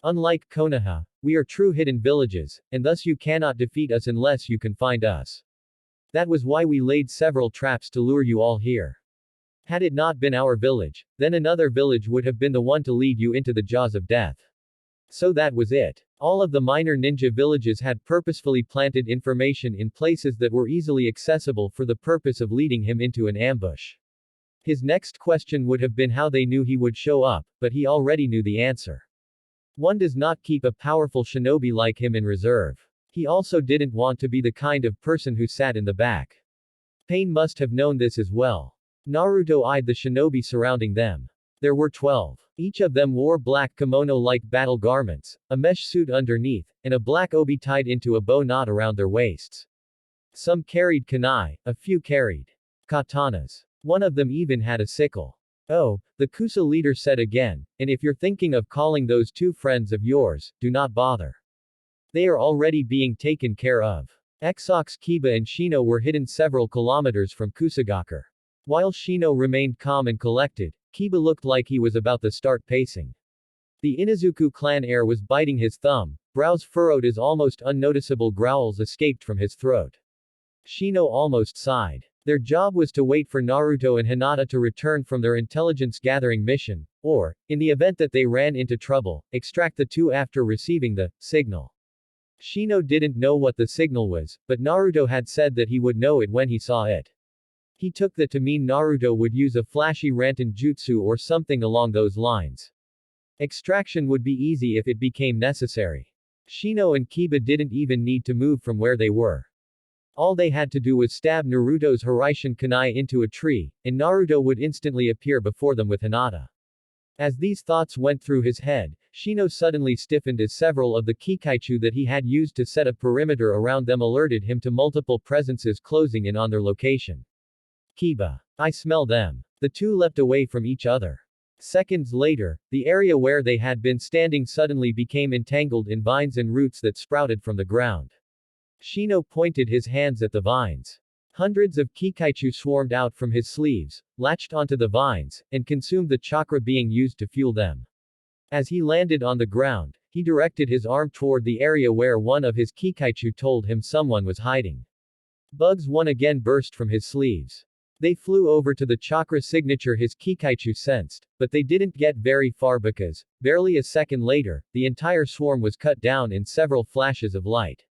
Unlike Konoha, we are true hidden villages, and thus you cannot defeat us unless you can find us. That was why we laid several traps to lure you all here. Had it not been our village, then another village would have been the one to lead you into the jaws of death. So that was it. All of the minor ninja villages had purposefully planted information in places that were easily accessible for the purpose of leading him into an ambush. His next question would have been how they knew he would show up, but he already knew the answer. One does not keep a powerful shinobi like him in reserve. He also didn't want to be the kind of person who sat in the back. Pain must have known this as well. Naruto eyed the shinobi surrounding them. There were 12. Each of them wore black kimono-like battle garments, a mesh suit underneath, and a black obi tied into a bow knot around their waists. Some carried kunai, a few carried katanas. One of them even had a sickle. Oh, the Kusa leader said again, and if you're thinking of calling those two friends of yours, do not bother. They are already being taken care of. Exox Kiba and Shino were hidden several kilometers from Kusagakure. While Shino remained calm and collected, Kiba looked like he was about to start pacing. The Inazuku clan heir was biting his thumb, brows furrowed as almost unnoticeable growls escaped from his throat. Shino almost sighed. Their job was to wait for Naruto and Hinata to return from their intelligence-gathering mission, or, in the event that they ran into trouble, extract the two after receiving the signal. Shino didn't know what the signal was, but Naruto had said that he would know it when he saw it. He took that to mean Naruto would use a flashy Rantan jutsu or something along those lines. Extraction would be easy if it became necessary. Shino and Kiba didn't even need to move from where they were. All they had to do was stab Naruto's Hiraishin Kunai into a tree, and Naruto would instantly appear before them with Hinata. As these thoughts went through his head, Shino suddenly stiffened as several of the Kikaichu that he had used to set a perimeter around them alerted him to multiple presences closing in on their location. Kiba. I smell them. The two leapt away from each other. Seconds later, the area where they had been standing suddenly became entangled in vines and roots that sprouted from the ground. Shino pointed his hands at the vines. Hundreds of Kikaichu swarmed out from his sleeves, latched onto the vines, and consumed the chakra being used to fuel them. As he landed on the ground, he directed his arm toward the area where one of his Kikaichu told him someone was hiding. Bugs one again burst from his sleeves. They flew over to the chakra signature his Kikaichu sensed, but they didn't get very far because, barely a second later, the entire swarm was cut down in several flashes of light.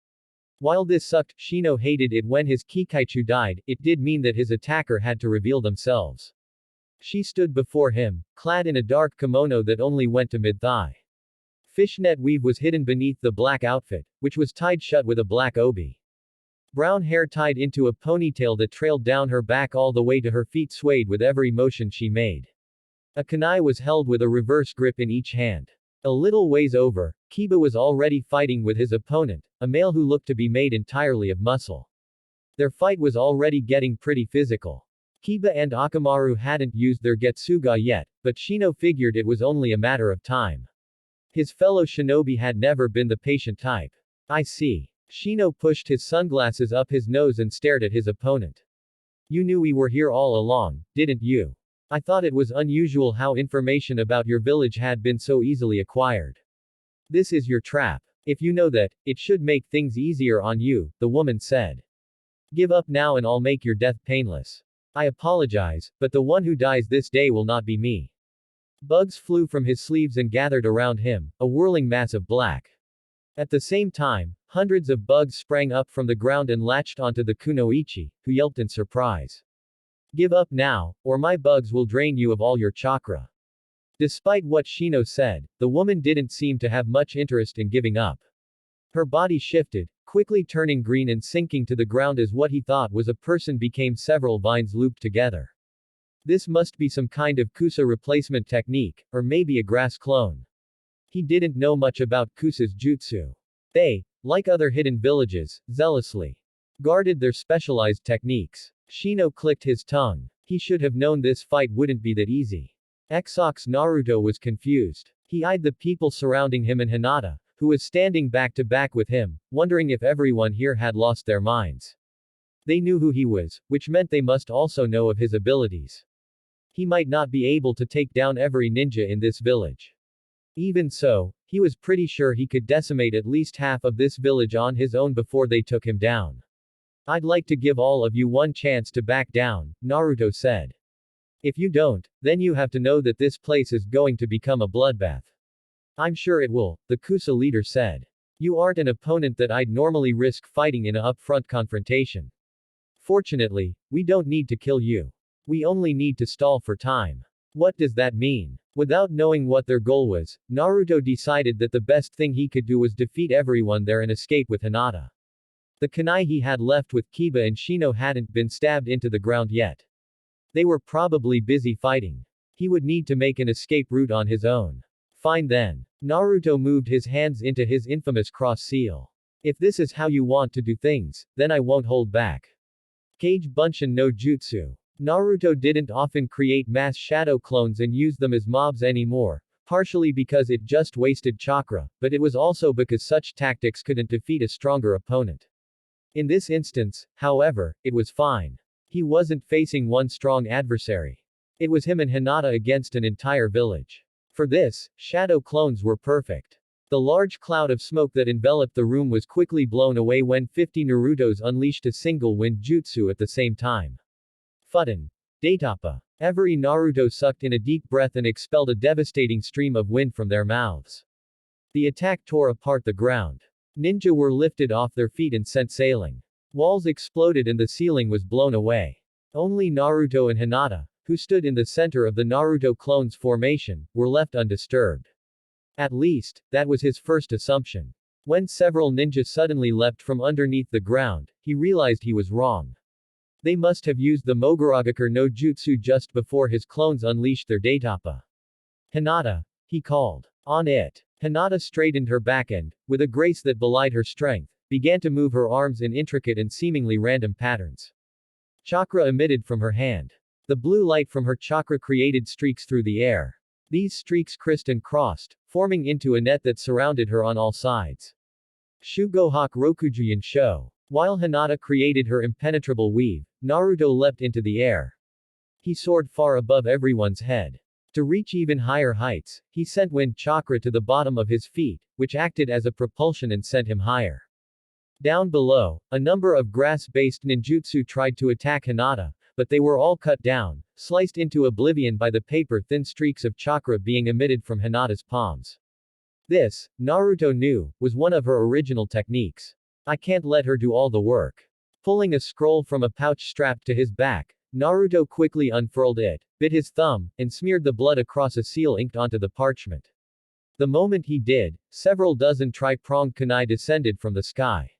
While this sucked, Shino hated it when his Kikaichu died, it did mean that his attacker had to reveal themselves. She stood before him, clad in a dark kimono that only went to mid-thigh. Fishnet weave was hidden beneath the black outfit, which was tied shut with a black obi. Brown hair tied into a ponytail that trailed down her back all the way to her feet swayed with every motion she made. A kunai was held with a reverse grip in each hand. A little ways over, Kiba was already fighting with his opponent, a male who looked to be made entirely of muscle. Their fight was already getting pretty physical. Kiba and Akamaru hadn't used their Getsuga yet, but Shino figured it was only a matter of time. His fellow shinobi had never been the patient type. I see. Shino pushed his sunglasses up his nose and stared at his opponent. You knew we were here all along, didn't you? I thought it was unusual how information about your village had been so easily acquired. This is your trap. If you know that, it should make things easier on you, the woman said. Give up now and I'll make your death painless. I apologize, but the one who dies this day will not be me. Bugs flew from his sleeves and gathered around him, a whirling mass of black. At the same time, hundreds of bugs sprang up from the ground and latched onto the kunoichi, who yelped in surprise. Give up now, or my bugs will drain you of all your chakra. Despite what Shino said, the woman didn't seem to have much interest in giving up. Her body shifted, quickly turning green and sinking to the ground as what he thought was a person became several vines looped together. This must be some kind of Kusa replacement technique, or maybe a grass clone. He didn't know much about Kusa's jutsu. They, like other hidden villages, zealously guarded their specialized techniques. Shino clicked his tongue. He should have known this fight wouldn't be that easy. Exox Naruto was confused. He eyed the people surrounding him and Hinata, who was standing back to back with him, wondering if everyone here had lost their minds. They knew who he was, which meant they must also know of his abilities. He might not be able to take down every ninja in this village. Even so, he was pretty sure he could decimate at least half of this village on his own before they took him down. I'd like to give all of you one chance to back down, Naruto said. If you don't, then you have to know that this place is going to become a bloodbath. I'm sure it will, the Kusa leader said. You aren't an opponent that I'd normally risk fighting in a upfront confrontation. Fortunately, we don't need to kill you. We only need to stall for time. What does that mean? Without knowing what their goal was, Naruto decided that the best thing he could do was defeat everyone there and escape with Hinata. The kunai he had left with Kiba and Shino hadn't been stabbed into the ground yet. They were probably busy fighting. He would need to make an escape route on his own. Fine then. Naruto moved his hands into his infamous cross seal. If this is how you want to do things, then I won't hold back. Kage Bunshin no Jutsu. Naruto didn't often create mass shadow clones and use them as mobs anymore, partially because it just wasted chakra, but it was also because such tactics couldn't defeat a stronger opponent. In this instance, however, it was fine. He wasn't facing one strong adversary. It was him and Hinata against an entire village. For this, shadow clones were perfect. The large cloud of smoke that enveloped the room was quickly blown away when 50 Narutos unleashed a single wind jutsu at the same time. Futon. Daitapa. Every Naruto sucked in a deep breath and expelled a devastating stream of wind from their mouths. The attack tore apart the ground. Ninja were lifted off their feet and sent sailing. Walls exploded and the ceiling was blown away. Only Naruto and Hinata, who stood in the center of the Naruto clones formation, were left undisturbed. At least, that was his first assumption. When several ninjas suddenly leapt from underneath the ground, he realized he was wrong. They must have used the Mogaragakure no Jutsu just before his clones unleashed their Daitapa. Hinata, he called. On it. Hinata straightened her back and, with a grace that belied her strength, began to move her arms in intricate and seemingly random patterns. Chakra emitted from her hand. The blue light from her chakra created streaks through the air. These streaks crissed and crossed, forming into a net that surrounded her on all sides. Shugohak Rokujuyan Sho. While Hinata created her impenetrable weave, Naruto leapt into the air. He soared far above everyone's head. To reach even higher heights, he sent wind chakra to the bottom of his feet, which acted as a propulsion and sent him higher. Down below, a number of grass-based ninjutsu tried to attack Hinata, but they were all cut down, sliced into oblivion by the paper-thin streaks of chakra being emitted from Hinata's palms. This, Naruto knew, was one of her original techniques. I can't let her do all the work. Pulling a scroll from a pouch strapped to his back, Naruto quickly unfurled it, bit his thumb, and smeared the blood across a seal inked onto the parchment. The moment he did, several dozen tri-pronged kunai descended from the sky.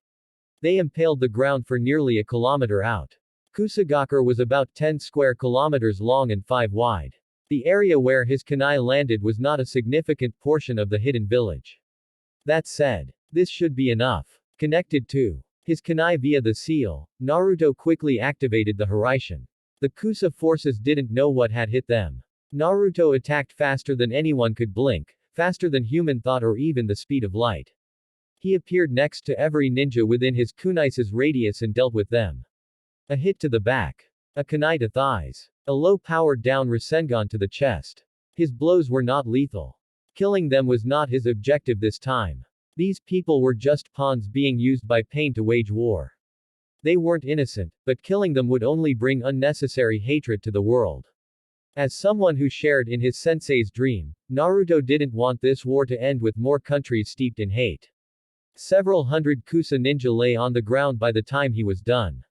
They impaled the ground for nearly a kilometer out. Kusagakure was about 10 square kilometers long and 5 wide. The area where his kunai landed was not a significant portion of the hidden village. That said, this should be enough. Connected to his kunai via the seal, Naruto quickly activated the Hiraishin. The Kusa forces didn't know what had hit them. Naruto attacked faster than anyone could blink, faster than human thought or even the speed of light. He appeared next to every ninja within his kunai's radius and dealt with them. A hit to the back. A kunai to thighs. A low-powered down Rasengan to the chest. His blows were not lethal. Killing them was not his objective this time. These people were just pawns being used by Pain to wage war. They weren't innocent, but killing them would only bring unnecessary hatred to the world. As someone who shared in his sensei's dream, Naruto didn't want this war to end with more countries steeped in hate. Several hundred Kusa ninja lay on the ground by the time he was done.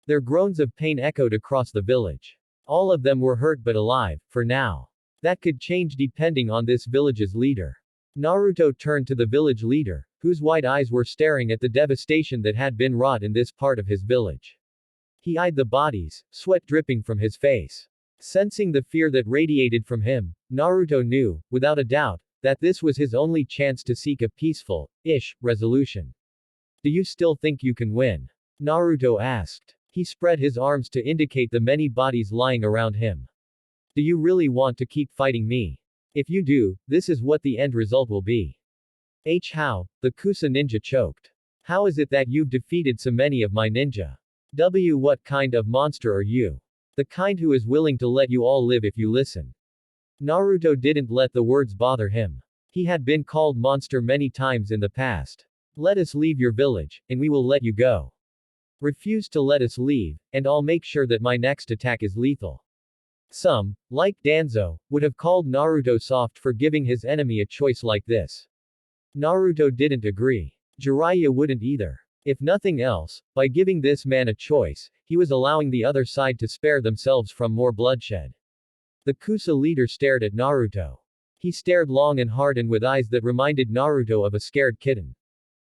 Their groans of pain echoed across the village. All of them were hurt but alive, for now. That could change depending on this village's leader. Naruto turned to the village leader, whose wide eyes were staring at the devastation that had been wrought in this part of his village. He eyed the bodies, sweat dripping from his face. Sensing the fear that radiated from him, Naruto knew, without a doubt, that this was his only chance to seek a peaceful-ish resolution. Do you still think you can win? Naruto asked. He spread his arms to indicate the many bodies lying around him. Do you really want to keep fighting me? If you do, this is what the end result will be. How? The Kusa ninja choked. How is it that you've defeated so many of my ninja? What kind of monster are you? The kind who is willing to let you all live if you listen. Naruto didn't let the words bother him. He had been called monster many times in the past. Let us leave your village, and we will let you go. Refuse to let us leave, and I'll make sure that my next attack is lethal. Some, like Danzo, would have called Naruto soft for giving his enemy a choice like this. Naruto didn't agree. Jiraiya wouldn't either. If nothing else, by giving this man a choice, he was allowing the other side to spare themselves from more bloodshed. The Kusa leader stared at Naruto. He stared long and hard and with eyes that reminded Naruto of a scared kitten.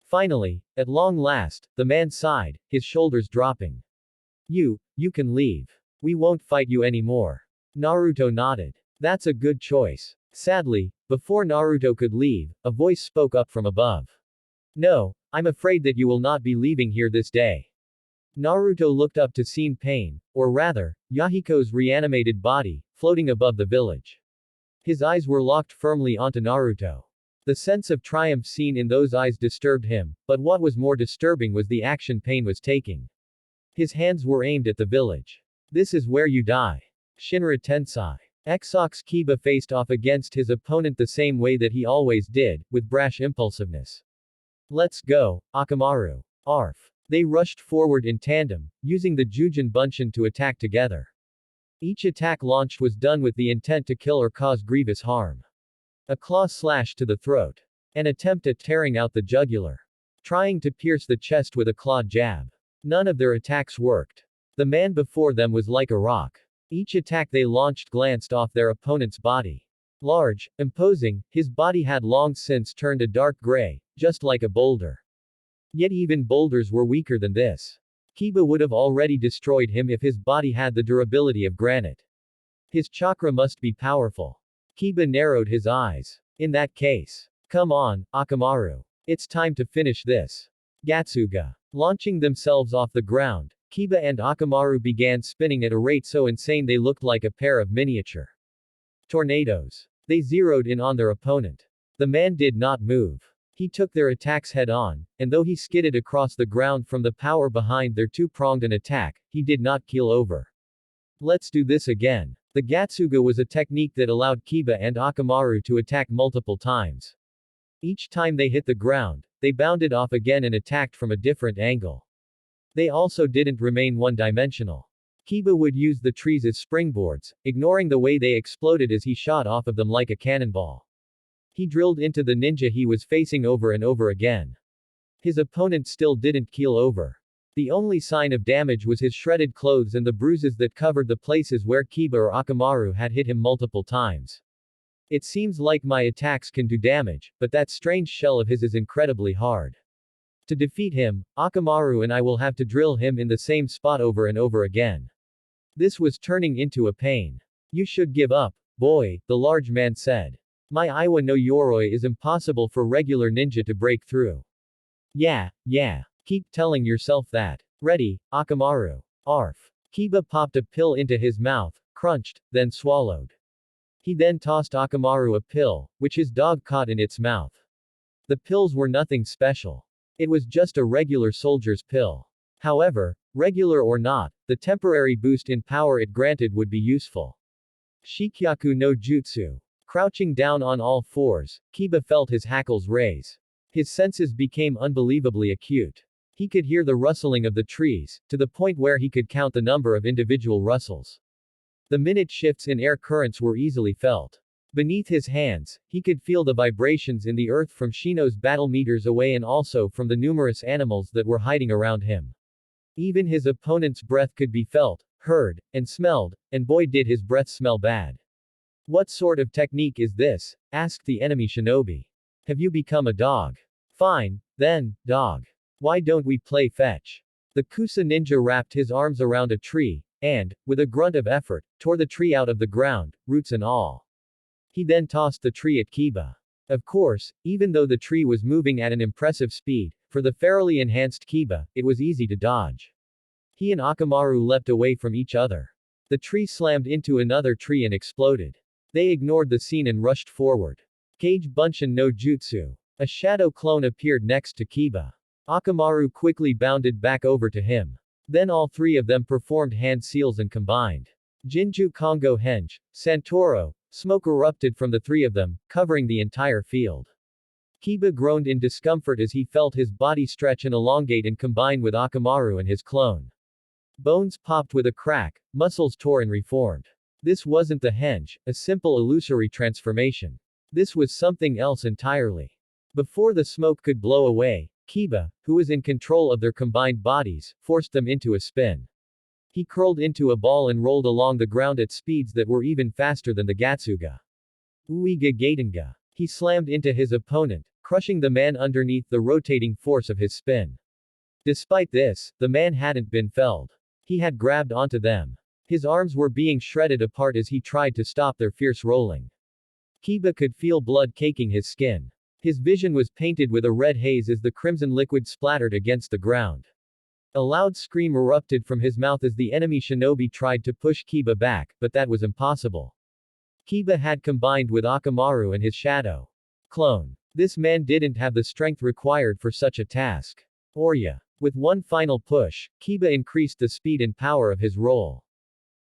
Finally, at long last, the man sighed, his shoulders dropping. You can leave. We won't fight you anymore. Naruto nodded. That's a good choice. Sadly, before Naruto could leave, a voice spoke up from above. No, I'm afraid that you will not be leaving here this day. Naruto looked up to see Pain, or rather, Yahiko's reanimated body, floating above the village. His eyes were locked firmly onto Naruto. The sense of triumph seen in those eyes disturbed him, but what was more disturbing was the action Pain was taking. His hands were aimed at the village. This is where you die. Shinra Tensai. Exox Kiba faced off against his opponent the same way that he always did, with brash impulsiveness. Let's go, Akamaru. Arf. They rushed forward in tandem, using the Jujin Bunshin to attack together. Each attack launched was done with the intent to kill or cause grievous harm. A claw slash to the throat. An attempt at tearing out the jugular. Trying to pierce the chest with a claw jab. None of their attacks worked. The man before them was like a rock. Each attack they launched glanced off their opponent's body. Large, imposing, his body had long since turned a dark gray, just like a boulder. Yet even boulders were weaker than this. Kiba would have already destroyed him if his body had the durability of granite. His chakra must be powerful. Kiba narrowed his eyes. In that case. Come on, Akamaru. It's time to finish this. Gatsuga. Launching themselves off the ground, Kiba and Akamaru began spinning at a rate so insane they looked like a pair of miniature tornadoes. They zeroed in on their opponent. The man did not move. He took their attacks head on, and though he skidded across the ground from the power behind their two-pronged attack, he did not keel over. Let's do this again. The Gatsuga was a technique that allowed Kiba and Akamaru to attack multiple times. Each time they hit the ground, they bounded off again and attacked from a different angle. They also didn't remain one-dimensional. Kiba would use the trees as springboards, ignoring the way they exploded as he shot off of them like a cannonball. He drilled into the ninja he was facing over and over again. His opponent still didn't keel over. The only sign of damage was his shredded clothes and the bruises that covered the places where Kiba or Akamaru had hit him multiple times. It seems like my attacks can do damage, but that strange shell of his is incredibly hard. To defeat him, Akamaru and I will have to drill him in the same spot over and over again. This was turning into a pain. You should give up, boy, the large man said. My Iwa no Yoroi is impossible for regular ninja to break through. Yeah, keep telling yourself that. Ready, Akamaru. Arf. Kiba popped a pill into his mouth, crunched, then swallowed. He then tossed Akamaru a pill, which his dog caught in its mouth. The pills were nothing special. It was just a regular soldier's pill. However, regular or not, the temporary boost in power it granted would be useful. Shikyaku no Jutsu. Crouching down on all fours, Kiba felt his hackles raise. His senses became unbelievably acute. He could hear the rustling of the trees, to the point where he could count the number of individual rustles. The minute shifts in air currents were easily felt. Beneath his hands, he could feel the vibrations in the earth from Shino's battle meters away and also from the numerous animals that were hiding around him. Even his opponent's breath could be felt, heard, and smelled, and boy did his breath smell bad. What sort of technique is this? Asked the enemy shinobi. Have you become a dog? Fine, then, dog. Why don't we play fetch? The Kusa ninja wrapped his arms around a tree, and, with a grunt of effort, tore the tree out of the ground, roots and all. He then tossed the tree at Kiba. Of course, even though the tree was moving at an impressive speed, for the ferally enhanced Kiba, it was easy to dodge. He and Akamaru leapt away from each other. The tree slammed into another tree and exploded. They ignored the scene and rushed forward. Kage Bunshin no Jutsu. A shadow clone appeared next to Kiba. Akamaru quickly bounded back over to him. Then all three of them performed hand seals and combined. Jinju Kongo Hench, Santoro, smoke erupted from the three of them, covering the entire field. Kiba groaned in discomfort as he felt his body stretch and elongate and combine with Akamaru and his clone. Bones popped with a crack, muscles tore and reformed. This wasn't the hench, a simple illusory transformation. This was something else entirely. Before the smoke could blow away, Kiba, who was in control of their combined bodies, forced them into a spin. He curled into a ball and rolled along the ground at speeds that were even faster than the Gatsuga. Uiga Gatenga. He slammed into his opponent, crushing the man underneath the rotating force of his spin. Despite this, the man hadn't been felled. He had grabbed onto them. His arms were being shredded apart as he tried to stop their fierce rolling. Kiba could feel blood caking his skin. His vision was painted with a red haze as the crimson liquid splattered against the ground. A loud scream erupted from his mouth as the enemy shinobi tried to push Kiba back, but that was impossible. Kiba had combined with Akamaru and his shadow clone. This man didn't have the strength required for such a task. Orya. With one final push, Kiba increased the speed and power of his roll.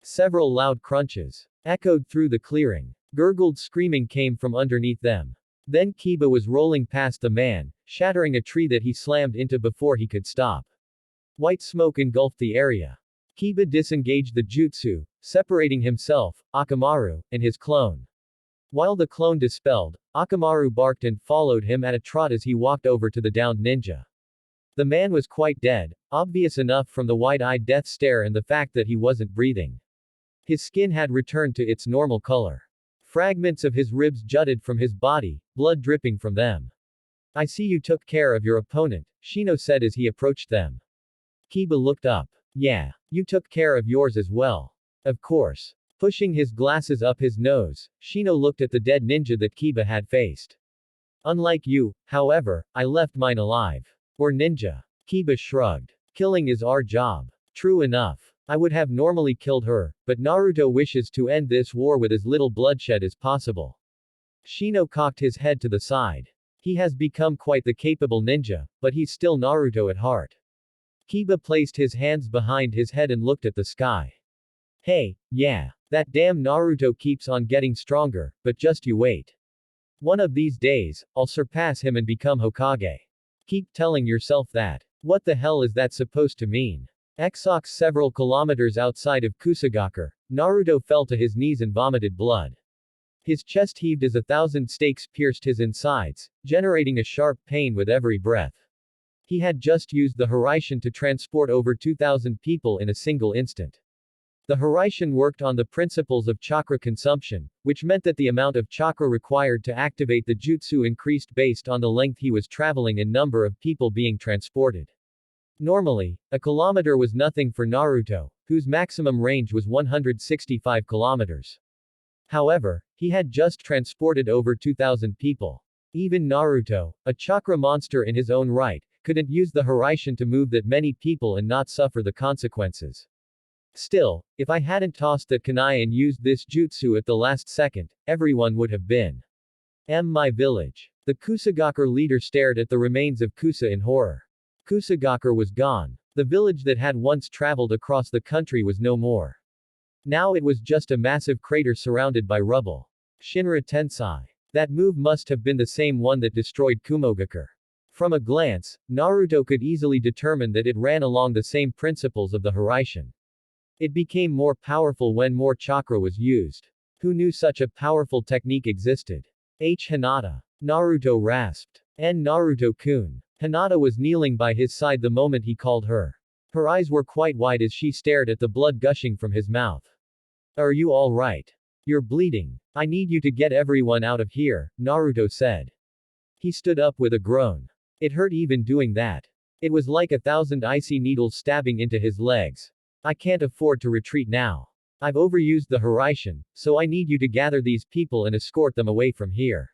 Several loud crunches echoed through the clearing. Gurgled screaming came from underneath them. Then Kiba was rolling past the man, shattering a tree that he slammed into before he could stop. White smoke engulfed the area. Kiba disengaged the jutsu, separating himself, Akamaru, and his clone. While the clone dispelled, Akamaru barked and followed him at a trot as he walked over to the downed ninja. The man was quite dead, obvious enough from the wide-eyed death stare and the fact that he wasn't breathing. His skin had returned to its normal color. Fragments of his ribs jutted from his body, blood dripping from them. I see you took care of your opponent, Shino said as he approached them. Kiba looked up. Yeah, you took care of yours as well. Of course. Pushing his glasses up his nose, Shino looked at the dead ninja that Kiba had faced. Unlike you, however, I left mine alive. Or ninja. Kiba shrugged. Killing is our job. True enough. I would have normally killed her, but Naruto wishes to end this war with as little bloodshed as possible. Shino cocked his head to the side. He has become quite the capable ninja, but he's still Naruto at heart. Kiba placed his hands behind his head and looked at the sky. Hey, yeah. That damn Naruto keeps on getting stronger, but just you wait. One of these days, I'll surpass him and become Hokage. Keep telling yourself that. What the hell is that supposed to mean? Exox several kilometers outside of Kusagakure, Naruto fell to his knees and vomited blood. His chest heaved as 1,000 stakes pierced his insides, generating a sharp pain with every breath. He had just used the Hiraishin to transport over 2,000 people in a single instant. The Hiraishin worked on the principles of chakra consumption, which meant that the amount of chakra required to activate the jutsu increased based on the length he was traveling and number of people being transported. Normally, a kilometer was nothing for Naruto, whose maximum range was 165 kilometers. However, he had just transported over 2,000 people. Even Naruto, a chakra monster in his own right, couldn't use the Hiraishin to move that many people and not suffer the consequences. Still, if I hadn't tossed that kunai and used this jutsu at the last second, everyone would have been. My village. The Kusagakure leader stared at the remains of Kusa in horror. Kusagakure was gone. The village that had once traveled across the country was no more. Now it was just a massive crater surrounded by rubble. Shinra Tensai. That move must have been the same one that destroyed Kumogakure. From a glance, Naruto could easily determine that it ran along the same principles of the Hiraishin. It became more powerful when more chakra was used. Who knew such a powerful technique existed? Hinata. Naruto rasped. Naruto-kun. Hinata was kneeling by his side the moment he called her. Her eyes were quite wide as she stared at the blood gushing from his mouth. Are you all right? You're bleeding. I need you to get everyone out of here, Naruto said. He stood up with a groan. It hurt even doing that. It was like 1,000 icy needles stabbing into his legs. I can't afford to retreat now. I've overused the Hiraishin, so I need you to gather these people and escort them away from here.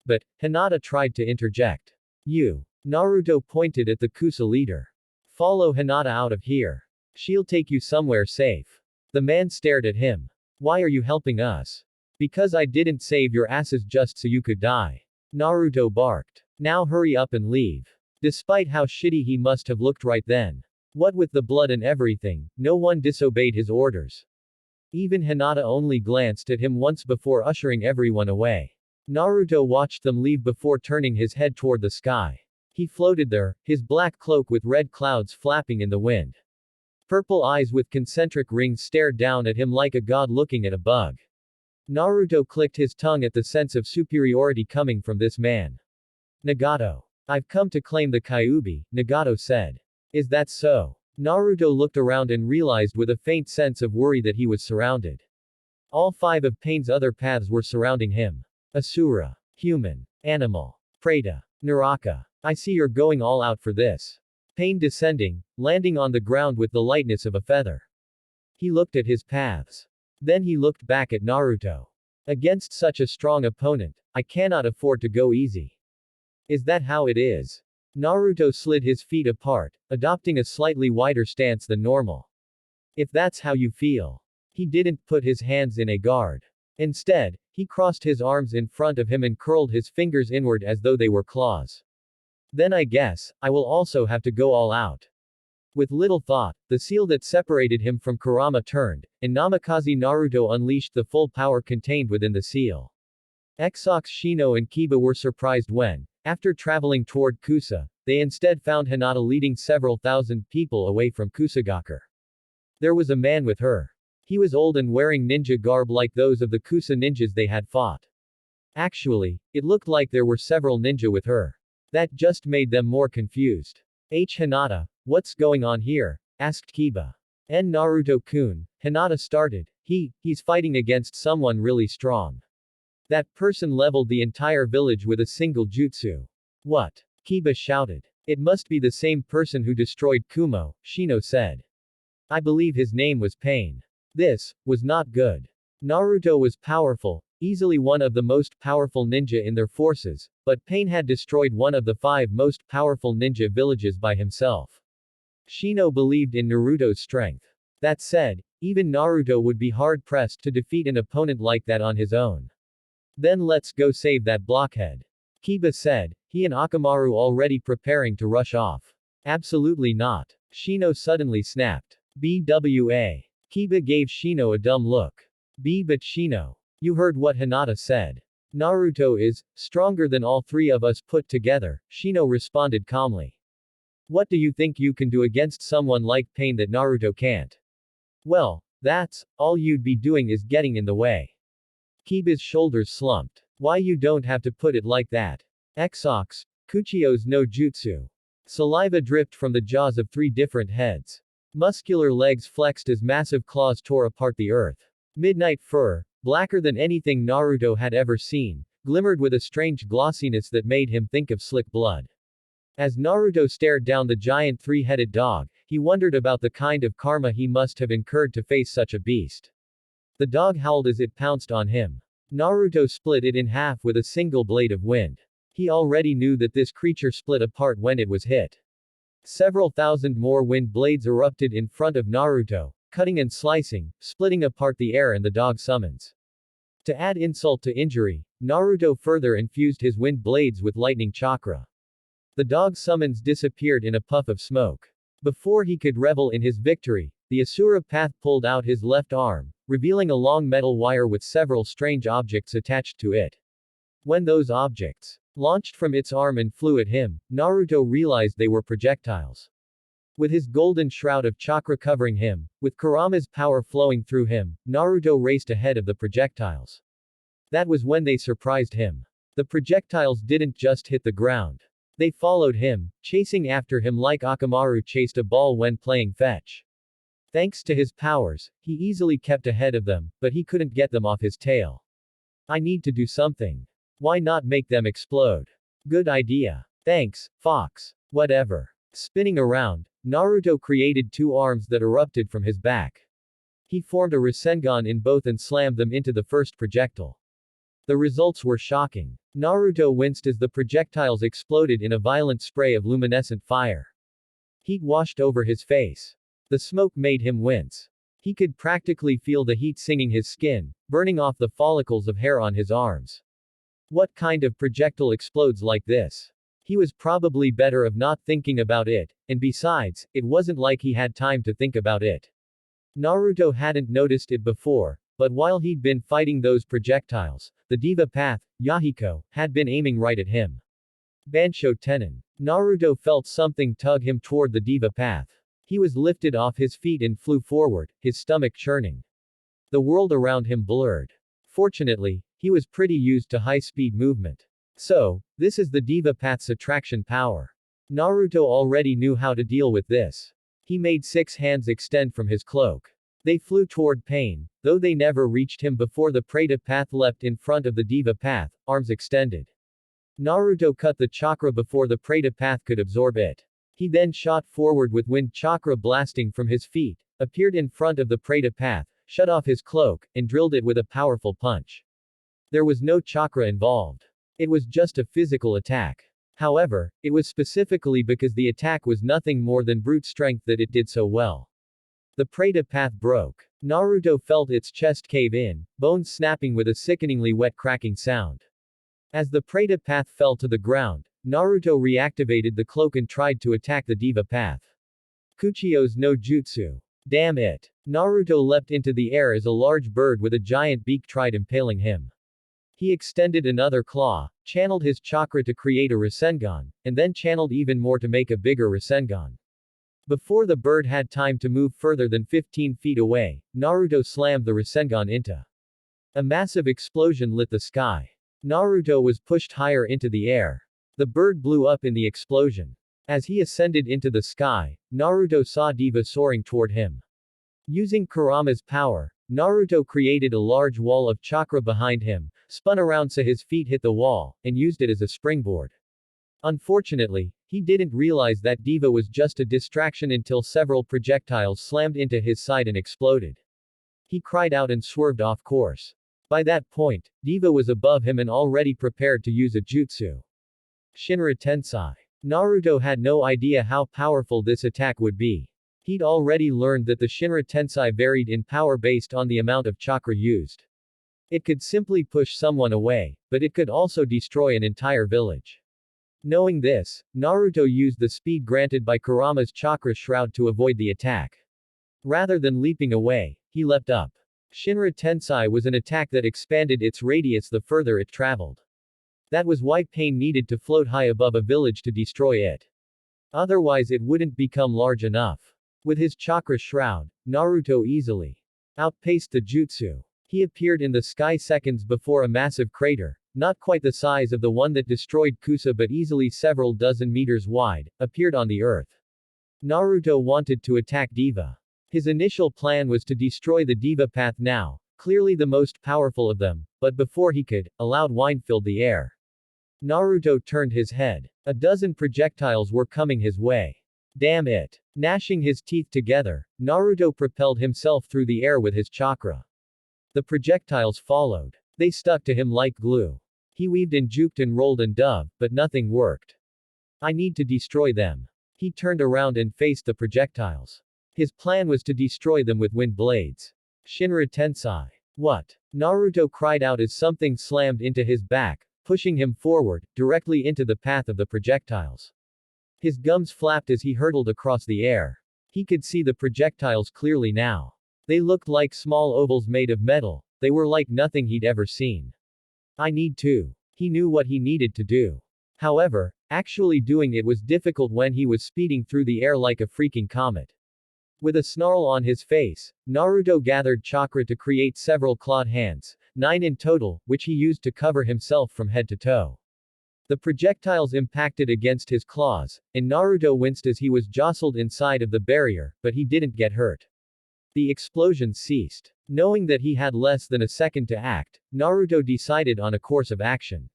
But, Hinata tried to interject. You. Naruto pointed at the Kusa leader. Follow Hinata out of here. She'll take you somewhere safe. The man stared at him. Why are you helping us? Because I didn't save your asses just so you could die. Naruto barked. Now hurry up and leave. Despite how shitty he must have looked right then. What with the blood and everything, no one disobeyed his orders. Even Hinata only glanced at him once before ushering everyone away. Naruto watched them leave before turning his head toward the sky. He floated there, his black cloak with red clouds flapping in the wind. Purple eyes with concentric rings stared down at him like a god looking at a bug. Naruto clicked his tongue at the sense of superiority coming from this man. Nagato. I've come to claim the Kyuubi, Nagato said. Is that so? Naruto looked around and realized with a faint sense of worry that he was surrounded. All 5 of Pain's other paths were surrounding him. Asura. Human. Animal. Preta. Naraka. I see you're going all out for this. Pain descending, landing on the ground with the lightness of a feather. He looked at his paths. Then he looked back at Naruto. Against such a strong opponent, I cannot afford to go easy. Is that how it is? Naruto slid his feet apart, adopting a slightly wider stance than normal. If that's how you feel. He didn't put his hands in a guard. Instead, he crossed his arms in front of him and curled his fingers inward as though they were claws. Then I guess, I will also have to go all out. With little thought, the seal that separated him from Kurama turned, and Namikaze Naruto unleashed the full power contained within the seal. Exox Shino and Kiba were surprised when, after traveling toward Kusa, they instead found Hinata leading several thousand people away from Kusagakure. There was a man with her. He was old and wearing ninja garb like those of the Kusa ninjas they had fought. Actually, it looked like there were several ninja with her. That just made them more confused. Hinata, what's going on here? Asked Kiba. Naruto-kun, Hinata started. He's fighting against someone really strong. That person leveled the entire village with a single jutsu. What? Kiba shouted. It must be the same person who destroyed Kumo, Shino said. I believe his name was Pain. This was not good. Naruto was powerful, easily one of the most powerful ninja in their forces, but Pain had destroyed one of the 5 most powerful ninja villages by himself. Shino believed in Naruto's strength. That said, even Naruto would be hard-pressed to defeat an opponent like that on his own. Then let's go save that blockhead. Kiba said, he and Akamaru already preparing to rush off. Absolutely not. Shino suddenly snapped. BWA. Kiba gave Shino a dumb look. But Shino. You heard what Hinata said. Naruto is stronger than all 3 of us put together, Shino responded calmly. What do you think you can do against someone like Pain that Naruto can't? Well, that's all you'd be doing is getting in the way. Kiba's shoulders slumped. Why you don't have to put it like that. Exox, Kuchio's no jutsu. Saliva dripped from the jaws of 3 different heads. Muscular legs flexed as massive claws tore apart the earth. Midnight fur, blacker than anything Naruto had ever seen, glimmered with a strange glossiness that made him think of slick blood. As Naruto stared down the giant 3-headed dog, he wondered about the kind of karma he must have incurred to face such a beast. The dog howled as it pounced on him. Naruto split it in half with a single blade of wind. He already knew that this creature split apart when it was hit. Several thousand more wind blades erupted in front of Naruto, cutting and slicing, splitting apart the air and the dog summons. To add insult to injury, Naruto further infused his wind blades with lightning chakra. The dog summons disappeared in a puff of smoke. Before he could revel in his victory, the Asura Path pulled out his left arm, revealing a long metal wire with several strange objects attached to it. When those objects launched from its arm and flew at him, Naruto realized they were projectiles. With his golden shroud of chakra covering him, with Kurama's power flowing through him, Naruto raced ahead of the projectiles. That was when they surprised him. The projectiles didn't just hit the ground. They followed him, chasing after him like Akamaru chased a ball when playing fetch. Thanks to his powers, he easily kept ahead of them, but he couldn't get them off his tail. I need to do something. Why not make them explode? Good idea. Thanks, Fox. Whatever. Spinning around, Naruto created 2 arms that erupted from his back. He formed a Rasengan in both and slammed them into the first projectile. The results were shocking. Naruto winced as the projectiles exploded in a violent spray of luminescent fire. Heat washed over his face. The smoke made him wince. He could practically feel the heat singing his skin, burning off the follicles of hair on his arms. What kind of projectile explodes like this? He was probably better of not thinking about it, and besides, it wasn't like he had time to think about it. Naruto hadn't noticed it before, but while he'd been fighting those projectiles, the Diva Path, Yahiko, had been aiming right at him. Bansho Tenon. Naruto felt something tug him toward the Diva Path. He was lifted off his feet and flew forward, his stomach churning. The world around him blurred. Fortunately, he was pretty used to high-speed movement. So, this is the Diva Path's attraction power. Naruto already knew how to deal with this. He made 6 hands extend from his cloak. They flew toward Pain, though they never reached him before the Preta Path leapt in front of the Diva Path, arms extended. Naruto cut the chakra before the Preta Path could absorb it. He then shot forward with wind chakra blasting from his feet, appeared in front of the Preta Path, shut off his cloak, and drilled it with a powerful punch. There was no chakra involved. It was just a physical attack. However, it was specifically because the attack was nothing more than brute strength that it did so well. The Preta path broke. Naruto felt its chest cave in, bones snapping with a sickeningly wet cracking sound. As the Preta path fell to the ground, Naruto reactivated the cloak and tried to attack the Diva path. Kuchio's no jutsu. Damn it. Naruto leapt into the air as a large bird with a giant beak tried impaling him. He extended another claw, channeled his chakra to create a Rasengan, and then channeled even more to make a bigger Rasengan. Before the bird had time to move further than 15 feet away, Naruto slammed the Rasengan into. A massive explosion lit the sky. Naruto was pushed higher into the air. The bird blew up in the explosion. As he ascended into the sky, Naruto saw Diva soaring toward him. Using Kurama's power, Naruto created a large wall of chakra behind him, spun around so his feet hit the wall, and used it as a springboard. Unfortunately, he didn't realize that Diva was just a distraction until several projectiles slammed into his side and exploded. He cried out and swerved off course. By that point, Diva was above him and already prepared to use a jutsu. Shinra Tensai. Naruto had no idea how powerful this attack would be. He'd already learned that the Shinra Tensai varied in power based on the amount of chakra used. It could simply push someone away, but it could also destroy an entire village. Knowing this, Naruto used the speed granted by Kurama's chakra shroud to avoid the attack. Rather than leaping away, he leapt up. Shinra Tensai was an attack that expanded its radius the further it traveled. That was why Pain needed to float high above a village to destroy it. Otherwise it wouldn't become large enough. With his chakra shroud, Naruto easily outpaced the jutsu. He appeared in the sky seconds before a massive crater, not quite the size of the one that destroyed Kusa but easily several dozen meters wide, appeared on the earth. Naruto wanted to attack Diva. His initial plan was to destroy the Diva path now, clearly the most powerful of them, but before he could, a loud whine filled the air. Naruto turned his head. A dozen projectiles were coming his way. Damn it. Gnashing his teeth together, Naruto propelled himself through the air with his chakra. The projectiles followed. They stuck to him like glue. He weaved and juked and rolled and dove, but nothing worked. I need to destroy them. He turned around and faced the projectiles. His plan was to destroy them with wind blades. Shinra Tensai. What? Naruto cried out as something slammed into his back, pushing him forward, directly into the path of the projectiles. His gums flapped as he hurtled across the air. He could see the projectiles clearly now. They looked like small ovals made of metal. They were like nothing he'd ever seen. I need to. He knew what he needed to do. However, actually doing it was difficult when he was speeding through the air like a freaking comet. With a snarl on his face, Naruto gathered chakra to create several clawed hands, 9 in total, which he used to cover himself from head to toe. The projectiles impacted against his claws, and Naruto winced as he was jostled inside of the barrier, but he didn't get hurt. The explosion ceased. Knowing that he had less than a second to act, Naruto decided on a course of action.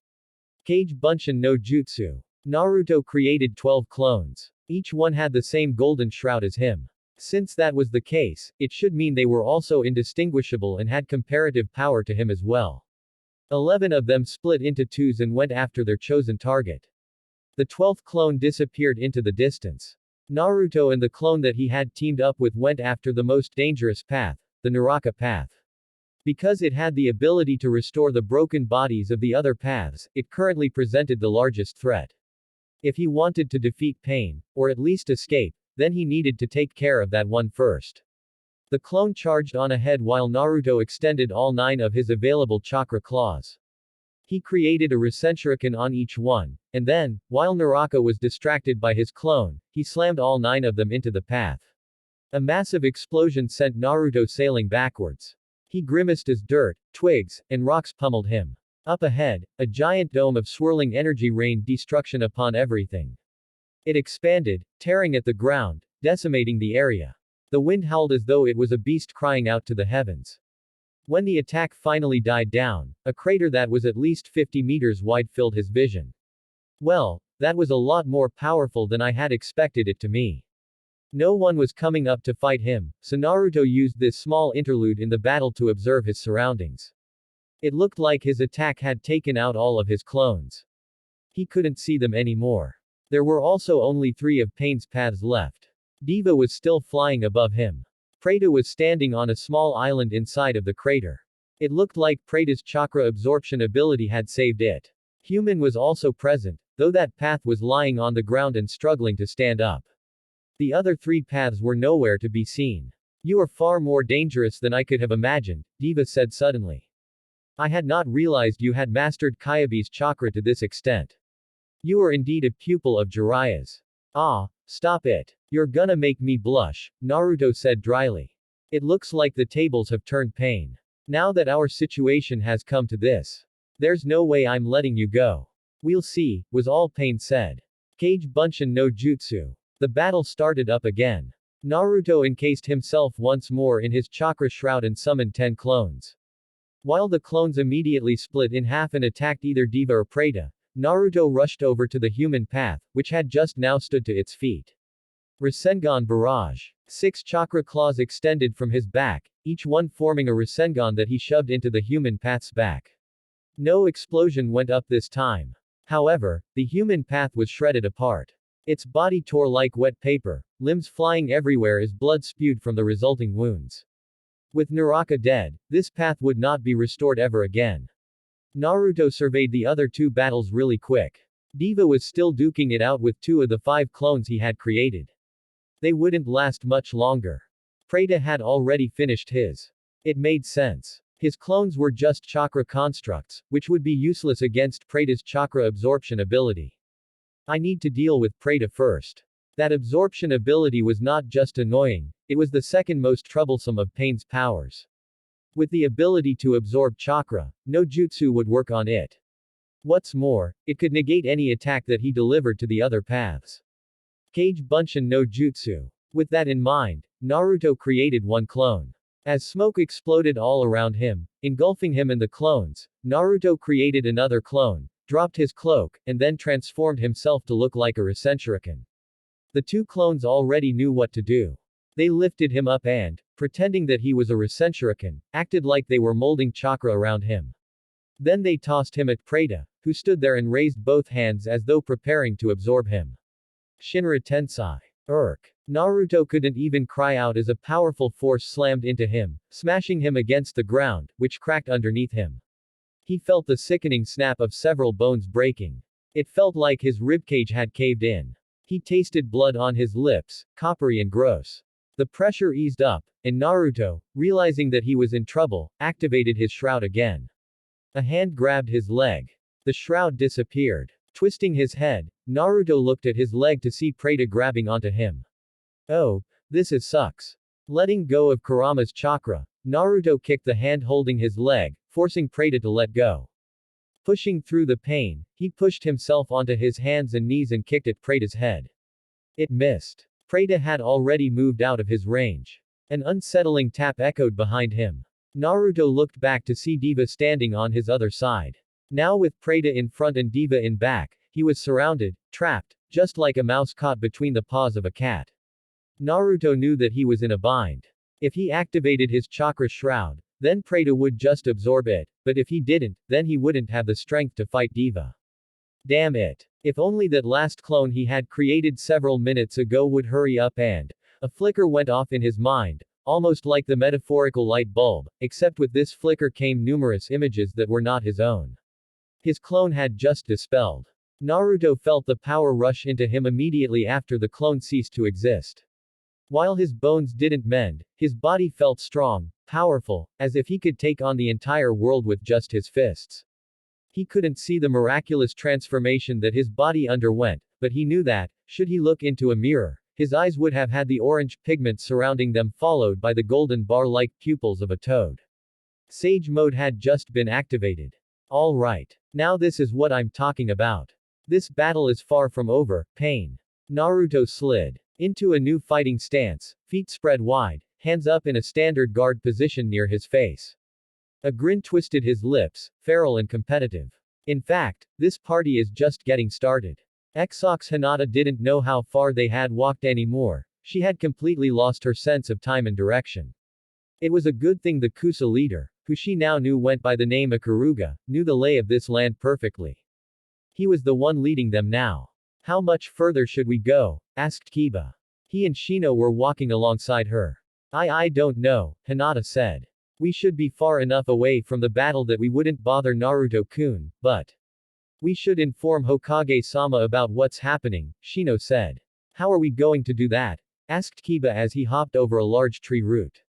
Kage Bunshin no Jutsu. Naruto created 12 clones. Each one had the same golden shroud as him. Since that was the case, it should mean they were also indistinguishable and had comparative power to him as well. 11 of them split into twos and went after their chosen target. The 12th clone disappeared into the distance. Naruto and the clone that he had teamed up with went after the most dangerous path, the Naraka path. Because it had the ability to restore the broken bodies of the other paths, it currently presented the largest threat. If he wanted to defeat Pain, or at least escape, then he needed to take care of that one first. The clone charged on ahead while Naruto extended all 9 of his available chakra claws. He created a Rasenshuriken on each one, and then, while Naraka was distracted by his clone, he slammed all 9 of them into the path. A massive explosion sent Naruto sailing backwards. He grimaced as dirt, twigs, and rocks pummeled him. Up ahead, a giant dome of swirling energy rained destruction upon everything. It expanded, tearing at the ground, decimating the area. The wind howled as though it was a beast crying out to the heavens. When the attack finally died down, a crater that was at least 50 meters wide filled his vision. Well, that was a lot more powerful than I had expected it to be. No one was coming up to fight him, so Naruto used this small interlude in the battle to observe his surroundings. It looked like his attack had taken out all of his clones. He couldn't see them anymore. There were also only 3 of Pain's paths left. Diva was still flying above him. Preta was standing on a small island inside of the crater. It looked like Preta's chakra absorption ability had saved it. Human was also present, though that path was lying on the ground and struggling to stand up. The other 3 paths were nowhere to be seen. You are far more dangerous than I could have imagined, Diva said suddenly. I had not realized you had mastered Kyabe's chakra to this extent. You are indeed a pupil of Jiraiya's. Ah, stop it. You're gonna make me blush, Naruto said dryly. It looks like the tables have turned Pain. Now that our situation has come to this. There's no way I'm letting you go. We'll see, was all Pain said. Kage Bunshin no Jutsu. The battle started up again. Naruto encased himself once more in his chakra shroud and summoned 10 clones. While the clones immediately split in half and attacked either Diva or Preta, Naruto rushed over to the human path, which had just now stood to its feet. Rasengan Barrage. 6 chakra claws extended from his back, each one forming a Rasengan that he shoved into the human path's back. No explosion went up this time. However, the human path was shredded apart. Its body tore like wet paper, limbs flying everywhere as blood spewed from the resulting wounds. With Naraka dead, this path would not be restored ever again. Naruto surveyed the other 2 battles really quick. Diva was still duking it out with 2 of the 5 clones he had created. They wouldn't last much longer. Preta had already finished his. It made sense. His clones were just chakra constructs, which would be useless against Preta's chakra absorption ability. I need to deal with Preta first. That absorption ability was not just annoying, it was the second most troublesome of Pain's powers. With the ability to absorb chakra, no jutsu would work on it. What's more, it could negate any attack that he delivered to the other paths. Kage Bunshin no Jutsu. With that in mind, Naruto created 1 clone. As smoke exploded all around him, engulfing him and the clones, Naruto created another clone, dropped his cloak, and then transformed himself to look like a Rasenshuriken. The 2 clones already knew what to do. They lifted him up and, pretending that he was a Rasenshuriken, acted like they were molding chakra around him. Then they tossed him at Preta, who stood there and raised both hands as though preparing to absorb him. Shinra Tensai. Naruto couldn't even cry out as a powerful force slammed into him, smashing him against the ground, which cracked underneath him. He felt the sickening snap of several bones breaking. It felt like his ribcage had caved in. He tasted blood on his lips, coppery and gross. The pressure eased up, and Naruto, realizing that he was in trouble, activated his shroud again. A hand grabbed his leg. The shroud disappeared. Twisting his head, Naruto looked at his leg to see Preta grabbing onto him. Oh, this sucks. Letting go of Kurama's chakra, Naruto kicked the hand holding his leg, forcing Preta to let go. Pushing through the pain, he pushed himself onto his hands and knees and kicked at Preta's head. It missed. Preta had already moved out of his range. An unsettling tap echoed behind him. Naruto looked back to see Diva standing on his other side. Now with Preta in front and Diva in back, he was surrounded, trapped, just like a mouse caught between the paws of a cat. Naruto knew that he was in a bind. If he activated his chakra shroud, then Preta would just absorb it, but if he didn't, then he wouldn't have the strength to fight Diva. Damn it. If only that last clone he had created several minutes ago would hurry up and. A flicker went off in his mind, almost like the metaphorical light bulb, except with this flicker came numerous images that were not his own. His clone had just dispelled. Naruto felt the power rush into him immediately after the clone ceased to exist. While his bones didn't mend, his body felt strong, powerful, as if he could take on the entire world with just his fists. He couldn't see the miraculous transformation that his body underwent, but he knew that, should he look into a mirror, his eyes would have had the orange pigment surrounding them followed by the golden bar-like pupils of a toad. Sage mode had just been activated. Alright. Now this is what I'm talking about. This battle is far from over, Pain. Naruto slid into a new fighting stance, feet spread wide, hands up in a standard guard position near his face. A grin twisted his lips, feral and competitive. In fact, this party is just getting started. Exox Hinata didn't know how far they had walked anymore, she had completely lost her sense of time and direction. It was a good thing the Kusa leader, who she now knew went by the name Ikaruga, knew the lay of this land perfectly. He was the one leading them now. How much further should we go? Asked Kiba. He and Shino were walking alongside her. I don't know, Hinata said. We should be far enough away from the battle that we wouldn't bother Naruto-kun, but we should inform Hokage-sama about what's happening, Shino said. How are we going to do that? Asked Kiba as he hopped over a large tree root.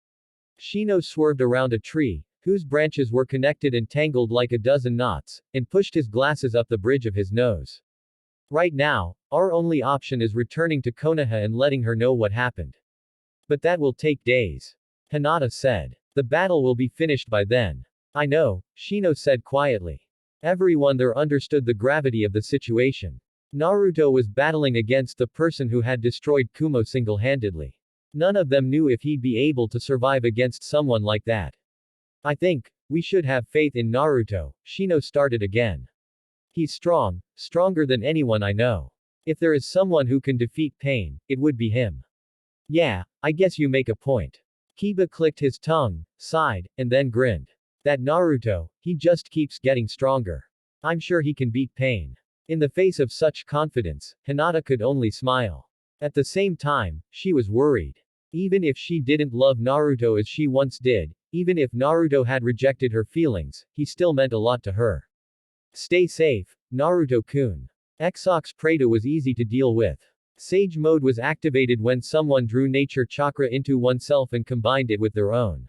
Shino swerved around a tree, whose branches were connected and tangled like a dozen knots, and pushed his glasses up the bridge of his nose. Right now, our only option is returning to Konoha and letting her know what happened. But that will take days. Hinata said. The battle will be finished by then. I know, Shino said quietly. Everyone there understood the gravity of the situation. Naruto was battling against the person who had destroyed Kumo single-handedly. None of them knew if he'd be able to survive against someone like that. I think we should have faith in Naruto, Shino started again. He's strong, stronger than anyone I know. If there is someone who can defeat pain, it would be him. Yeah, I guess you make a point. Kiba clicked his tongue, sighed, and then grinned. That Naruto, he just keeps getting stronger. I'm sure he can beat pain. In the face of such confidence, Hinata could only smile. At the same time, she was worried. Even if she didn't love Naruto as she once did, even if Naruto had rejected her feelings, he still meant a lot to her. Stay safe, Naruto-kun. Exox Preta was easy to deal with. Sage mode was activated when someone drew nature chakra into oneself and combined it with their own.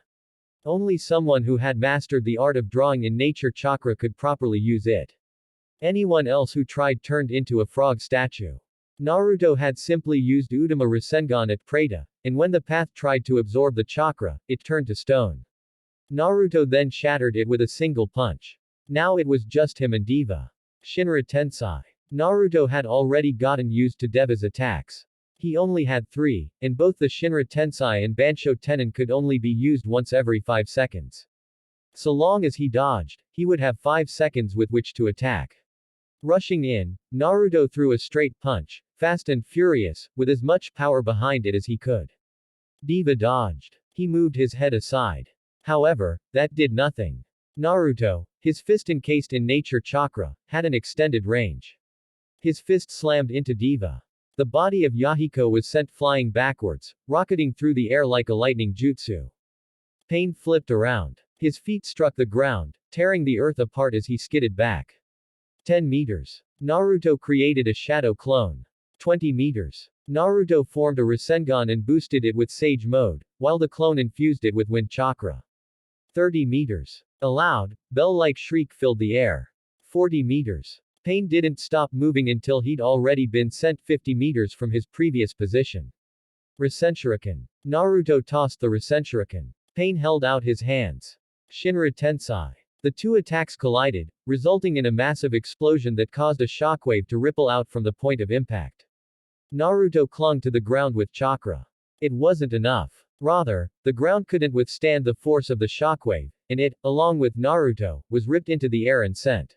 Only someone who had mastered the art of drawing in nature chakra could properly use it. Anyone else who tried turned into a frog statue. Naruto had simply used Udama Rasengan at Preta, and when the path tried to absorb the chakra, it turned to stone. Naruto then shattered it with a single punch. Now it was just him and Diva. Shinra Tensai. Naruto had already gotten used to Deva's attacks. He only had 3, and both the Shinra Tensai and Bansho Tenon could only be used once every 5 seconds. So long as he dodged, he would have 5 seconds with which to attack. Rushing in, Naruto threw a straight punch, fast and furious, with as much power behind it as he could. Diva dodged. He moved his head aside. However, that did nothing. Naruto, his fist encased in nature chakra, had an extended range. His fist slammed into Diva. The body of Yahiko was sent flying backwards, rocketing through the air like a lightning jutsu. Pain flipped around. His feet struck the ground, tearing the earth apart as he skidded back. 10 meters. Naruto created a shadow clone. 20 meters. Naruto formed a Rasengan and boosted it with Sage mode, while the clone infused it with Wind Chakra. 30 meters. A loud, bell-like shriek filled the air. 40 meters. Pain didn't stop moving until he'd already been sent 50 meters from his previous position. Rasenshuriken. Naruto tossed the Rasenshuriken. Pain held out his hands. Shinra Tensai. The two attacks collided, resulting in a massive explosion that caused a shockwave to ripple out from the point of impact. Naruto clung to the ground with chakra. It wasn't enough. Rather, the ground couldn't withstand the force of the shockwave, and it, along with Naruto, was ripped into the air and sent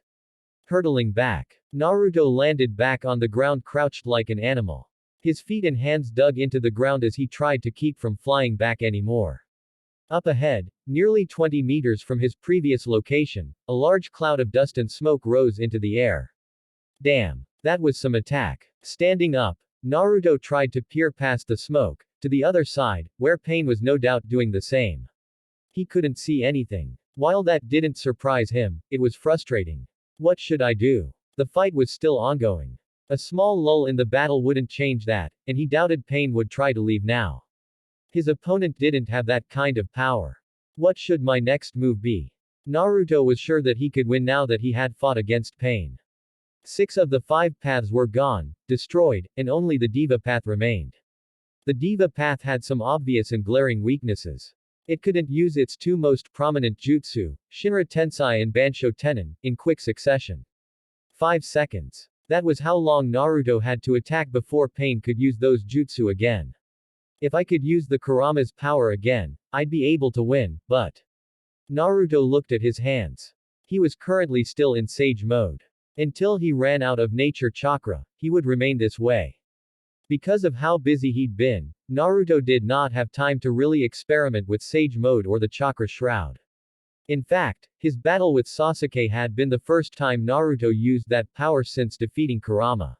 hurtling back. Naruto landed back on the ground crouched like an animal. His feet and hands dug into the ground as he tried to keep from flying back anymore. Up ahead, nearly 20 meters from his previous location, a large cloud of dust and smoke rose into the air. Damn. That was some attack. Standing up, Naruto tried to peer past the smoke, to the other side, where Pain was no doubt doing the same. He couldn't see anything. While that didn't surprise him, it was frustrating. What should I do? The fight was still ongoing. A small lull in the battle wouldn't change that, and he doubted Pain would try to leave now. His opponent didn't have that kind of power. What should my next move be? Naruto was sure that he could win now that he had fought against Pain. 6 of the 5 paths were gone, destroyed, and only the Diva path remained. The Diva path had some obvious and glaring weaknesses. It couldn't use its 2 most prominent jutsu, Shinra Tensai and Bansho Tenon, in quick succession. 5 seconds. That was how long Naruto had to attack before Pain could use those jutsu again. If I could use the Kurama's power again, I'd be able to win, but Naruto looked at his hands. He was currently still in Sage mode. Until he ran out of nature chakra, he would remain this way. Because of how busy he'd been, Naruto did not have time to really experiment with Sage mode or the chakra shroud. In fact, his battle with Sasuke had been the first time Naruto used that power since defeating Kurama.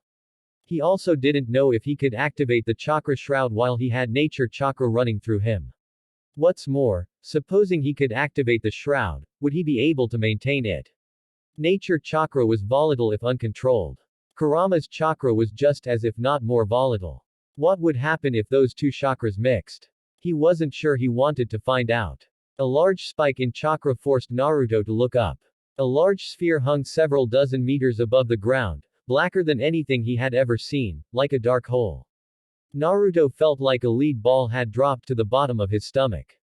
He also didn't know if he could activate the chakra shroud while he had nature chakra running through him. What's more, supposing he could activate the shroud, would he be able to maintain it? Nature chakra was volatile if uncontrolled. Kurama's chakra was just as if not more volatile. What would happen if those two chakras mixed? He wasn't sure. He wanted to find out. A large spike in chakra forced Naruto to look up. A large sphere hung several dozen meters above the ground, blacker than anything he had ever seen, like a dark hole. Naruto felt like a lead ball had dropped to the bottom of his stomach.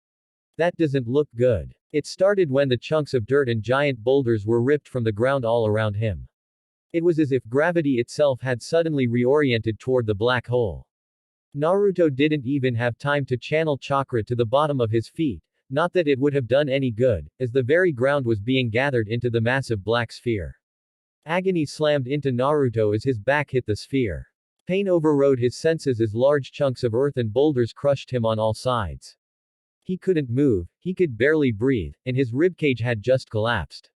That doesn't look good. It started when the chunks of dirt and giant boulders were ripped from the ground all around him. It was as if gravity itself had suddenly reoriented toward the black hole. Naruto didn't even have time to channel chakra to the bottom of his feet, not that it would have done any good, as the very ground was being gathered into the massive black sphere. Agony slammed into Naruto as his back hit the sphere. Pain overrode his senses as large chunks of earth and boulders crushed him on all sides. He couldn't move, he could barely breathe, and his ribcage had just collapsed.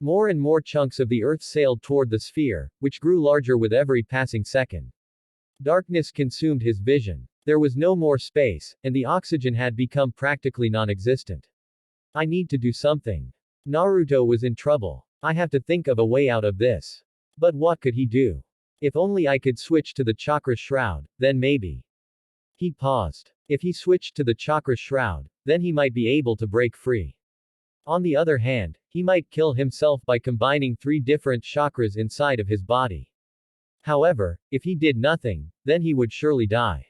More and more chunks of the earth sailed toward the sphere, which grew larger with every passing second. Darkness consumed his vision. There was no more space, and the oxygen had become practically non-existent. I need to do something. Naruto was in trouble. I have to think of a way out of this. But what could he do? If only I could switch to the chakra shroud, then maybe. He paused. If he switched to the chakra shroud, then he might be able to break free. On the other hand, he might kill himself by combining 3 different chakras inside of his body. However, if he did nothing, then he would surely die.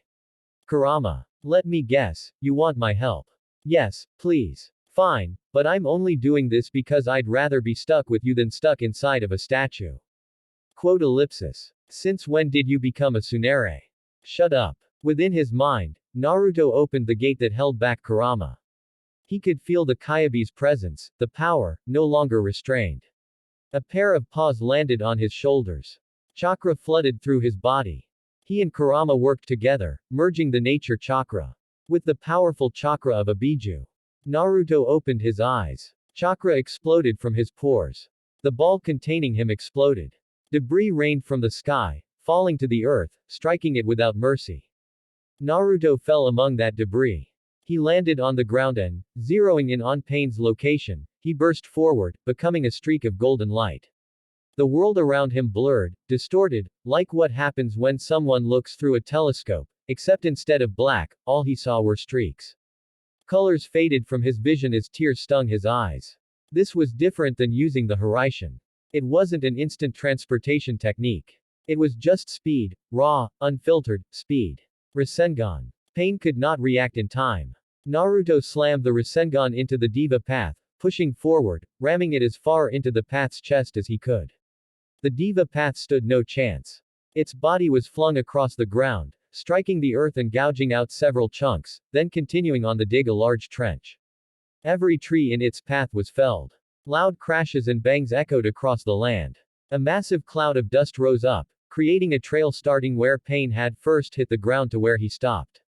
Kurama. Let me guess, you want my help. Yes, please. Fine, but I'm only doing this because I'd rather be stuck with you than stuck inside of a statue. Quote ellipsis. Since when did you become a tsundere? Shut up. Within his mind, Naruto opened the gate that held back Kurama. He could feel the Kyabe's presence, the power, no longer restrained. A pair of paws landed on his shoulders. Chakra flooded through his body. He and Kurama worked together, merging the nature chakra with the powerful chakra of a Biju. Naruto opened his eyes. Chakra exploded from his pores. The ball containing him exploded. Debris rained from the sky, falling to the earth, striking it without mercy. Naruto fell among that debris. He landed on the ground and, zeroing in on Pain's location, he burst forward, becoming a streak of golden light. The world around him blurred, distorted, like what happens when someone looks through a telescope, except instead of black, all he saw were streaks. Colors faded from his vision as tears stung his eyes. This was different than using the Hiraishin. It wasn't an instant transportation technique. It was just speed, raw, unfiltered, speed. Rasengan. Pain could not react in time. Naruto slammed the Rasengan into the Diva path, pushing forward, ramming it as far into the path's chest as he could. The Diva path stood no chance. Its body was flung across the ground, striking the earth and gouging out several chunks, then continuing on to dig a large trench. Every tree in its path was felled. Loud crashes and bangs echoed across the land. A massive cloud of dust rose up, creating a trail starting where Pain had first hit the ground to where he stopped.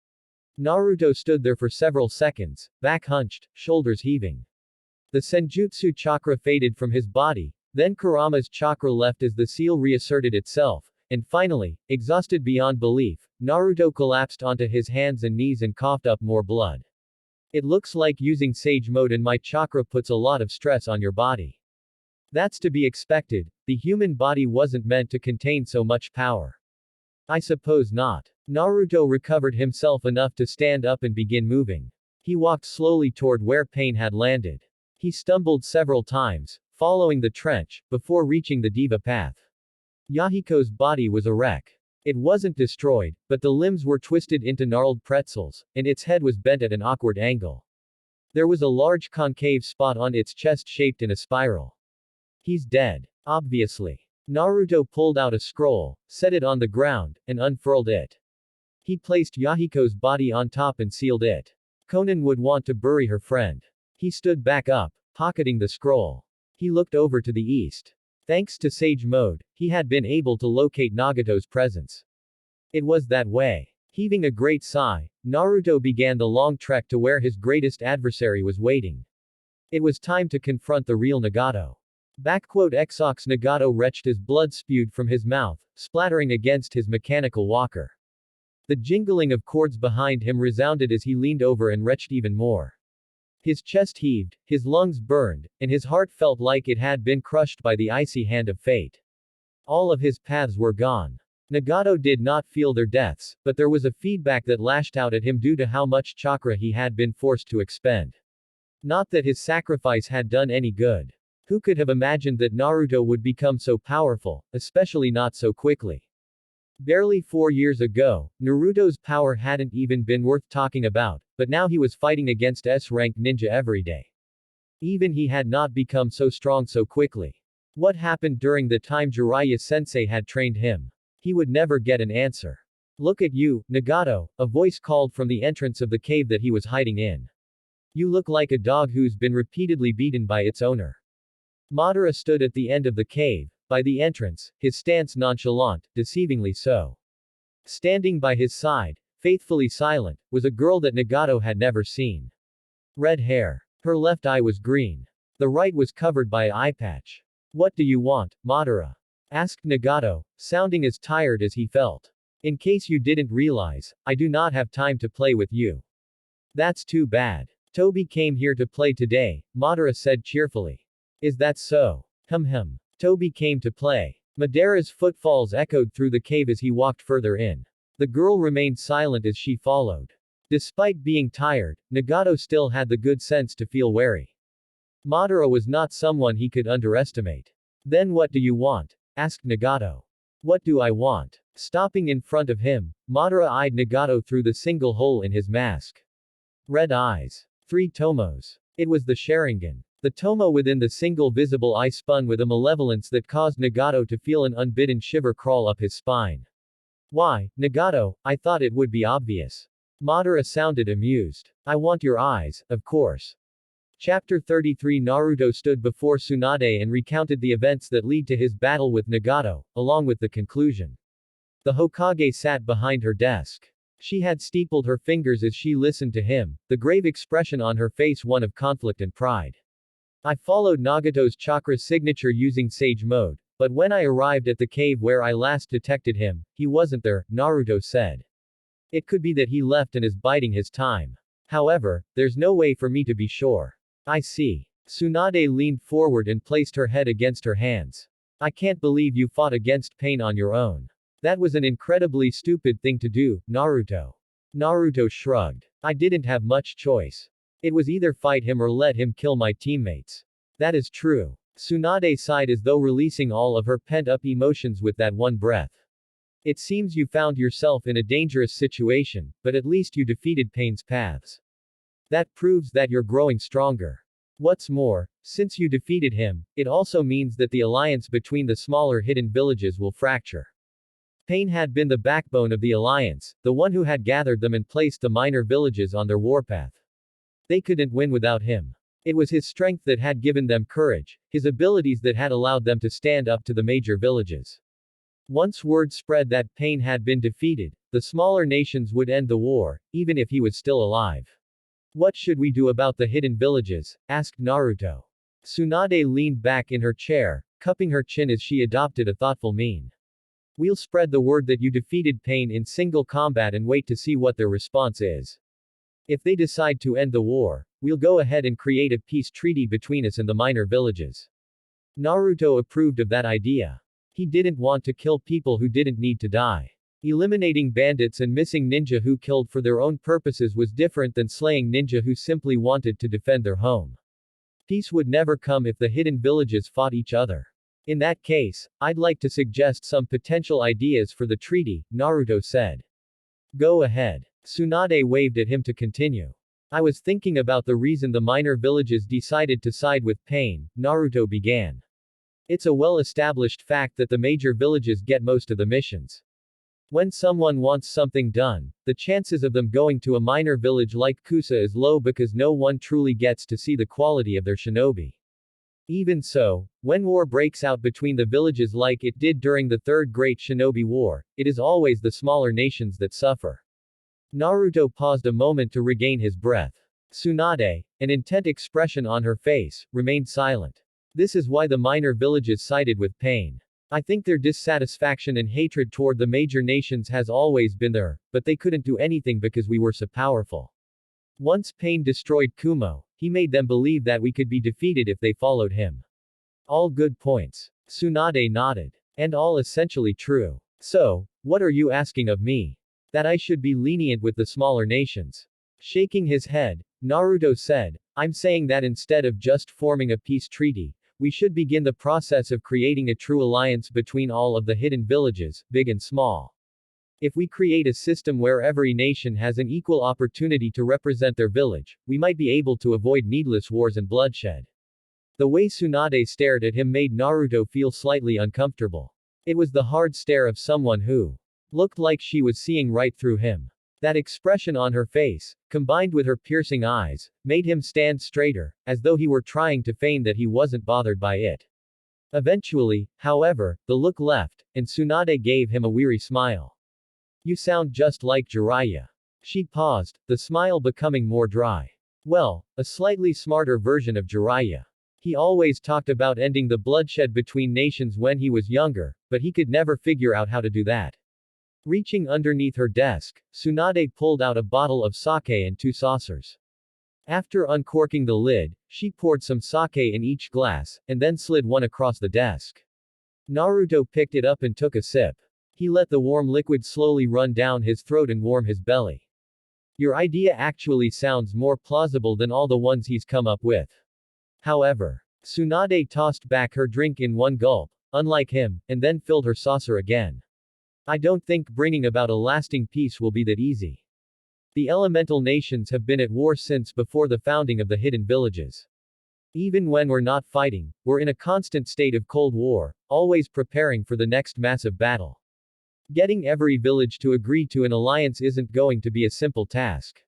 Naruto stood there for several seconds, back hunched, shoulders heaving. The Senjutsu chakra faded from his body, then Kurama's chakra left as the seal reasserted itself, and finally, exhausted beyond belief, Naruto collapsed onto his hands and knees and coughed up more blood. It looks like using Sage Mode and my chakra puts a lot of stress on your body. That's to be expected, the human body wasn't meant to contain so much power. I suppose not. Naruto recovered himself enough to stand up and begin moving. He walked slowly toward where Pain had landed. He stumbled several times, following the trench, before reaching the Diva path. Yahiko's body was a wreck. It wasn't destroyed, but the limbs were twisted into gnarled pretzels, and its head was bent at an awkward angle. There was a large concave spot on its chest shaped in a spiral. He's dead. Obviously. Naruto pulled out a scroll, set it on the ground, and unfurled it. He placed Yahiko's body on top and sealed it. Konan would want to bury her friend. He stood back up, pocketing the scroll. He looked over to the east. Thanks to Sage Mode, he had been able to locate Nagato's presence. It was that way. Heaving a great sigh, Naruto began the long trek to where his greatest adversary was waiting. It was time to confront the real Nagato. Exox Nagato retched as blood spewed from his mouth, splattering against his mechanical walker. The jingling of cords behind him resounded as he leaned over and retched even more. His chest heaved, his lungs burned, and his heart felt like it had been crushed by the icy hand of fate. All of his paths were gone. Nagato did not feel their deaths, but there was a feedback that lashed out at him due to how much chakra he had been forced to expend. Not that his sacrifice had done any good. Who could have imagined that Naruto would become so powerful, especially not so quickly? Barely 4 years ago, Naruto's power hadn't even been worth talking about, but now he was fighting against S-rank ninja every day. Even he had not become so strong so quickly. What happened during the time Jiraiya-sensei had trained him? He would never get an answer. Look at you, Nagato, a voice called from the entrance of the cave that he was hiding in. You look like a dog who's been repeatedly beaten by its owner. Madara stood at the end of the cave, by the entrance, his stance nonchalant, deceivingly so. Standing by his side, faithfully silent, was a girl that Nagato had never seen. Red hair. Her left eye was green. The right was covered by an eye patch. What do you want, Madara? Asked Nagato, sounding as tired as he felt. In case you didn't realize, I do not have time to play with you. That's too bad. Toby came here to play today, Madara said cheerfully. Is that so? Hum. Toby came to play. Madara's footfalls echoed through the cave as he walked further in. The girl remained silent as she followed. Despite being tired, Nagato still had the good sense to feel wary. Madara was not someone he could underestimate. Then what do you want? Asked Nagato. What do I want? Stopping in front of him, Madara eyed Nagato through the single hole in his mask. Red eyes. 3 tomos. It was the Sharingan. The tomo within the single visible eye spun with a malevolence that caused Nagato to feel an unbidden shiver crawl up his spine. Why, Nagato, I thought it would be obvious. Madara sounded amused. I want your eyes, of course. Chapter 33 Naruto stood before Tsunade and recounted the events that lead to his battle with Nagato, along with the conclusion. The Hokage sat behind her desk. She had steepled her fingers as she listened to him, the grave expression on her face one of conflict and pride. I followed Nagato's chakra signature using Sage Mode, but when I arrived at the cave where I last detected him, he wasn't there, Naruto said. It could be that he left and is biding his time. However, there's no way for me to be sure. I see. Tsunade leaned forward and placed her head against her hands. I can't believe you fought against pain on your own. That was an incredibly stupid thing to do, Naruto. Naruto shrugged. I didn't have much choice. It was either fight him or let him kill my teammates. That is true. Tsunade sighed as though releasing all of her pent-up emotions with that one breath. It seems you found yourself in a dangerous situation, but at least you defeated Pain's paths. That proves that you're growing stronger. What's more, since you defeated him, it also means that the alliance between the smaller hidden villages will fracture. Pain had been the backbone of the alliance, the one who had gathered them and placed the minor villages on their warpath. They couldn't win without him. It was his strength that had given them courage, his abilities that had allowed them to stand up to the major villages. Once word spread that Pain had been defeated, the smaller nations would end the war, even if he was still alive. What should we do about the hidden villages? Asked Naruto. Tsunade leaned back in her chair, cupping her chin as she adopted a thoughtful mien. We'll spread the word that you defeated Pain in single combat and wait to see what their response is. If they decide to end the war, we'll go ahead and create a peace treaty between us and the minor villages. Naruto approved of that idea. He didn't want to kill people who didn't need to die. Eliminating bandits and missing ninja who killed for their own purposes was different than slaying ninja who simply wanted to defend their home. Peace would never come if the hidden villages fought each other. In that case, I'd like to suggest some potential ideas for the treaty, Naruto said. Go ahead. Tsunade waved at him to continue. I was thinking about the reason the minor villages decided to side with Pain, Naruto began. It's a well-established fact that the major villages get most of the missions. When someone wants something done, the chances of them going to a minor village like Kusa is low because no one truly gets to see the quality of their shinobi. Even so, when war breaks out between the villages like it did during the Third Great Shinobi War, it is always the smaller nations that suffer. Naruto paused a moment to regain his breath. Tsunade, an intent expression on her face, remained silent. This is why the minor villages sided with Pain. I think their dissatisfaction and hatred toward the major nations has always been there, but they couldn't do anything because we were so powerful. Once Pain destroyed Kumo, he made them believe that we could be defeated if they followed him. All good points. Tsunade nodded. And all essentially true. So, what are you asking of me? That I should be lenient with the smaller nations. Shaking his head, Naruto said, I'm saying that instead of just forming a peace treaty, we should begin the process of creating a true alliance between all of the hidden villages, big and small. If we create a system where every nation has an equal opportunity to represent their village, we might be able to avoid needless wars and bloodshed. The way Tsunade stared at him made Naruto feel slightly uncomfortable. It was the hard stare of someone who looked like she was seeing right through him. That expression on her face, combined with her piercing eyes, made him stand straighter, as though he were trying to feign that he wasn't bothered by it. Eventually, however, the look left, and Tsunade gave him a weary smile. You sound just like Jiraiya. She paused, the smile becoming more dry. Well, a slightly smarter version of Jiraiya. He always talked about ending the bloodshed between nations when he was younger, but he could never figure out how to do that. Reaching underneath her desk, Tsunade pulled out a bottle of sake and 2 saucers. After uncorking the lid, she poured some sake in each glass, and then slid one across the desk. Naruto picked it up and took a sip. He let the warm liquid slowly run down his throat and warm his belly. Your idea actually sounds more plausible than all the ones he's come up with. However, Tsunade tossed back her drink in one gulp, unlike him, and then filled her saucer again. I don't think bringing about a lasting peace will be that easy. The elemental nations have been at war since before the founding of the hidden villages. Even when we're not fighting, we're in a constant state of Cold War, always preparing for the next massive battle. Getting every village to agree to an alliance isn't going to be a simple task.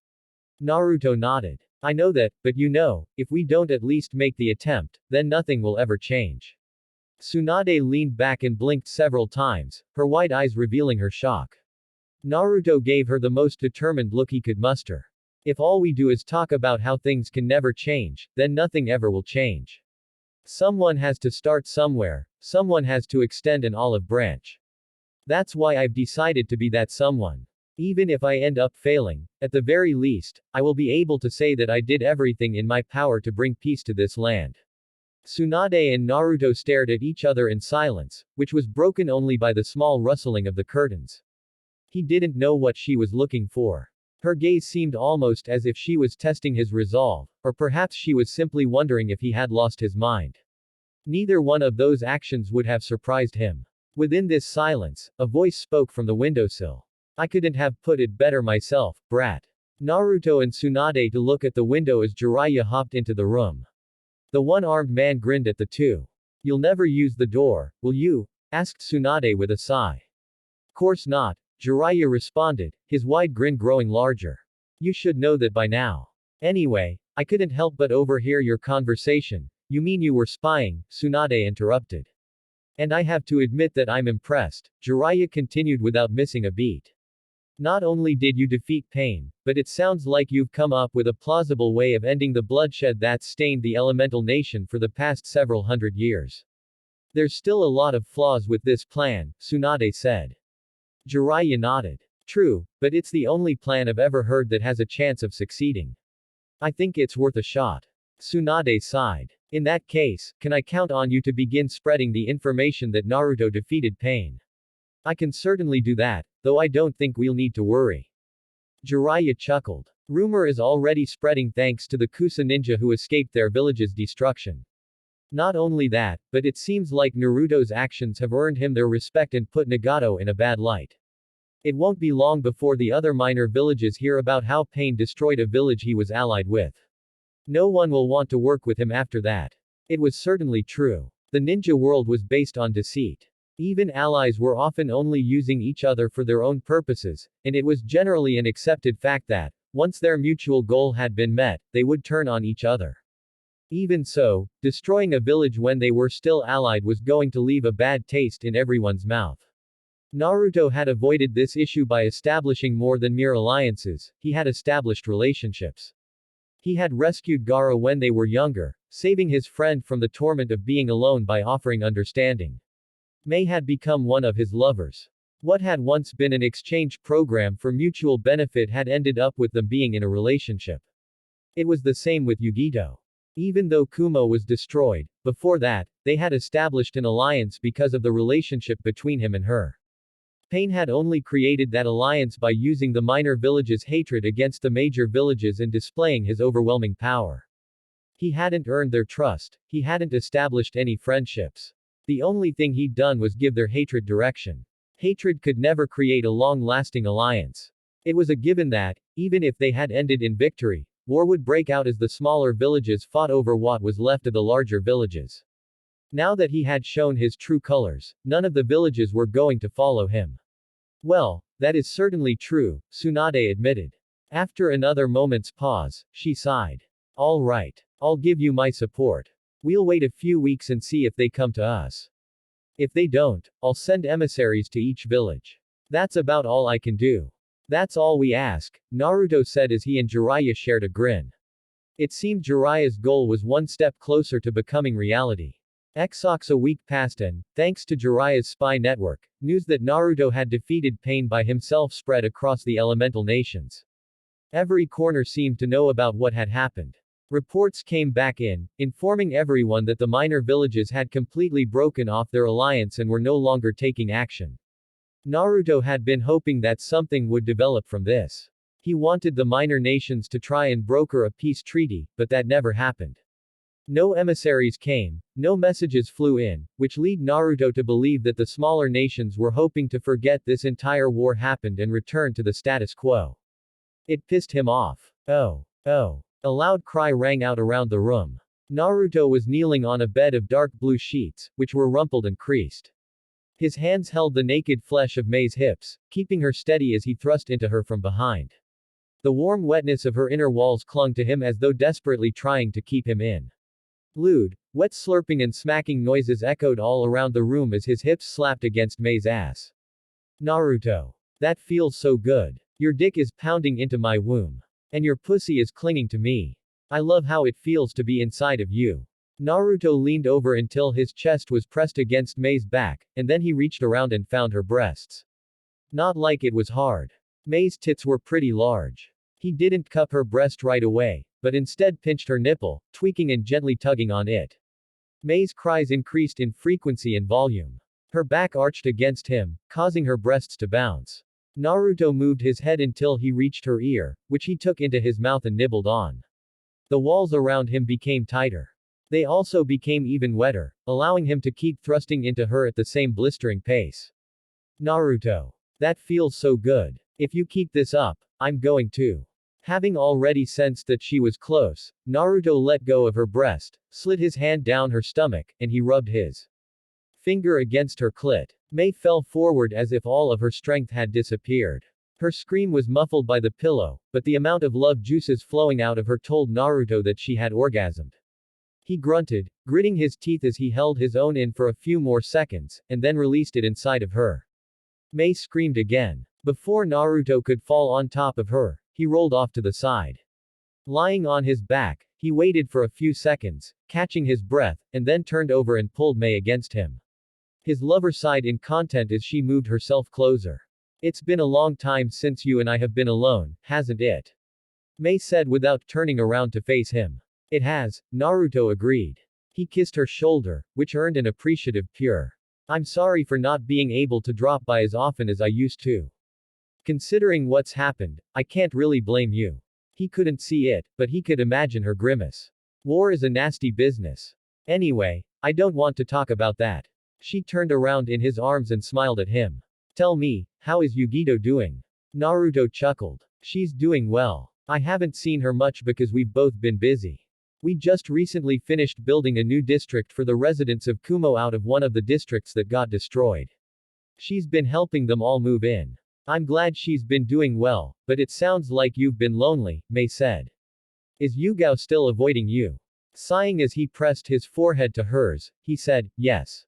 Naruto nodded. I know that, but if we don't at least make the attempt, then nothing will ever change. Tsunade leaned back and blinked several times, her wide eyes revealing her shock. Naruto gave her the most determined look he could muster. If all we do is talk about how things can never change, then nothing ever will change. Someone has to start somewhere, someone has to extend an olive branch. That's why I've decided to be that someone. Even if I end up failing, at the very least, I will be able to say that I did everything in my power to bring peace to this land. Tsunade and Naruto stared at each other in silence, which was broken only by the small rustling of the curtains. He didn't know what she was looking for. Her gaze seemed almost as if she was testing his resolve, or perhaps she was simply wondering if he had lost his mind. Neither one of those actions would have surprised him. Within this silence, a voice spoke from the windowsill. I couldn't have put it better myself, brat. Naruto and Tsunade to look at the window as Jiraiya hopped into the room. The one-armed man grinned at the two. You'll never use the door, will you? Asked Tsunade with a sigh. Course not, Jiraiya responded, his wide grin growing larger. You should know that by now. Anyway, I couldn't help but overhear your conversation. You mean you were spying? Tsunade interrupted. And I have to admit that I'm impressed, Jiraiya continued without missing a beat. Not only did you defeat Pain, but it sounds like you've come up with a plausible way of ending the bloodshed that's stained the elemental nation for the past several hundred years. There's still a lot of flaws with this plan, Tsunade said. Jiraiya nodded. True, but it's the only plan I've ever heard that has a chance of succeeding. I think it's worth a shot. Tsunade sighed. In that case, can I count on you to begin spreading the information that Naruto defeated Pain? I can certainly do that, though I don't think we'll need to worry. Jiraiya chuckled. Rumor is already spreading thanks to the Kusa ninja who escaped their village's destruction. Not only that, but it seems like Naruto's actions have earned him their respect and put Nagato in a bad light. It won't be long before the other minor villages hear about how Pain destroyed a village he was allied with. No one will want to work with him after that. It was certainly true. The ninja world was based on deceit. Even allies were often only using each other for their own purposes, and it was generally an accepted fact that, once their mutual goal had been met, they would turn on each other. Even so, destroying a village when they were still allied was going to leave a bad taste in everyone's mouth. Naruto had avoided this issue by establishing more than mere alliances, he had established relationships. He had rescued Gaara when they were younger, saving his friend from the torment of being alone by offering understanding. Mei had become one of his lovers. What had once been an exchange program for mutual benefit had ended up with them being in a relationship. It was the same with Yugito. Even though Kumo was destroyed, before that, they had established an alliance because of the relationship between him and her. Pain had only created that alliance by using the minor villages' hatred against the major villages and displaying his overwhelming power. He hadn't earned their trust, he hadn't established any friendships. The only thing he'd done was give their hatred direction. Hatred could never create a long-lasting alliance. It was a given that, even if they had ended in victory, war would break out as the smaller villages fought over what was left of the larger villages. Now that he had shown his true colors, none of the villages were going to follow him. Well, that is certainly true, Tsunade admitted. After another moment's pause, she sighed. All right. I'll give you my support. We'll wait a few weeks and see if they come to us. If they don't, I'll send emissaries to each village. That's about all I can do. That's all we ask, Naruto said as he and Jiraiya shared a grin. It seemed Jiraiya's goal was one step closer to becoming reality. A week passed and, thanks to Jiraiya's spy network, news that Naruto had defeated Pain by himself spread across the elemental nations. Every corner seemed to know about what had happened. Reports came back in, informing everyone that the minor villages had completely broken off their alliance and were no longer taking action. Naruto had been hoping that something would develop from this. He wanted the minor nations to try and broker a peace treaty, but that never happened. No emissaries came, no messages flew in, which lead Naruto to believe that the smaller nations were hoping to forget this entire war happened and return to the status quo. It pissed him off. Oh. Oh. A loud cry rang out around the room. Naruto was kneeling on a bed of dark blue sheets, which were rumpled and creased. His hands held the naked flesh of Mei's hips, keeping her steady as he thrust into her from behind. The warm wetness of her inner walls clung to him as though desperately trying to keep him in. Lewd, wet slurping and smacking noises echoed all around the room as his hips slapped against Mei's ass. Naruto. That feels so good. Your dick is pounding into my womb. And your pussy is clinging to me. I love how it feels to be inside of you. Naruto leaned over until his chest was pressed against Mei's back, and then he reached around and found her breasts. Not like it was hard. Mei's tits were pretty large. He didn't cup her breast right away, but instead pinched her nipple, tweaking and gently tugging on it. Mei's cries increased in frequency and volume. Her back arched against him, causing her breasts to bounce. Naruto moved his head until he reached her ear, which he took into his mouth and nibbled on. The walls around him became tighter. They also became even wetter, allowing him to keep thrusting into her at the same blistering pace. Naruto. That feels so good. If you keep this up, I'm going to. Having already sensed that she was close, Naruto let go of her breast, slid his hand down her stomach, and he rubbed his finger against her clit. Mei fell forward as if all of her strength had disappeared. Her scream was muffled by the pillow, but the amount of love juices flowing out of her told Naruto that she had orgasmed. He grunted, gritting his teeth as he held his own in for a few more seconds, and then released it inside of her. Mei screamed again. Before Naruto could fall on top of her, he rolled off to the side. Lying on his back, he waited for a few seconds, catching his breath, and then turned over and pulled Mei against him. His lover sighed in content as she moved herself closer. It's been a long time since you and I have been alone, hasn't it? Mei said without turning around to face him. It has, Naruto agreed. He kissed her shoulder, which earned an appreciative purr. I'm sorry for not being able to drop by as often as I used to. Considering what's happened, I can't really blame you. He couldn't see it, but he could imagine her grimace. War is a nasty business. Anyway, I don't want to talk about that. She turned around in his arms and smiled at him. Tell me, how is Yugito doing? Naruto chuckled. She's doing well. I haven't seen her much because we've both been busy. We just recently finished building a new district for the residents of Kumo out of one of the districts that got destroyed. She's been helping them all move in. I'm glad she's been doing well, but it sounds like you've been lonely, Mei said. Is Yugao still avoiding you? Sighing as he pressed his forehead to hers, he said, yes.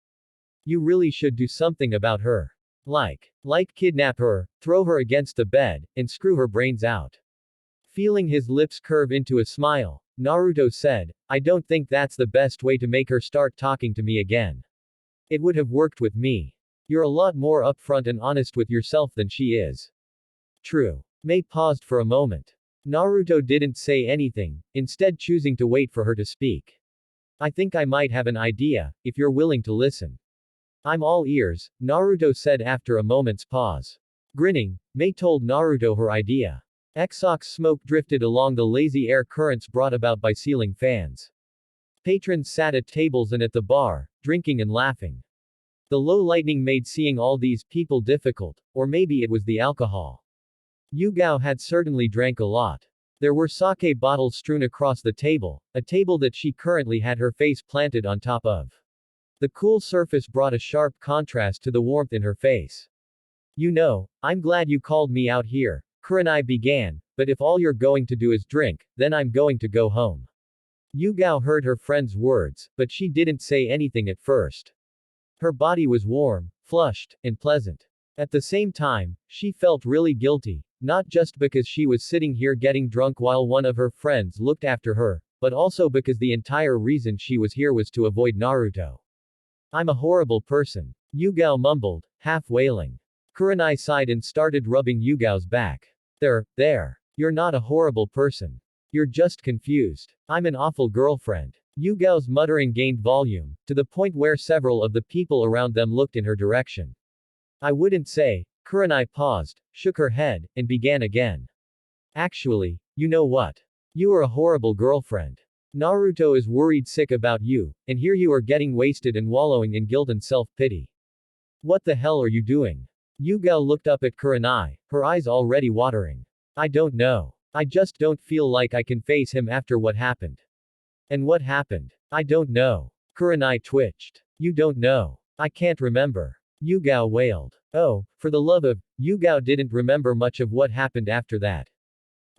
You really should do something about her. Like kidnap her, throw her against the bed, and screw her brains out. Feeling his lips curve into a smile, Naruto said, I don't think that's the best way to make her start talking to me again. It would have worked with me. You're a lot more upfront and honest with yourself than she is. True. Mei paused for a moment. Naruto didn't say anything, instead choosing to wait for her to speak. I think I might have an idea, if you're willing to listen. I'm all ears, Naruto said after a moment's pause. Grinning, Mei told Naruto her idea. Exox smoke drifted along the lazy air currents brought about by ceiling fans. Patrons sat at tables and at the bar, drinking and laughing. The low lighting made seeing all these people difficult, or maybe it was the alcohol. Yugao had certainly drank a lot. There were sake bottles strewn across the table, a table that she currently had her face planted on top of. The cool surface brought a sharp contrast to the warmth in her face. You know, I'm glad you called me out here, Kurenai began, but if all you're going to do is drink, then I'm going to go home. Yugao heard her friend's words, but she didn't say anything at first. Her body was warm, flushed, and pleasant. At the same time, she felt really guilty, not just because she was sitting here getting drunk while one of her friends looked after her, but also because the entire reason she was here was to avoid Naruto. I'm a horrible person. Yugao mumbled, half wailing. Kurenai sighed and started rubbing Yugao's back. There. You're not a horrible person. You're just confused. I'm an awful girlfriend. Yugao's muttering gained volume, to the point where several of the people around them looked in her direction. I wouldn't say. Kurenai paused, shook her head, and began again. Actually, you know what? You are a horrible girlfriend. Naruto is worried sick about you, and here you are getting wasted and wallowing in guilt and self-pity. What the hell are you doing? Yugao looked up at Kurenai, her eyes already watering. I don't know. I just don't feel like I can face him after what happened. And what happened? I don't know. Kurenai twitched. You don't know. I can't remember. Yugao wailed. Oh, for the love of, Yugao didn't remember much of what happened after that.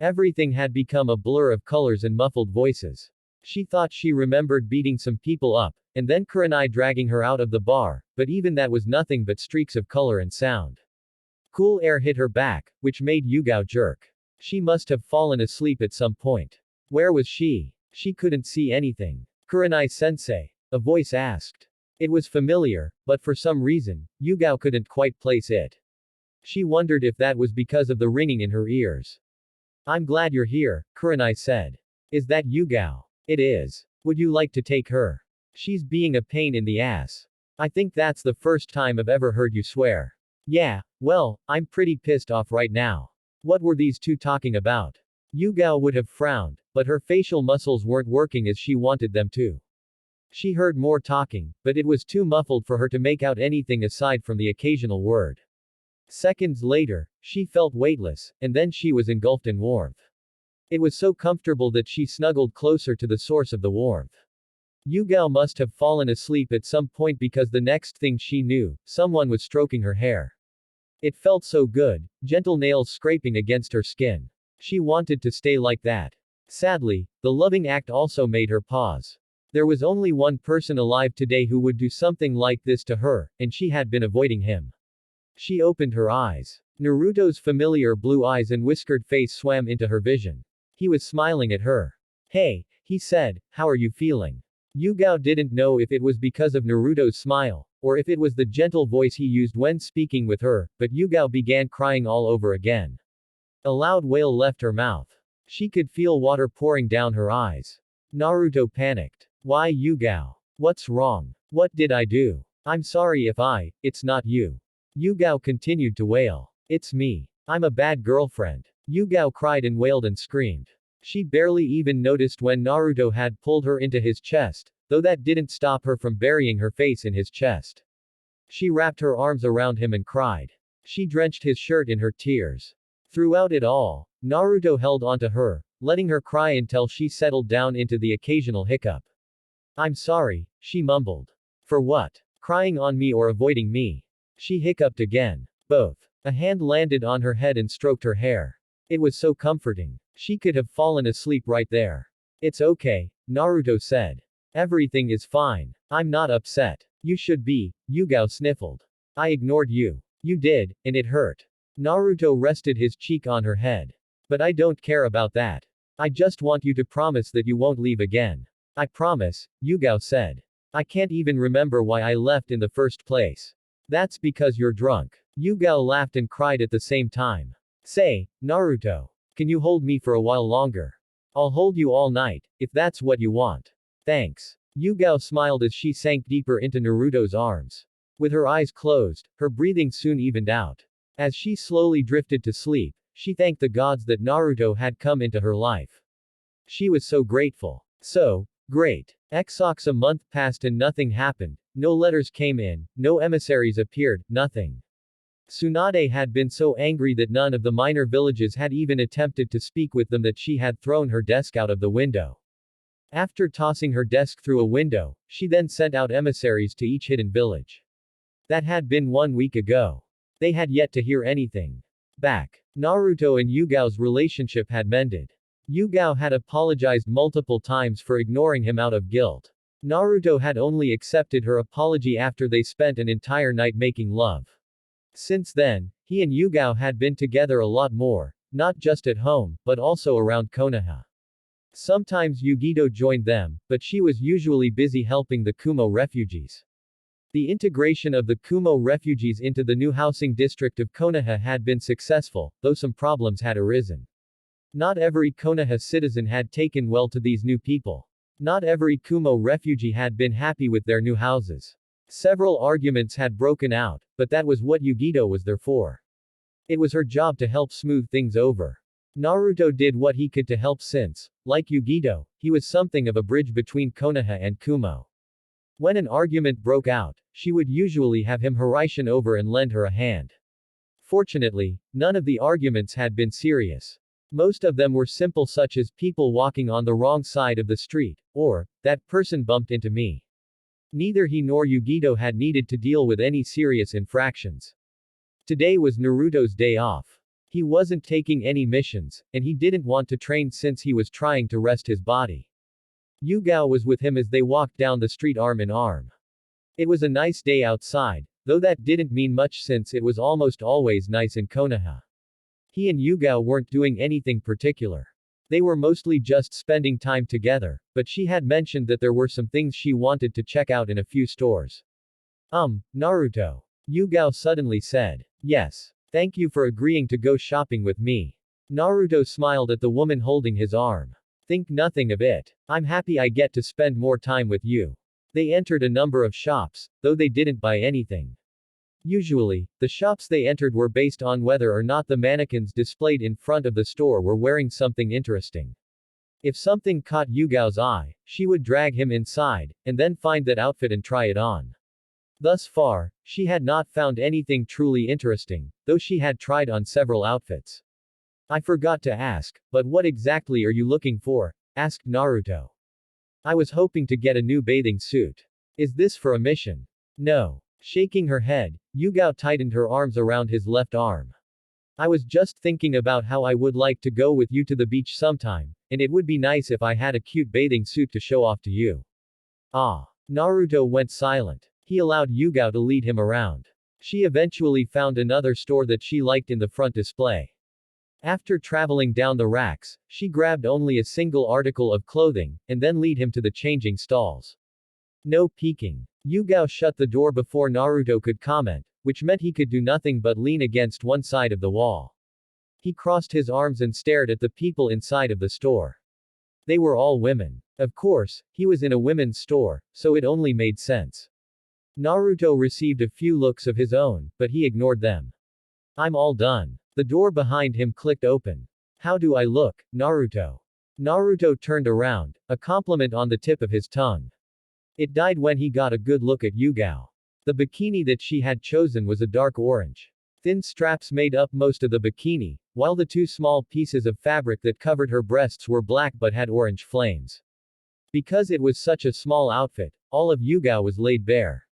Everything had become a blur of colors and muffled voices. She thought she remembered beating some people up, and then Kurenai dragging her out of the bar, but even that was nothing but streaks of color and sound. Cool air hit her back, which made Yugao jerk. She must have fallen asleep at some point. Where was she? She couldn't see anything. Kurenai-sensei? A voice asked. It was familiar, but for some reason, Yugao couldn't quite place it. She wondered if that was because of the ringing in her ears. I'm glad you're here, Kurenai said. Is that Yugao? It is. Would you like to take her? She's being a pain in the ass. I think that's the first time I've ever heard you swear. Yeah, well, I'm pretty pissed off right now. What were these two talking about? Yugao would have frowned, but her facial muscles weren't working as she wanted them to. She heard more talking, but it was too muffled for her to make out anything aside from the occasional word. Seconds later, she felt weightless, and then she was engulfed in warmth. It was so comfortable that she snuggled closer to the source of the warmth. Yugao must have fallen asleep at some point because the next thing she knew, someone was stroking her hair. It felt so good, gentle nails scraping against her skin. She wanted to stay like that. Sadly, the loving act also made her pause. There was only one person alive today who would do something like this to her, and she had been avoiding him. She opened her eyes. Naruto's familiar blue eyes and whiskered face swam into her vision. He was smiling at her. Hey, he said, how are you feeling? Yugao didn't know if it was because of Naruto's smile, or if it was the gentle voice he used when speaking with her, but Yugao began crying all over again. A loud wail left her mouth. She could feel water pouring down her eyes. Naruto panicked. Why, Yugao? What's wrong? What did I do? I'm sorry if it's not you. Yugao continued to wail. It's me. I'm a bad girlfriend. Yugao cried and wailed and screamed. She barely even noticed when Naruto had pulled her into his chest, though that didn't stop her from burying her face in his chest. She wrapped her arms around him and cried. She drenched his shirt in her tears. Throughout it all, Naruto held onto her, letting her cry until she settled down into the occasional hiccup. I'm sorry, she mumbled. For what? Crying on me or avoiding me? She hiccuped again. Both. A hand landed on her head and stroked her hair. It was so comforting. She could have fallen asleep right there. It's okay, Naruto said. Everything is fine. I'm not upset. You should be, Yugao sniffled. I ignored you. You did, and it hurt. Naruto rested his cheek on her head. But I don't care about that. I just want you to promise that you won't leave again. I promise, Yugao said. I can't even remember why I left in the first place. That's because you're drunk. Yugao laughed and cried at the same time. Say, Naruto. Can you hold me for a while longer? I'll hold you all night, if that's what you want. Thanks. Yugao smiled as she sank deeper into Naruto's arms. With her eyes closed, her breathing soon evened out. As she slowly drifted to sleep, she thanked the gods that Naruto had come into her life. She was so grateful. So, great. A month passed and nothing happened, no letters came in, no emissaries appeared, nothing. Tsunade had been so angry that none of the minor villages had even attempted to speak with them that she had thrown her desk out of the window. After tossing her desk through a window, she then sent out emissaries to each hidden village. That had been 1 week ago. They had yet to hear anything back. Naruto and Yugao's relationship had mended. Yugao had apologized multiple times for ignoring him out of guilt. Naruto had only accepted her apology after they spent an entire night making love. Since then, he and Yugao had been together a lot more, not just at home, but also around Konoha. Sometimes Yugito joined them, but she was usually busy helping the Kumo refugees. The integration of the Kumo refugees into the new housing district of Konoha had been successful, though some problems had arisen. Not every Konoha citizen had taken well to these new people. Not every Kumo refugee had been happy with their new houses. Several arguments had broken out, but that was what Yugito was there for. It was her job to help smooth things over. Naruto did what he could to help since, like Yugito, he was something of a bridge between Konoha and Kumo. When an argument broke out, she would usually have him Hiraishin over and lend her a hand. Fortunately, none of the arguments had been serious. Most of them were simple, such as people walking on the wrong side of the street, or, that person bumped into me. Neither he nor Yugito had needed to deal with any serious infractions. Today was Naruto's day off. He wasn't taking any missions, and he didn't want to train since he was trying to rest his body. Yugao was with him as they walked down the street arm in arm. It was a nice day outside, though that didn't mean much since it was almost always nice in Konoha. He and Yugao weren't doing anything particular. They were mostly just spending time together, but she had mentioned that there were some things she wanted to check out in a few stores. Naruto. Yugao suddenly said. Yes. Thank you for agreeing to go shopping with me. Naruto smiled at the woman holding his arm. Think nothing of it. I'm happy I get to spend more time with you. They entered a number of shops, though they didn't buy anything. Usually, the shops they entered were based on whether or not the mannequins displayed in front of the store were wearing something interesting. If something caught Yugao's eye, she would drag him inside, and then find that outfit and try it on. Thus far, she had not found anything truly interesting, though she had tried on several outfits. I forgot to ask, but what exactly are you looking for? Asked Naruto. I was hoping to get a new bathing suit. Is this for a mission? No. Shaking her head, Yugao tightened her arms around his left arm. I was just thinking about how I would like to go with you to the beach sometime, and it would be nice if I had a cute bathing suit to show off to you. Ah. Naruto went silent. He allowed Yugao to lead him around. She eventually found another store that she liked in the front display. After traveling down the racks, she grabbed only a single article of clothing, and then lead him to the changing stalls. No peeking. Yugao shut the door before Naruto could comment, which meant he could do nothing but lean against one side of the wall. He crossed his arms and stared at the people inside of the store. They were all women. Of course, he was in a women's store, so it only made sense. Naruto received a few looks of his own, but he ignored them. I'm all done. The door behind him clicked open. How do I look, Naruto? Naruto turned around, a compliment on the tip of his tongue. It died when he got a good look at Yugao. The bikini that she had chosen was a dark orange. Thin straps made up most of the bikini, while the two small pieces of fabric that covered her breasts were black but had orange flames. Because it was such a small outfit, all of Yugao was laid bare.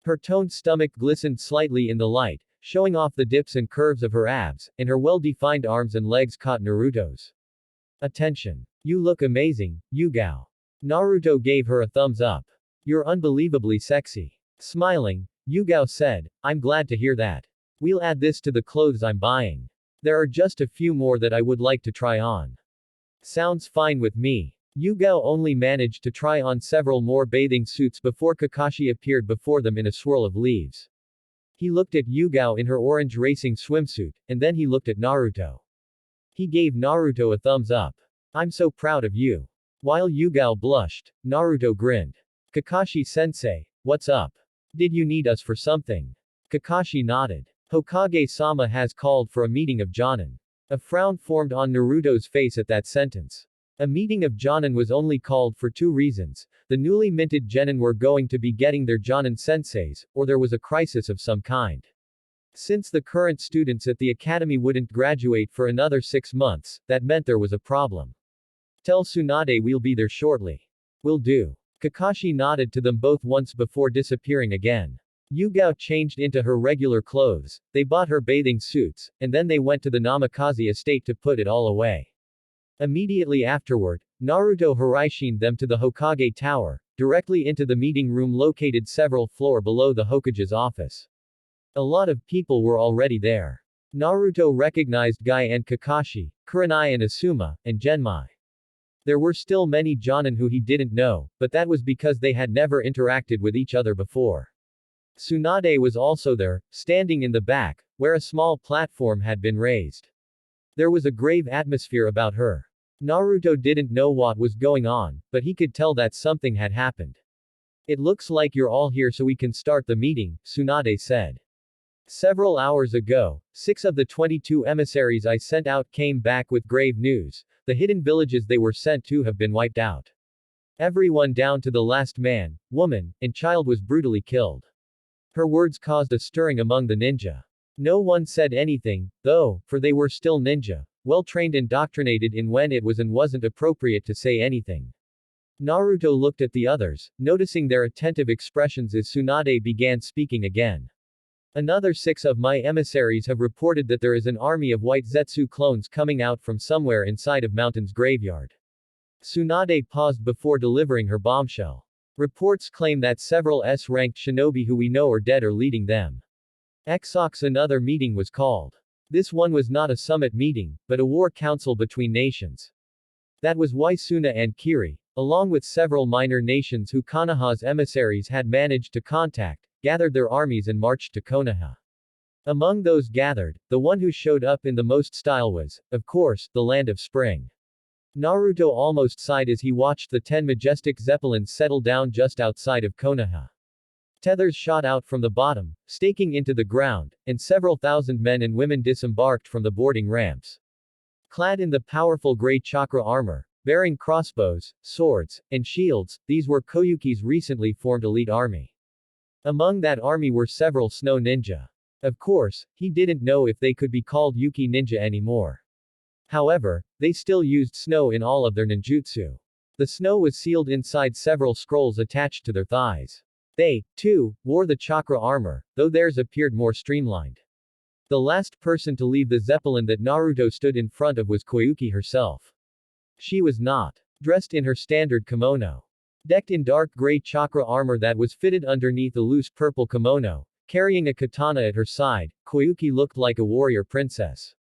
Her toned stomach glistened slightly in the light, showing off the dips and curves of her abs, and her well-defined arms and legs caught Naruto's attention. You look amazing, Yugao. Naruto gave her a thumbs up. You're unbelievably sexy. Smiling, Yugao said, I'm glad to hear that. We'll add this to the clothes I'm buying. There are just a few more that I would like to try on. Sounds fine with me. Yugao only managed to try on several more bathing suits before Kakashi appeared before them in a swirl of leaves. He looked at Yugao in her orange racing swimsuit, and then he looked at Naruto. He gave Naruto a thumbs up. I'm so proud of you. While Yugao blushed, Naruto grinned. Kakashi-sensei, what's up? Did you need us for something? Kakashi nodded. Hokage-sama has called for a meeting of Jonin. A frown formed on Naruto's face at that sentence. A meeting of Jonin was only called for two reasons. The newly minted genin were going to be getting their Jonin senseis, or there was a crisis of some kind. Since the current students at the academy wouldn't graduate for another 6 months, that meant there was a problem. Tell Tsunade we'll be there shortly. Will do. Kakashi nodded to them both once before disappearing again. Yugao changed into her regular clothes, they bought her bathing suits, and then they went to the Namikaze estate to put it all away. Immediately afterward, Naruto Hiraishined them to the Hokage Tower, directly into the meeting room located several floors below the Hokage's office. A lot of people were already there. Naruto recognized Guy and Kakashi, Kurenai and Asuma, and Genmai. There were still many Jonin who he didn't know, but that was because they had never interacted with each other before. Tsunade was also there, standing in the back, where a small platform had been raised. There was a grave atmosphere about her. Naruto didn't know what was going on, but he could tell that something had happened. It looks like you're all here so we can start the meeting, Tsunade said. Several hours ago, 6 of the 22 emissaries I sent out came back with grave news. The hidden villages they were sent to have been wiped out. Everyone down to the last man, woman, and child was brutally killed. Her words caused a stirring among the ninja. No one said anything, though, for they were still ninja, well-trained and indoctrinated in when it was and wasn't appropriate to say anything. Naruto looked at the others, noticing their attentive expressions as Tsunade began speaking again. Another 6 of my emissaries have reported that there is an army of white Zetsu clones coming out from somewhere inside of Mountain's graveyard. Tsunade paused before delivering her bombshell. Reports claim that several S-ranked shinobi who we know are dead are leading them. Exox another meeting was called. This one was not a summit meeting, but a war council between nations. That was why Suna and Kiri, along with several minor nations who Konoha's emissaries had managed to contact, gathered their armies and marched to Konoha. Among those gathered, the one who showed up in the most style was, of course, the Land of Spring. Naruto almost sighed as he watched the 10 majestic zeppelins settle down just outside of Konoha. Tethers shot out from the bottom, staking into the ground, and several thousand men and women disembarked from the boarding ramps. Clad in the powerful gray chakra armor, bearing crossbows, swords, and shields, these were Koyuki's recently formed elite army. Among that army were several snow ninja. Of course, he didn't know if they could be called Yuki ninja anymore. However, they still used snow in all of their ninjutsu. The snow was sealed inside several scrolls attached to their thighs. They, too, wore the chakra armor, though theirs appeared more streamlined. The last person to leave the zeppelin that Naruto stood in front of was Koyuki herself. She was not dressed in her standard kimono. Decked in dark gray chakra armor that was fitted underneath a loose purple kimono, carrying a katana at her side, Koyuki looked like a warrior princess.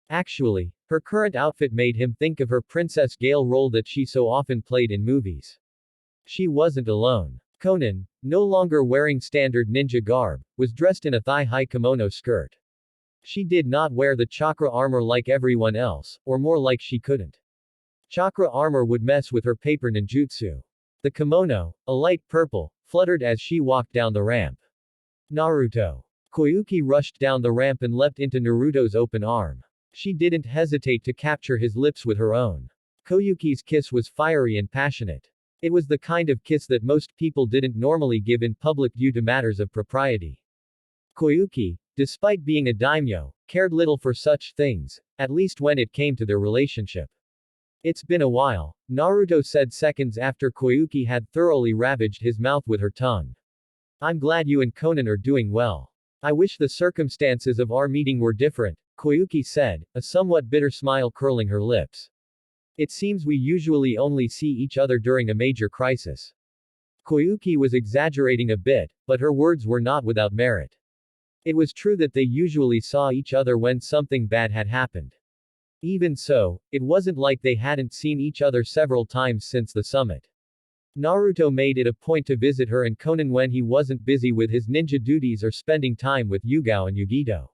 Actually, her current outfit made him think of her Princess Gale role that she so often played in movies. She wasn't alone. Konan, no longer wearing standard ninja garb, was dressed in a thigh-high kimono skirt. She did not wear the chakra armor like everyone else, or more like she couldn't. Chakra armor would mess with her paper ninjutsu. The kimono, a light purple, fluttered as she walked down the ramp. Naruto. Koyuki rushed down the ramp and leapt into Naruto's open arm. She didn't hesitate to capture his lips with her own. Koyuki's kiss was fiery and passionate. It was the kind of kiss that most people didn't normally give in public due to matters of propriety. Koyuki, despite being a daimyo, cared little for such things, at least when it came to their relationship. It's been a while, Naruto said seconds after Koyuki had thoroughly ravaged his mouth with her tongue. I'm glad you and Konan are doing well. I wish the circumstances of our meeting were different, Koyuki said, a somewhat bitter smile curling her lips. It seems we usually only see each other during a major crisis. Koyuki was exaggerating a bit, but her words were not without merit. It was true that they usually saw each other when something bad had happened. Even so, it wasn't like they hadn't seen each other several times since the summit. Naruto made it a point to visit her and Konan when he wasn't busy with his ninja duties or spending time with Yugao and Yugito.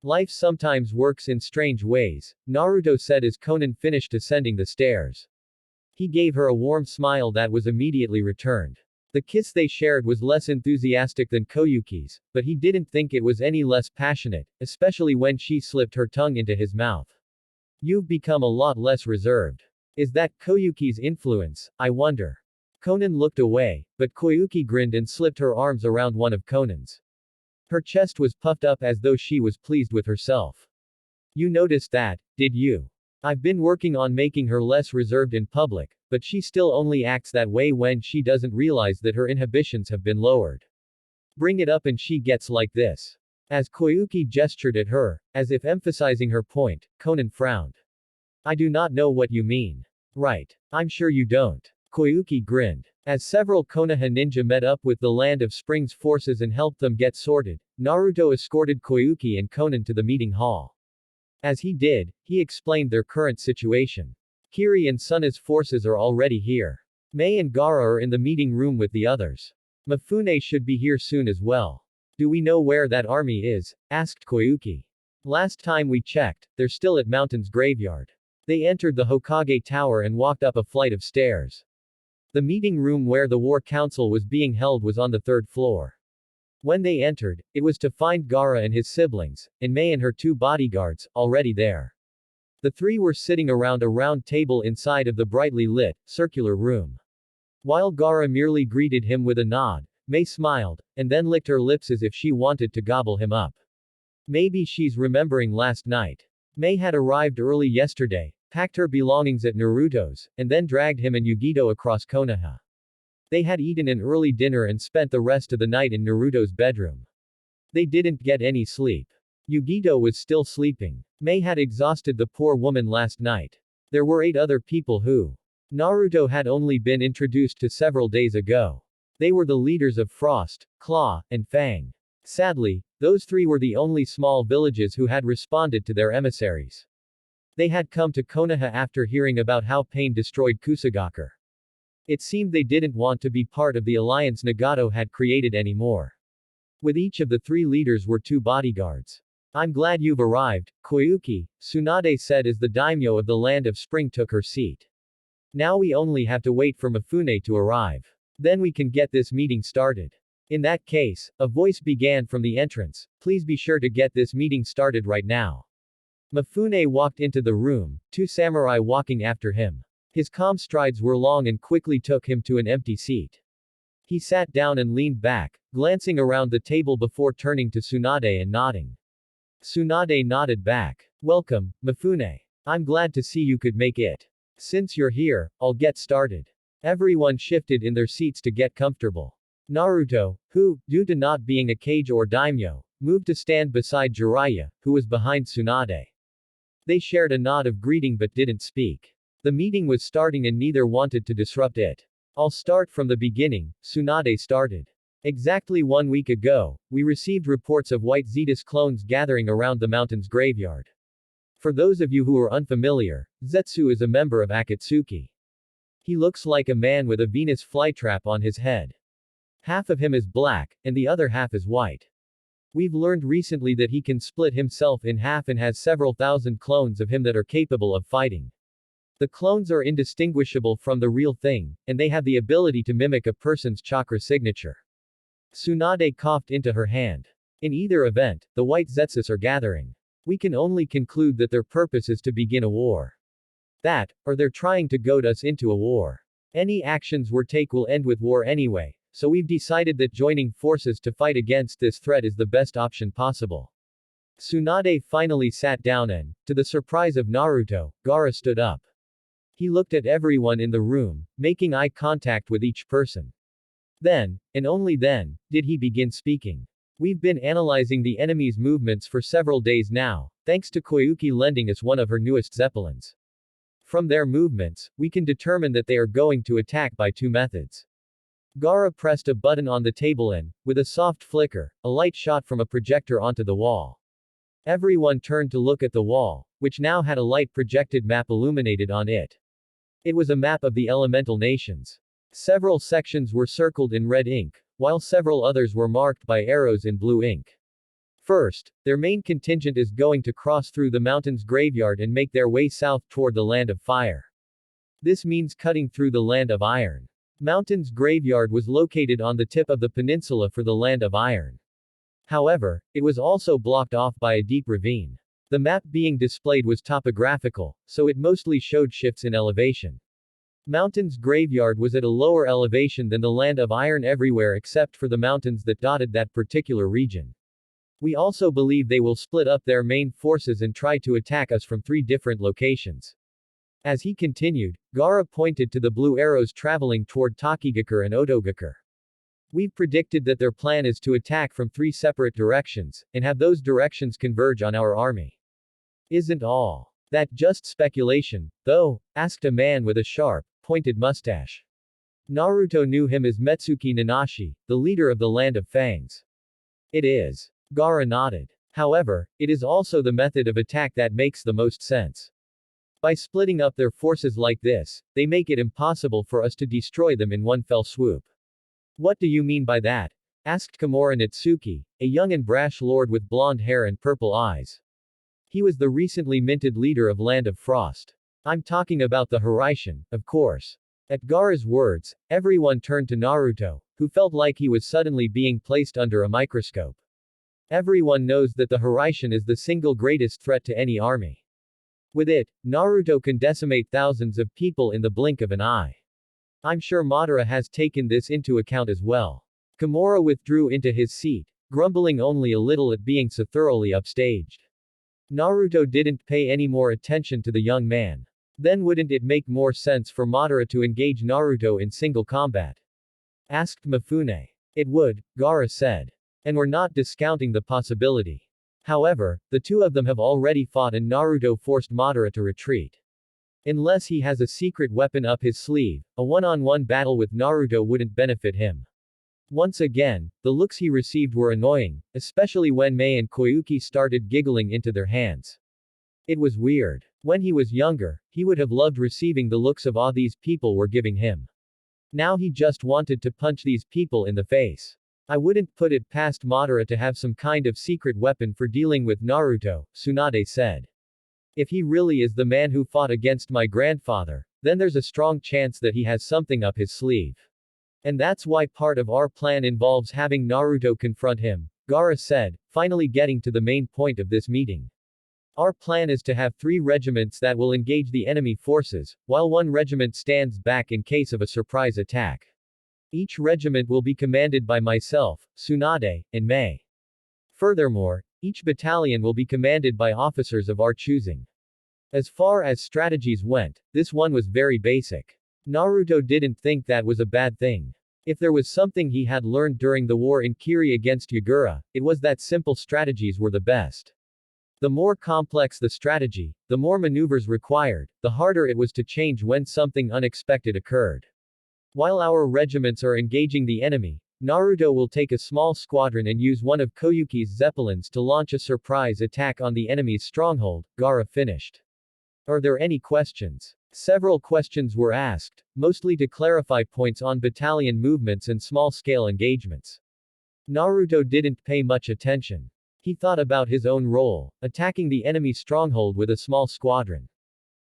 Life sometimes works in strange ways, Naruto said as Konan finished ascending the stairs. He gave her a warm smile that was immediately returned. The kiss they shared was less enthusiastic than Koyuki's, but he didn't think it was any less passionate, especially when she slipped her tongue into his mouth. You've become a lot less reserved. Is that Koyuki's influence, I wonder? Konan looked away, but Koyuki grinned and slipped her arms around one of Konan's. Her chest was puffed up as though she was pleased with herself. You noticed that, did you? I've been working on making her less reserved in public, but she still only acts that way when she doesn't realize that her inhibitions have been lowered. Bring it up and she gets like this. As Koyuki gestured at her, as if emphasizing her point, Konan frowned. I do not know what you mean. Right. I'm sure you don't. Koyuki grinned. As several Konoha ninja met up with the Land of Springs forces and helped them get sorted, Naruto escorted Koyuki and Konan to the meeting hall. As he did, he explained their current situation. Kiri and Suna's forces are already here. Mei and Gaara are in the meeting room with the others. Mifune should be here soon as well. Do we know where that army is? Asked Koyuki. Last time we checked, they're still at Mountain's graveyard. They entered the Hokage Tower and walked up a flight of stairs. The meeting room where the war council was being held was on the third floor. When they entered, it was to find Gaara and his siblings, and Mei and her two bodyguards, already there. The three were sitting around a round table inside of the brightly lit, circular room. While Gaara merely greeted him with a nod, Mei smiled, and then licked her lips as if she wanted to gobble him up. Maybe she's remembering last night. Mei had arrived early yesterday, packed her belongings at Naruto's, and then dragged him and Yugito across Konoha. They had eaten an early dinner and spent the rest of the night in Naruto's bedroom. They didn't get any sleep. Yugito was still sleeping. Mei had exhausted the poor woman last night. There were 8 other people who Naruto had only been introduced to several days ago. They were the leaders of Frost, Claw, and Fang. Sadly, those 3 were the only small villages who had responded to their emissaries. They had come to Konoha after hearing about how Pain destroyed Kusagaker. It seemed they didn't want to be part of the alliance Nagato had created anymore. With each of the 3 leaders were 2 bodyguards. I'm glad you've arrived, Koyuki, Tsunade said as the daimyo of the Land of Spring took her seat. Now we only have to wait for Mifune to arrive. Then we can get this meeting started. In that case, a voice began from the entrance, please be sure to get this meeting started right now. Mifune walked into the room, 2 samurai walking after him. His calm strides were long and quickly took him to an empty seat. He sat down and leaned back, glancing around the table before turning to Tsunade and nodding. Tsunade nodded back. Welcome, Mifune. I'm glad to see you could make it. Since you're here, I'll get started. Everyone shifted in their seats to get comfortable. Naruto, who, due to not being a kage or daimyo, moved to stand beside Jiraiya, who was behind Tsunade. They shared a nod of greeting but didn't speak. The meeting was starting and neither wanted to disrupt it. I'll start from the beginning, Tsunade started. Exactly 1 week ago, we received reports of White Zetas clones gathering around the mountain's graveyard. For those of you who are unfamiliar, Zetsu is a member of Akatsuki. He looks like a man with a Venus flytrap on his head. Half of him is black, and the other half is white. We've learned recently that he can split himself in half and has several thousand clones of him that are capable of fighting. The clones are indistinguishable from the real thing, and they have the ability to mimic a person's chakra signature. Tsunade coughed into her hand. In either event, the White Zetsus are gathering. We can only conclude that their purpose is to begin a war. That, or they're trying to goad us into a war. Any actions we take will end with war anyway, so we've decided that joining forces to fight against this threat is the best option possible. Tsunade finally sat down and, to the surprise of Naruto, Gaara stood up. He looked at everyone in the room, making eye contact with each person. Then, and only then, did he begin speaking. We've been analyzing the enemy's movements for several days now, thanks to Koyuki lending us one of her newest zeppelins. From their movements, we can determine that they are going to attack by 2 methods. Gaara pressed a button on the table and, with a soft flicker, a light shot from a projector onto the wall. Everyone turned to look at the wall, which now had a light projected map illuminated on it. It was a map of the elemental nations. Several sections were circled in red ink, while several others were marked by arrows in blue ink. First, their main contingent is going to cross through the mountain's graveyard and make their way south toward the land of fire. This means cutting through the land of iron. Mountain's graveyard was located on the tip of the peninsula for the land of iron. However, it was also blocked off by a deep ravine. The map being displayed was topographical, so it mostly showed shifts in elevation. Mountain's graveyard was at a lower elevation than the land of iron everywhere except for the mountains that dotted that particular region. We also believe they will split up their main forces and try to attack us from 3 different locations. As he continued, Gaara pointed to the blue arrows traveling toward Takigakure and Otogakure. We've predicted that their plan is to attack from 3 separate directions, and have those directions converge on our army. Isn't all that just speculation, though? Asked a man with a sharp, pointed mustache. Naruto knew him as Metsuki Nanashi, the leader of the land of fangs. It is. Gaara nodded. However, it is also the method of attack that makes the most sense. By splitting up their forces like this, they make it impossible for us to destroy them in one fell swoop. What do you mean by that? Asked Kimura Natsuki, a young and brash lord with blonde hair and purple eyes. He was the recently minted leader of Land of Frost. I'm talking about the Hiraishin, of course. At Gaara's words, everyone turned to Naruto, who felt like he was suddenly being placed under a microscope. Everyone knows that the Hiraishin is the single greatest threat to any army. With it, Naruto can decimate thousands of people in the blink of an eye. I'm sure Madara has taken this into account as well. Kimura withdrew into his seat, grumbling only a little at being so thoroughly upstaged. Naruto didn't pay any more attention to the young man. Then wouldn't it make more sense for Madara to engage Naruto in single combat? Asked Mifune. It would, Gaara said. And we're not discounting the possibility. However, the 2 of them have already fought and Naruto forced Madara to retreat. Unless he has a secret weapon up his sleeve, a one-on-one battle with Naruto wouldn't benefit him. Once again, the looks he received were annoying, especially when Mei and Koyuki started giggling into their hands. It was weird. When he was younger, he would have loved receiving the looks of awe these people were giving him. Now he just wanted to punch these people in the face. I wouldn't put it past Madara to have some kind of secret weapon for dealing with Naruto, Tsunade said. If he really is the man who fought against my grandfather, then there's a strong chance that he has something up his sleeve. And that's why part of our plan involves having Naruto confront him, Gaara said, finally getting to the main point of this meeting. Our plan is to have 3 regiments that will engage the enemy forces, while 1 regiment stands back in case of a surprise attack. Each regiment will be commanded by myself, Tsunade, and Mei. Furthermore, each battalion will be commanded by officers of our choosing. As far as strategies went, this one was very basic. Naruto didn't think that was a bad thing. If there was something he had learned during the war in Kiri against Yagura, it was that simple strategies were the best. The more complex the strategy, the more maneuvers required, the harder it was to change when something unexpected occurred. While our regiments are engaging the enemy, Naruto will take a small squadron and use one of Koyuki's zeppelins to launch a surprise attack on the enemy's stronghold, Gaara finished. Are there any questions? Several questions were asked, mostly to clarify points on battalion movements and small-scale engagements. Naruto didn't pay much attention. He thought about his own role, attacking the enemy stronghold with a small squadron.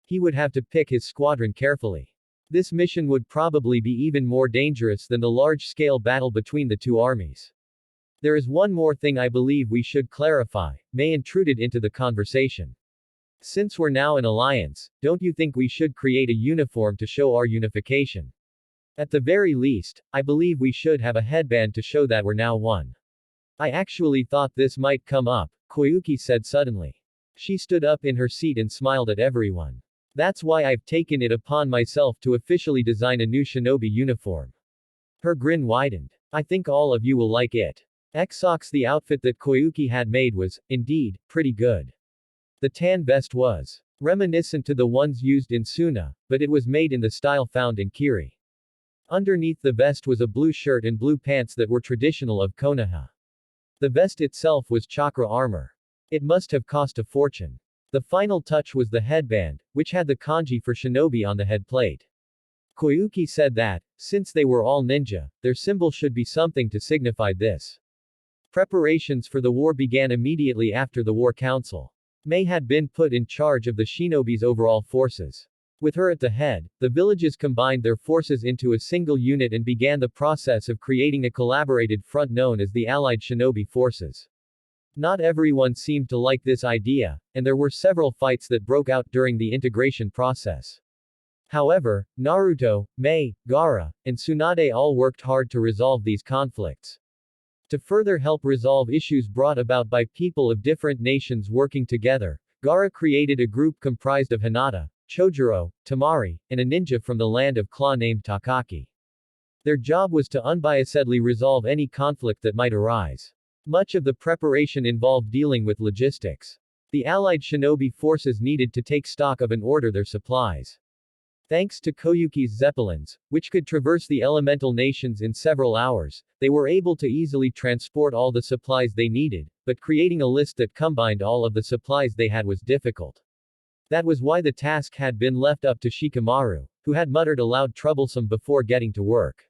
He would have to pick his squadron carefully. This mission would probably be even more dangerous than the large-scale battle between the 2 armies. There is one more thing I believe we should clarify, Mei intruded into the conversation. Since we're now an alliance, don't you think we should create a uniform to show our unification? At the very least, I believe we should have a headband to show that we're now one. I actually thought this might come up, Koyuki said suddenly. She stood up in her seat and smiled at everyone. That's why I've taken it upon myself to officially design a new shinobi uniform. Her grin widened. I think all of you will like it. Xbox the outfit that Koyuki had made was, indeed, pretty good. The tan vest was reminiscent to the ones used in Suna, but it was made in the style found in Kiri. Underneath the vest was a blue shirt and blue pants that were traditional of Konoha. The vest itself was chakra armor. It must have cost a fortune. The final touch was the headband, which had the kanji for shinobi on the head plate. Koyuki said that, since they were all ninja, their symbol should be something to signify this. Preparations for the war began immediately after the war council. Mei had been put in charge of the shinobi's overall forces. With her at the head, the villages combined their forces into a single unit and began the process of creating a collaborated front known as the Allied Shinobi Forces. Not everyone seemed to like this idea, and there were several fights that broke out during the integration process. However, Naruto, Mei, Gaara, and Tsunade all worked hard to resolve these conflicts. To further help resolve issues brought about by people of different nations working together, Gaara created a group comprised of Hinata, Chojuro, Tamari, and a ninja from the land of Claw named Takaki. Their job was to unbiasedly resolve any conflict that might arise. Much of the preparation involved dealing with logistics. The allied shinobi forces needed to take stock of and order their supplies. Thanks to Koyuki's zeppelins, which could traverse the elemental nations in several hours, they were able to easily transport all the supplies they needed, but creating a list that combined all of the supplies they had was difficult. That was why the task had been left up to Shikamaru, who had muttered aloud troublesome before getting to work.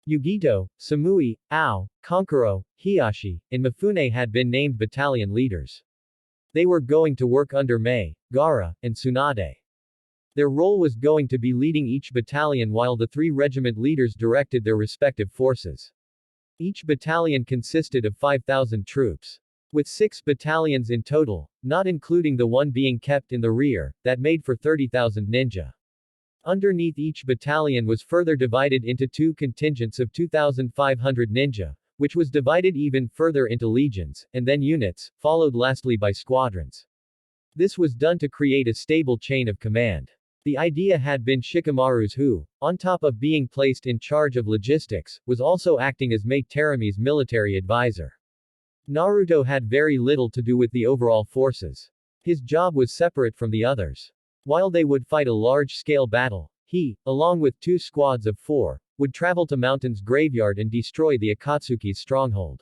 Yugito, Samui, Ao, Konkuro, Hiyashi, and Mifune had been named battalion leaders. They were going to work under Mei, Gaara, and Tsunade. Their role was going to be leading each battalion while the three regiment leaders directed their respective forces. Each battalion consisted of 5,000 troops. With 6 battalions in total, not including the one being kept in the rear, that made for 30,000 ninja. Underneath each battalion was further divided into 2 contingents of 2,500 ninja, which was divided even further into legions, and then units, followed lastly by squadrons. This was done to create a stable chain of command. The idea had been Shikamaru's who, on top of being placed in charge of logistics, was also acting as Mei Terami's military advisor. Naruto had very little to do with the overall forces. His job was separate from the others. While they would fight a large-scale battle, he, along with 2 squads of 4, would travel to Mountain's graveyard and destroy the Akatsuki's stronghold.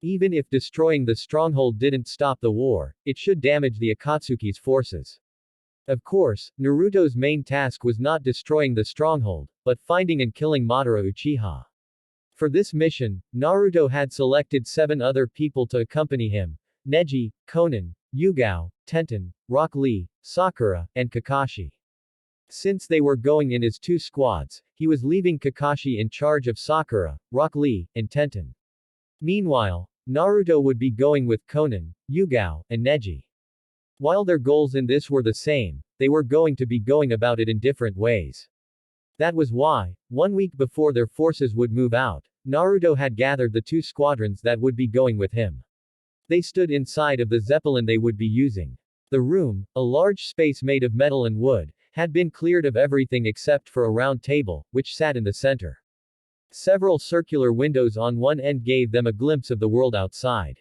Even if destroying the stronghold didn't stop the war, it should damage the Akatsuki's forces. Of course, Naruto's main task was not destroying the stronghold, but finding and killing Madara Uchiha. For this mission, Naruto had selected 7 other people to accompany him: Neji, Konan, Yugao, Tenten, Rock Lee, Sakura, and Kakashi. Since they were going in as 2 squads, he was leaving Kakashi in charge of Sakura, Rock Lee, and Tenten. Meanwhile, Naruto would be going with Konan, Yugao, and Neji. While their goals in this were the same, they were going to be going about it in different ways. That was why, 1 week before their forces would move out, Naruto had gathered the 2 squadrons that would be going with him. They stood inside of the zeppelin they would be using. The room, a large space made of metal and wood, had been cleared of everything except for a round table, which sat in the center. Several circular windows on one end gave them a glimpse of the world outside.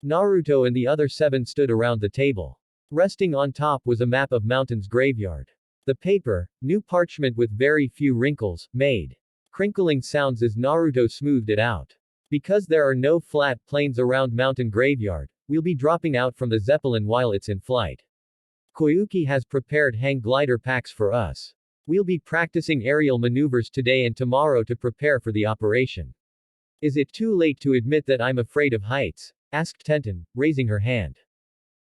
Naruto and the other 7 stood around the table. Resting on top was a map of Mountain's graveyard. The paper, new parchment with very few wrinkles, made crinkling sounds as Naruto smoothed it out. Because there are no flat plains around Mountain Graveyard, we'll be dropping out from the Zeppelin while it's in flight. Koyuki has prepared hang glider packs for us. We'll be practicing aerial maneuvers today and tomorrow to prepare for the operation. Is it too late to admit that I'm afraid of heights? Asked Tenten, raising her hand.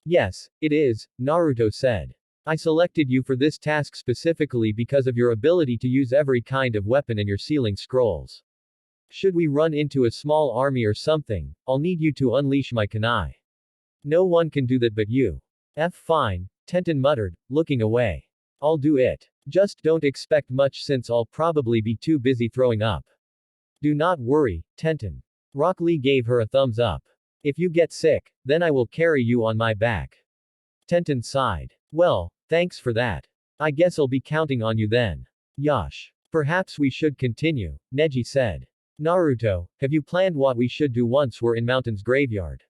Yes, it is, Naruto said. I selected you for this task specifically because of your ability to use every kind of weapon in your sealing scrolls. Should we run into a small army or something, I'll need you to unleash my kunai. No one can do that but you. Fine, Tenten muttered, looking away. I'll do it. Just don't expect much since I'll probably be too busy throwing up. Do not worry, Tenten. Rock Lee gave her a thumbs up. If you get sick, then I will carry you on my back. Tenten sighed. Well, thanks for that. I guess I'll be counting on you then. Yash. Perhaps we should continue, Neji said. Naruto, have you planned what we should do once we're in Mountain's graveyard?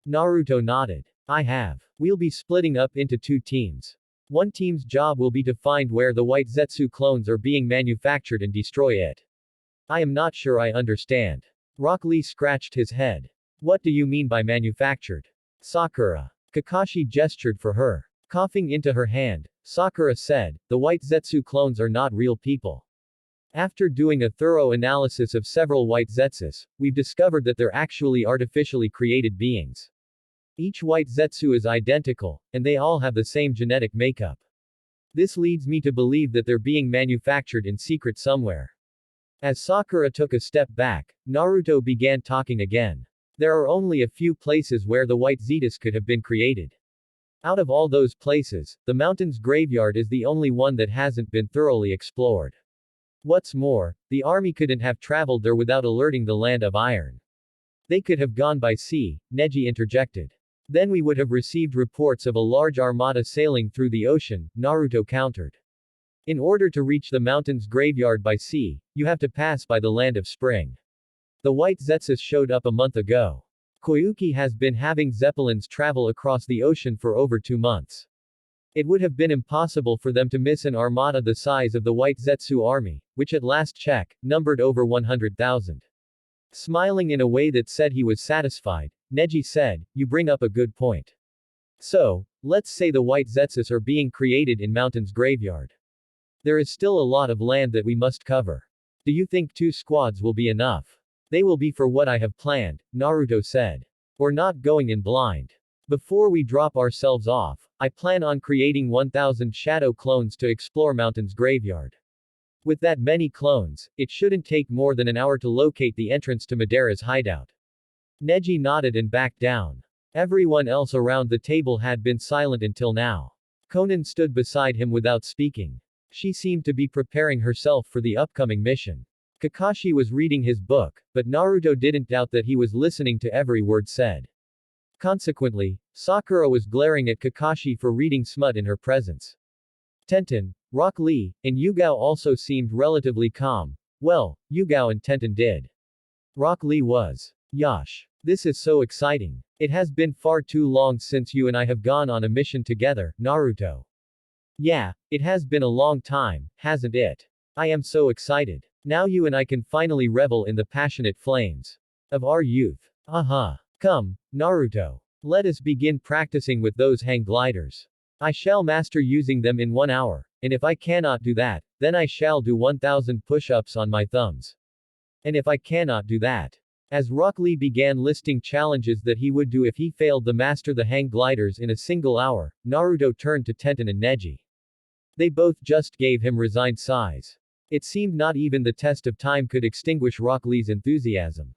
Naruto nodded. I have. We'll be splitting up into 2 teams. One team's job will be to find where the white Zetsu clones are being manufactured and destroy it. I am not sure I understand. Rock Lee scratched his head. What do you mean by manufactured? Sakura. Kakashi gestured for her. Coughing into her hand, Sakura said, the white Zetsu clones are not real people. After doing a thorough analysis of several white Zetsus, we've discovered that they're actually artificially created beings. Each white Zetsu is identical, and they all have the same genetic makeup. This leads me to believe that they're being manufactured in secret somewhere. As Sakura took a step back, Naruto began talking again. There are only a few places where the white Zetas could have been created. Out of all those places, the mountain's graveyard is the only one that hasn't been thoroughly explored. What's more, the army couldn't have traveled there without alerting the Land of Iron. They could have gone by sea, Neji interjected. Then we would have received reports of a large armada sailing through the ocean, Naruto countered. In order to reach the mountain's graveyard by sea, you have to pass by the Land of Spring. The white Zetsus showed up a month ago. Koyuki has been having Zeppelins travel across the ocean for over 2 months. It would have been impossible for them to miss an armada the size of the white Zetsu army, which at last check, numbered over 100,000. Smiling in a way that said he was satisfied, Neji said, you bring up a good point. So, let's say the white Zetsus are being created in Mountain's graveyard. There is still a lot of land that we must cover. Do you think 2 squads will be enough? They will be for what I have planned, Naruto said. We're not going in blind. Before we drop ourselves off, I plan on creating 1,000 shadow clones to explore Mountain's graveyard. With that many clones, it shouldn't take more than an hour to locate the entrance to Madara's hideout. Neji nodded and backed down. Everyone else around the table had been silent until now. Konan stood beside him without speaking. She seemed to be preparing herself for the upcoming mission. Kakashi was reading his book, but Naruto didn't doubt that he was listening to every word said. Consequently, Sakura was glaring at Kakashi for reading smut in her presence. Tenten, Rock Lee, and Yugao also seemed relatively calm. Well, Yugao and Tenten did. Rock Lee was. Yash. This is so exciting. It has been far too long since you and I have gone on a mission together, Naruto. Yeah, it has been a long time, hasn't it? I am so excited. Now you and I can finally revel in the passionate flames of our youth. Come, Naruto. Let us begin practicing with those hang gliders. I shall master using them in 1 hour, and if I cannot do that, then I shall do 1,000 push-ups on my thumbs. And if I cannot do that. As Rock Lee began listing challenges that he would do if he failed to master the hang gliders in a single hour, Naruto turned to Tenten and Neji. They both just gave him resigned sighs. It seemed not even the test of time could extinguish Rock Lee's enthusiasm.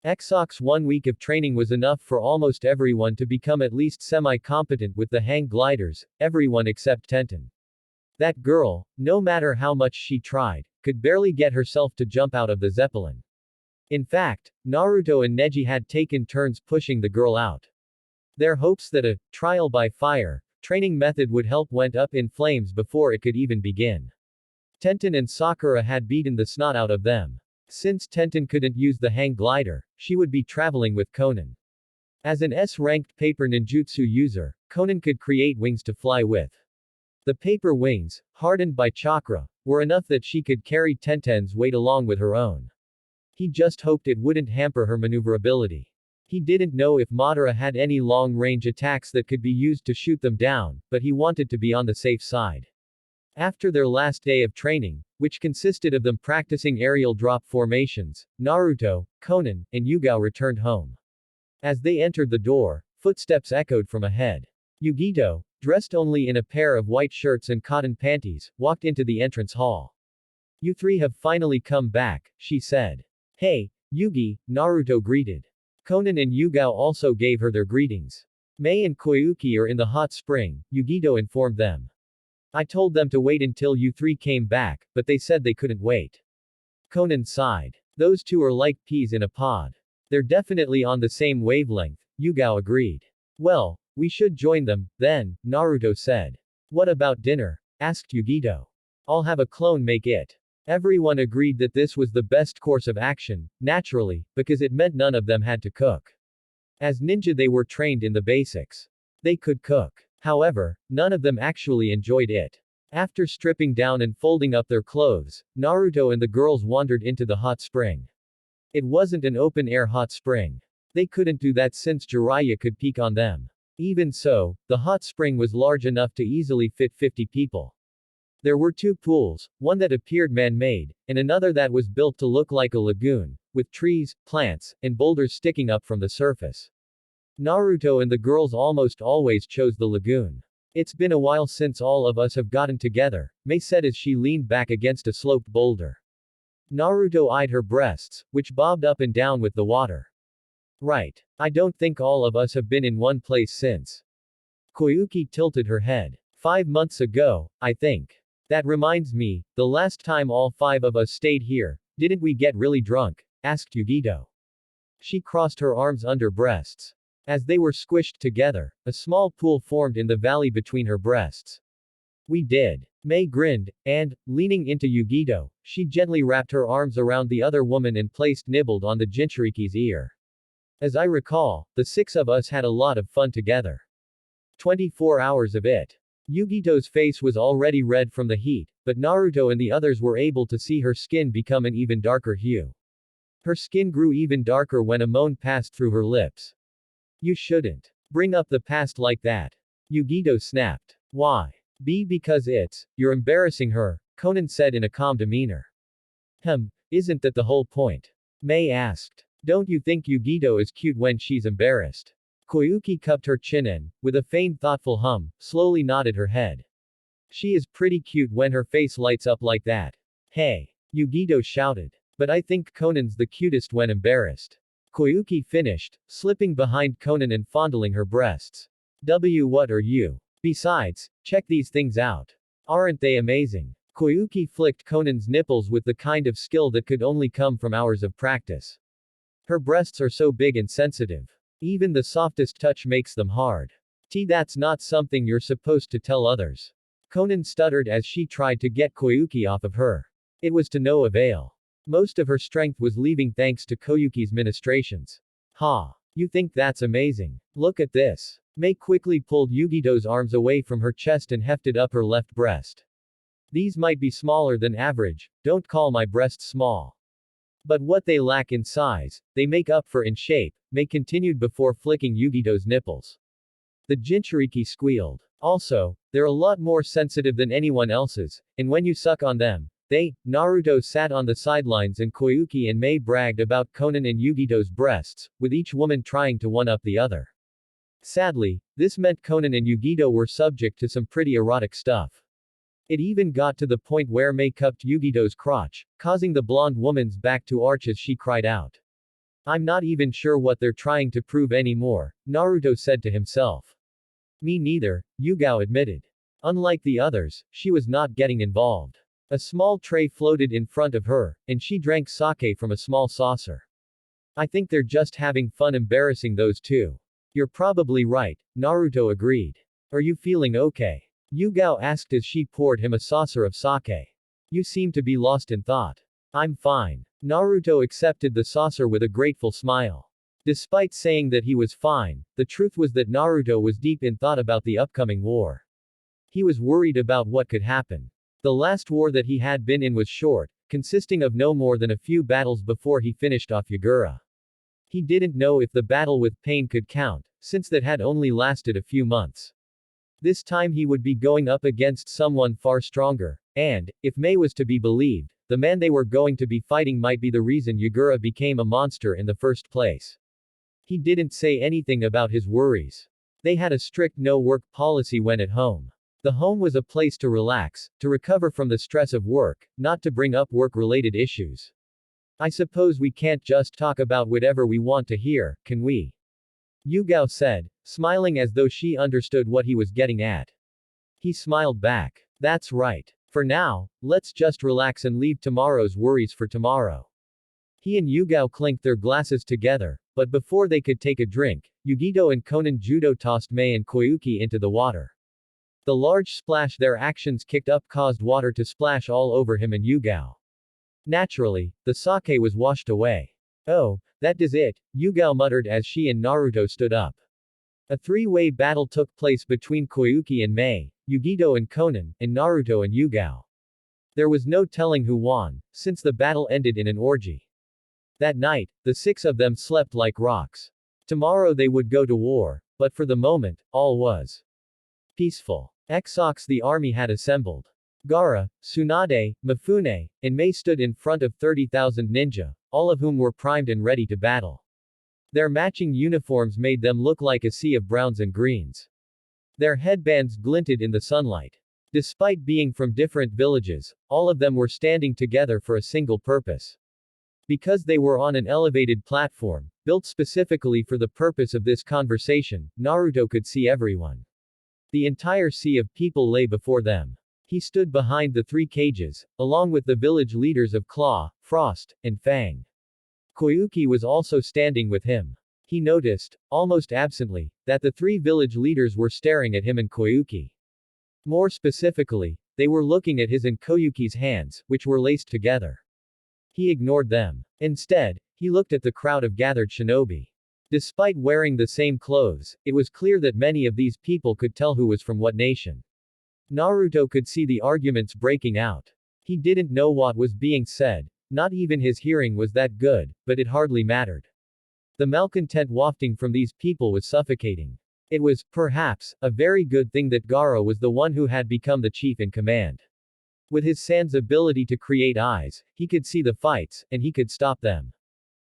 Exok's 1 week of training was enough for almost everyone to become at least semi-competent with the hang gliders, everyone except Tenten. That girl, no matter how much she tried, could barely get herself to jump out of the Zeppelin. In fact, Naruto and Neji had taken turns pushing the girl out. Their hopes that a trial by fire training method would help went up in flames before it could even begin. Tenten and Sakura had beaten the snot out of them. Since Tenten couldn't use the hang glider, she would be traveling with Konan. As an S-ranked paper ninjutsu user, Konan could create wings to fly with. The paper wings, hardened by chakra, were enough that she could carry Tenten's weight along with her own. He just hoped it wouldn't hamper her maneuverability. He didn't know if Madara had any long-range attacks that could be used to shoot them down, but he wanted to be on the safe side. After their last day of training, which consisted of them practicing aerial drop formations, Naruto, Konan, and Yugao returned home. As they entered the door, footsteps echoed from ahead. Yugito, dressed only in a pair of white shirts and cotton panties, walked into the entrance hall. You 3 have finally come back, she said. Hey, Yugi, Naruto greeted. Konan and Yugao also gave her their greetings. Mei and Koyuki are in the hot spring, Yugito informed them. I told them to wait until you 3 came back, but they said they couldn't wait. Konan sighed. Those 2 are like peas in a pod. They're definitely on the same wavelength, Yugao agreed. Well, we should join them, then, Naruto said. What about dinner? Asked Yugito. I'll have a clone make it. Everyone agreed that this was the best course of action, naturally, because it meant none of them had to cook. As ninja they were trained in the basics. They could cook. However, none of them actually enjoyed it. After stripping down and folding up their clothes, Naruto and the girls wandered into the hot spring. It wasn't an open-air hot spring. They couldn't do that since Jiraiya could peek on them. Even so, the hot spring was large enough to easily fit 50 people. There were two pools, one that appeared man-made, and another that was built to look like a lagoon, with trees, plants, and boulders sticking up from the surface. Naruto and the girls almost always chose the lagoon. It's been a while since all of us have gotten together, Mei said as she leaned back against a sloped boulder. Naruto eyed her breasts, which bobbed up and down with the water. Right. I don't think all of us have been in one place since. Koyuki tilted her head. 5 months ago, I think. That reminds me, the last time all 5 of us stayed here, didn't we get really drunk? Asked Yugito. She crossed her arms under breasts. As they were squished together, a small pool formed in the valley between her breasts. We did. Mei grinned, and, leaning into Yugito, she gently wrapped her arms around the other woman and placed nibbled on the Jinchuriki's ear. As I recall, the 6 of us had a lot of fun together. 24 hours of it. Yugito's face was already red from the heat, but Naruto and the others were able to see her skin become an even darker hue. Her skin grew even darker when a moan passed through her lips. You shouldn't bring up the past like that. Yugito snapped. Why? Because you're embarrassing her, Conan said in a calm demeanor. Isn't that the whole point? Mei asked. Don't you think Yugito is cute when she's embarrassed? Koyuki cupped her chin and, with a faint thoughtful hum, slowly nodded her head. She is pretty cute when her face lights up like that. Hey! Yugito shouted. But I think Conan's the cutest when embarrassed. Koyuki finished, slipping behind Conan and fondling her breasts. What are you? Besides, check these things out. Aren't they amazing? Koyuki flicked Conan's nipples with the kind of skill that could only come from hours of practice. Her breasts are so big and sensitive. Even the softest touch makes them hard. That's not something you're supposed to tell others. Conan stuttered as she tried to get Koyuki off of her. It was to no avail. Most of her strength was leaving thanks to Koyuki's ministrations. Ha! You think that's amazing? Look at this. Mei quickly pulled Yugito's arms away from her chest and hefted up her left breast. These might be smaller than average, don't call my breasts small. But what they lack in size, they make up for in shape, Mei continued before flicking Yugito's nipples. The Jinchuriki squealed. Also, they're a lot more sensitive than anyone else's, and when you suck on them, Naruto sat on the sidelines and Koyuki and Mei bragged about Conan and Yugito's breasts, with each woman trying to one-up the other. Sadly, this meant Conan and Yugito were subject to some pretty erotic stuff. It even got to the point where Mei cupped Yugito's crotch, causing the blonde woman's back to arch as she cried out. I'm not even sure what they're trying to prove anymore, Naruto said to himself. Me neither, Yugao admitted. Unlike the others, she was not getting involved. A small tray floated in front of her, and she drank sake from a small saucer. I think they're just having fun embarrassing those two. You're probably right, Naruto agreed. Are you feeling okay? Yugao asked as she poured him a saucer of sake. You seem to be lost in thought. I'm fine. Naruto accepted the saucer with a grateful smile. Despite saying that he was fine, the truth was that Naruto was deep in thought about the upcoming war. He was worried about what could happen. The last war that he had been in was short, consisting of no more than a few battles before he finished off Yagura. He didn't know if the battle with Pain could count, since that had only lasted a few months. This time he would be going up against someone far stronger, and, if Mei was to be believed, the man they were going to be fighting might be the reason Yagura became a monster in the first place. He didn't say anything about his worries. They had a strict no-work policy when at home. The home was a place to relax, to recover from the stress of work, not to bring up work-related issues. I suppose we can't just talk about whatever we want to hear, can we? Yugao said, smiling as though she understood what he was getting at. He smiled back. That's right. For now, let's just relax and leave tomorrow's worries for tomorrow. He and Yugao clinked their glasses together, but before they could take a drink, Yugito and Konan judo tossed Mei and Koyuki into the water. The large splash their actions kicked up caused water to splash all over him and Yugao. Naturally, the sake was washed away. Oh, that does it, Yugao muttered as she and Naruto stood up. A three-way battle took place between Koyuki and Mei, Yugito and Konan, and Naruto and Yugao. There was no telling who won, since the battle ended in an orgy. That night, the six of them slept like rocks. Tomorrow they would go to war, but for the moment, all was peaceful. Exox the army had assembled. Gaara, Tsunade, Mifune, and Mei stood in front of 30,000 ninja, all of whom were primed and ready to battle. Their matching uniforms made them look like a sea of browns and greens. Their headbands glinted in the sunlight. Despite being from different villages, all of them were standing together for a single purpose. Because they were on an elevated platform, built specifically for the purpose of this conversation, Naruto could see everyone. The entire sea of people lay before them. He stood behind the three cages, along with the village leaders of Claw, Frost, and Fang. Koyuki was also standing with him. He noticed, almost absently, that the three village leaders were staring at him and Koyuki. More specifically, they were looking at his and Koyuki's hands, which were laced together. He ignored them. Instead, he looked at the crowd of gathered shinobi. Despite wearing the same clothes, it was clear that many of these people could tell who was from what nation. Naruto could see the arguments breaking out. He didn't know what was being said, not even his hearing was that good, but it hardly mattered. The malcontent wafting from these people was suffocating. It was, perhaps, a very good thing that Gaara was the one who had become the chief in command. With his sand's ability to create eyes, he could see the fights, and he could stop them.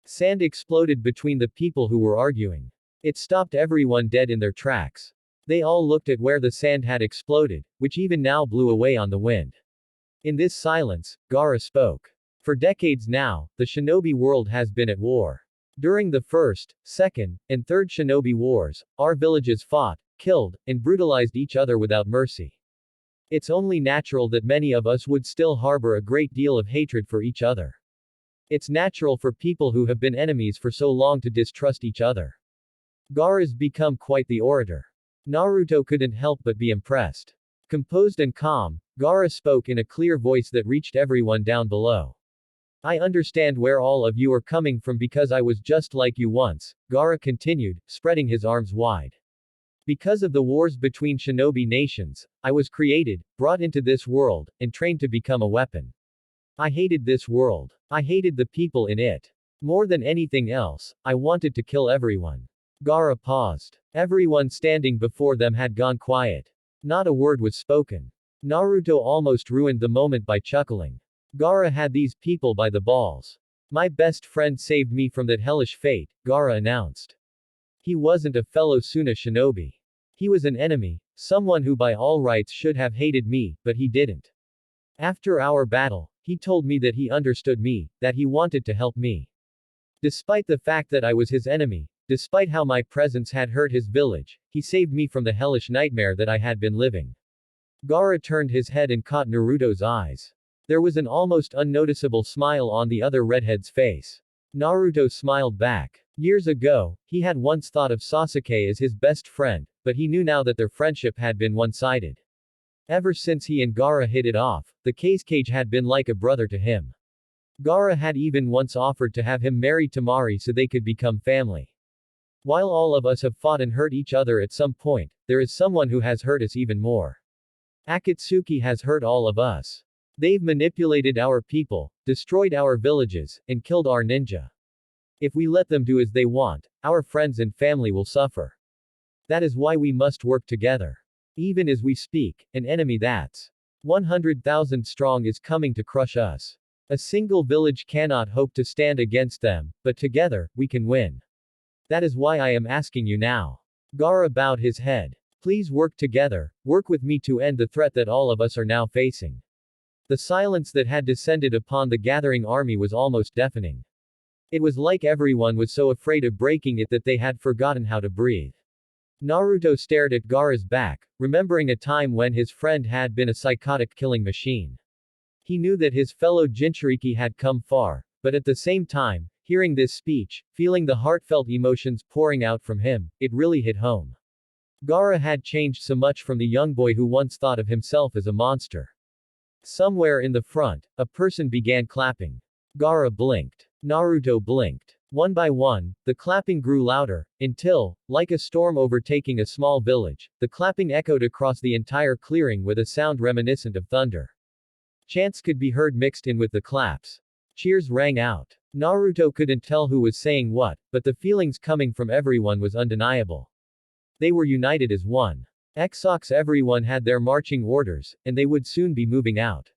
Sand exploded between the people who were arguing. It stopped everyone dead in their tracks. They all looked at where the sand had exploded, which even now blew away on the wind. In this silence, Gaara spoke. For decades now, the shinobi world has been at war. During the First, Second, and Third Shinobi Wars, our villages fought, killed, and brutalized each other without mercy. It's only natural that many of us would still harbor a great deal of hatred for each other. It's natural for people who have been enemies for so long to distrust each other. Gaara's become quite the orator. Naruto couldn't help but be impressed. Composed and calm, Gaara spoke in a clear voice that reached everyone down below. I understand where all of you are coming from because I was just like you once, Gaara continued, spreading his arms wide. Because of the wars between shinobi nations, I was created, brought into this world, and trained to become a weapon. I hated this world. I hated the people in it. More than anything else, I wanted to kill everyone. Gaara paused. Everyone standing before them had gone quiet. Not a word was spoken. Naruto almost ruined the moment by chuckling. Gaara had these people by the balls. My best friend saved me from that hellish fate, Gaara announced. He wasn't a fellow Suna shinobi. He was an enemy, someone who by all rights should have hated me, but he didn't. After our battle, he told me that he understood me, that he wanted to help me. Despite the fact that I was his enemy, despite how my presence had hurt his village, he saved me from the hellish nightmare that I had been living. Gaara turned his head and caught Naruto's eyes. There was an almost unnoticeable smile on the other redhead's face. Naruto smiled back. Years ago, he had once thought of Sasuke as his best friend, but he knew now that their friendship had been one-sided. Ever since he and Gaara hit it off, the Kazekage had been like a brother to him. Gaara had even once offered to have him marry Tamari so they could become family. While all of us have fought and hurt each other at some point, there is someone who has hurt us even more. Akatsuki has hurt all of us. They've manipulated our people, destroyed our villages, and killed our ninja. If we let them do as they want, our friends and family will suffer. That is why we must work together. Even as we speak, an enemy that's 100,000 strong is coming to crush us. A single village cannot hope to stand against them, but together, we can win. That is why I am asking you now. Gaara bowed his head. Please work together, work with me to end the threat that all of us are now facing. The silence that had descended upon the gathering army was almost deafening. It was like everyone was so afraid of breaking it that they had forgotten how to breathe. Naruto stared at Gaara's back, remembering a time when his friend had been a psychotic killing machine. He knew that his fellow Jinchuriki had come far, but at the same time, hearing this speech, feeling the heartfelt emotions pouring out from him, it really hit home. Gaara had changed so much from the young boy who once thought of himself as a monster. Somewhere in the front, a person began clapping. Gaara blinked. Naruto blinked. One by one, the clapping grew louder, until, like a storm overtaking a small village, the clapping echoed across the entire clearing with a sound reminiscent of thunder. Chants could be heard mixed in with the claps. Cheers rang out. Naruto couldn't tell who was saying what, but the feelings coming from everyone was undeniable. They were united as one. Exox everyone had their marching orders, and they would soon be moving out.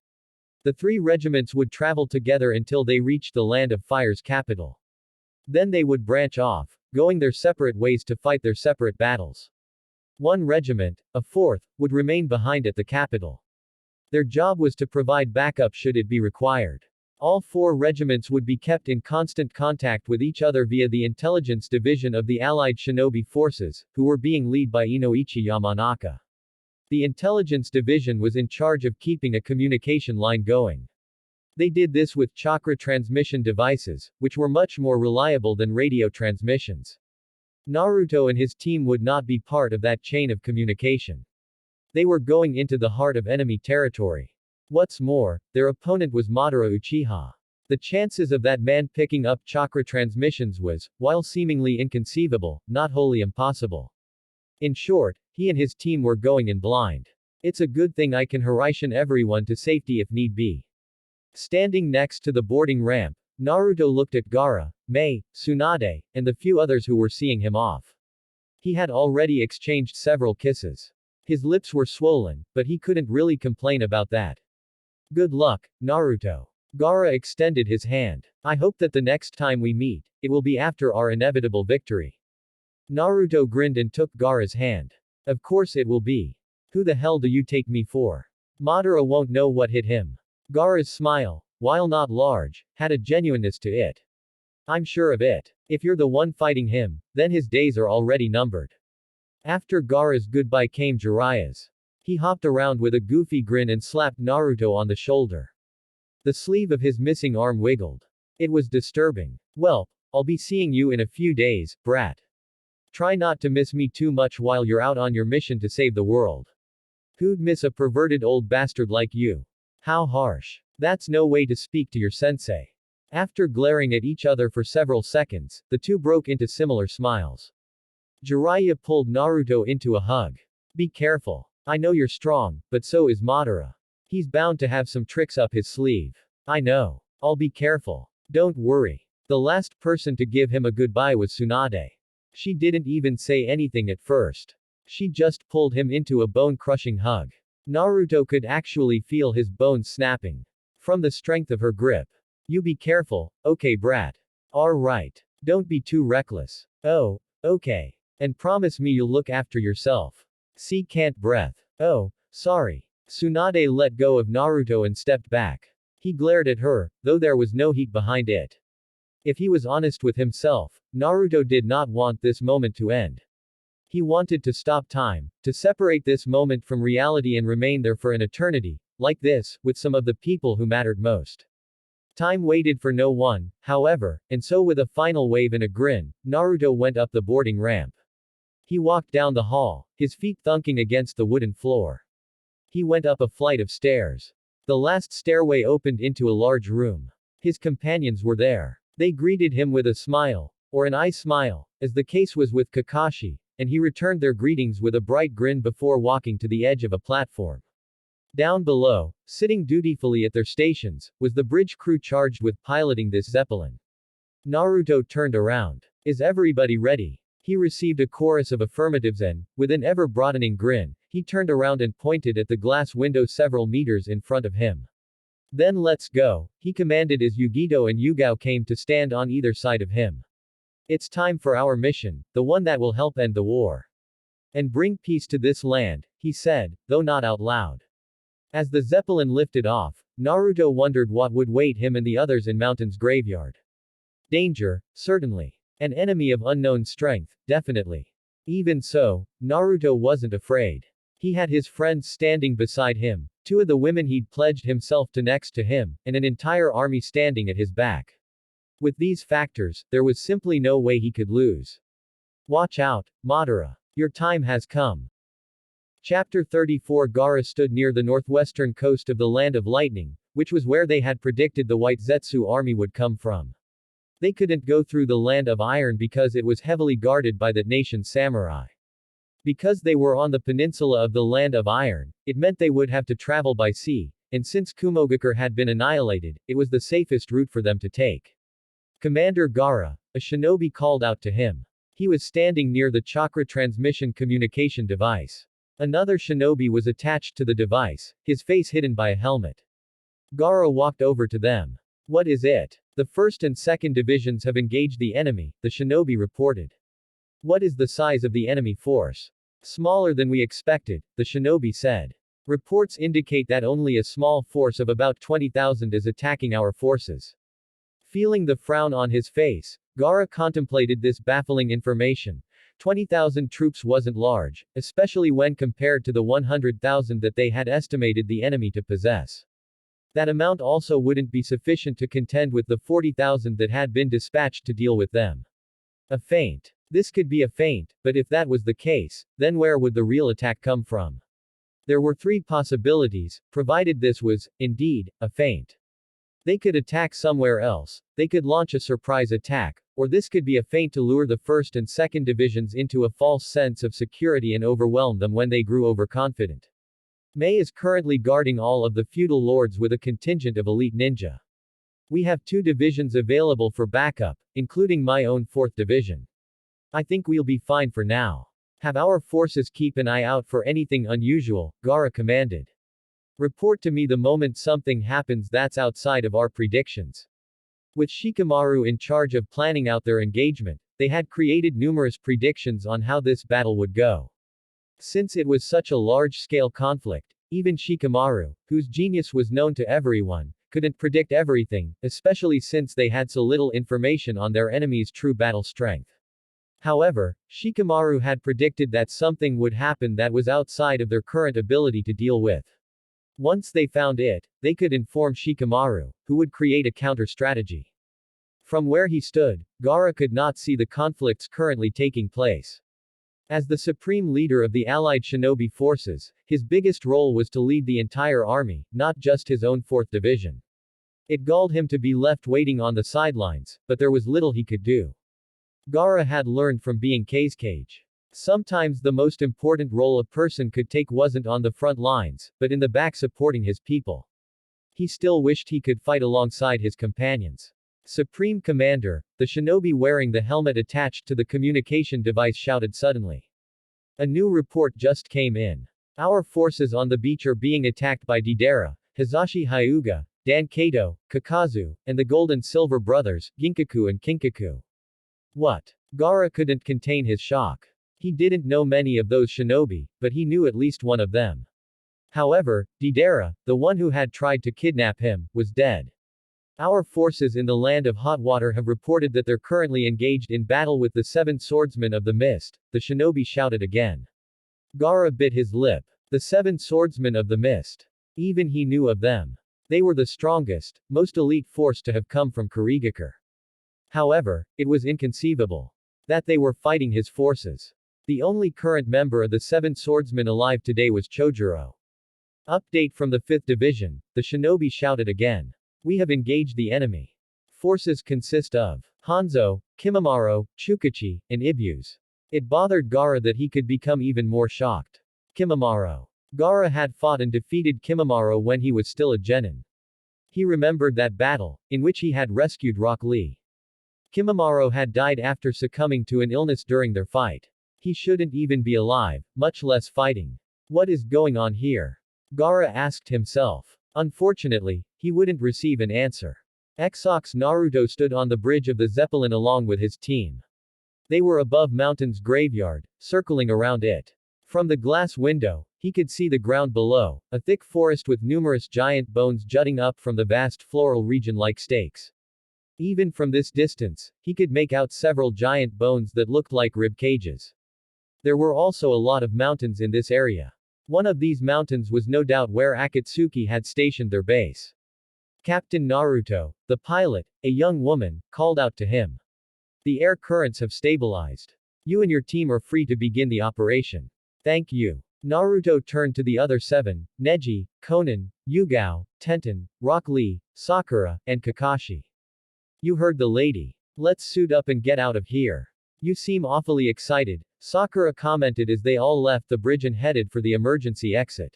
The three regiments would travel together until they reached the Land of Fire's capital. Then they would branch off, going their separate ways to fight their separate battles. One regiment, a fourth, would remain behind at the capital. Their job was to provide backup should it be required. All four regiments would be kept in constant contact with each other via the intelligence division of the Allied shinobi forces, who were being led by Inoichi Yamanaka. The intelligence division was in charge of keeping a communication line going. They did this with chakra transmission devices, which were much more reliable than radio transmissions. Naruto and his team would not be part of that chain of communication. They were going into the heart of enemy territory. What's more, their opponent was Madara Uchiha. The chances of that man picking up chakra transmissions was, while seemingly inconceivable, not wholly impossible. In short, he and his team were going in blind. It's a good thing I can Hiraishin everyone to safety if need be. Standing next to the boarding ramp, Naruto looked at Gaara, Mei, Tsunade, and the few others who were seeing him off. He had already exchanged several kisses. His lips were swollen, but he couldn't really complain about that. Good luck, Naruto. Gaara extended his hand. I hope that the next time we meet, it will be after our inevitable victory. Naruto grinned and took Gaara's hand. Of course it will be. Who the hell do you take me for? Madara won't know what hit him. Gaara's smile, while not large, had a genuineness to it. I'm sure of it. If you're the one fighting him, then his days are already numbered. After Gaara's goodbye came Jiraiya's. He hopped around with a goofy grin and slapped Naruto on the shoulder. The sleeve of his missing arm wiggled. It was disturbing. Well, I'll be seeing you in a few days, brat. Try not to miss me too much while you're out on your mission to save the world. Who'd miss a perverted old bastard like you? How harsh. That's no way to speak to your sensei. After glaring at each other for several seconds, the two broke into similar smiles. Jiraiya pulled Naruto into a hug. Be careful. I know you're strong, but so is Madara. He's bound to have some tricks up his sleeve. I know. I'll be careful. Don't worry. The last person to give him a goodbye was Tsunade. She didn't even say anything at first. She just pulled him into a bone-crushing hug. Naruto could actually feel his bones snapping. From the strength of her grip. You be careful, okay brat. Alright. Don't be too reckless. Oh, okay. And promise me you'll look after yourself. See can't breath. Oh, sorry. Tsunade let go of Naruto and stepped back. He glared at her, though there was no heat behind it. If he was honest with himself, Naruto did not want this moment to end. He wanted to stop time, to separate this moment from reality and remain there for an eternity, like this, with some of the people who mattered most. Time waited for no one, however, and so with a final wave and a grin, Naruto went up the boarding ramp. He walked down the hall, his feet thunking against the wooden floor. He went up a flight of stairs. The last stairway opened into a large room. His companions were there. They greeted him with a smile, or an eye smile, as the case was with Kakashi, and he returned their greetings with a bright grin before walking to the edge of a platform. Down below, sitting dutifully at their stations, was the bridge crew charged with piloting this Zeppelin. Naruto turned around. Is everybody ready? He received a chorus of affirmatives and, with an ever-broadening grin, he turned around and pointed at the glass window several meters in front of him. Then let's go, he commanded as Yugito and Yugao came to stand on either side of him. It's time for our mission, the one that will help end the war. And bring peace to this land, he said, though not out loud. As the Zeppelin lifted off, Naruto wondered what would wait him and the others in Mountain's graveyard. Danger, certainly. An enemy of unknown strength, definitely. Even so, Naruto wasn't afraid. He had his friends standing beside him, two of the women he'd pledged himself to next to him, and an entire army standing at his back. With these factors, there was simply no way he could lose. Watch out, Madara. Your time has come. Chapter 34 Gaara stood near the northwestern coast of the Land of Lightning, which was where they had predicted the White Zetsu army would come from. They couldn't go through the Land of Iron because it was heavily guarded by that nation's samurai. Because they were on the peninsula of the Land of Iron, it meant they would have to travel by sea, and since Kumogakure had been annihilated, it was the safest route for them to take. Commander Gaara, a shinobi, called out to him. He was standing near the chakra transmission communication device. Another shinobi was attached to the device, his face hidden by a helmet. Gaara walked over to them. What is it? The 1st and 2nd divisions have engaged the enemy, the shinobi reported. What is the size of the enemy force? Smaller than we expected, the shinobi said. Reports indicate that only a small force of about 20,000 is attacking our forces. Feeling the frown on his face, Gaara contemplated this baffling information. 20,000 troops wasn't large, especially when compared to the 100,000 that they had estimated the enemy to possess. That amount also wouldn't be sufficient to contend with the 40,000 that had been dispatched to deal with them. A feint. This could be a feint, but if that was the case, then where would the real attack come from? There were 3 possibilities, provided this was, indeed, a feint. They could attack somewhere else, they could launch a surprise attack, or this could be a feint to lure the 1st and 2nd divisions into a false sense of security and overwhelm them when they grew overconfident. Mei is currently guarding all of the feudal lords with a contingent of elite ninja. We have 2 divisions available for backup, including my own 4th division. I think we'll be fine for now. Have our forces keep an eye out for anything unusual, Gaara commanded. Report to me the moment something happens that's outside of our predictions. With Shikamaru in charge of planning out their engagement, they had created numerous predictions on how this battle would go. Since it was such a large-scale conflict, even Shikamaru, whose genius was known to everyone, couldn't predict everything, especially since they had so little information on their enemy's true battle strength. However, Shikamaru had predicted that something would happen that was outside of their current ability to deal with. Once they found it, they could inform Shikamaru, who would create a counter-strategy. From where he stood, Gaara could not see the conflicts currently taking place. As the supreme leader of the allied shinobi forces, his biggest role was to lead the entire army, not just his own 4th division. It galled him to be left waiting on the sidelines, but there was little he could do. Gaara had learned from being Kazekage. Sometimes the most important role a person could take wasn't on the front lines, but in the back supporting his people. He still wished he could fight alongside his companions. Supreme Commander, the shinobi wearing the helmet attached to the communication device shouted suddenly. A new report just came in. Our forces on the beach are being attacked by Deidara, Hisashi Hyuga, Dan Kato, Kakazu, and the Gold and Silver brothers, Ginkaku and Kinkaku. What? Gaara couldn't contain his shock. He didn't know many of those shinobi, but he knew at least one of them. However, Deidara, the one who had tried to kidnap him, was dead. Our forces in the Land of Hot Water have reported that they're currently engaged in battle with the 7 swordsmen of the mist, the shinobi shouted again. Gaara bit his lip. The 7 swordsmen of the mist. Even he knew of them. They were the strongest, most elite force to have come from Kurigakure. However, it was inconceivable that they were fighting his forces. The only current member of the 7 swordsmen alive today was Chojuro. Update from the 5th division, the shinobi shouted again. We have engaged the enemy. Forces consist of Hanzo, Kimimaro, Chukachi, and Ibuse. It bothered Gaara that he could become even more shocked. Kimimaro. Gaara had fought and defeated Kimimaro when he was still a genin. He remembered that battle, in which he had rescued Rock Lee. Kimimaro had died after succumbing to an illness during their fight. He shouldn't even be alive, much less fighting. What is going on here? Gaara asked himself. Unfortunately, he wouldn't receive an answer. Exox Naruto stood on the bridge of the Zeppelin along with his team. They were above Mountain's graveyard, circling around it. From the glass window, he could see the ground below, a thick forest with numerous giant bones jutting up from the vast floral region like stakes. Even from this distance, he could make out several giant bones that looked like rib cages. There were also a lot of mountains in this area. One of these mountains was no doubt where Akatsuki had stationed their base. Captain Naruto, the pilot, a young woman, called out to him. The air currents have stabilized. You and your team are free to begin the operation. Thank you. Naruto turned to the other 7, Neji, Konan, Yugao, Tenten, Rock Lee, Sakura, and Kakashi. You heard the lady. Let's suit up and get out of here. You seem awfully excited, Sakura commented as they all left the bridge and headed for the emergency exit.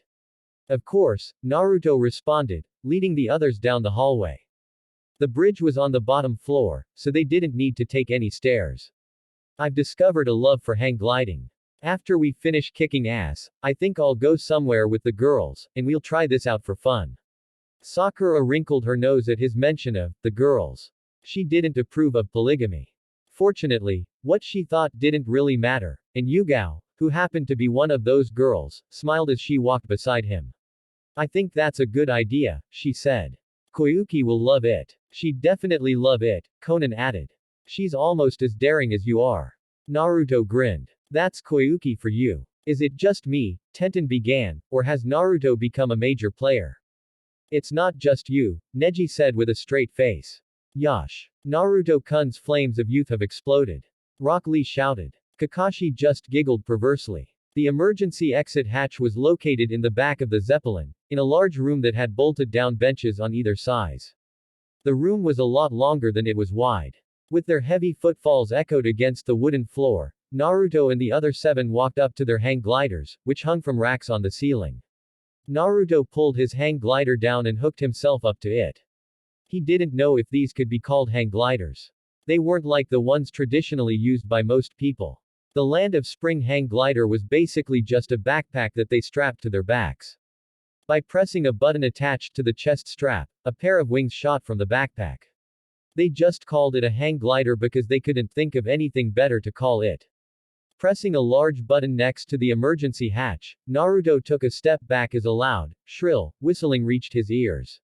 Of course, Naruto responded, leading the others down the hallway. The bridge was on the bottom floor, so they didn't need to take any stairs. I've discovered a love for hang gliding. After we finish kicking ass, I think I'll go somewhere with the girls, and we'll try this out for fun. Sakura wrinkled her nose at his mention of the girls. She didn't approve of polygamy. Fortunately, what she thought didn't really matter, and Yugao, who happened to be one of those girls, smiled as she walked beside him. I think that's a good idea, she said. Koyuki will love it. She'd definitely love it, Conan added. She's almost as daring as you are. Naruto grinned. That's Koyuki for you. Is it just me, Tenten began, or has Naruto become a major player? It's not just you, Neji said with a straight face. Yash. Naruto-kun's flames of youth have exploded. Rock Lee shouted. Kakashi just giggled perversely. The emergency exit hatch was located in the back of the Zeppelin, in a large room that had bolted down benches on either side. The room was a lot longer than it was wide. With their heavy footfalls echoed against the wooden floor, Naruto and the other 7 walked up to their hang gliders, which hung from racks on the ceiling. Naruto pulled his hang glider down and hooked himself up to it. He didn't know if these could be called hang gliders. They weren't like the ones traditionally used by most people. The Land of Spring hang glider was basically just a backpack that they strapped to their backs. By pressing a button attached to the chest strap, a pair of wings shot from the backpack. They just called it a hang glider because they couldn't think of anything better to call it. Pressing a large button next to the emergency hatch, Naruto took a step back as a loud, shrill, whistling reached his ears.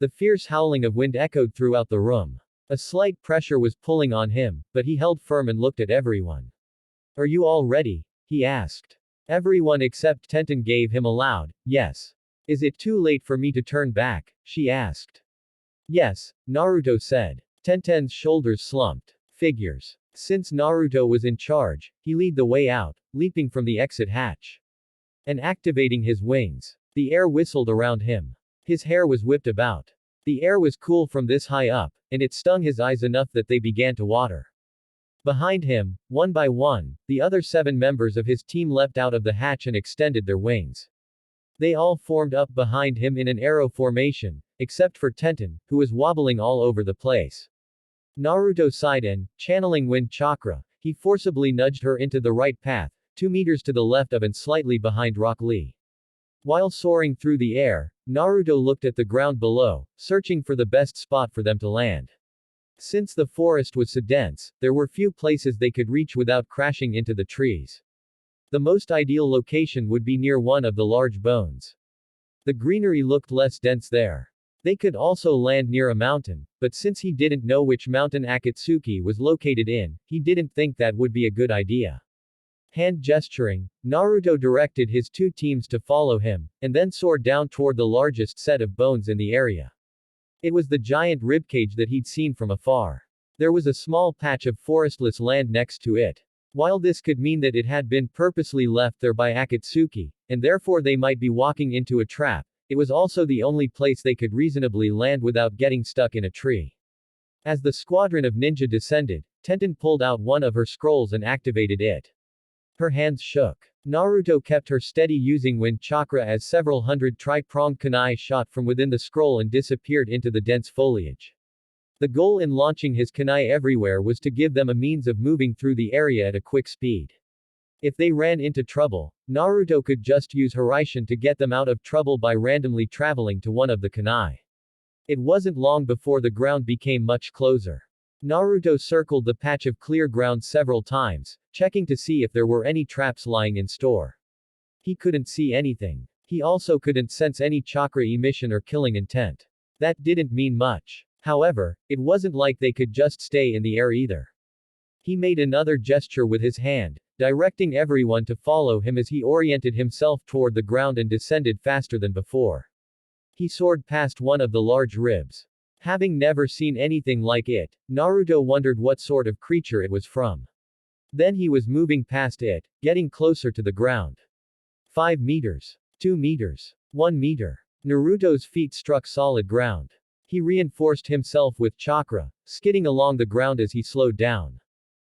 The fierce howling of wind echoed throughout the room. A slight pressure was pulling on him, but he held firm and looked at everyone. Are you all ready? He asked. Everyone except Tenten gave him a loud, yes. Is it too late for me to turn back? She asked. Yes, Naruto said. Tenten's shoulders slumped. Figures. Since Naruto was in charge, he led the way out, leaping from the exit hatch. And activating his wings. The air whistled around him. His hair was whipped about. The air was cool from this high up, and it stung his eyes enough that they began to water. Behind him, one by one, the other 7 members of his team leapt out of the hatch and extended their wings. They all formed up behind him in an arrow formation, except for Tenten, who was wobbling all over the place. Naruto sighed and, channeling wind chakra, he forcibly nudged her into the right path, 2 meters to the left of and slightly behind Rock Lee. While soaring through the air, Naruto looked at the ground below, searching for the best spot for them to land. Since the forest was so dense, there were few places they could reach without crashing into the trees. The most ideal location would be near one of the large bones. The greenery looked less dense there. They could also land near a mountain, but since he didn't know which mountain Akatsuki was located in, he didn't think that would be a good idea. Hand gesturing, Naruto directed his 2 teams to follow him, and then soared down toward the largest set of bones in the area. It was the giant ribcage that he'd seen from afar. There was a small patch of forestless land next to it. While this could mean that it had been purposely left there by Akatsuki, and therefore they might be walking into a trap, it was also the only place they could reasonably land without getting stuck in a tree. As the squadron of ninja descended, Tenten pulled out one of her scrolls and activated it. Her hands shook. Naruto kept her steady using wind chakra as several hundred tri-pronged kunai shot from within the scroll and disappeared into the dense foliage. The goal in launching his kunai everywhere was to give them a means of moving through the area at a quick speed. If they ran into trouble, Naruto could just use Hiraishin to get them out of trouble by randomly traveling to one of the kunai. It wasn't long before the ground became much closer. Naruto circled the patch of clear ground several times, checking to see if there were any traps lying in store. He couldn't see anything. He also couldn't sense any chakra emission or killing intent. That didn't mean much. However, it wasn't like they could just stay in the air either. He made another gesture with his hand, directing everyone to follow him as he oriented himself toward the ground and descended faster than before. He soared past one of the large ribs. Having never seen anything like it, Naruto wondered what sort of creature it was from. Then he was moving past it, getting closer to the ground. 5 meters. 2 meters. 1 meter. Naruto's feet struck solid ground. He reinforced himself with chakra, skidding along the ground as he slowed down.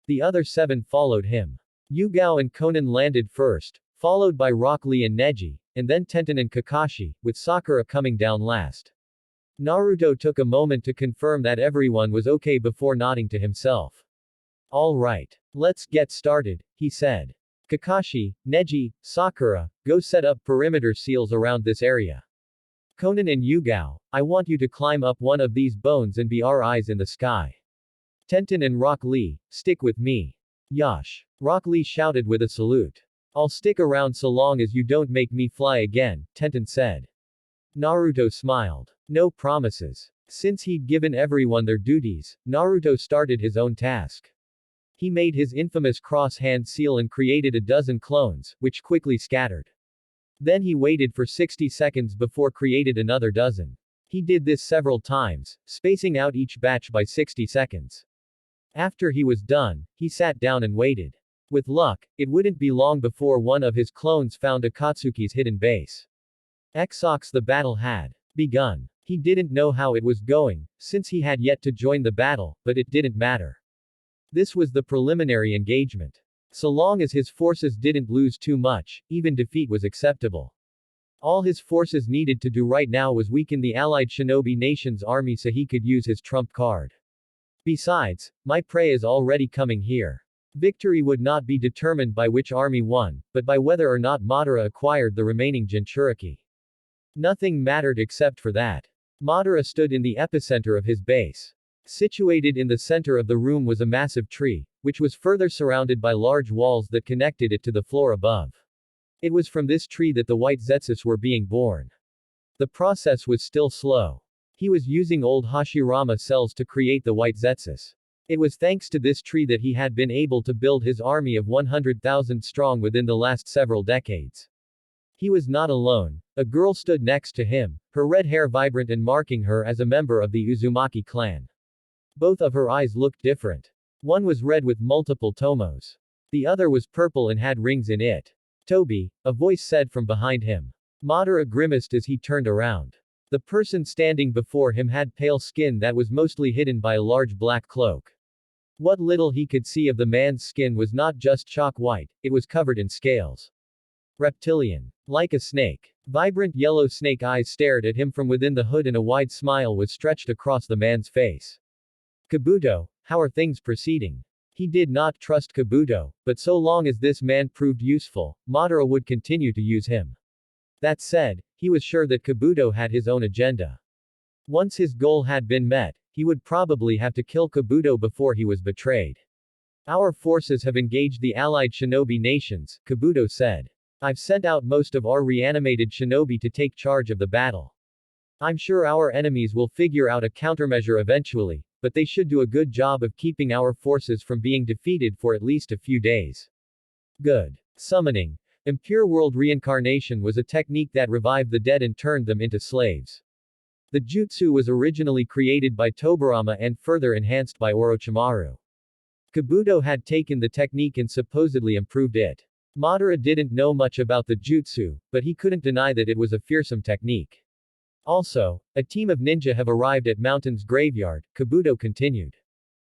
The other 7 followed him. Yugao and Konan landed first, followed by Rock Lee and Neji, and then Tenten and Kakashi, with Sakura coming down last. Naruto took a moment to confirm that everyone was okay before nodding to himself. All right. Let's get started, he said. Kakashi, Neji, Sakura, go set up perimeter seals around this area. Konan and Yugao, I want you to climb up one of these bones and be our eyes in the sky. Tenten and Rock Lee, stick with me. Yash. Rock Lee shouted with a salute. I'll stick around so long as you don't make me fly again, Tenten said. Naruto smiled. No promises. Since he'd given everyone their duties, Naruto started his own task. He made his infamous cross-hand seal and created a dozen clones, which quickly scattered. Then he waited for 60 seconds before created another dozen. He did this several times, spacing out each batch by 60 seconds. After he was done, he sat down and waited. With luck, it wouldn't be long before one of his clones found Akatsuki's hidden base. Xox, the battle had begun. He didn't know how it was going, since he had yet to join the battle, but it didn't matter. This was the preliminary engagement. So long as his forces didn't lose too much, even defeat was acceptable. All his forces needed to do right now was weaken the allied shinobi nation's army so he could use his trump card. Besides, my prey is already coming here. Victory would not be determined by which army won, but by whether or not Madara acquired the remaining Jinchuriki. Nothing mattered except for that. Madara stood in the epicenter of his base. Situated in the center of the room was a massive tree, which was further surrounded by large walls that connected it to the floor above. It was from this tree that the white Zetsus were being born. The process was still slow. He was using old Hashirama cells to create the white Zetsus. It was thanks to this tree that he had been able to build his army of 100,000 strong within the last several decades. He was not alone. A girl stood next to him, her red hair vibrant and marking her as a member of the Uzumaki clan. Both of her eyes looked different. One was red with multiple tomos. The other was purple and had rings in it. Toby, a voice said from behind him. Madara grimaced as he turned around. The person standing before him had pale skin that was mostly hidden by a large black cloak. What little he could see of the man's skin was not just chalk white, it was covered in scales. Reptilian. Like a snake. Vibrant yellow snake eyes stared at him from within the hood and a wide smile was stretched across the man's face. Kabuto, how are things proceeding? He did not trust Kabuto, but so long as this man proved useful, Madara would continue to use him. That said, he was sure that Kabuto had his own agenda. Once his goal had been met, he would probably have to kill Kabuto before he was betrayed. Our forces have engaged the allied shinobi nations, Kabuto said. I've sent out most of our reanimated shinobi to take charge of the battle. I'm sure our enemies will figure out a countermeasure eventually, but they should do a good job of keeping our forces from being defeated for at least a few days. Good. Summoning. Impure world reincarnation was a technique that revived the dead and turned them into slaves. The jutsu was originally created by Tobirama and further enhanced by Orochimaru. Kabuto had taken the technique and supposedly improved it. Madara didn't know much about the jutsu, but he couldn't deny that it was a fearsome technique. Also, a team of ninja have arrived at Mountain's graveyard, Kabuto continued.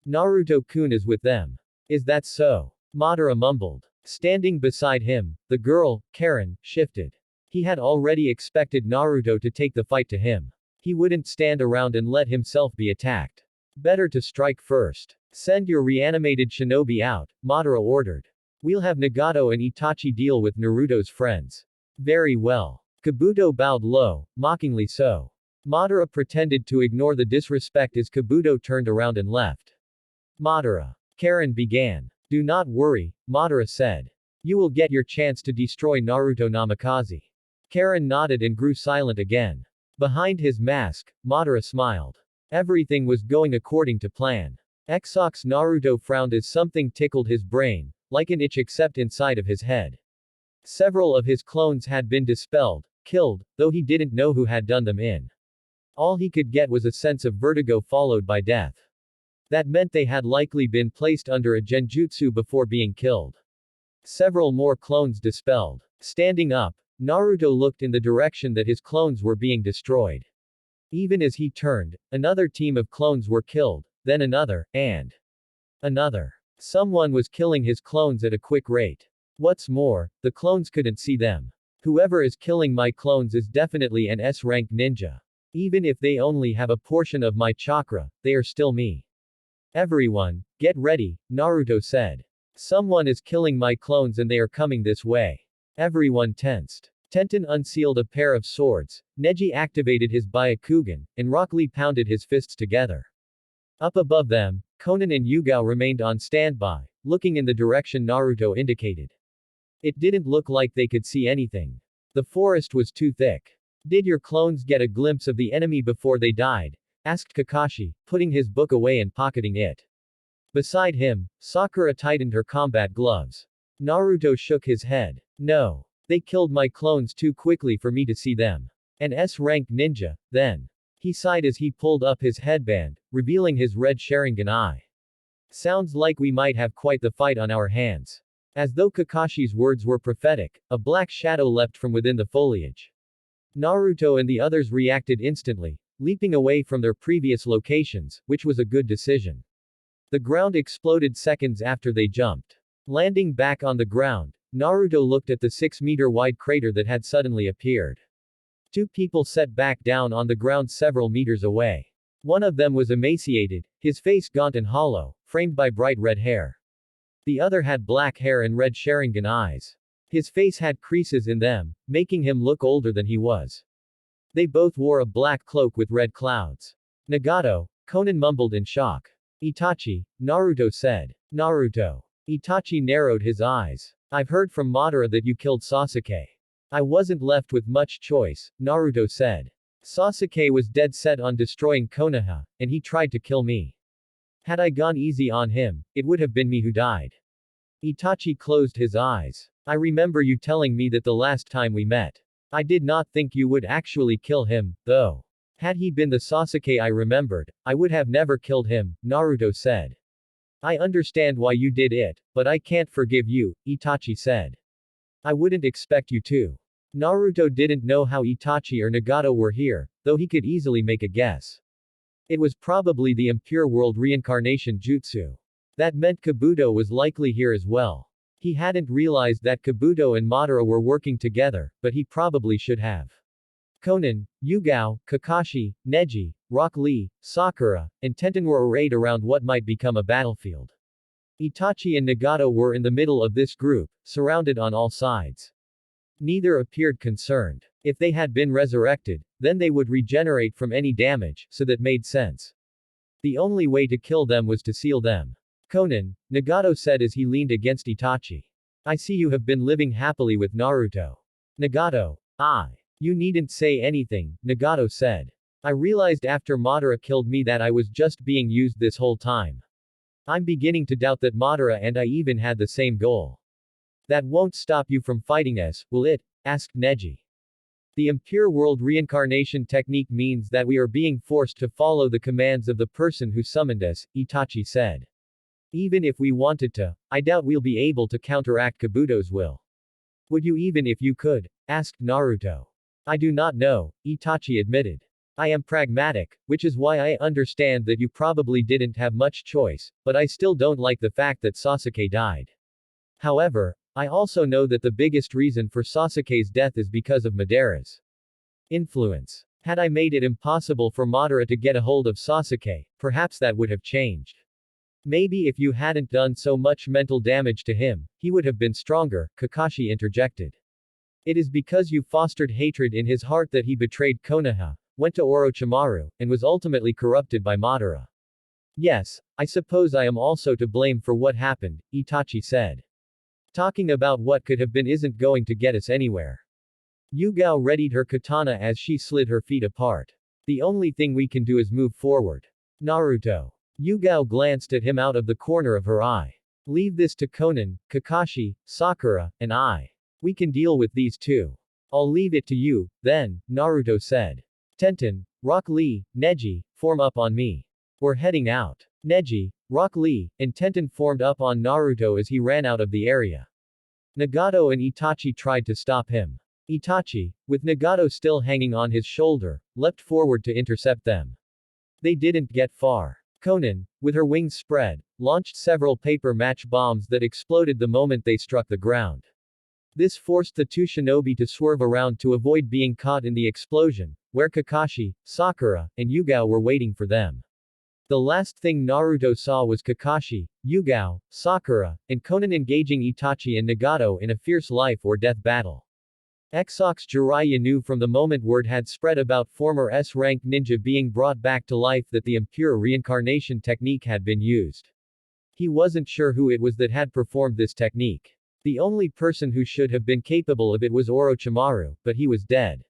Naruto-kun is with them. Is that so? Madara mumbled. Standing beside him, the girl, Karen, shifted. He had already expected Naruto to take the fight to him. He wouldn't stand around and let himself be attacked. Better to strike first. Send your reanimated shinobi out, Madara ordered. We'll have Nagato and Itachi deal with Naruto's friends. Very well. Kabuto bowed low, mockingly so. Madara pretended to ignore the disrespect as Kabuto turned around and left. Madara. Karen began. Do not worry, Madara said. You will get your chance to destroy Naruto Namikaze. Karen nodded and grew silent again. Behind his mask, Madara smiled. Everything was going according to plan. Xox Naruto frowned as something tickled his brain, like an itch except inside of his head. Several of his clones had been dispelled, killed, though he didn't know who had done them in. All he could get was a sense of vertigo followed by death. That meant they had likely been placed under a genjutsu before being killed. Several more clones dispelled. Standing up, Naruto looked in the direction that his clones were being destroyed. Even as he turned, another team of clones were killed, then another, and another. Someone was killing his clones at a quick rate. What's more, the clones couldn't see them. Whoever is killing my clones is definitely an S-rank ninja. Even if they only have a portion of my chakra, they are still me. Everyone, get ready, Naruto said. Someone is killing my clones and they are coming this way. Everyone tensed. Tenten unsealed a pair of swords, Neji activated his Byakugan, and Rock Lee pounded his fists together. Up above them, Konan and Yugao remained on standby, looking in the direction Naruto indicated. It didn't look like they could see anything. The forest was too thick. Did your clones get a glimpse of the enemy before they died? Asked Kakashi, putting his book away and pocketing it. Beside him, Sakura tightened her combat gloves. Naruto shook his head. No. They killed my clones too quickly for me to see them. An S-rank ninja, then. He sighed as he pulled up his headband, revealing his red Sharingan eye. Sounds like we might have quite the fight on our hands. As though Kakashi's words were prophetic, a black shadow leapt from within the foliage. Naruto and the others reacted instantly, leaping away from their previous locations, which was a good decision. The ground exploded seconds after they jumped. Landing back on the ground, Naruto looked at the 6-meter-wide crater that had suddenly appeared. Two people sat back down on the ground several meters away. One of them was emaciated, his face gaunt and hollow, framed by bright red hair. The other had black hair and red Sharingan eyes. His face had creases in them, making him look older than he was. They both wore a black cloak with red clouds. Nagato, Konan mumbled in shock. Itachi, Naruto said. Naruto. Itachi narrowed his eyes. I've heard from Madara that you killed Sasuke. I wasn't left with much choice, Naruto said. Sasuke was dead set on destroying Konoha, and he tried to kill me. Had I gone easy on him, it would have been me who died. Itachi closed his eyes. I remember you telling me that the last time we met. I did not think you would actually kill him, though. Had he been the Sasuke I remembered, I would have never killed him, Naruto said. I understand why you did it, but I can't forgive you, Itachi said. I wouldn't expect you to. Naruto didn't know how Itachi or Nagato were here, though he could easily make a guess. It was probably the impure world reincarnation jutsu. That meant Kabuto was likely here as well. He hadn't realized that Kabuto and Madara were working together, but he probably should have. Konan, Yugao, Kakashi, Neji, Rock Lee, Sakura, and Tenten were arrayed around what might become a battlefield. Itachi and Nagato were in the middle of this group, surrounded on all sides. Neither appeared concerned. If they had been resurrected, then they would regenerate from any damage, so that made sense. The only way to kill them was to seal them. Konan, Nagato said as he leaned against Itachi. I see you have been living happily with Naruto. Nagato. You needn't say anything, Nagato said. I realized after Madara killed me that I was just being used this whole time. I'm beginning to doubt that Madara and I even had the same goal. That won't stop you from fighting us, will it? Asked Neji. The impure world reincarnation technique means that we are being forced to follow the commands of the person who summoned us, Itachi said. Even if we wanted to, I doubt we'll be able to counteract Kabuto's will. Would you even if you could? Asked Naruto. I do not know, Itachi admitted. I am pragmatic, which is why I understand that you probably didn't have much choice, but I still don't like the fact that Sasuke died. However, I also know that the biggest reason for Sasuke's death is because of Madara's influence. Had I made it impossible for Madara to get a hold of Sasuke, perhaps that would have changed. Maybe if you hadn't done so much mental damage to him, he would have been stronger, Kakashi interjected. It is because you fostered hatred in his heart that he betrayed Konoha, went to Orochimaru, and was ultimately corrupted by Madara. Yes, I suppose I am also to blame for what happened, Itachi said. Talking about what could have been isn't going to get us anywhere. Yugao readied her katana as she slid her feet apart. The only thing we can do is move forward. Naruto. Yugao glanced at him out of the corner of her eye. Leave this to Konan, Kakashi, Sakura, and I. We can deal with these two. I'll leave it to you, then, Naruto said. Tenten, Rock Lee, Neji, form up on me. We're heading out. Neji, Rock Lee, and Tenten formed up on Naruto as he ran out of the area. Nagato and Itachi tried to stop him. Itachi, with Nagato still hanging on his shoulder, leapt forward to intercept them. They didn't get far. Konan, with her wings spread, launched several paper match bombs that exploded the moment they struck the ground. This forced the two shinobi to swerve around to avoid being caught in the explosion, where Kakashi, Sakura, and Yugao were waiting for them. The last thing Naruto saw was Kakashi, Yugao, Sakura, and Konan engaging Itachi and Nagato in a fierce life-or-death battle. Exox Jiraiya knew from the moment word had spread about former S-rank ninja being brought back to life that the impure reincarnation technique had been used. He wasn't sure who it was that had performed this technique. The only person who should have been capable of it was Orochimaru, but he was dead.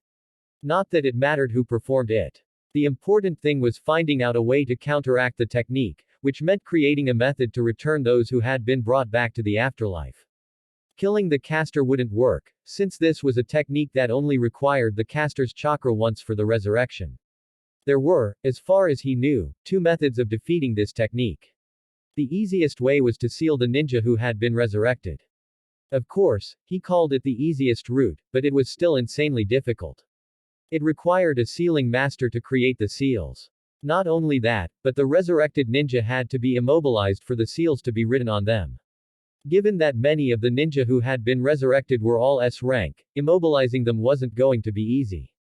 Not that it mattered who performed it. The important thing was finding out a way to counteract the technique, which meant creating a method to return those who had been brought back to the afterlife. Killing the caster wouldn't work, since this was a technique that only required the caster's chakra once for the resurrection. There were, as far as he knew, two methods of defeating this technique. The easiest way was to seal the ninja who had been resurrected. Of course, he called it the easiest route, but it was still insanely difficult. It required a sealing master to create the seals. Not only that, but the resurrected ninja had to be immobilized for the seals to be written on them. Given that many of the ninja who had been resurrected were all S rank, immobilizing them wasn't going to be easy.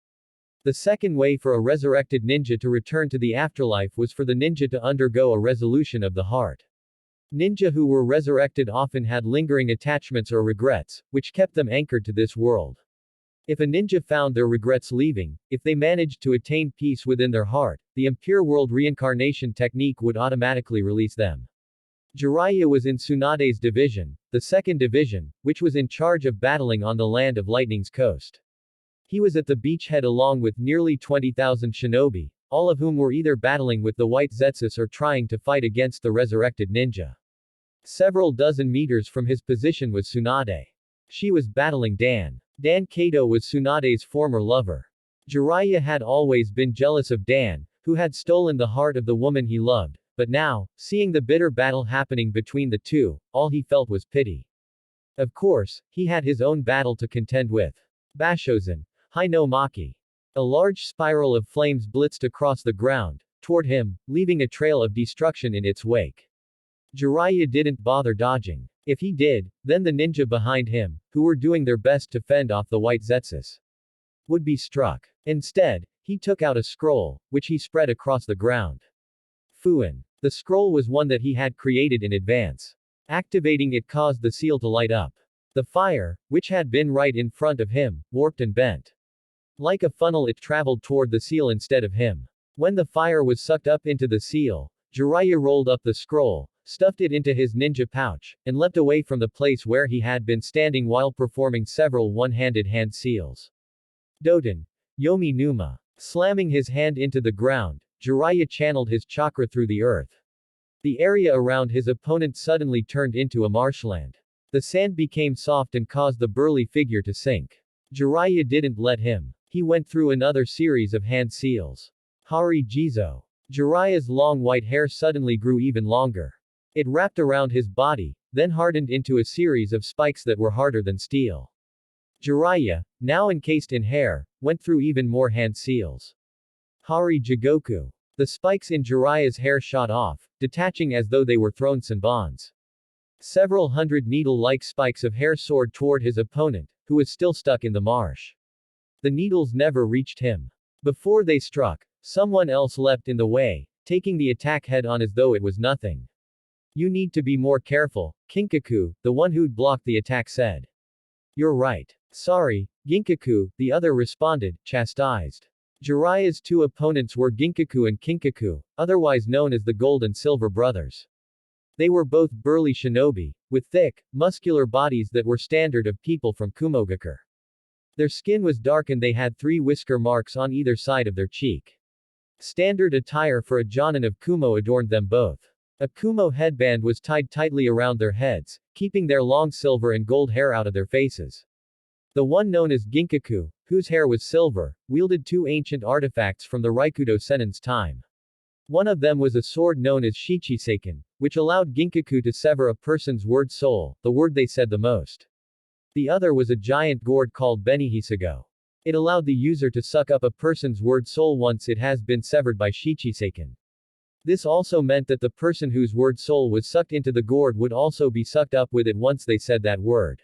The second way for a resurrected ninja to return to the afterlife was for the ninja to undergo a resolution of the heart. Ninja who were resurrected often had lingering attachments or regrets, which kept them anchored to this world. If a ninja found their regrets leaving, if they managed to attain peace within their heart, the impure world reincarnation technique would automatically release them. Jiraiya was in Tsunade's division, the second division, which was in charge of battling on the land of Lightning's coast. He was at the beachhead along with nearly 20,000 shinobi, all of whom were either battling with the White Zetsus or trying to fight against the resurrected ninja. Several dozen meters from his position was Tsunade. She was battling Dan. Dan Kato was Tsunade's former lover. Jiraiya had always been jealous of Dan, who had stolen the heart of the woman he loved, but now, seeing the bitter battle happening between the two, all he felt was pity. Of course, he had his own battle to contend with. Bashozen. Hai no Maki. A large spiral of flames blitzed across the ground, toward him, leaving a trail of destruction in its wake. Jiraiya didn't bother dodging. If he did, then the ninja behind him, who were doing their best to fend off the White Zetsus, would be struck. Instead, he took out a scroll, which he spread across the ground. Fuin. The scroll was one that he had created in advance. Activating it caused the seal to light up. The fire, which had been right in front of him, warped and bent. Like a funnel, it traveled toward the seal instead of him. When the fire was sucked up into the seal, Jiraiya rolled up the scroll, stuffed it into his ninja pouch, and leapt away from the place where he had been standing while performing several one-handed hand seals. Doten. Yomi Numa. Slamming his hand into the ground, Jiraiya channeled his chakra through the earth. The area around his opponent suddenly turned into a marshland. The sand became soft and caused the burly figure to sink. Jiraiya didn't let him. He went through another series of hand seals. Hari Jizo. Jiraiya's long white hair suddenly grew even longer. It wrapped around his body, then hardened into a series of spikes that were harder than steel. Jiraiya, now encased in hair, went through even more hand seals. Hari Jigoku. The spikes in Jiraiya's hair shot off, detaching as though they were thrown sanbons. Several hundred needle-like spikes of hair soared toward his opponent, who was still stuck in the marsh. The needles never reached him. Before they struck, someone else leapt in the way, taking the attack head-on as though it was nothing. "You need to be more careful," Kinkaku, the one who'd blocked the attack, said. "You're right. Sorry, Ginkaku," the other responded, chastised. Jiraiya's two opponents were Ginkaku and Kinkaku, otherwise known as the Gold and Silver Brothers. They were both burly shinobi, with thick, muscular bodies that were standard of people from Kumogakure. Their skin was dark and they had 3 whisker marks on either side of their cheek. Standard attire for a Jonin of Kumo adorned them both. A Kumo headband was tied tightly around their heads, keeping their long silver and gold hair out of their faces. The one known as Ginkaku, whose hair was silver, wielded 2 ancient artifacts from the Raikudo Sennin's time. One of them was a sword known as Shichiseiken, which allowed Ginkaku to sever a person's word soul, the word they said the most. The other was a giant gourd called Benihisago. It allowed the user to suck up a person's word soul once it has been severed by Shichiseiken. This also meant that the person whose word soul was sucked into the gourd would also be sucked up with it once they said that word.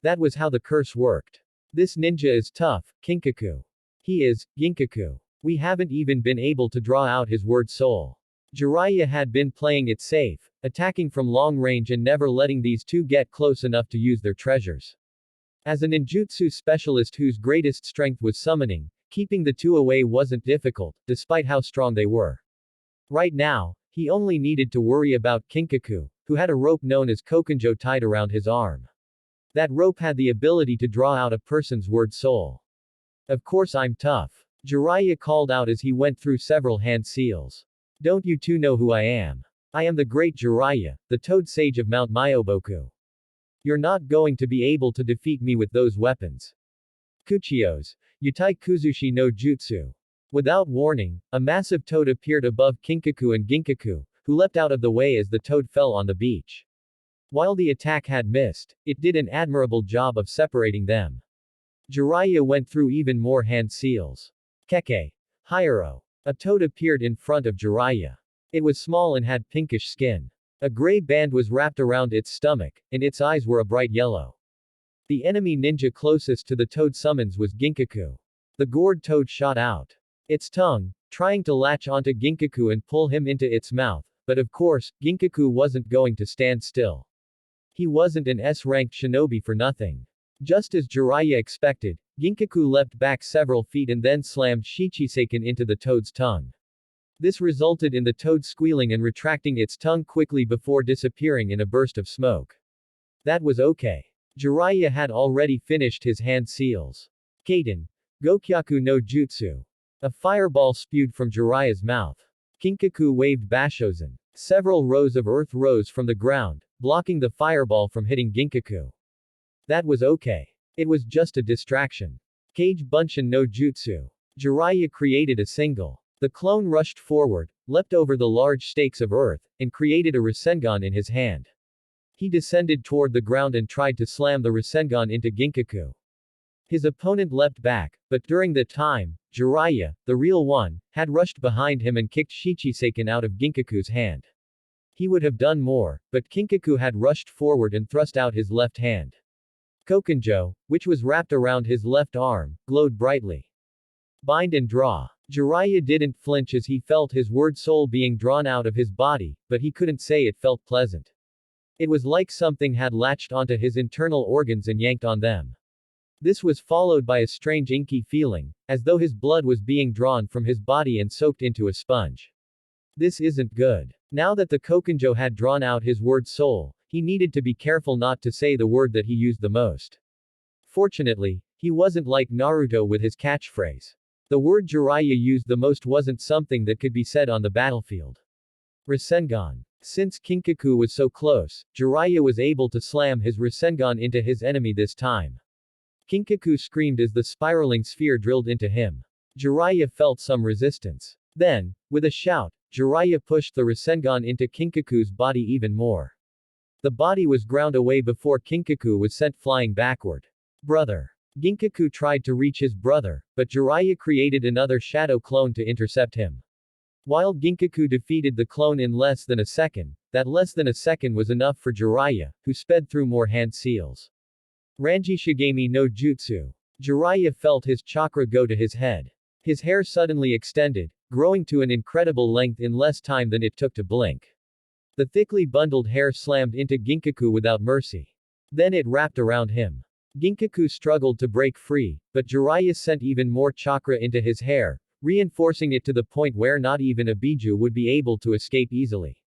That was how the curse worked. This ninja is tough, Kinkaku. He is, Ginkaku. We haven't even been able to draw out his word soul. Jiraiya had been playing it safe, attacking from long range and never letting these two get close enough to use their treasures. As a ninjutsu specialist whose greatest strength was summoning, keeping the two away wasn't difficult, despite how strong they were. Right now, he only needed to worry about Kinkaku, who had a rope known as Kokenjo tied around his arm. That rope had the ability to draw out a person's word soul. Of course I'm tough. Jiraiya called out as he went through several hand seals. Don't you two know who I am? I am the great Jiraiya, the Toad Sage of Mount Myoboku. You're not going to be able to defeat me with those weapons. Kuchios, Yutai Kuzushi no Jutsu. Without warning, a massive toad appeared above Kinkaku and Ginkaku, who leapt out of the way as the toad fell on the beach. While the attack had missed, it did an admirable job of separating them. Jiraiya went through even more hand seals. Keke. Hiro. A toad appeared in front of Jiraiya. It was small and had pinkish skin. A gray band was wrapped around its stomach, and its eyes were a bright yellow. The enemy ninja closest to the toad summons was Ginkaku. The gourd toad shot out its tongue, trying to latch onto Ginkaku and pull him into its mouth, but of course, Ginkaku wasn't going to stand still. He wasn't an S-ranked shinobi for nothing. Just as Jiraiya expected, Ginkaku leapt back several feet and then slammed Shichiseiken into the toad's tongue. This resulted in the toad squealing and retracting its tongue quickly before disappearing in a burst of smoke. That was okay. Jiraiya had already finished his hand seals. Kaiten. Gokyaku no Jutsu. A fireball spewed from Jiraiya's mouth. Kinkaku waved Bashozen. Several rows of earth rose from the ground, blocking the fireball from hitting Ginkaku. That was okay. It was just a distraction. Kage Bunshin no Jutsu. Jiraiya created a single. The clone rushed forward, leapt over the large stakes of earth, and created a Rasengan in his hand. He descended toward the ground and tried to slam the Rasengan into Ginkaku. His opponent leapt back, but during that time, Jiraiya, the real one, had rushed behind him and kicked Shichiseiken out of Ginkaku's hand. He would have done more, but Kinkaku had rushed forward and thrust out his left hand. Kokenjo, which was wrapped around his left arm, glowed brightly. Bind and draw. Jiraiya didn't flinch as he felt his word soul being drawn out of his body, but he couldn't say it felt pleasant. It was like something had latched onto his internal organs and yanked on them. This was followed by a strange inky feeling, as though his blood was being drawn from his body and soaked into a sponge. This isn't good. Now that the Kokenjo had drawn out his word soul, he needed to be careful not to say the word that he used the most. Fortunately, he wasn't like Naruto with his catchphrase. The word Jiraiya used the most wasn't something that could be said on the battlefield. Rasengan. Since Kinkaku was so close, Jiraiya was able to slam his Rasengan into his enemy this time. Kinkaku screamed as the spiraling sphere drilled into him. Jiraiya felt some resistance. Then, with a shout, Jiraiya pushed the Rasengan into Kinkaku's body even more. The body was ground away before Kinkaku was sent flying backward. Brother. Ginkaku tried to reach his brother, but Jiraiya created another shadow clone to intercept him. While Ginkaku defeated the clone in less than a second, that less than a second was enough for Jiraiya, who sped through more hand seals. Ranji Shigami no Jutsu. Jiraiya felt his chakra go to his head. His hair suddenly extended, growing to an incredible length in less time than it took to blink. The thickly bundled hair slammed into Ginkaku without mercy. Then it wrapped around him. Ginkaku struggled to break free, but Jiraiya sent even more chakra into his hair, reinforcing it to the point where not even a Biju would be able to escape easily.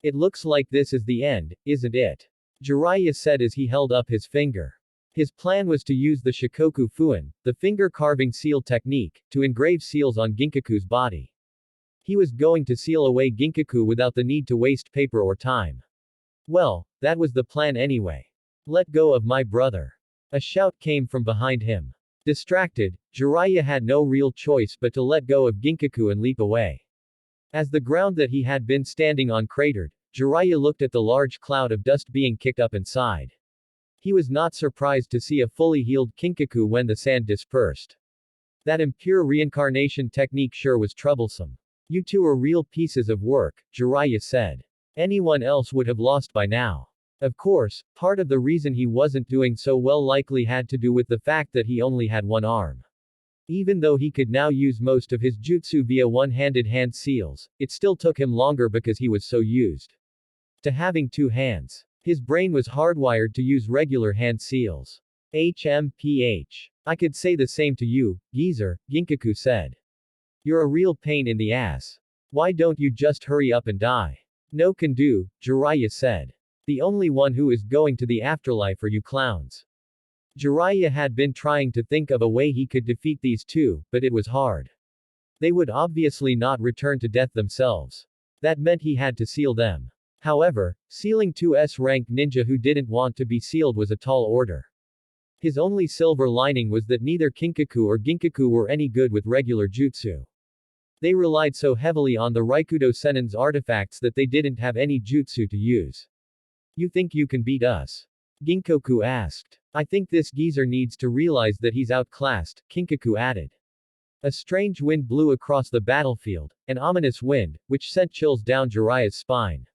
It looks like this is the end, isn't it? Jiraiya said as he held up his finger. His plan was to use the Shikoku Fuin, the finger-carving seal technique, to engrave seals on Ginkaku's body. He was going to seal away Ginkaku without the need to waste paper or time. Well, that was the plan anyway. Let go of my brother. A shout came from behind him. Distracted, Jiraiya had no real choice but to let go of Ginkaku and leap away. As the ground that he had been standing on cratered, Jiraiya looked at the large cloud of dust being kicked up inside. He was not surprised to see a fully healed Kinkaku when the sand dispersed. That impure reincarnation technique sure was troublesome. You two are real pieces of work, Jiraiya said. Anyone else would have lost by now. Of course, part of the reason he wasn't doing so well likely had to do with the fact that he only had one arm. Even though he could now use most of his jutsu via one-handed hand seals, it still took him longer because he was so used to having two hands. His brain was hardwired to use regular hand seals. HMPH. I could say the same to you, geezer, Ginkaku said. You're a real pain in the ass. Why don't you just hurry up and die? No can do, Jiraiya said. The only one who is going to the afterlife are you clowns. Jiraiya had been trying to think of a way he could defeat these two, but it was hard. They would obviously not return to death themselves. That meant he had to seal them. However, sealing two S-rank ninja who didn't want to be sealed was a tall order. His only silver lining was that neither Kinkaku or Ginkaku were any good with regular jutsu. They relied so heavily on the Raikudo Sennin's artifacts that they didn't have any jutsu to use. You think you can beat us? Ginkaku asked. I think this geezer needs to realize that he's outclassed, Kinkaku added. A strange wind blew across the battlefield, an ominous wind, which sent chills down Jiraiya's spine.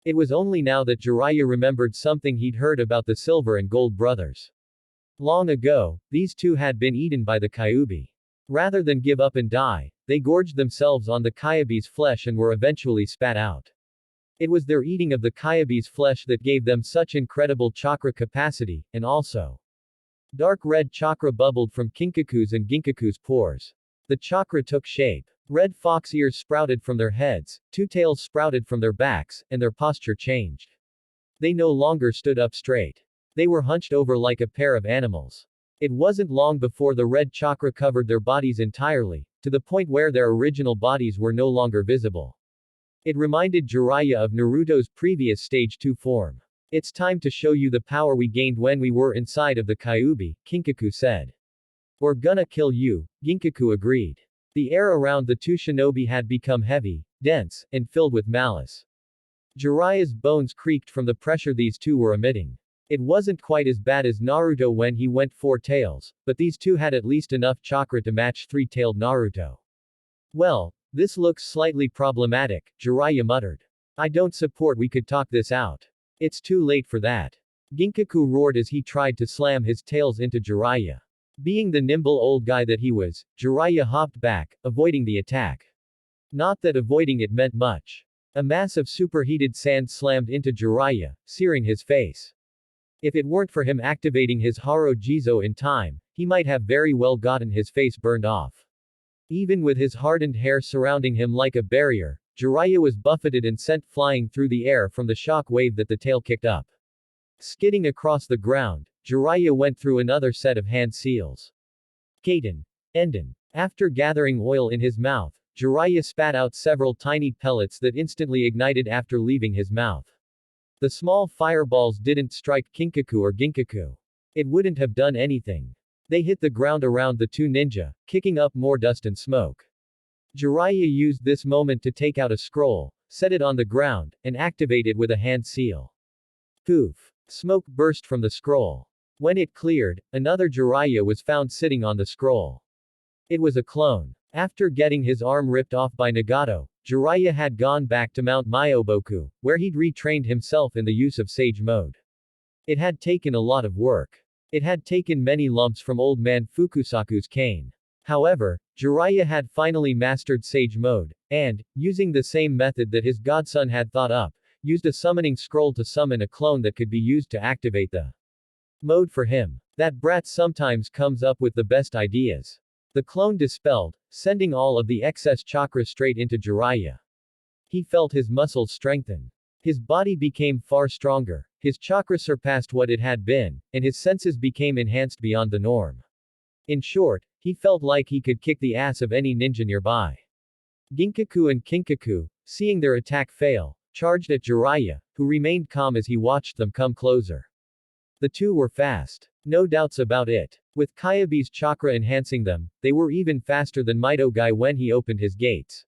It was only now that Jiraiya remembered something he'd heard about the Silver and Gold brothers. Long ago, these two had been eaten by the Kyuubi. Rather than give up and die, they gorged themselves on the Kyuubi's flesh and were eventually spat out. It was their eating of the Kyuubi's flesh that gave them such incredible chakra capacity, and also dark red chakra bubbled from Kinkaku's and Ginkaku's pores. The chakra took shape. Red fox ears sprouted from their heads, two tails sprouted from their backs, and their posture changed. They no longer stood up straight. They were hunched over like a pair of animals. It wasn't long before the red chakra covered their bodies entirely, to the point where their original bodies were no longer visible. It reminded Jiraiya of Naruto's previous Stage 2 form. It's time to show you the power we gained when we were inside of the Kyuubi, Kinkaku said. We're gonna kill you, Ginkaku agreed. The air around the two shinobi had become heavy, dense, and filled with malice. Jiraiya's bones creaked from the pressure these two were emitting. It wasn't quite as bad as Naruto when he went four tails, but these two had at least enough chakra to match three-tailed Naruto. Well, this looks slightly problematic, Jiraiya muttered. I don't support we could talk this out. It's too late for that. Ginkaku roared as he tried to slam his tails into Jiraiya. Being the nimble old guy that he was, Jiraiya hopped back, avoiding the attack. Not that avoiding it meant much. A mass of superheated sand slammed into Jiraiya, searing his face. If it weren't for him activating his Haro Jizo in time, he might have very well gotten his face burned off. Even with his hardened hair surrounding him like a barrier, Jiraiya was buffeted and sent flying through the air from the shock wave that the tail kicked up. Skidding across the ground, Jiraiya went through another set of hand seals. Kaiten. Enden. After gathering oil in his mouth, Jiraiya spat out several tiny pellets that instantly ignited after leaving his mouth. The small fireballs didn't strike Kinkaku or Ginkaku. It wouldn't have done anything. They hit the ground around the two ninja, kicking up more dust and smoke. Jiraiya used this moment to take out a scroll, set it on the ground, and activate it with a hand seal. Poof! Smoke burst from the scroll. When it cleared, another Jiraiya was found sitting on the scroll. It was a clone. After getting his arm ripped off by Nagato, Jiraiya had gone back to Mount Myoboku, where he'd retrained himself in the use of Sage Mode. It had taken a lot of work. It had taken many lumps from old man Fukusaku's cane. However, Jiraiya had finally mastered Sage Mode, and, using the same method that his godson had thought up, used a summoning scroll to summon a clone that could be used to activate the mode for him. That brat sometimes comes up with the best ideas. The clone dispelled, sending all of the excess chakra straight into Jiraiya. He felt his muscles strengthen. His body became far stronger, his chakra surpassed what it had been, and his senses became enhanced beyond the norm. In short, he felt like he could kick the ass of any ninja nearby. Ginkaku and Kinkaku, seeing their attack fail, charged at Jiraiya, who remained calm as he watched them come closer. The two were fast. No doubts about it. With Kyuubi's chakra enhancing them, they were even faster than Mitogai when he opened his gates.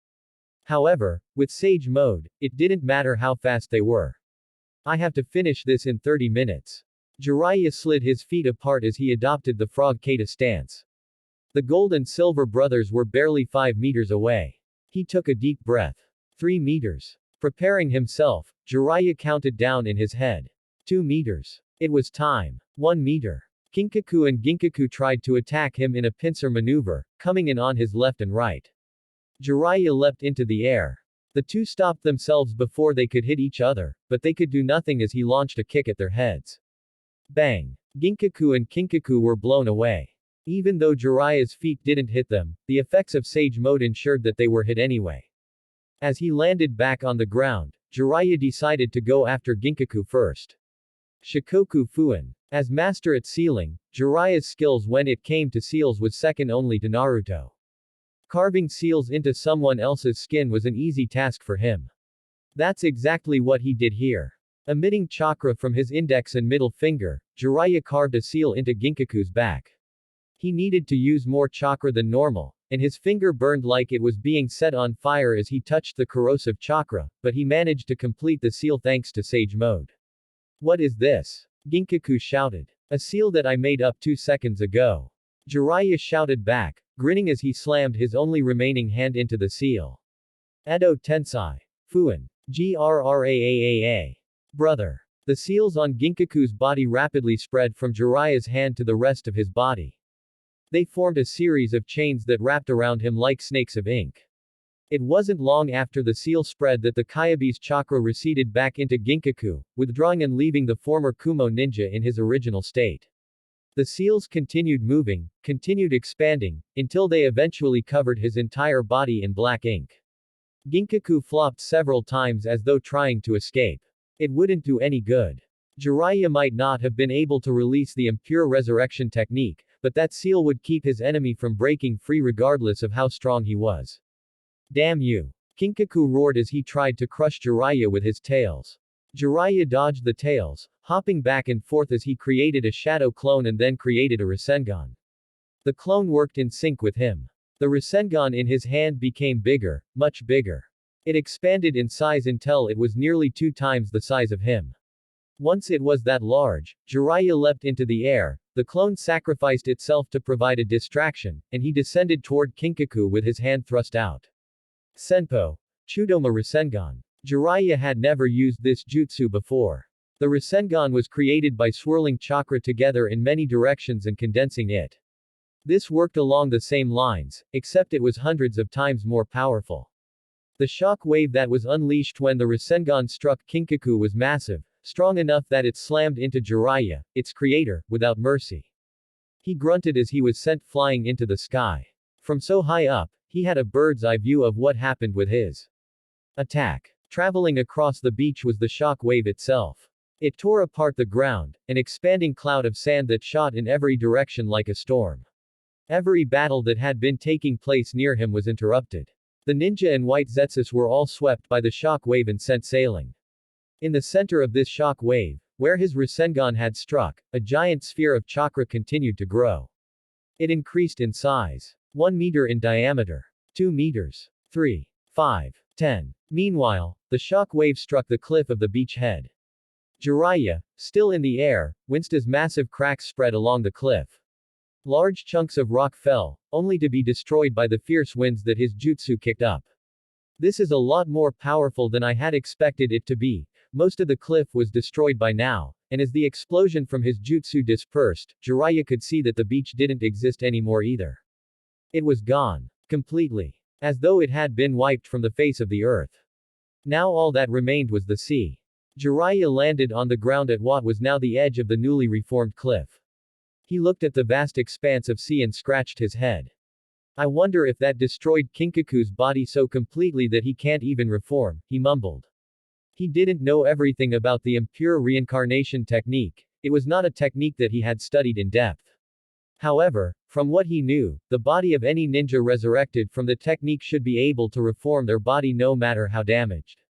However, with Sage Mode, it didn't matter how fast they were. I have to finish this in 30 minutes. Jiraiya slid his feet apart as he adopted the frog kata stance. The gold and silver brothers were barely 5 meters away. He took a deep breath. 3 meters. Preparing himself, Jiraiya counted down in his head. 2 meters. It was time. 1 meter. Kinkaku and Ginkaku tried to attack him in a pincer maneuver, coming in on his left and right. Jiraiya leapt into the air. The two stopped themselves before they could hit each other, but they could do nothing as he launched a kick at their heads. Bang! Ginkaku and Kinkaku were blown away. Even though Jiraiya's feet didn't hit them, the effects of Sage Mode ensured that they were hit anyway. As he landed back on the ground, Jiraiya decided to go after Ginkaku first. Shikoku Fuin. As master at sealing, Jiraiya's skills when it came to seals was second only to Naruto. Carving seals into someone else's skin was an easy task for him. That's exactly what he did here. Emitting chakra from his index and middle finger, Jiraiya carved a seal into Ginkaku's back. He needed to use more chakra than normal, and his finger burned like it was being set on fire as he touched the corrosive chakra, but he managed to complete the seal thanks to Sage Mode. What is this? Ginkaku shouted. A seal that I made up 2 seconds ago. Jiraiya shouted back, grinning as he slammed his only remaining hand into the seal. Edo Tensai. Fuin. Grraaaa. Brother. The seals on Ginkaku's body rapidly spread from Jiraiya's hand to the rest of his body. They formed a series of chains that wrapped around him like snakes of ink. It wasn't long after the seal spread that the Kyabe's chakra receded back into Ginkaku, withdrawing and leaving the former Kumo ninja in his original state. The seals continued moving, continued expanding, until they eventually covered his entire body in black ink. Ginkaku flopped several times as though trying to escape. It wouldn't do any good. Jiraiya might not have been able to release the impure resurrection technique, but that seal would keep his enemy from breaking free regardless of how strong he was. Damn you! Kinkaku roared as he tried to crush Jiraiya with his tails. Jiraiya dodged the tails, hopping back and forth as he created a shadow clone and then created a Rasengan. The clone worked in sync with him. The Rasengan in his hand became bigger, much bigger. It expanded in size until it was nearly 2 times the size of him. Once it was that large, Jiraiya leapt into the air, the clone sacrificed itself to provide a distraction, and he descended toward Kinkaku with his hand thrust out. Senpo. Chudoma Rasengan. Jiraiya had never used this jutsu before. The Rasengan was created by swirling chakra together in many directions and condensing it. This worked along the same lines, except it was hundreds of times more powerful. The shock wave that was unleashed when the Rasengan struck Kinkaku was massive, strong enough that it slammed into Jiraiya, its creator, without mercy. He grunted as he was sent flying into the sky. From so high up, he had a bird's eye view of what happened with his attack. Traveling across the beach was the shock wave itself. It tore apart the ground, an expanding cloud of sand that shot in every direction like a storm. Every battle that had been taking place near him was interrupted. The ninja and white Zetsus were all swept by the shock wave and sent sailing. In the center of this shock wave, where his Rasengan had struck, a giant sphere of chakra continued to grow. It increased in size. 1 meter in diameter. 2 meters. 3. 5. 10. Meanwhile, the shock wave struck the cliff of the beach head. Jiraiya, still in the air, winced as massive cracks spread along the cliff. Large chunks of rock fell, only to be destroyed by the fierce winds that his jutsu kicked up. This is a lot more powerful than I had expected it to be. Most of the cliff was destroyed by now, and as the explosion from his jutsu dispersed, Jiraiya could see that the beach didn't exist anymore either. It was gone. Completely. As though it had been wiped from the face of the earth. Now all that remained was the sea. Jiraiya landed on the ground at what was now the edge of the newly reformed cliff. He looked at the vast expanse of sea and scratched his head. I wonder if that destroyed Kinkaku's body so completely that he can't even reform, he mumbled. He didn't know everything about the impure reincarnation technique. It was not a technique that he had studied in depth. However, from what he knew, the body of any ninja resurrected from the technique should be able to reform their body no matter how damaged.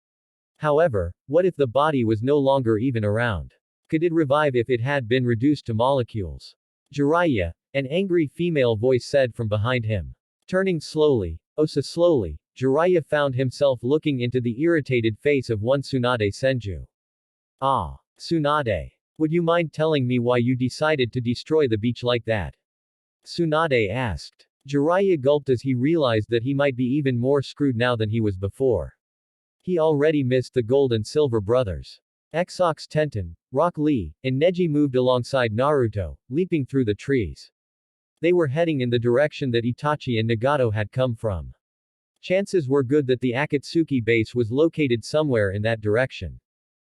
However, what if the body was no longer even around? Could it revive if it had been reduced to molecules? Jiraiya, an angry female voice said from behind him. Turning slowly, oh so slowly, Jiraiya found himself looking into the irritated face of one Tsunade Senju. Ah! Tsunade. Would you mind telling me why you decided to destroy the beach like that? Tsunade asked. Jiraiya gulped as he realized that he might be even more screwed now than he was before. He already missed the gold and silver brothers. Exox Tenten, Rock Lee, and Neji moved alongside Naruto, leaping through the trees. They were heading in the direction that Itachi and Nagato had come from. Chances were good that the Akatsuki base was located somewhere in that direction.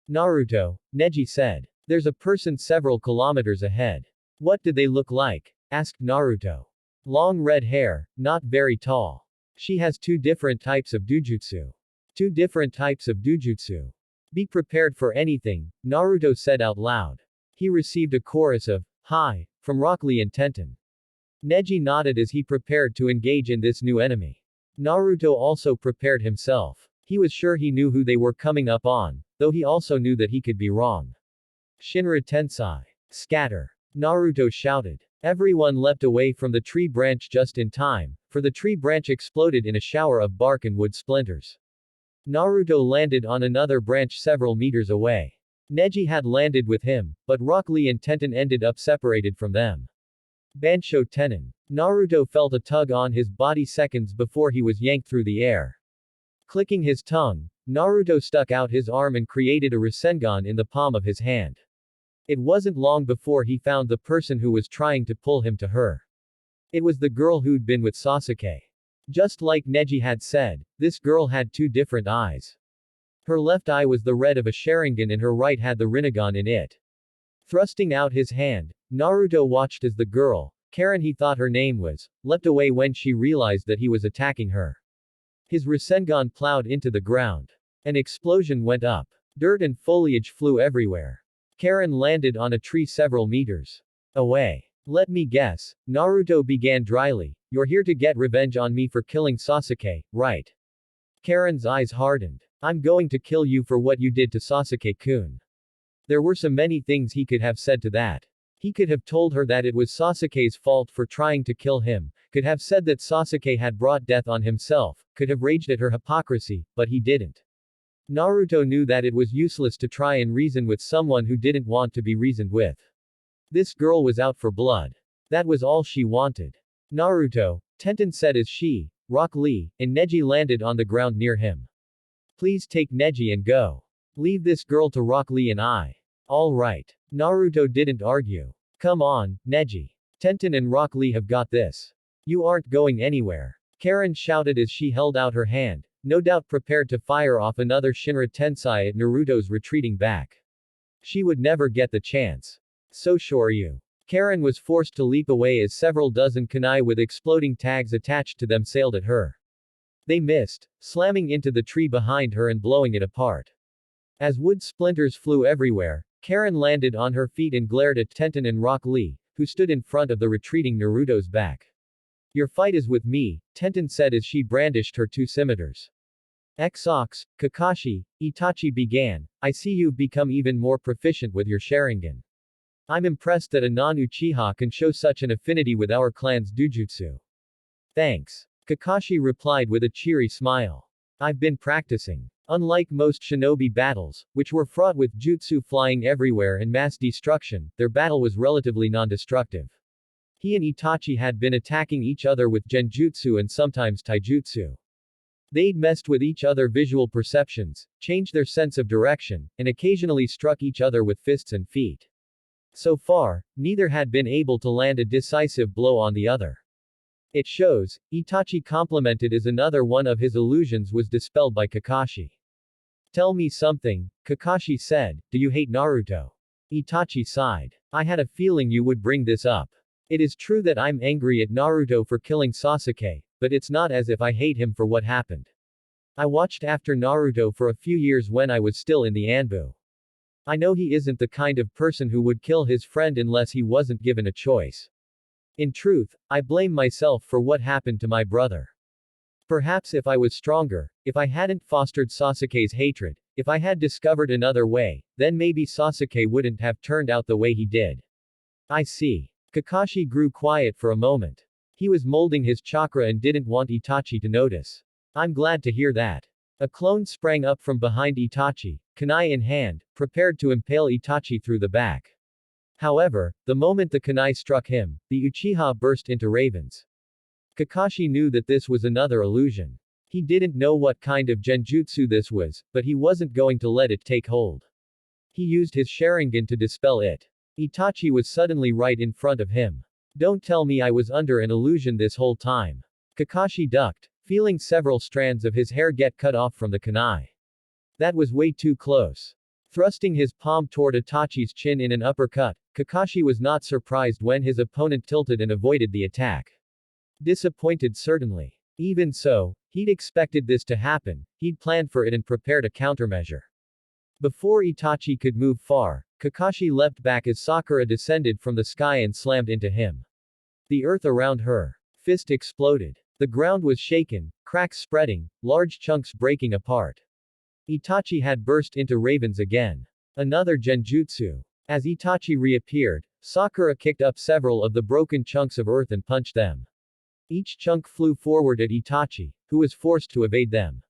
Naruto, Neji said. There's a person several kilometers ahead. What did they look like? Asked Naruto. Long red hair, not very tall. She has two different types of dujutsu. Two different types of dujutsu. Be prepared for anything, Naruto said out loud. He received a chorus of, "Hi," from Rock Lee and Tenten. Neji nodded as he prepared to engage in this new enemy. Naruto also prepared himself. He was sure he knew who they were coming up on, though he also knew that he could be wrong. Shinra Tensei. Scatter. Naruto shouted. Everyone leapt away from the tree branch just in time, for the tree branch exploded in a shower of bark and wood splinters. Naruto landed on another branch several meters away. Neji had landed with him, but Rock Lee and Tenten ended up separated from them. Bansho Tenon. Naruto felt a tug on his body seconds before he was yanked through the air. Clicking his tongue, Naruto stuck out his arm and created a Rasengan in the palm of his hand. It wasn't long before he found the person who was trying to pull him to her. It was the girl who'd been with Sasuke. Just like Neji had said, this girl had two different eyes. Her left eye was the red of a Sharingan and her right had the Rinnegan in it. Thrusting out his hand, Naruto watched as the girl, Karen he thought her name was, leapt away when she realized that he was attacking her. His Rasengan plowed into the ground. An explosion went up. Dirt and foliage flew everywhere. Karen landed on a tree several meters away. Let me guess, Naruto began dryly, you're here to get revenge on me for killing Sasuke, right? Karen's eyes hardened. I'm going to kill you for what you did to Sasuke-kun. There were so many things he could have said to that. He could have told her that it was Sasuke's fault for trying to kill him, could have said that Sasuke had brought death on himself, could have raged at her hypocrisy, but he didn't. Naruto knew that it was useless to try and reason with someone who didn't want to be reasoned with. This girl was out for blood. That was all she wanted. Naruto, Tenten said as she, Rock Lee, and Neji landed on the ground near him. Please take Neji and go. Leave this girl to Rock Lee and I. All right. Naruto didn't argue. Come on, Neji. Tenten and Rock Lee have got this. You aren't going anywhere. Karen shouted as she held out her hand, no doubt prepared to fire off another Shinra Tensei at Naruto's retreating back. She would never get the chance. So sure you. Karen was forced to leap away as several dozen kunai with exploding tags attached to them sailed at her. They missed, slamming into the tree behind her and blowing it apart. As wood splinters flew everywhere, Karen landed on her feet and glared at Tenten and Rock Lee, who stood in front of the retreating Naruto's back. Your fight is with me, Tenten said as she brandished her two scimitars. Exox, Kakashi, Itachi began, I see you've become even more proficient with your Sharingan. I'm impressed that a non-Uchiha can show such an affinity with our clan's Dujutsu. Thanks. Kakashi replied with a cheery smile. I've been practicing. Unlike most shinobi battles, which were fraught with jutsu flying everywhere and mass destruction, their battle was relatively non-destructive. He and Itachi had been attacking each other with genjutsu and sometimes taijutsu. They'd messed with each other's visual perceptions, changed their sense of direction, and occasionally struck each other with fists and feet. So far, neither had been able to land a decisive blow on the other. It shows, Itachi complimented as another one of his illusions was dispelled by Kakashi. Tell me something, Kakashi said, do you hate Naruto? Itachi sighed. I had a feeling you would bring this up. It is true that I'm angry at Naruto for killing Sasuke, but it's not as if I hate him for what happened. I watched after Naruto for a few years when I was still in the Anbu. I know he isn't the kind of person who would kill his friend unless he wasn't given a choice. In truth, I blame myself for what happened to my brother. Perhaps if I was stronger, if I hadn't fostered Sasuke's hatred, if I had discovered another way, then maybe Sasuke wouldn't have turned out the way he did. I see. Kakashi grew quiet for a moment. He was molding his chakra and didn't want Itachi to notice. I'm glad to hear that. A clone sprang up from behind Itachi, kunai in hand, prepared to impale Itachi through the back. However, the moment the kunai struck him, the Uchiha burst into ravens. Kakashi knew that this was another illusion. He didn't know what kind of genjutsu this was, but he wasn't going to let it take hold. He used his Sharingan to dispel it. Itachi was suddenly right in front of him. Don't tell me I was under an illusion this whole time. Kakashi ducked, feeling several strands of his hair get cut off from the kunai. That was way too close. Thrusting his palm toward Itachi's chin in an uppercut, Kakashi was not surprised when his opponent tilted and avoided the attack. Disappointed certainly. Even so, he'd expected this to happen, he'd planned for it and prepared a countermeasure. Before Itachi could move far, Kakashi leapt back as Sakura descended from the sky and slammed into him. The earth around her fist exploded. The ground was shaken, cracks spreading, large chunks breaking apart. Itachi had burst into ravens again. Another genjutsu. As Itachi reappeared, Sakura kicked up several of the broken chunks of earth and punched them. Each chunk flew forward at Itachi, who was forced to evade them.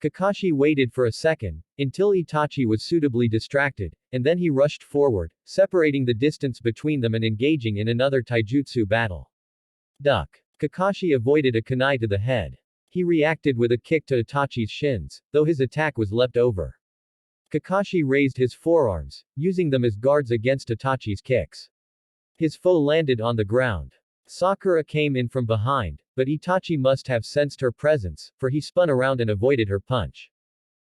Kakashi waited for a second, until Itachi was suitably distracted, and then he rushed forward, separating the distance between them and engaging in another taijutsu battle. Duck. Kakashi avoided a kunai to the head. He reacted with a kick to Itachi's shins, though his attack was leapt over. Kakashi raised his forearms, using them as guards against Itachi's kicks. His foe landed on the ground. Sakura came in from behind, but Itachi must have sensed her presence, for he spun around and avoided her punch.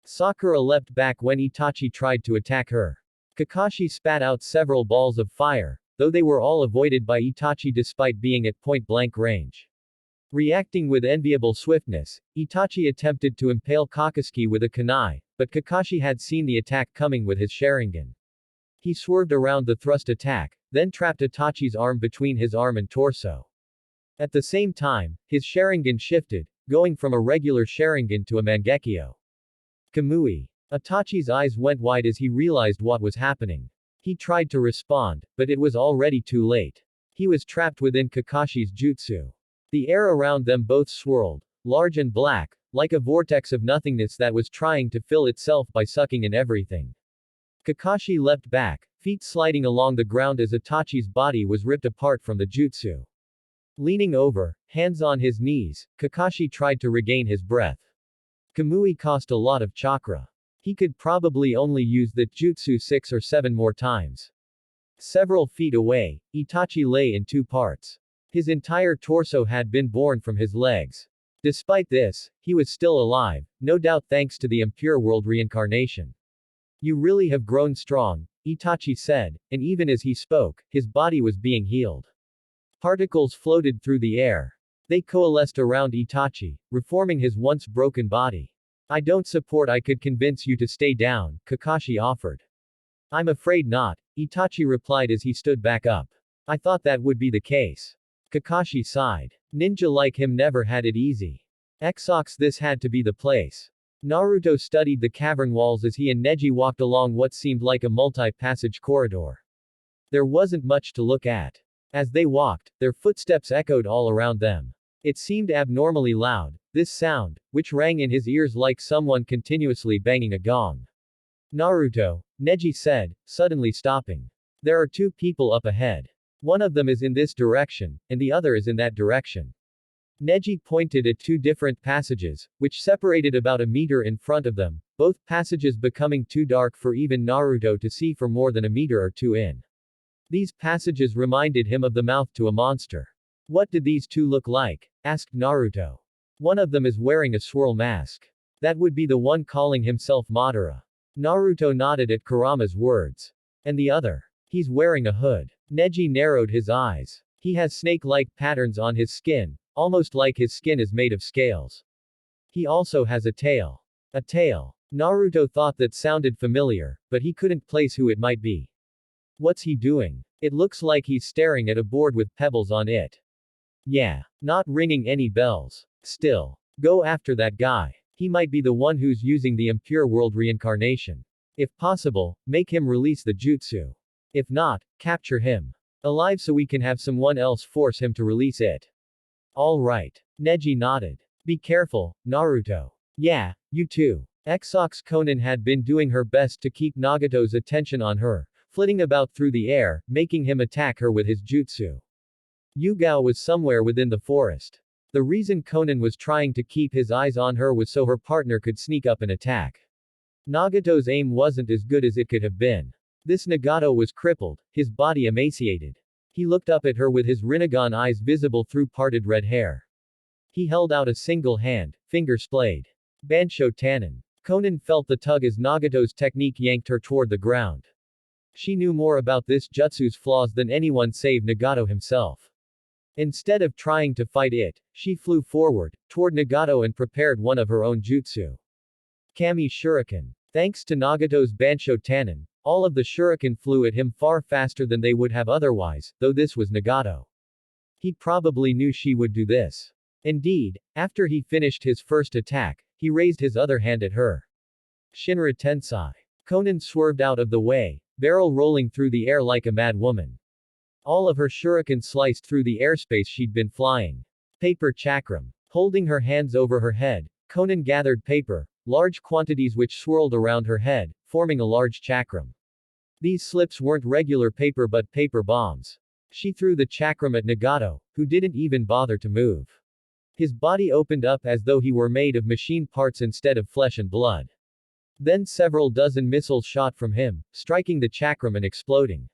Sakura leapt back when Itachi tried to attack her. Kakashi spat out several balls of fire, though they were all avoided by Itachi despite being at point-blank range. Reacting with enviable swiftness, Itachi attempted to impale Kakasuki with a kunai, but Kakashi had seen the attack coming with his Sharingan. He swerved around the thrust attack, then trapped Itachi's arm between his arm and torso. At the same time, his Sharingan shifted, going from a regular Sharingan to a Mangekyo. Kamui. Itachi's eyes went wide as he realized what was happening. He tried to respond, but it was already too late. He was trapped within Kakashi's jutsu. The air around them both swirled, large and black, like a vortex of nothingness that was trying to fill itself by sucking in everything. Kakashi leapt back, feet sliding along the ground as Itachi's body was ripped apart from the jutsu. Leaning over, hands on his knees, Kakashi tried to regain his breath. Kamui cost a lot of chakra. He could probably only use that jutsu 6 or 7 more times. Several feet away, Itachi lay in 2 parts. His entire torso had been born from his legs. Despite this, he was still alive, no doubt thanks to the impure world reincarnation. You really have grown strong, Itachi said, and even as he spoke, his body was being healed. Particles floated through the air. They coalesced around Itachi, reforming his once broken body. I don't support. I could convince you to stay down, Kakashi offered. I'm afraid not, Itachi replied as he stood back up. I thought that would be the case. Kakashi sighed. Ninja like him never had it easy. Exox, this had to be the place. Naruto studied the cavern walls as he and Neji walked along what seemed like a multi-passage corridor. There wasn't much to look at. As they walked, their footsteps echoed all around them. It seemed abnormally loud, this sound, which rang in his ears like someone continuously banging a gong. Naruto, Neji said, suddenly stopping. There are 2 people up ahead. One of them is in this direction, and the other is in that direction. Neji pointed at 2 different passages, which separated about a meter in front of them, both passages becoming too dark for even Naruto to see for more than a meter or 2 in. These passages reminded him of the mouth to a monster. What did these 2 look like? Asked Naruto. One of them is wearing a swirl mask. That would be the one calling himself Madara. Naruto nodded at Kurama's words. And the other? He's wearing a hood. Neji narrowed his eyes. He has snake-like patterns on his skin, almost like his skin is made of scales. He also has a tail. A tail. Naruto thought that sounded familiar, but he couldn't place who it might be. What's he doing? It looks like he's staring at a board with pebbles on it. Yeah. Not ringing any bells. Still. Go after that guy. He might be the one who's using the impure world reincarnation. If possible, make him release the jutsu. If not, capture him alive so we can have someone else force him to release it. All right. Neji nodded. Be careful, Naruto. Yeah, you too. Exox Konan had been doing her best to keep Nagato's attention on her, flitting about through the air, making him attack her with his jutsu. Yugao was somewhere within the forest. The reason Konan was trying to keep his eyes on her was so her partner could sneak up and attack. Nagato's aim wasn't as good as it could have been. This Nagato was crippled, his body emaciated. He looked up at her with his Rinnegan eyes visible through parted red hair. He held out a single hand, finger splayed. Bansho Tannen. Konan felt the tug as Nagato's technique yanked her toward the ground. She knew more about this jutsu's flaws than anyone save Nagato himself. Instead of trying to fight it, she flew forward, toward Nagato and prepared one of her own jutsu. Kami Shuriken. Thanks to Nagato's Bansho Tannen, all of the shuriken flew at him far faster than they would have otherwise, though this was Nagato. He probably knew she would do this. Indeed, after he finished his first attack, he raised his other hand at her. Shinra Tensai. Konan swerved out of the way, barrel rolling through the air like a mad woman. All of her shuriken sliced through the airspace she'd been flying. Paper chakram. Holding her hands over her head, Konan gathered paper, large quantities which swirled around her head, forming a large chakram. These slips weren't regular paper but paper bombs. She threw the chakram at Nagato, who didn't even bother to move. His body opened up as though he were made of machine parts instead of flesh and blood. Then several dozen missiles shot from him, striking the chakram and exploding.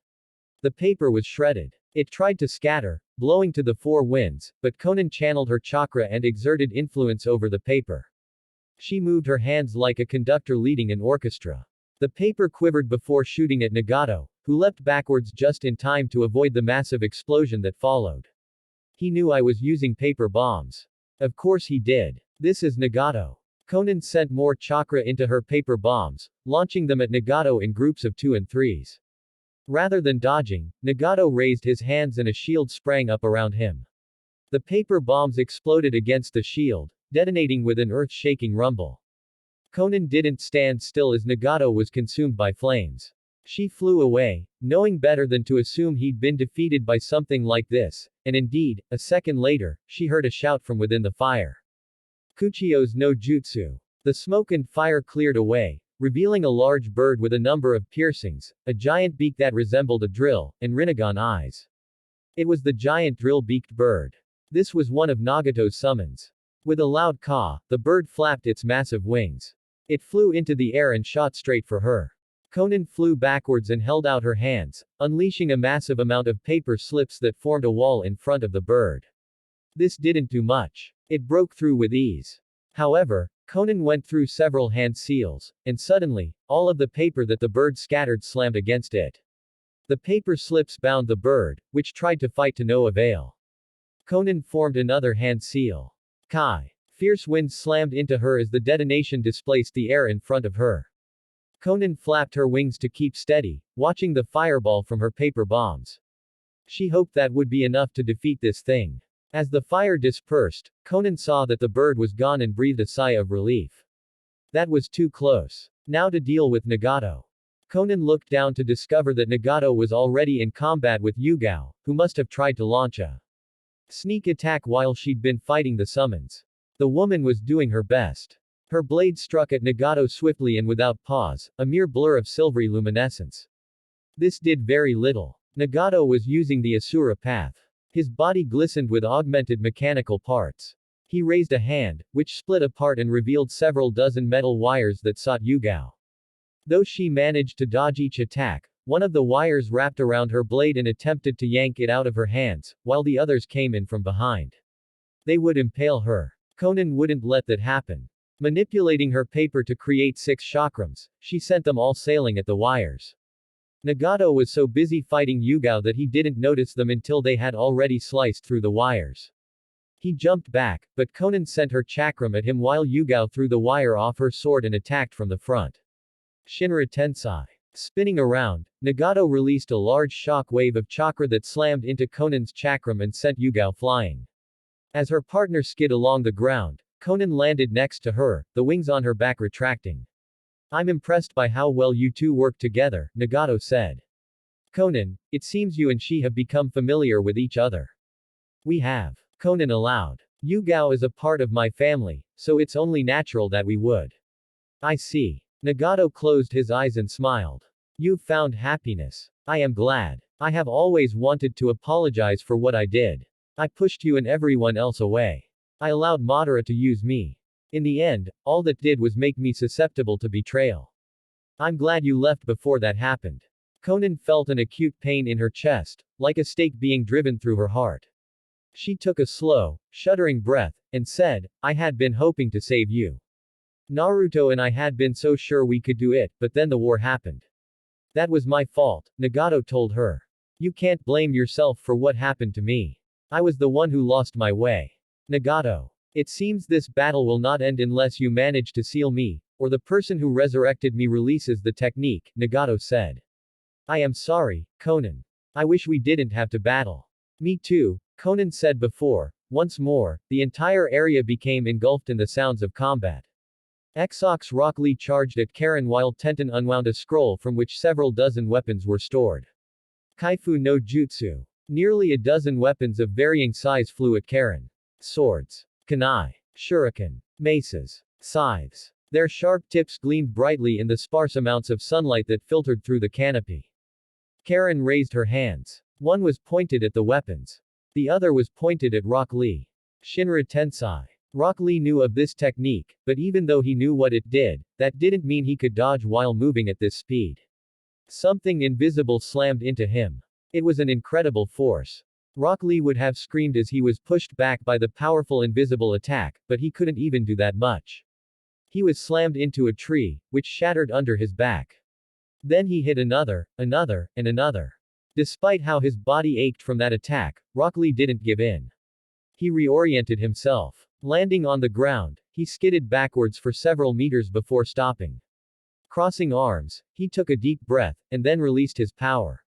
The paper was shredded. It tried to scatter, blowing to the four winds, but Konan channeled her chakra and exerted influence over the paper. She moved her hands like a conductor leading an orchestra. The paper quivered before shooting at Nagato, who leapt backwards just in time to avoid the massive explosion that followed. He knew I was using paper bombs. Of course he did. This is Nagato. Konan sent more chakra into her paper bombs, launching them at Nagato in groups of 2 and 3s. Rather than dodging, Nagato raised his hands and a shield sprang up around him. The paper bombs exploded against the shield, detonating with an earth-shaking rumble. Konan didn't stand still as Nagato was consumed by flames. She flew away, knowing better than to assume he'd been defeated by something like this, and indeed, a second later, she heard a shout from within the fire. Kuchio's no jutsu. The smoke and fire cleared away, revealing a large bird with a number of piercings, a giant beak that resembled a drill, and Rinnegan eyes. It was the giant drill-beaked bird. This was one of Nagato's summons. With a loud caw, the bird flapped its massive wings. It flew into the air and shot straight for her. Konan flew backwards and held out her hands, unleashing a massive amount of paper slips that formed a wall in front of the bird. This didn't do much. It broke through with ease. However, Konan went through several hand seals, and suddenly, all of the paper that the bird scattered slammed against it. The paper slips bound the bird, which tried to fight to no avail. Konan formed another hand seal. Kai. Fierce winds slammed into her as the detonation displaced the air in front of her. Konan flapped her wings to keep steady, watching the fireball from her paper bombs. She hoped that would be enough to defeat this thing. As the fire dispersed, Konan saw that the bird was gone and breathed a sigh of relief. That was too close. Now to deal with Nagato. Konan looked down to discover that Nagato was already in combat with Yugao, who must have tried to launch a sneak attack while she'd been fighting the summons. The woman was doing her best. Her blade struck at Nagato swiftly and without pause, a mere blur of silvery luminescence. This did very little. Nagato was using the Asura path. His body glistened with augmented mechanical parts. He raised a hand, which split apart and revealed several dozen metal wires that sought Yugao. Though she managed to dodge each attack, one of the wires wrapped around her blade and attempted to yank it out of her hands, while the others came in from behind. They would impale her. Konan wouldn't let that happen. Manipulating her paper to create 6 chakrams, she sent them all sailing at the wires. Nagato was so busy fighting Yugao that he didn't notice them until they had already sliced through the wires. He jumped back, but Konan sent her chakram at him while Yugao threw the wire off her sword and attacked from the front. Shinra Tensai. Spinning around, Nagato released a large shock wave of chakra that slammed into Konan's chakram and sent Yugao flying. As her partner skid along the ground, Konan landed next to her, the wings on her back retracting. I'm impressed by how well you two work together, Nagato said. Konan, it seems you and she have become familiar with each other. We have. Konan allowed. Yugao is a part of my family, so it's only natural that we would. I see. Nagato closed his eyes and smiled. You've found happiness. I am glad. I have always wanted to apologize for what I did. I pushed you and everyone else away. I allowed Madara to use me. In the end, all that did was make me susceptible to betrayal. I'm glad you left before that happened. Conan felt an acute pain in her chest, like a stake being driven through her heart. She took a slow, shuddering breath, and said, I had been hoping to save you. Naruto and I had been so sure we could do it, but then the war happened. That was my fault, Nagato told her. You can't blame yourself for what happened to me. I was the one who lost my way. Nagato. It seems this battle will not end unless you manage to seal me, or the person who resurrected me releases the technique, Nagato said. I am sorry, Conan. I wish we didn't have to battle. Me too, Conan said before. Once more, the entire area became engulfed in the sounds of combat. Exox Rock Lee charged at Karen while Tenten unwound a scroll from which several dozen weapons were stored. Kaifu no Jutsu. Nearly a dozen weapons of varying size flew at Karen. Swords, kunai, shuriken, maces, scythes. Their sharp tips gleamed brightly in the sparse amounts of sunlight that filtered through the canopy. Karen raised her hands. One was pointed at the weapons. The other was pointed at Rock Lee. Shinra Tensai. Rock Lee knew of this technique, but even though he knew what it did, that didn't mean he could dodge while moving at this speed. Something invisible slammed into him. It was an incredible force. Rock Lee would have screamed as he was pushed back by the powerful invisible attack, but he couldn't even do that much. He was slammed into a tree, which shattered under his back. Then he hit another, and another. Despite how his body ached from that attack, Rock Lee didn't give in. He reoriented himself. Landing on the ground, he skidded backwards for several meters before stopping. Crossing arms, he took a deep breath, and then released his power.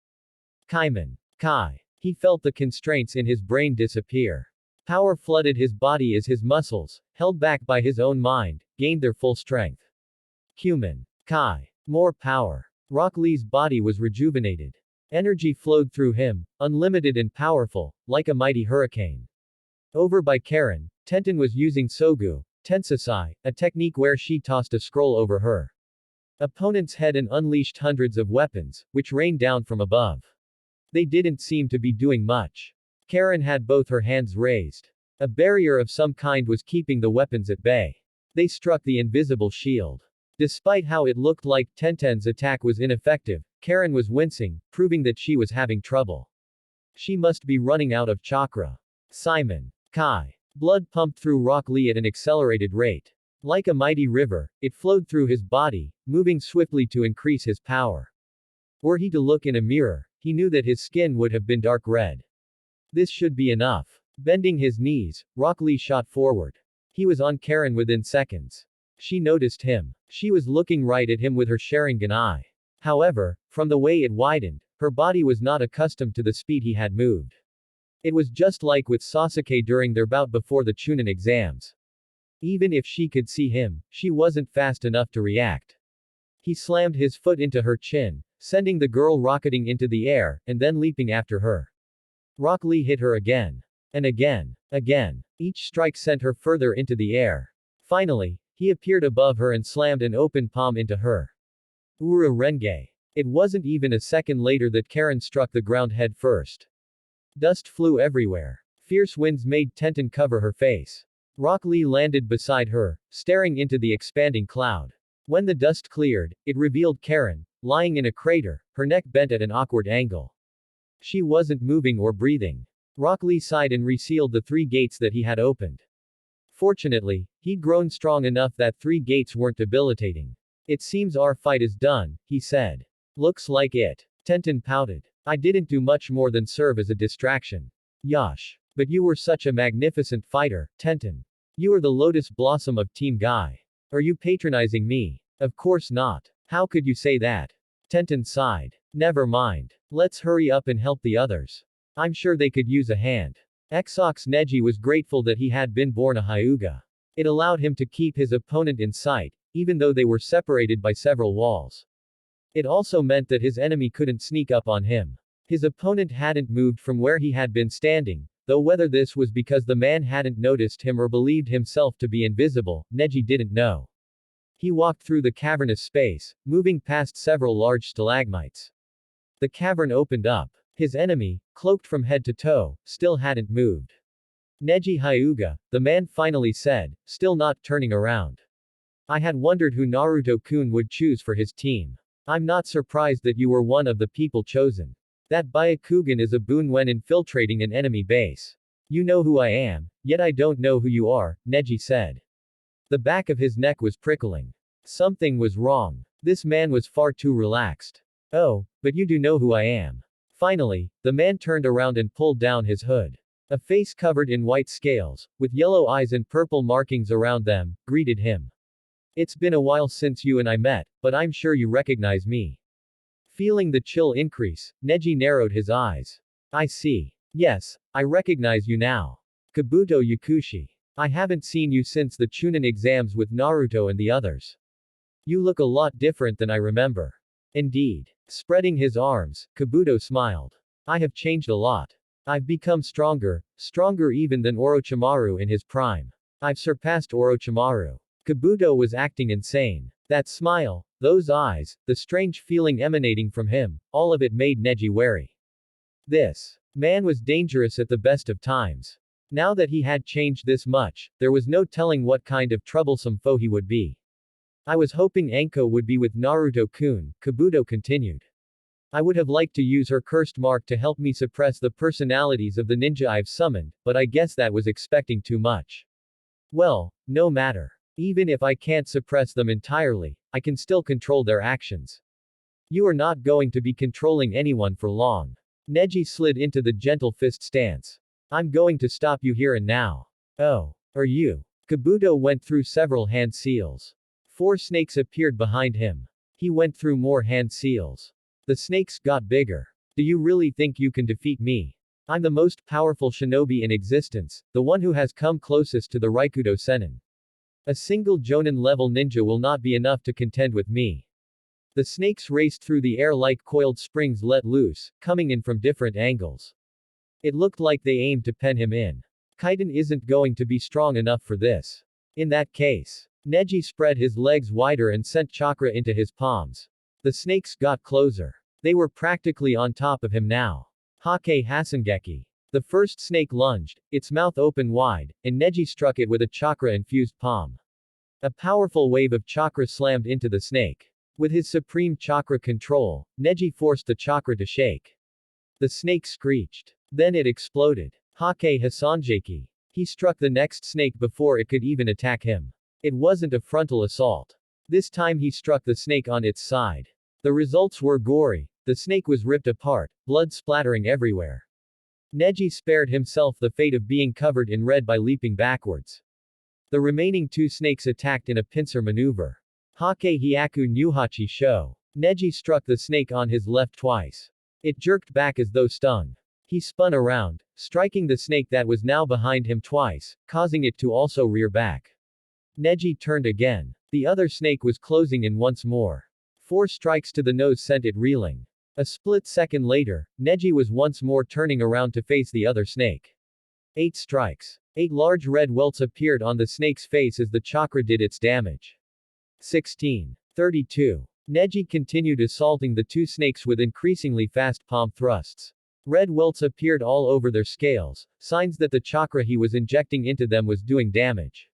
Kaiman. Kai. He felt the constraints in his brain disappear. Power flooded his body as his muscles, held back by his own mind, gained their full strength. Kuman. Kai. More power. Rock Lee's body was rejuvenated. Energy flowed through him, unlimited and powerful, like a mighty hurricane. Over by Karen, Tenten was using Sogu, Tensasai, a technique where she tossed a scroll over her opponent's head and unleashed hundreds of weapons, which rained down from above. They didn't seem to be doing much. Karen had both her hands raised. A barrier of some kind was keeping the weapons at bay. They struck the invisible shield. Despite how it looked like Tenten's attack was ineffective, Karen was wincing, proving that she was having trouble. She must be running out of chakra. Simon. Kai. Blood pumped through Rock Lee at an accelerated rate. Like a mighty river, it flowed through his body, moving swiftly to increase his power. Were he to look in a mirror, he knew that his skin would have been dark red. This should be enough. Bending his knees, Rock Lee shot forward. He was on Karen within seconds. She noticed him. She was looking right at him with her Sharingan eye. However, from the way it widened, her body was not accustomed to the speed he had moved. It was just like with Sasuke during their bout before the Chunin exams. Even if she could see him, she wasn't fast enough to react. He slammed his foot into her chin, sending the girl rocketing into the air, and then leaping after her. Rock Lee hit her again. And again. Again. Each strike sent her further into the air. Finally, he appeared above her and slammed an open palm into her. Ura Renge. It wasn't even a second later that Karen struck the ground head first. Dust flew everywhere. Fierce winds made Tenten cover her face. Rock Lee landed beside her, staring into the expanding cloud. When the dust cleared, it revealed Karen, lying in a crater, her neck bent at an awkward angle. She wasn't moving or breathing. Rock Lee sighed and resealed the 3 gates that he had opened. Fortunately, he'd grown strong enough that 3 gates weren't debilitating. It seems our fight is done, he said. Looks like it. Tenten pouted. I didn't do much more than serve as a distraction. Yash. But you were such a magnificent fighter, Tenten. You are the lotus blossom of Team Guy. Are you patronizing me? Of course not. How could you say that? Tenten sighed. Never mind. Let's hurry up and help the others. I'm sure they could use a hand. Exox Neji was grateful that he had been born a Hyuga. It allowed him to keep his opponent in sight, even though they were separated by several walls. It also meant that his enemy couldn't sneak up on him. His opponent hadn't moved from where he had been standing, Though whether this was because the man hadn't noticed him or believed himself to be invisible, Neji didn't know. He walked through the cavernous space, moving past several large stalagmites. The cavern opened up. His enemy, cloaked from head to toe, still hadn't moved. Neji Hyuga, the man finally said, still not turning around. I had wondered who Naruto-kun would choose for his team. I'm not surprised that you were one of the people chosen. That Byakugan is a boon when infiltrating an enemy base. You know who I am, yet I don't know who you are, Neji said. The back of his neck was prickling. Something was wrong. This man was far too relaxed. Oh, but you do know who I am. Finally, the man turned around and pulled down his hood. A face covered in white scales, with yellow eyes and purple markings around them, greeted him. It's been a while since you and I met, but I'm sure you recognize me. Feeling the chill increase, Neji narrowed his eyes. I see. Yes, I recognize you now. Kabuto Yakushi. I haven't seen you since the Chunin exams with Naruto and the others. You look a lot different than I remember. Indeed. Spreading his arms, Kabuto smiled. I have changed a lot. I've become stronger even than Orochimaru in his prime. I've surpassed Orochimaru. Kabuto was acting insane. That smile, those eyes, the strange feeling emanating from him, all of it made Neji wary. This man was dangerous at the best of times. Now that he had changed this much, there was no telling what kind of troublesome foe he would be. I was hoping Anko would be with Naruto-kun, Kabuto continued. I would have liked to use her cursed mark to help me suppress the personalities of the ninja I've summoned, but I guess that was expecting too much. Well, no matter. Even if I can't suppress them entirely, I can still control their actions. You are not going to be controlling anyone for long. Neji slid into the gentle fist stance. I'm going to stop you here and now. Oh. Are you? Kabuto went through several hand seals. 4 snakes appeared behind him. He went through more hand seals. The snakes got bigger. Do you really think you can defeat me? I'm the most powerful shinobi in existence, the one who has come closest to the Raikudo Sennin. A single Jonin-level ninja will not be enough to contend with me. The snakes raced through the air like coiled springs let loose, coming in from different angles. It looked like they aimed to pen him in. Kaiden isn't going to be strong enough for this. In that case, Neji spread his legs wider and sent chakra into his palms. The snakes got closer. They were practically on top of him now. Hake Hasengeki. The first snake lunged, its mouth open wide, and Neji struck it with a chakra-infused palm. A powerful wave of chakra slammed into the snake. With his supreme chakra control, Neji forced the chakra to shake. The snake screeched. Then it exploded. Hake Hasengeki. He struck the next snake before it could even attack him. It wasn't a frontal assault. This time he struck the snake on its side. The results were gory. The snake was ripped apart, blood splattering everywhere. Neji spared himself the fate of being covered in red by leaping backwards. The remaining 2 snakes attacked in a pincer maneuver. Hake Hyaku Nuhachi Sho. Neji struck the snake on his left twice. It jerked back as though stung. He spun around, striking the snake that was now behind him twice, causing it to also rear back. Neji turned again. The other snake was closing in once more. 4 strikes to the nose sent it reeling. A split second later, Neji was once more turning around to face the other snake. 8 strikes. 8 large red welts appeared on the snake's face as the chakra did its damage. 16:32. Neji continued assaulting the 2 snakes with increasingly fast palm thrusts. Red welts appeared all over their scales, signs that the chakra he was injecting into them was doing damage.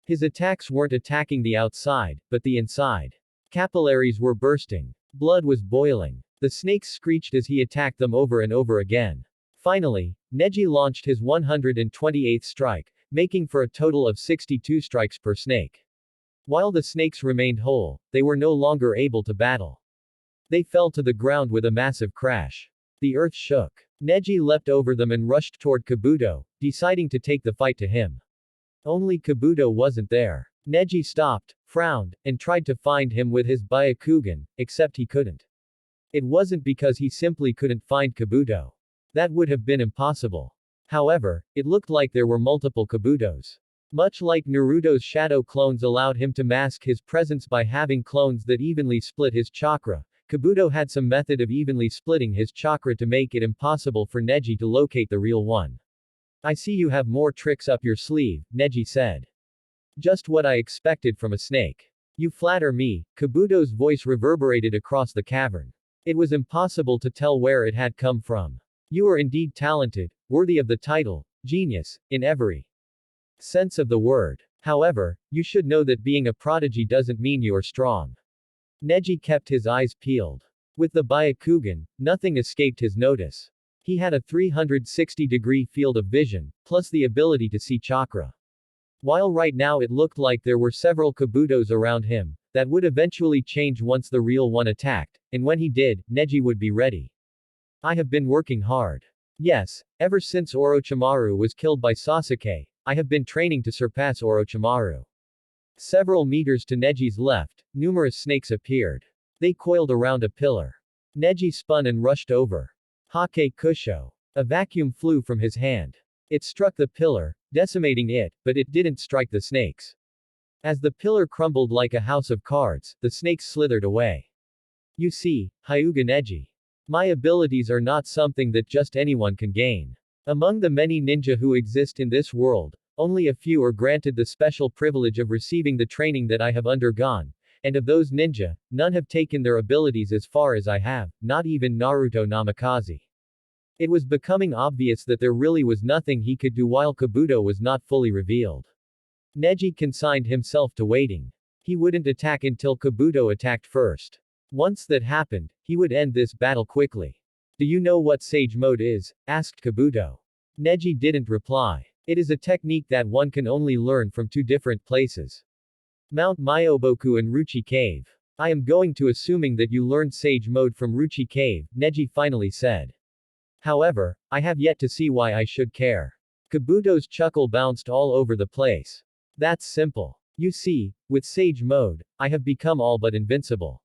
His attacks weren't attacking the outside, but the inside. Capillaries were bursting. Blood was boiling. The snakes screeched as he attacked them over and over again. Finally, Neji launched his 128th strike, making for a total of 62 strikes per snake. While the snakes remained whole, they were no longer able to battle. They fell to the ground with a massive crash. The earth shook. Neji leapt over them and rushed toward Kabuto, deciding to take the fight to him. Only Kabuto wasn't there. Neji stopped, frowned, and tried to find him with his Byakugan, except he couldn't. It wasn't because he simply couldn't find Kabuto. That would have been impossible. However, it looked like there were multiple Kabutos. Much like Naruto's shadow clones allowed him to mask his presence by having clones that evenly split his chakra, Kabuto had some method of evenly splitting his chakra to make it impossible for Neji to locate the real one. I see you have more tricks up your sleeve, Neji said. Just what I expected from a snake. You flatter me, Kabuto's voice reverberated across the cavern. It was impossible to tell where it had come from. You are indeed talented, worthy of the title, genius, in every sense of the word. However, you should know that being a prodigy doesn't mean you are strong. Neji kept his eyes peeled. With the Byakugan, nothing escaped his notice. He had a 360-degree field of vision, plus the ability to see chakra. While right now it looked like there were several Kabutos around him, that would eventually change once the real one attacked, and when he did, Neji would be ready. I have been working hard. Yes, ever since Orochimaru was killed by Sasuke, I have been training to surpass Orochimaru. Several meters to Neji's left, numerous snakes appeared. They coiled around a pillar. Neji spun and rushed over. Hake Kusho. A vacuum flew from his hand. It struck the pillar, decimating it, but it didn't strike the snakes. As the pillar crumbled like a house of cards, the snakes slithered away. You see, Hyuga Neji. My abilities are not something that just anyone can gain. Among the many ninja who exist in this world, only a few are granted the special privilege of receiving the training that I have undergone, and of those ninja, none have taken their abilities as far as I have, not even Naruto Namikaze. It was becoming obvious that there really was nothing he could do while Kabuto was not fully revealed. Neji consigned himself to waiting. He wouldn't attack until Kabuto attacked first. Once that happened, he would end this battle quickly. Do you know what Sage Mode is? Asked Kabuto. Neji didn't reply. It is a technique that one can only learn from two different places. Mount Myoboku and Ruchi Cave. I am going to assuming that you learned Sage Mode from Ruchi Cave, Neji finally said. However, I have yet to see why I should care. Kabuto's chuckle bounced all over the place. That's simple. You see, with Sage Mode, I have become all but invincible.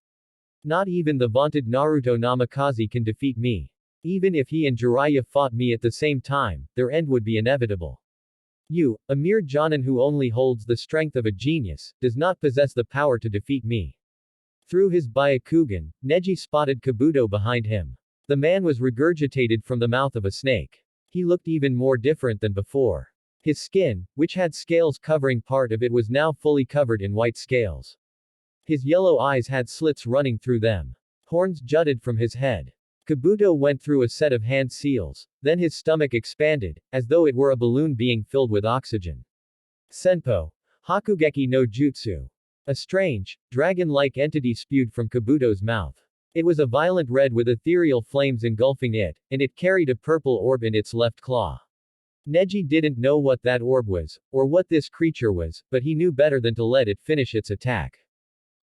Not even the vaunted Naruto Namikaze can defeat me. Even if he and Jiraiya fought me at the same time, their end would be inevitable. You, a mere jonin who only holds the strength of a genius, does not possess the power to defeat me. Through his Byakugan, Neji spotted Kabuto behind him. The man was regurgitated from the mouth of a snake. He looked even more different than before. His skin, which had scales covering part of it, was now fully covered in white scales. His yellow eyes had slits running through them. Horns jutted from his head. Kabuto went through a set of hand seals, then his stomach expanded, as though it were a balloon being filled with oxygen. Senpo. Hakugeki no Jutsu. A strange, dragon-like entity spewed from Kabuto's mouth. It was a violent red with ethereal flames engulfing it, and it carried a purple orb in its left claw. Neji didn't know what that orb was, or what this creature was, but he knew better than to let it finish its attack.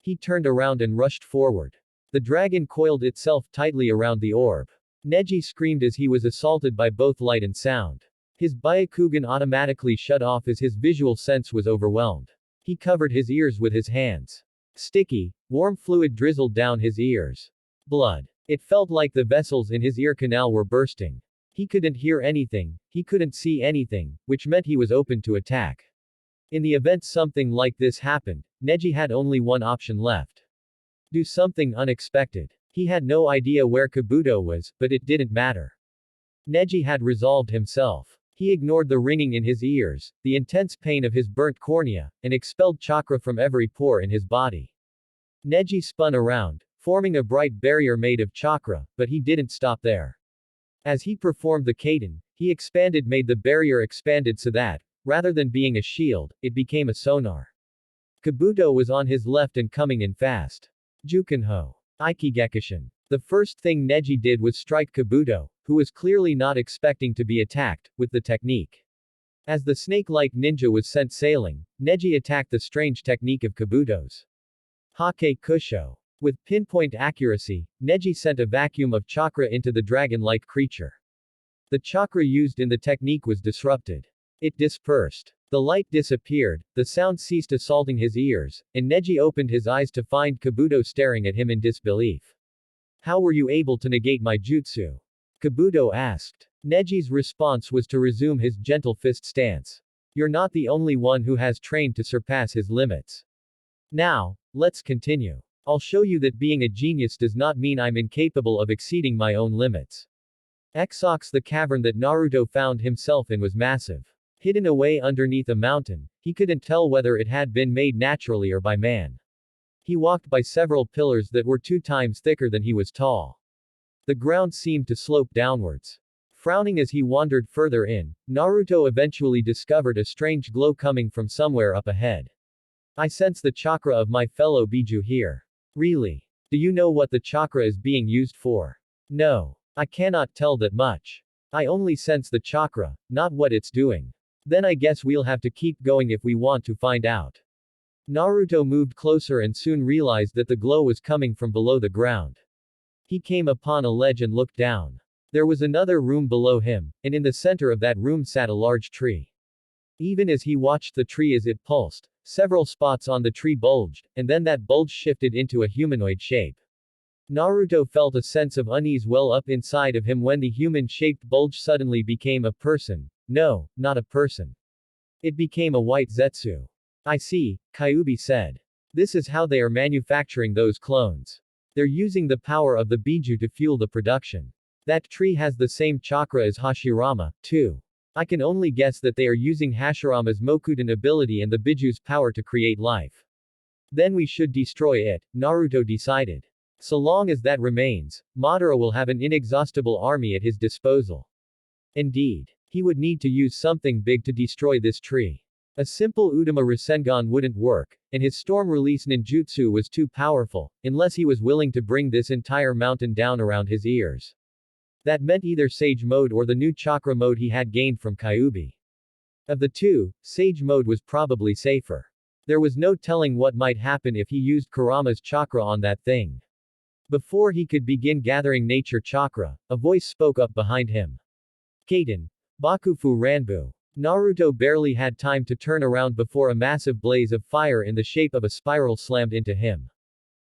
He turned around and rushed forward. The dragon coiled itself tightly around the orb. Neji screamed as he was assaulted by both light and sound. His Byakugan automatically shut off as his visual sense was overwhelmed. He covered his ears with his hands. Sticky, warm fluid drizzled down his ears. Blood. It felt like the vessels in his ear canal were bursting. He couldn't hear anything, he couldn't see anything, which meant he was open to attack. In the event something like this happened, Neji had only one option left. Do something unexpected. He had no idea where Kabuto was, but it didn't matter. Neji had resolved himself. He ignored the ringing in his ears, the intense pain of his burnt cornea, and expelled chakra from every pore in his body. Neji spun around, forming a bright barrier made of chakra, but he didn't stop there. As he performed the kaiden, he expanded made the barrier expanded so that, rather than being a shield, it became a sonar. Kabuto was on his left and coming in fast. Jukenho. Ikigekishin. The first thing Neji did was strike Kabuto, who was clearly not expecting to be attacked, with the technique. As the snake-like ninja was sent sailing, Neji attacked the strange technique of Kabuto's. Hake Kusho. With pinpoint accuracy, Neji sent a vacuum of chakra into the dragon-like creature. The chakra used in the technique was disrupted. It dispersed. The light disappeared, the sound ceased assaulting his ears, and Neji opened his eyes to find Kabuto staring at him in disbelief. How were you able to negate my jutsu? Kabuto asked. Neji's response was to resume his gentle fist stance. You're not the only one who has trained to surpass his limits. Now, let's continue. I'll show you that being a genius does not mean I'm incapable of exceeding my own limits. Exox, the cavern that Naruto found himself in, was massive. Hidden away underneath a mountain, he couldn't tell whether it had been made naturally or by man. He walked by several pillars that were 2 times thicker than he was tall. The ground seemed to slope downwards. Frowning as he wandered further in, Naruto eventually discovered a strange glow coming from somewhere up ahead. I sense the chakra of my fellow Biju here. Really? Do you know what the chakra is being used for? No. I cannot tell that much. I only sense the chakra, not what it's doing. Then I guess we'll have to keep going if we want to find out. Naruto moved closer and soon realized that the glow was coming from below the ground. He came upon a ledge and looked down. There was another room below him, and in the center of that room sat a large tree. Even as he watched the tree as it pulsed, several spots on the tree bulged, and then that bulge shifted into a humanoid shape. Naruto felt a sense of unease well up inside of him when the human-shaped bulge suddenly became a person. No, not a person. It became a white Zetsu. I see, Kyuubi said. This is how they are manufacturing those clones. They're using the power of the Biju to fuel the production. That tree has the same chakra as Hashirama, too. I can only guess that they are using Hashirama's Mokudan ability and the Biju's power to create life. Then we should destroy it, Naruto decided. So long as that remains, Madara will have an inexhaustible army at his disposal. Indeed. He would need to use something big to destroy this tree. A simple Udama Rasengan wouldn't work, and his storm release ninjutsu was too powerful, unless he was willing to bring this entire mountain down around his ears. That meant either Sage Mode or the new Chakra Mode he had gained from Kyuubi. Of the two, Sage Mode was probably safer. There was no telling what might happen if he used Kurama's chakra on that thing. Before he could begin gathering nature chakra, a voice spoke up behind him. Kaiten. Bakufu Ranbu. Naruto barely had time to turn around before a massive blaze of fire in the shape of a spiral slammed into him.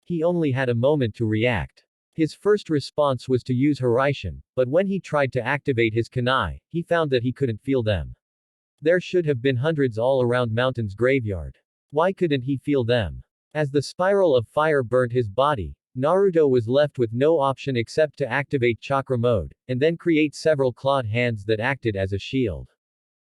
He only had a moment to react. His first response was to use Hiraishin, but when he tried to activate his kunai, he found that he couldn't feel them. There should have been hundreds all around Mountain's graveyard. Why couldn't he feel them? As the spiral of fire burnt his body, Naruto was left with no option except to activate chakra mode, and then create several clawed hands that acted as a shield.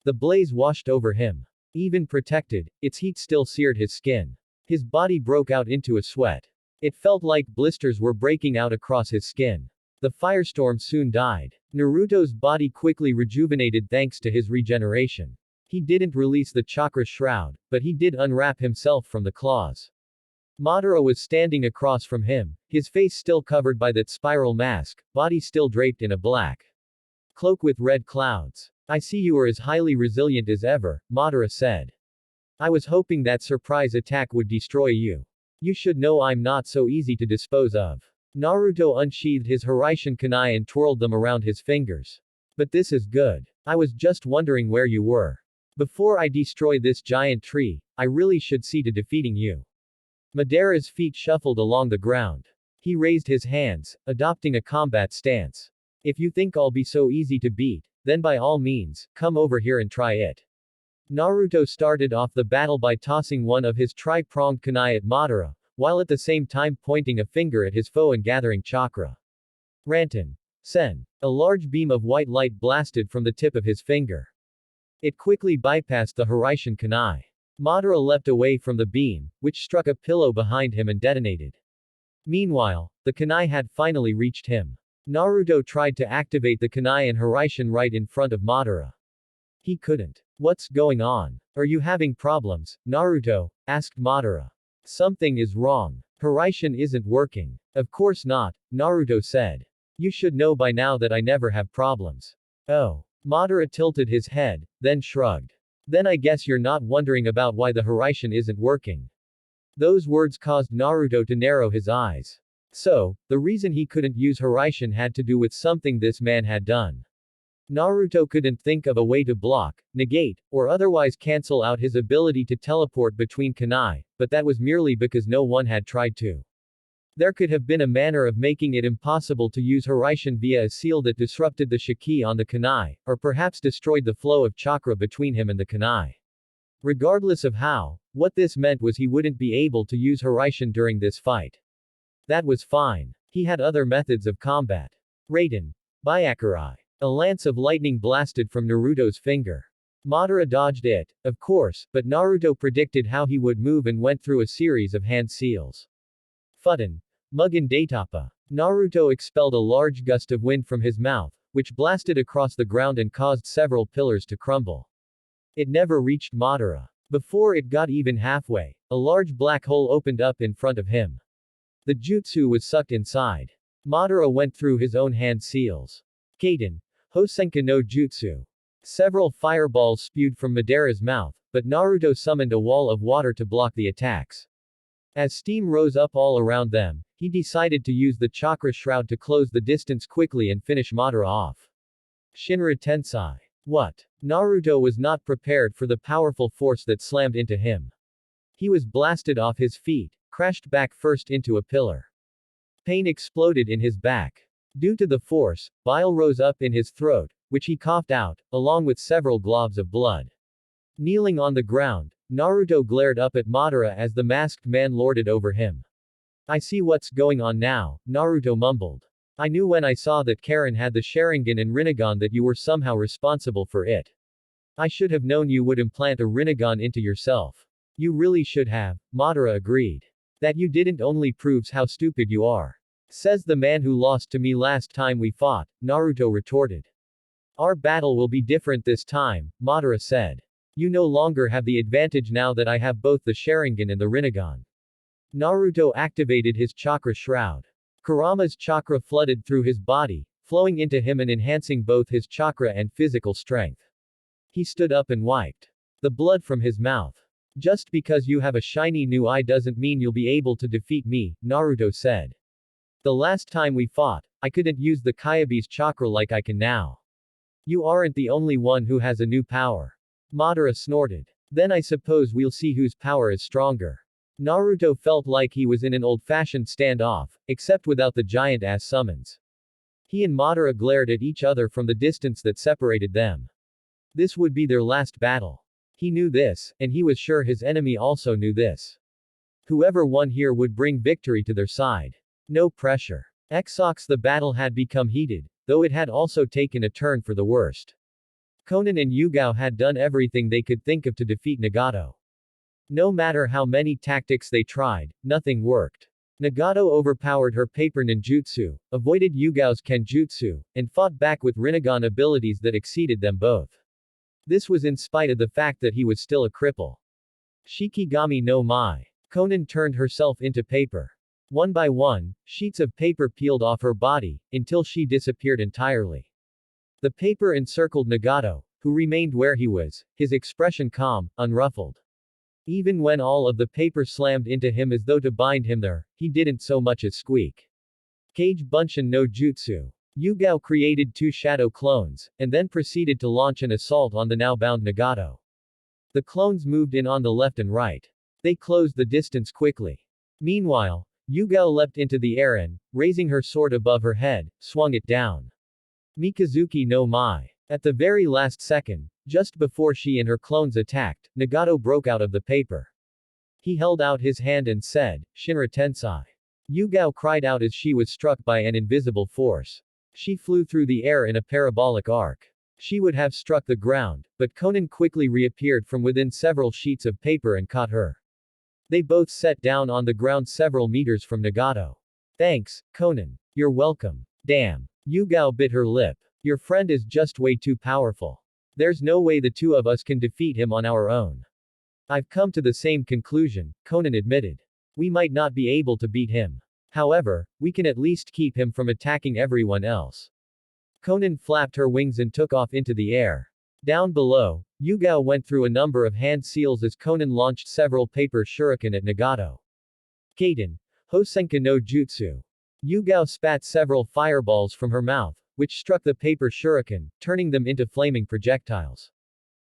The blaze washed over him. Even protected, its heat still seared his skin. His body broke out into a sweat. It felt like blisters were breaking out across his skin. The firestorm soon died. Naruto's body quickly rejuvenated thanks to his regeneration. He didn't release the chakra shroud, but he did unwrap himself from the claws. Madara was standing across from him, his face still covered by that spiral mask, body still draped in a black cloak with red clouds. I see you are as highly resilient as ever, Madara said. I was hoping that surprise attack would destroy you. You should know I'm not so easy to dispose of. Naruto unsheathed his Hiraishin kunai and twirled them around his fingers. But this is good. I was just wondering where you were. Before I destroy this giant tree, I really should see to defeating you. Madara's feet shuffled along the ground. He raised his hands, adopting a combat stance. If you think I'll be so easy to beat, then by all means, come over here and try it. Naruto started off the battle by tossing one of his tri-pronged kunai at Madara, while at the same time pointing a finger at his foe and gathering chakra. Rantan. Sen. A large beam of white light blasted from the tip of his finger. It quickly bypassed the Hiraishin kunai. Madara leapt away from the beam, which struck a pillow behind him and detonated. Meanwhile, the kunai had finally reached him. Naruto tried to activate the kunai and Hiraishin right in front of Madara. He couldn't. What's going on? Are you having problems, Naruto? Asked Madara. Something is wrong. Hiraishin isn't working. Of course not, Naruto said. You should know by now that I never have problems. Oh. Madara tilted his head, then shrugged. Then I guess you're not wondering about why the Hiraishin isn't working. Those words caused Naruto to narrow his eyes. So, the reason he couldn't use Hiraishin had to do with something this man had done. Naruto couldn't think of a way to block, negate, or otherwise cancel out his ability to teleport between kunai, but that was merely because no one had tried to. There could have been a manner of making it impossible to use Hiraishin via a seal that disrupted the Shiki on the kunai, or perhaps destroyed the flow of chakra between him and the kunai. Regardless of how, what this meant was he wouldn't be able to use Hiraishin during this fight. That was fine. He had other methods of combat. Raiden. Byakurai. A lance of lightning blasted from Naruto's finger. Madara dodged it, of course, but Naruto predicted how he would move and went through a series of hand seals. Futon. Mugen Daitapa. Naruto expelled a large gust of wind from his mouth, which blasted across the ground and caused several pillars to crumble. It never reached Madara. Before it got even halfway, a large black hole opened up in front of him. The jutsu was sucked inside. Madara went through his own hand seals. Kaiten. Hosenka no Jutsu. Several fireballs spewed from Madara's mouth, but Naruto summoned a wall of water to block the attacks. As steam rose up all around them, he decided to use the chakra shroud to close the distance quickly and finish Madara off. Shinra Tensai. What? Naruto was not prepared for the powerful force that slammed into him. He was blasted off his feet, crashed back first into a pillar. Pain exploded in his back. Due to the force, bile rose up in his throat, which he coughed out, along with several globs of blood. Kneeling on the ground, Naruto glared up at Madara as the masked man lorded over him. I see what's going on now, Naruto mumbled. I knew when I saw that Karen had the Sharingan and Rinnegan that you were somehow responsible for it. I should have known you would implant a Rinnegan into yourself. You really should have, Madara agreed. That you didn't only proves how stupid you are. Says the man who lost to me last time we fought, Naruto retorted. Our battle will be different this time, Madara said. You no longer have the advantage now that I have both the Sharingan and the Rinnegan. Naruto activated his chakra shroud. Kurama's chakra flooded through his body, flowing into him and enhancing both his chakra and physical strength. He stood up and wiped the blood from his mouth. Just because you have a shiny new eye doesn't mean you'll be able to defeat me, Naruto said. The last time we fought, I couldn't use the Kyabe's chakra like I can now. You aren't the only one who has a new power. Madara snorted. Then I suppose we'll see whose power is stronger. Naruto felt like he was in an old-fashioned standoff, except without the giant-ass summons. He and Madara glared at each other from the distance that separated them. This would be their last battle. He knew this, and he was sure his enemy also knew this. Whoever won here would bring victory to their side. No pressure. Exox the battle had become heated, though it had also taken a turn for the worst. Konan and Yugao had done everything they could think of to defeat Nagato. No matter how many tactics they tried, nothing worked. Nagato overpowered her paper ninjutsu, avoided Yugao's kenjutsu, and fought back with Rinnegan abilities that exceeded them both. This was in spite of the fact that he was still a cripple. Shikigami no Mai. Konan turned herself into paper. One by one, sheets of paper peeled off her body, until she disappeared entirely. The paper encircled Nagato, who remained where he was, his expression calm, unruffled. Even when all of the paper slammed into him as though to bind him there, he didn't so much as squeak. Kage Bunshin no Jutsu. Yugao created 2 shadow clones, and then proceeded to launch an assault on the now bound Nagato. The clones moved in on the left and right. They closed the distance quickly. Meanwhile, Yugao leapt into the air and, raising her sword above her head, swung it down. Mikazuki no Mai. At the very last second, just before she and her clones attacked, Nagato broke out of the paper. He held out his hand and said, Shinra Tensai. Yugao cried out as she was struck by an invisible force. She flew through the air in a parabolic arc. She would have struck the ground, but Konan quickly reappeared from within several sheets of paper and caught her. They both sat down on the ground several meters from Nagato. Thanks, Konan. You're welcome. Damn. Yugao bit her lip. Your friend is just way too powerful. There's no way the two of us can defeat him on our own. I've come to the same conclusion, Konan admitted. We might not be able to beat him. However, we can at least keep him from attacking everyone else. Konan flapped her wings and took off into the air. Down below, Yugao went through a number of hand seals as Konan launched several paper shuriken at Nagato. Kaiten. Hosenka no Jutsu. Yugao spat several fireballs from her mouth, which struck the paper shuriken, turning them into flaming projectiles.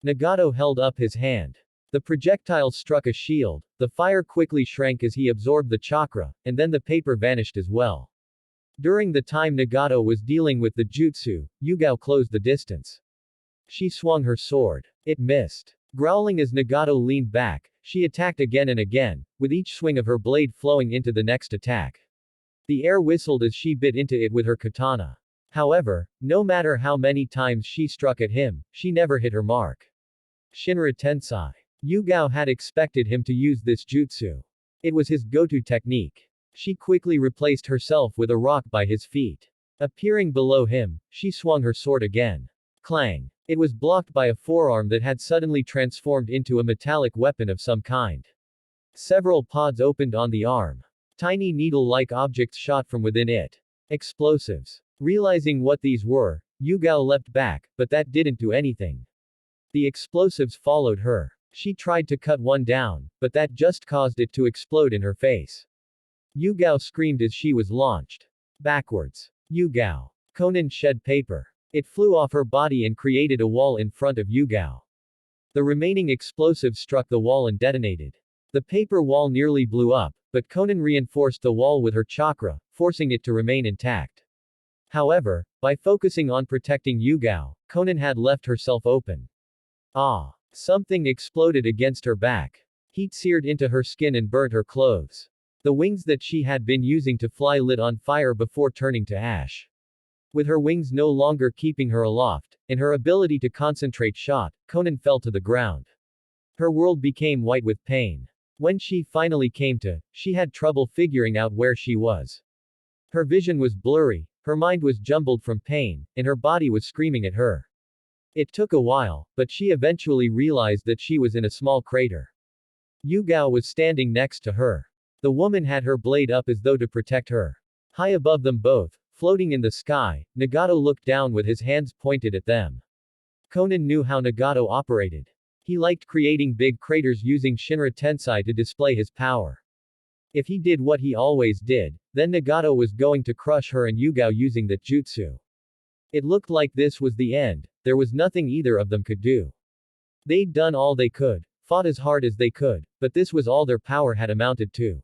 Nagato held up his hand. The projectiles struck a shield, the fire quickly shrank as he absorbed the chakra, and then the paper vanished as well. During the time Nagato was dealing with the jutsu, Yugao closed the distance. She swung her sword. It missed. Growling as Nagato leaned back, she attacked again and again, with each swing of her blade flowing into the next attack. The air whistled as she bit into it with her katana. However, no matter how many times she struck at him, she never hit her mark. Shinra Tensai. Yugao had expected him to use this jutsu. It was his go-to technique. She quickly replaced herself with a rock by his feet. Appearing below him, she swung her sword again. Clang. It was blocked by a forearm that had suddenly transformed into a metallic weapon of some kind. Several pods opened on the arm. Tiny needle-like objects shot from within it. Explosives. Realizing what these were, Yugao leapt back, but that didn't do anything. The explosives followed her. She tried to cut one down, but that just caused it to explode in her face. Yugao screamed as she was launched. Backwards. Yugao. Conan shed paper. It flew off her body and created a wall in front of Yugao. The remaining explosives struck the wall and detonated. The paper wall nearly blew up, but Conan reinforced the wall with her chakra, forcing it to remain intact. However, by focusing on protecting Yugao, Conan had left herself open. Ah! Something exploded against her back. Heat seared into her skin and burnt her clothes. The wings that she had been using to fly lit on fire before turning to ash. With her wings no longer keeping her aloft, and her ability to concentrate shot, Conan fell to the ground. Her world became white with pain. When she finally came to, she had trouble figuring out where she was. Her vision was blurry, her mind was jumbled from pain, and her body was screaming at her. It took a while, but she eventually realized that she was in a small crater. Yugao was standing next to her. The woman had her blade up as though to protect her. High above them both, floating in the sky, Nagato looked down with his hands pointed at them. Conan knew how Nagato operated. He liked creating big craters using Shinra Tensai to display his power. If he did what he always did, then Nagato was going to crush her and Yugao using that jutsu. It looked like this was the end, there was nothing either of them could do. They'd done all they could, fought as hard as they could, but this was all their power had amounted to.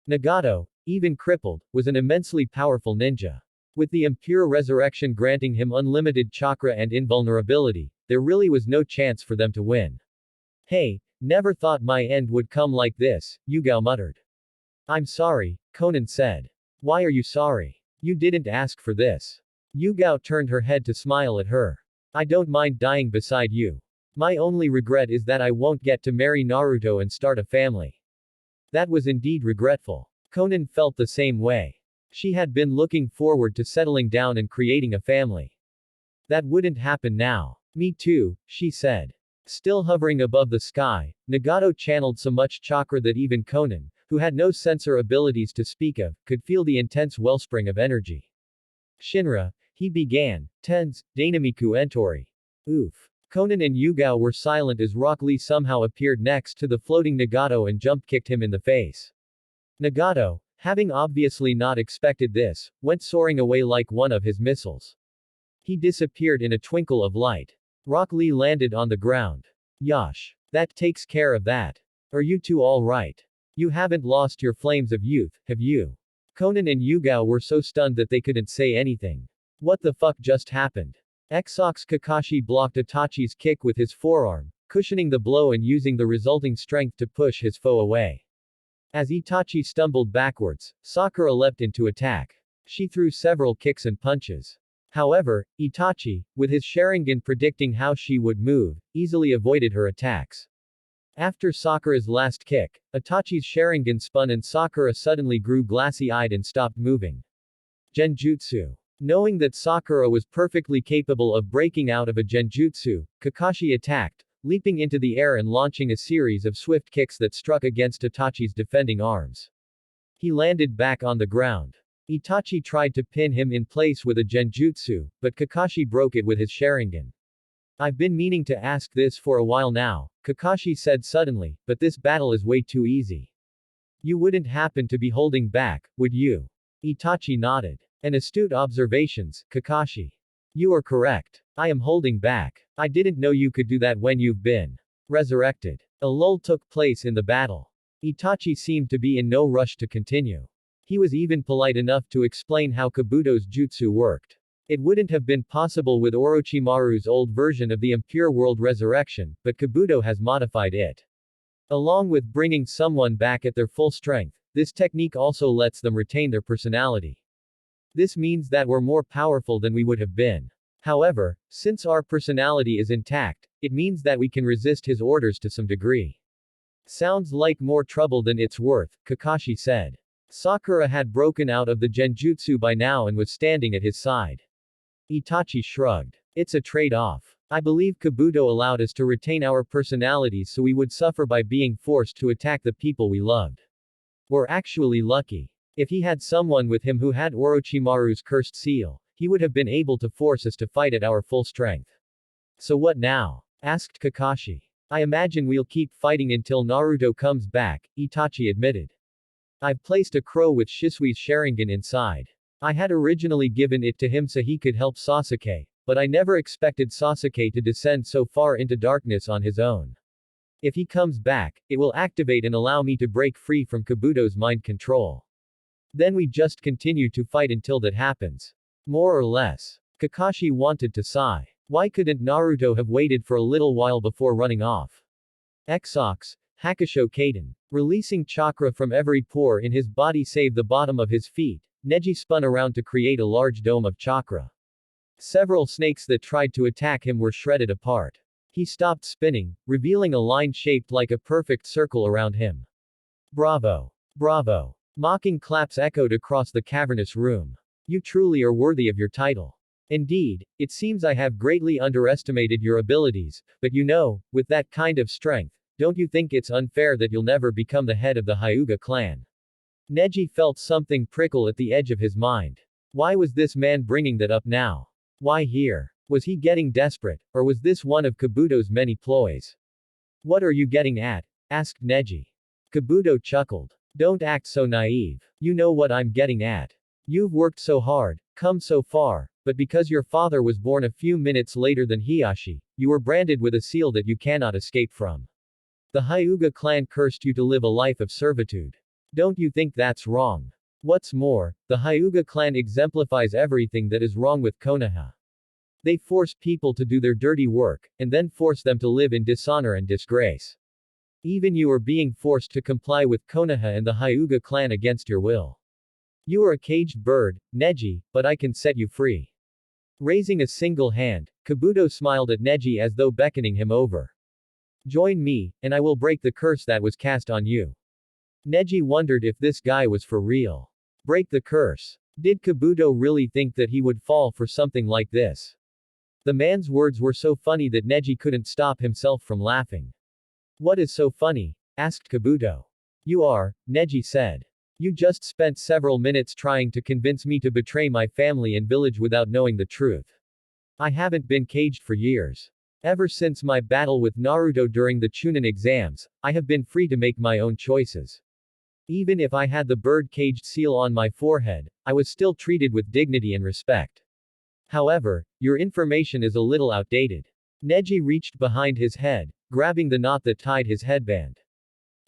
Nagato, even crippled, was an immensely powerful ninja. With the impure resurrection granting him unlimited chakra and invulnerability, there really was no chance for them to win. Hey, never thought my end would come like this, Yugao muttered. I'm sorry, Conan said. Why are you sorry? You didn't ask for this. Yugao turned her head to smile at her. I don't mind dying beside you. My only regret is that I won't get to marry Naruto and start a family. That was indeed regretful. Conan felt the same way. She had been looking forward to settling down and creating a family. That wouldn't happen now. Me too, she said. Still hovering above the sky, Nagato channeled so much chakra that even Conan, who had no sensor abilities to speak of, could feel the intense wellspring of energy. Shinra, he began. Tense, Dynamiku Entori. Oof. Conan and Yugao were silent as Rock Lee somehow appeared next to the floating Nagato and jump-kicked him in the face. Nagato, having obviously not expected this, went soaring away like one of his missiles. He disappeared in a twinkle of light. Rock Lee landed on the ground. Yosh. That takes care of that. Are you two all right? You haven't lost your flames of youth, have you? Conan and Yugao were so stunned that they couldn't say anything. What the fuck just happened? Exox Kakashi blocked Itachi's kick with his forearm, cushioning the blow and using the resulting strength to push his foe away. As Itachi stumbled backwards, Sakura leapt into attack. She threw several kicks and punches. However, Itachi, with his Sharingan predicting how she would move, easily avoided her attacks. After Sakura's last kick, Itachi's Sharingan spun and Sakura suddenly grew glassy-eyed and stopped moving. Genjutsu. Knowing that Sakura was perfectly capable of breaking out of a genjutsu, Kakashi attacked, leaping into the air and launching a series of swift kicks that struck against Itachi's defending arms. He landed back on the ground. Itachi tried to pin him in place with a genjutsu, but Kakashi broke it with his Sharingan. I've been meaning to ask this for a while now, Kakashi said suddenly, but this battle is way too easy. You wouldn't happen to be holding back, would you? Itachi nodded. An astute observations, Kakashi. You are correct. I am holding back. I didn't know you could do that when you've been resurrected. A lull took place in the battle. Itachi seemed to be in no rush to continue. He was even polite enough to explain how Kabuto's jutsu worked. It wouldn't have been possible with Orochimaru's old version of the Impure World Resurrection, but Kabuto has modified it. Along with bringing someone back at their full strength, this technique also lets them retain their personality. This means that we're more powerful than we would have been. However, since our personality is intact, it means that we can resist his orders to some degree. Sounds like more trouble than it's worth, Kakashi said. Sakura had broken out of the genjutsu by now and was standing at his side. Itachi shrugged. It's a trade-off. I believe Kabuto allowed us to retain our personalities so we would suffer by being forced to attack the people we loved. We're actually lucky. If he had someone with him who had Orochimaru's cursed seal, he would have been able to force us to fight at our full strength. So what now? Asked Kakashi. I imagine we'll keep fighting until Naruto comes back, Itachi admitted. I've placed a crow with Shisui's Sharingan inside. I had originally given it to him so he could help Sasuke, but I never expected Sasuke to descend so far into darkness on his own. If he comes back, it will activate and allow me to break free from Kabuto's mind control. Then we just continue to fight until that happens. More or less. Kakashi wanted to sigh. Why couldn't Naruto have waited for a little while before running off? Exox, Hakusho Kaden. Releasing chakra from every pore in his body save the bottom of his feet, Neji spun around to create a large dome of chakra. Several snakes that tried to attack him were shredded apart. He stopped spinning, revealing a line shaped like a perfect circle around him. Bravo! Bravo! Mocking claps echoed across the cavernous room. You truly are worthy of your title. Indeed, it seems I have greatly underestimated your abilities, but you know, with that kind of strength, don't you think it's unfair that you'll never become the head of the Hyuga clan? Neji felt something prickle at the edge of his mind. Why was this man bringing that up now? Why here? Was he getting desperate, or was this one of Kabuto's many ploys? What are you getting at? Asked Neji. Kabuto chuckled. Don't act so naive. You know what I'm getting at. You've worked so hard, come so far, but because your father was born a few minutes later than Hiashi, you were branded with a seal that you cannot escape from. The Hyuga clan cursed you to live a life of servitude. Don't you think that's wrong? What's more, the Hyuga clan exemplifies everything that is wrong with Konoha. They force people to do their dirty work, and then force them to live in dishonor and disgrace. Even you are being forced to comply with Konoha and the Hyuga clan against your will. You are a caged bird, Neji, but I can set you free. Raising a single hand, Kabuto smiled at Neji as though beckoning him over. Join me, and I will break the curse that was cast on you. Neji wondered if this guy was for real. Break the curse. Did Kabuto really think that he would fall for something like this? The man's words were so funny that Neji couldn't stop himself from laughing. What is so funny? Asked Kabuto. You are, Neji said. You just spent several minutes trying to convince me to betray my family and village without knowing the truth. I haven't been caged for years. Ever since my battle with Naruto during the Chunin exams, I have been free to make my own choices. Even if I had the bird-caged seal on my forehead, I was still treated with dignity and respect. However, your information is a little outdated. Neji reached behind his head, grabbing the knot that tied his headband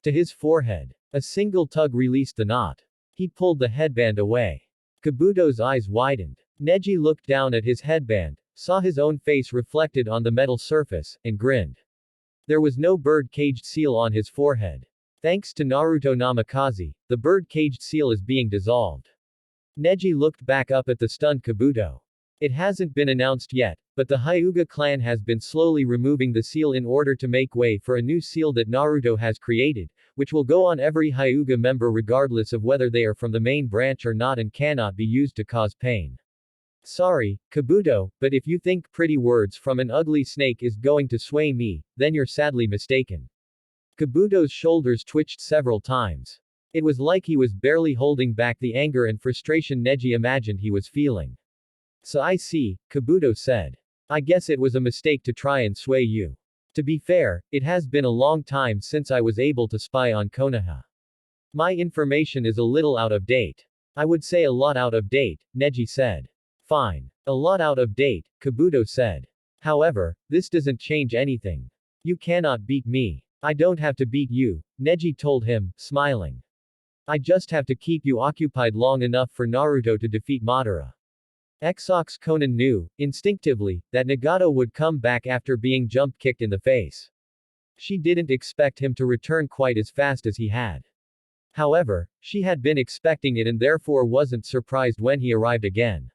to his forehead. A single tug released the knot. He pulled the headband away. Kabuto's eyes widened. Neji looked down at his headband, saw his own face reflected on the metal surface, and grinned. There was no bird-caged seal on his forehead. Thanks to Naruto Namikaze, the bird-caged seal is being dissolved. Neji looked back up at the stunned Kabuto. It hasn't been announced yet, but the Hyuga clan has been slowly removing the seal in order to make way for a new seal that Naruto has created, which will go on every Hyuga member regardless of whether they are from the main branch or not and cannot be used to cause pain. Sorry, Kabuto, but if you think pretty words from an ugly snake is going to sway me, then you're sadly mistaken. Kabuto's shoulders twitched several times. It was like he was barely holding back the anger and frustration Neji imagined he was feeling. So I see, Kabuto said. I guess it was a mistake to try and sway you. To be fair, it has been a long time since I was able to spy on Konoha. My information is a little out of date. I would say a lot out of date, Neji said. Fine. A lot out of date, Kabuto said. However, this doesn't change anything. You cannot beat me. I don't have to beat you, Neji told him, smiling. I just have to keep you occupied long enough for Naruto to defeat Madara. Exox Konan knew, instinctively, that Nagato would come back after being jump-kicked in the face. She didn't expect him to return quite as fast as he had. However, she had been expecting it and therefore wasn't surprised when he arrived again.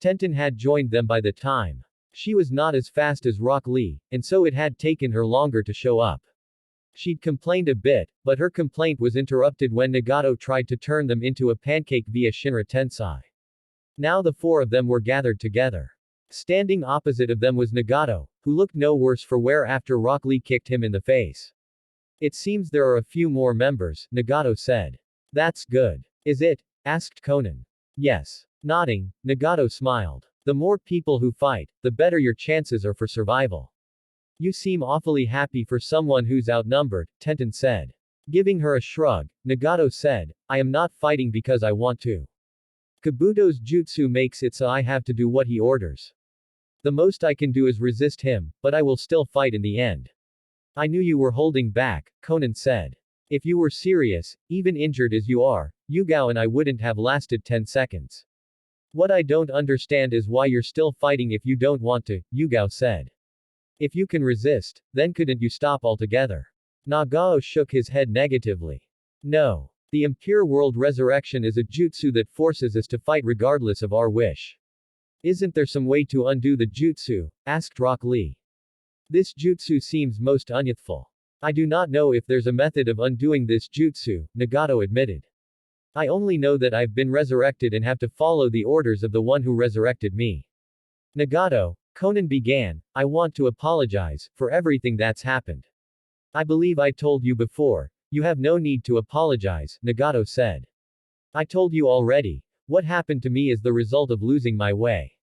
Tenten had joined them by the time. She was not as fast as Rock Lee, and so it had taken her longer to show up. She'd complained a bit, but her complaint was interrupted when Nagato tried to turn them into a pancake via Shinra Tensai. Now the four of them were gathered together. Standing opposite of them was Nagato, who looked no worse for wear after Rock Lee kicked him in the face. It seems there are a few more members, Nagato said. That's good. Is it? Asked Conan. Yes. Nodding, Nagato smiled. The more people who fight, the better your chances are for survival. You seem awfully happy for someone who's outnumbered, Tenten said. Giving her a shrug, Nagato said, I am not fighting because I want to. Kabuto's jutsu makes it so I have to do what he orders. The most I can do is resist him, but I will still fight in the end. I knew you were holding back, Conan said. If you were serious, even injured as you are, Yugao and I wouldn't have lasted 10 seconds. What I don't understand is why you're still fighting if you don't want to, Yugao said. If you can resist, then couldn't you stop altogether? Nagao shook his head negatively. No. The impure world resurrection is a jutsu that forces us to fight regardless of our wish. Isn't there some way to undo the jutsu? Asked Rock Lee. This jutsu seems most unyouthful. I do not know if there's a method of undoing this jutsu, Nagato admitted. I only know that I've been resurrected and have to follow the orders of the one who resurrected me. Nagato, Conan began, I want to apologize for everything that's happened. I believe I told you before, you have no need to apologize, Nagato said. I told you already, what happened to me is the result of losing my way.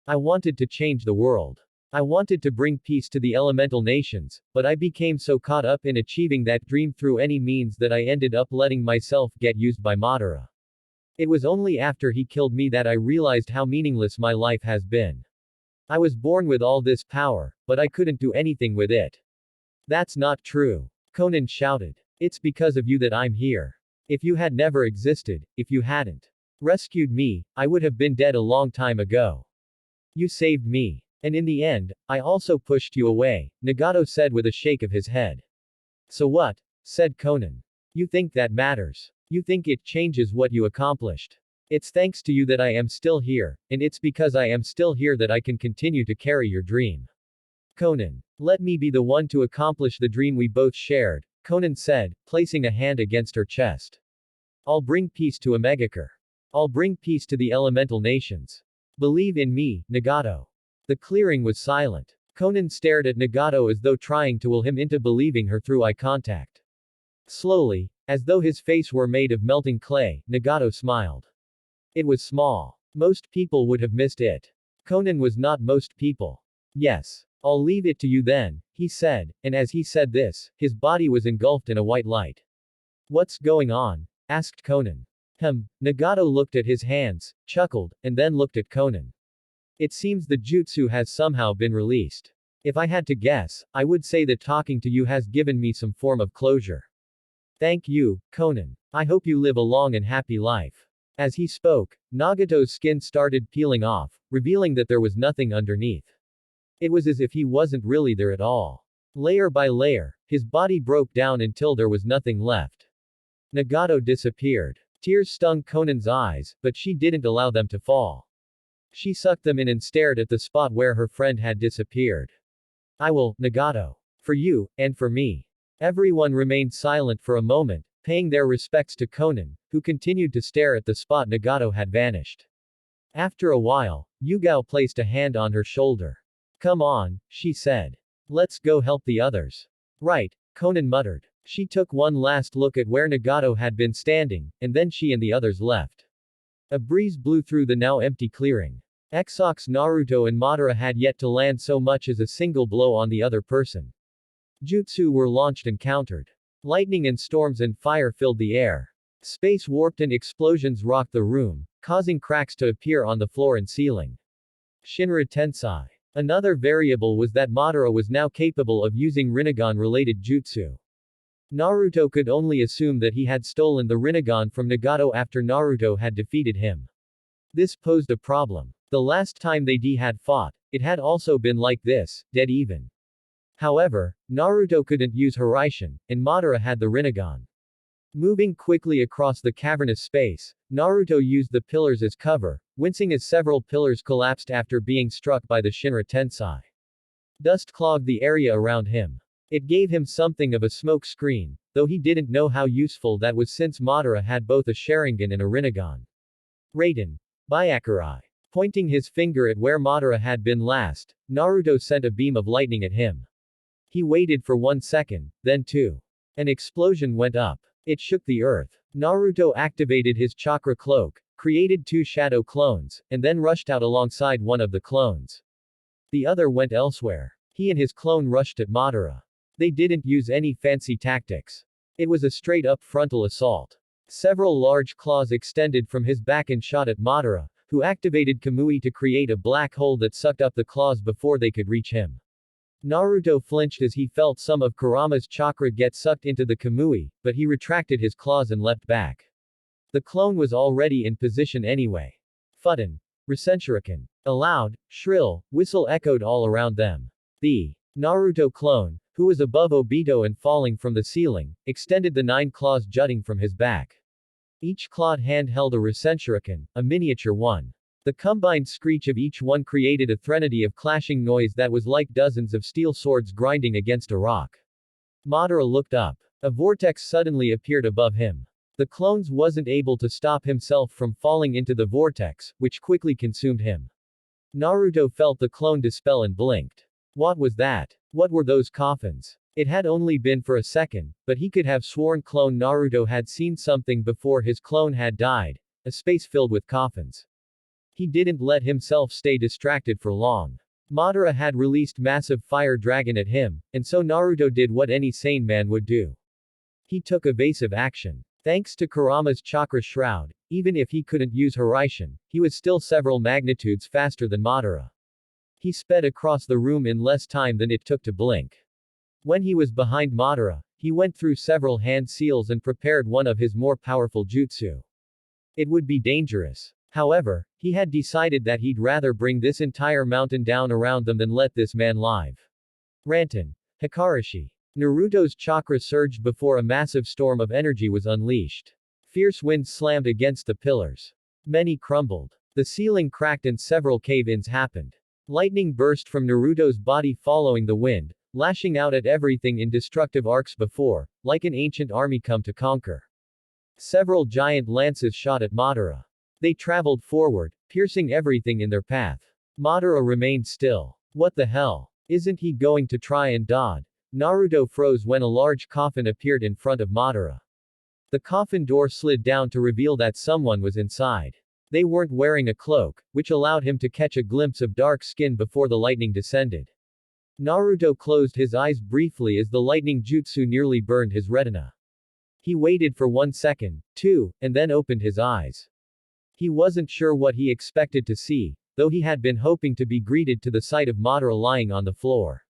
I wanted to change the world. I wanted to bring peace to the elemental nations, but I became so caught up in achieving that dream through any means that I ended up letting myself get used by Madara. It was only after he killed me that I realized how meaningless my life has been. I was born with all this power, but I couldn't do anything with it. That's not true. Conan shouted. It's because of you that I'm here. If you had never existed, if you hadn't rescued me, I would have been dead a long time ago. You saved me. And in the end, I also pushed you away, Nagato said with a shake of his head. So what? Said Conan. You think that matters. You think it changes what you accomplished. It's thanks to you that I am still here, and it's because I am still here that I can continue to carry your dream. Conan. Let me be the one to accomplish the dream we both shared, Conan said, placing a hand against her chest. I'll bring peace to Omegakure. I'll bring peace to the elemental nations. Believe in me, Nagato. The clearing was silent. Conan stared at Nagato as though trying to will him into believing her through eye contact. Slowly, as though his face were made of melting clay, Nagato smiled. It was small. Most people would have missed it. Conan was not most people. Yes. I'll leave it to you then, he said, and as he said this, his body was engulfed in a white light. What's going on? Asked Conan. Nagato looked at his hands, chuckled, and then looked at Conan. It seems the jutsu has somehow been released. If I had to guess, I would say that talking to you has given me some form of closure. Thank you, Conan. I hope you live a long and happy life. As he spoke, Nagato's skin started peeling off, revealing that there was nothing underneath. It was as if he wasn't really there at all. Layer by layer, his body broke down until there was nothing left. Nagato disappeared. Tears stung Conan's eyes, but she didn't allow them to fall. She sucked them in and stared at the spot where her friend had disappeared. I will, Nagato. For you, and for me. Everyone remained silent for a moment, paying their respects to Conan, who continued to stare at the spot Nagato had vanished. After a while, Yugao placed a hand on her shoulder. Come on, she said. Let's go help the others. Right, Conan muttered. She took one last look at where Nagato had been standing, and then she and the others left. A breeze blew through the now empty clearing. Exox Naruto and Madara had yet to land so much as a single blow on the other person. Jutsu were launched and countered. Lightning and storms and fire filled the air. Space warped and explosions rocked the room, causing cracks to appear on the floor and ceiling. Shinra Tensai. Another variable was that Madara was now capable of using Rinnegan-related jutsu. Naruto could only assume that he had stolen the Rinnegan from Nagato after Naruto had defeated him. This posed a problem. The last time they had fought, it had also been like this, dead even. However, Naruto couldn't use Hiraishin, and Madara had the Rinnegan. Moving quickly across the cavernous space, Naruto used the pillars as cover, wincing as several pillars collapsed after being struck by the Shinra Tensei. Dust clogged the area around him. It gave him something of a smoke screen, though he didn't know how useful that was since Madara had both a Sharingan and a Rinnegan. Raiden. Byakurai. Pointing his finger at where Madara had been last, Naruto sent a beam of lightning at him. He waited for 1 second, then 2. An explosion went up. It shook the earth. Naruto activated his chakra cloak, created 2 shadow clones, and then rushed out alongside one of the clones. The other went elsewhere. He and his clone rushed at Madara. They didn't use any fancy tactics. It was a straight-up frontal assault. Several large claws extended from his back and shot at Madara, who activated Kamui to create a black hole that sucked up the claws before they could reach him. Naruto flinched as he felt some of Kurama's chakra get sucked into the Kamui, but he retracted his claws and leapt back. The clone was already in position anyway. Fudden. Rasenshuriken. A loud, shrill whistle echoed all around them. The Naruto clone, who was above Obito and falling from the ceiling, extended the 9 claws jutting from his back. Each clawed hand held a Rasenshuriken, a miniature one. The combined screech of each one created a threnody of clashing noise that was like dozens of steel swords grinding against a rock. Madara looked up. A vortex suddenly appeared above him. The clones wasn't able to stop himself from falling into the vortex, which quickly consumed him. Naruto felt the clone dispel and blinked. What was that? What were those coffins? It had only been for a second, but he could have sworn clone Naruto had seen something before his clone had died, a space filled with coffins. He didn't let himself stay distracted for long. Madara had released massive fire dragon at him, and so Naruto did what any sane man would do. He took evasive action. Thanks to Kurama's chakra shroud, even if he couldn't use Hiraishin, he was still several magnitudes faster than Madara. He sped across the room in less time than it took to blink. When he was behind Madara, he went through several hand seals and prepared one of his more powerful jutsu. It would be dangerous. However, he had decided that he'd rather bring this entire mountain down around them than let this man live. Rantan. Hikarishi. Naruto's chakra surged before a massive storm of energy was unleashed. Fierce winds slammed against the pillars. Many crumbled. The ceiling cracked and several cave-ins happened. Lightning burst from Naruto's body following the wind, lashing out at everything in destructive arcs before, like an ancient army come to conquer. Several giant lances shot at Madara. They traveled forward, piercing everything in their path. Madara remained still. What the hell? Isn't he going to try and dodge? Naruto froze when a large coffin appeared in front of Madara. The coffin door slid down to reveal that someone was inside. They weren't wearing a cloak, which allowed him to catch a glimpse of dark skin before the lightning descended. Naruto closed his eyes briefly as the lightning jutsu nearly burned his retina. He waited for 1 second, 2, and then opened his eyes. He wasn't sure what he expected to see, though he had been hoping to be greeted to the sight of Madara lying on the floor.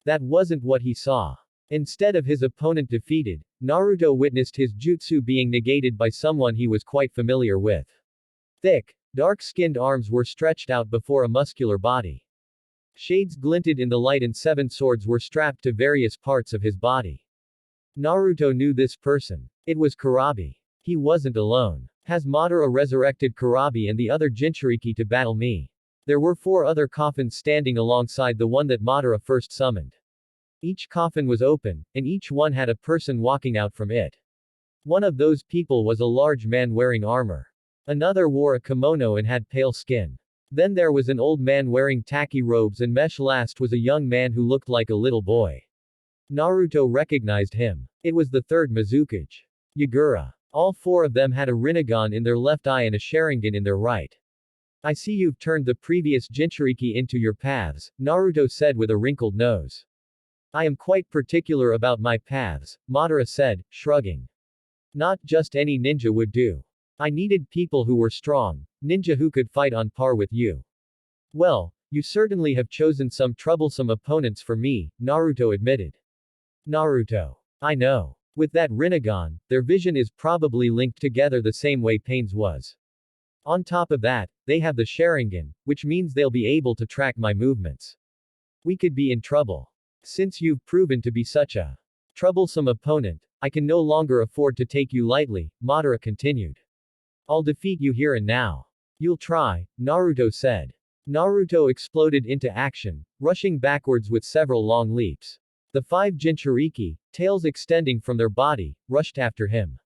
That wasn't what he saw. Instead of his opponent defeated, Naruto witnessed his jutsu being negated by someone he was quite familiar with. Thick, dark-skinned arms were stretched out before a muscular body. Shades glinted in the light and 7 swords were strapped to various parts of his body. Naruto knew this person. It was Kurabi. He wasn't alone. Has Madara resurrected Kurabi and the other Jinchuriki to battle me? There were 4 other coffins standing alongside the one that Madara first summoned. Each coffin was open, and each one had a person walking out from it. One of those people was a large man wearing armor. Another wore a kimono and had pale skin. Then there was an old man wearing tacky robes and mesh. Last was a young man who looked like a little boy. Naruto recognized him. It was the 3rd Mizukage. Yagura. All 4 of them had a Rinnegan in their left eye and a Sharingan in their right. I see you've turned the previous Jinchuriki into your paths, Naruto said with a wrinkled nose. I am quite particular about my paths, Madara said, shrugging. Not just any ninja would do. I needed people who were strong, ninja who could fight on par with you. Well, you certainly have chosen some troublesome opponents for me, Naruto admitted. Naruto. I know. With that Rinnegan, their vision is probably linked together the same way Pain's was. On top of that, they have the Sharingan, which means they'll be able to track my movements. We could be in trouble. Since you've proven to be such a troublesome opponent, I can no longer afford to take you lightly, Madara continued. I'll defeat you here and now. You'll try, Naruto said. Naruto exploded into action, rushing backwards with several long leaps. The 5 Jinchuriki, tails extending from their body, rushed after him.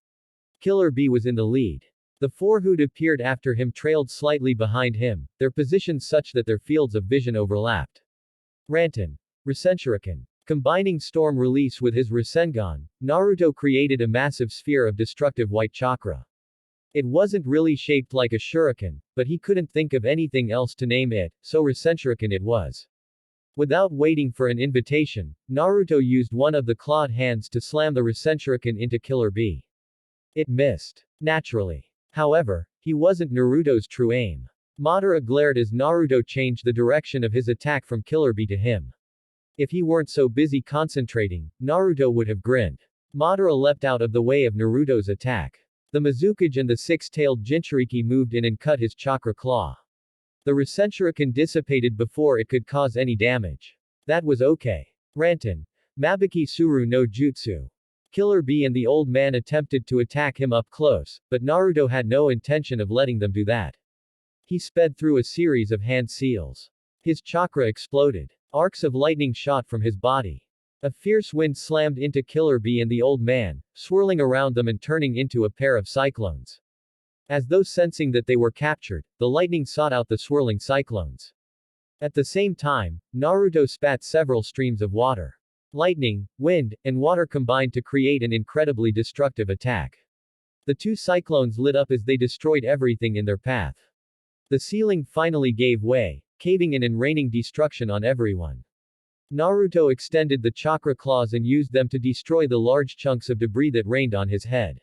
Killer Bee was in the lead. The 4 who'd appeared after him trailed slightly behind him, their positions such that their fields of vision overlapped. Rantan. Rasenshuriken. Combining Storm Release with his Rasengan, Naruto created a massive sphere of destructive white chakra. It wasn't really shaped like a shuriken, but he couldn't think of anything else to name it, so Rasenshuriken it was. Without waiting for an invitation, Naruto used one of the clawed hands to slam the Rasenshuriken into Killer Bee. It missed. Naturally. However, he wasn't Naruto's true aim. Madara glared as Naruto changed the direction of his attack from Killer Bee to him. If he weren't so busy concentrating, Naruto would have grinned. Madara leapt out of the way of Naruto's attack. The Mizukage and the 6-tailed Jinchuriki moved in and cut his chakra claw. The Rasenshuriken dissipated before it could cause any damage. That was okay. Rantan. Mabiki Suru no Jutsu. Killer Bee and the old man attempted to attack him up close, but Naruto had no intention of letting them do that. He sped through a series of hand seals. His chakra exploded. Arcs of lightning shot from his body. A fierce wind slammed into Killer Bee and the old man, swirling around them and turning into a pair of cyclones. As though sensing that they were captured, the lightning sought out the swirling cyclones. At the same time, Naruto spat several streams of water. Lightning, wind, and water combined to create an incredibly destructive attack. The 2 cyclones lit up as they destroyed everything in their path. The ceiling finally gave way, caving in and raining destruction on everyone. Naruto extended the chakra claws and used them to destroy the large chunks of debris that rained on his head.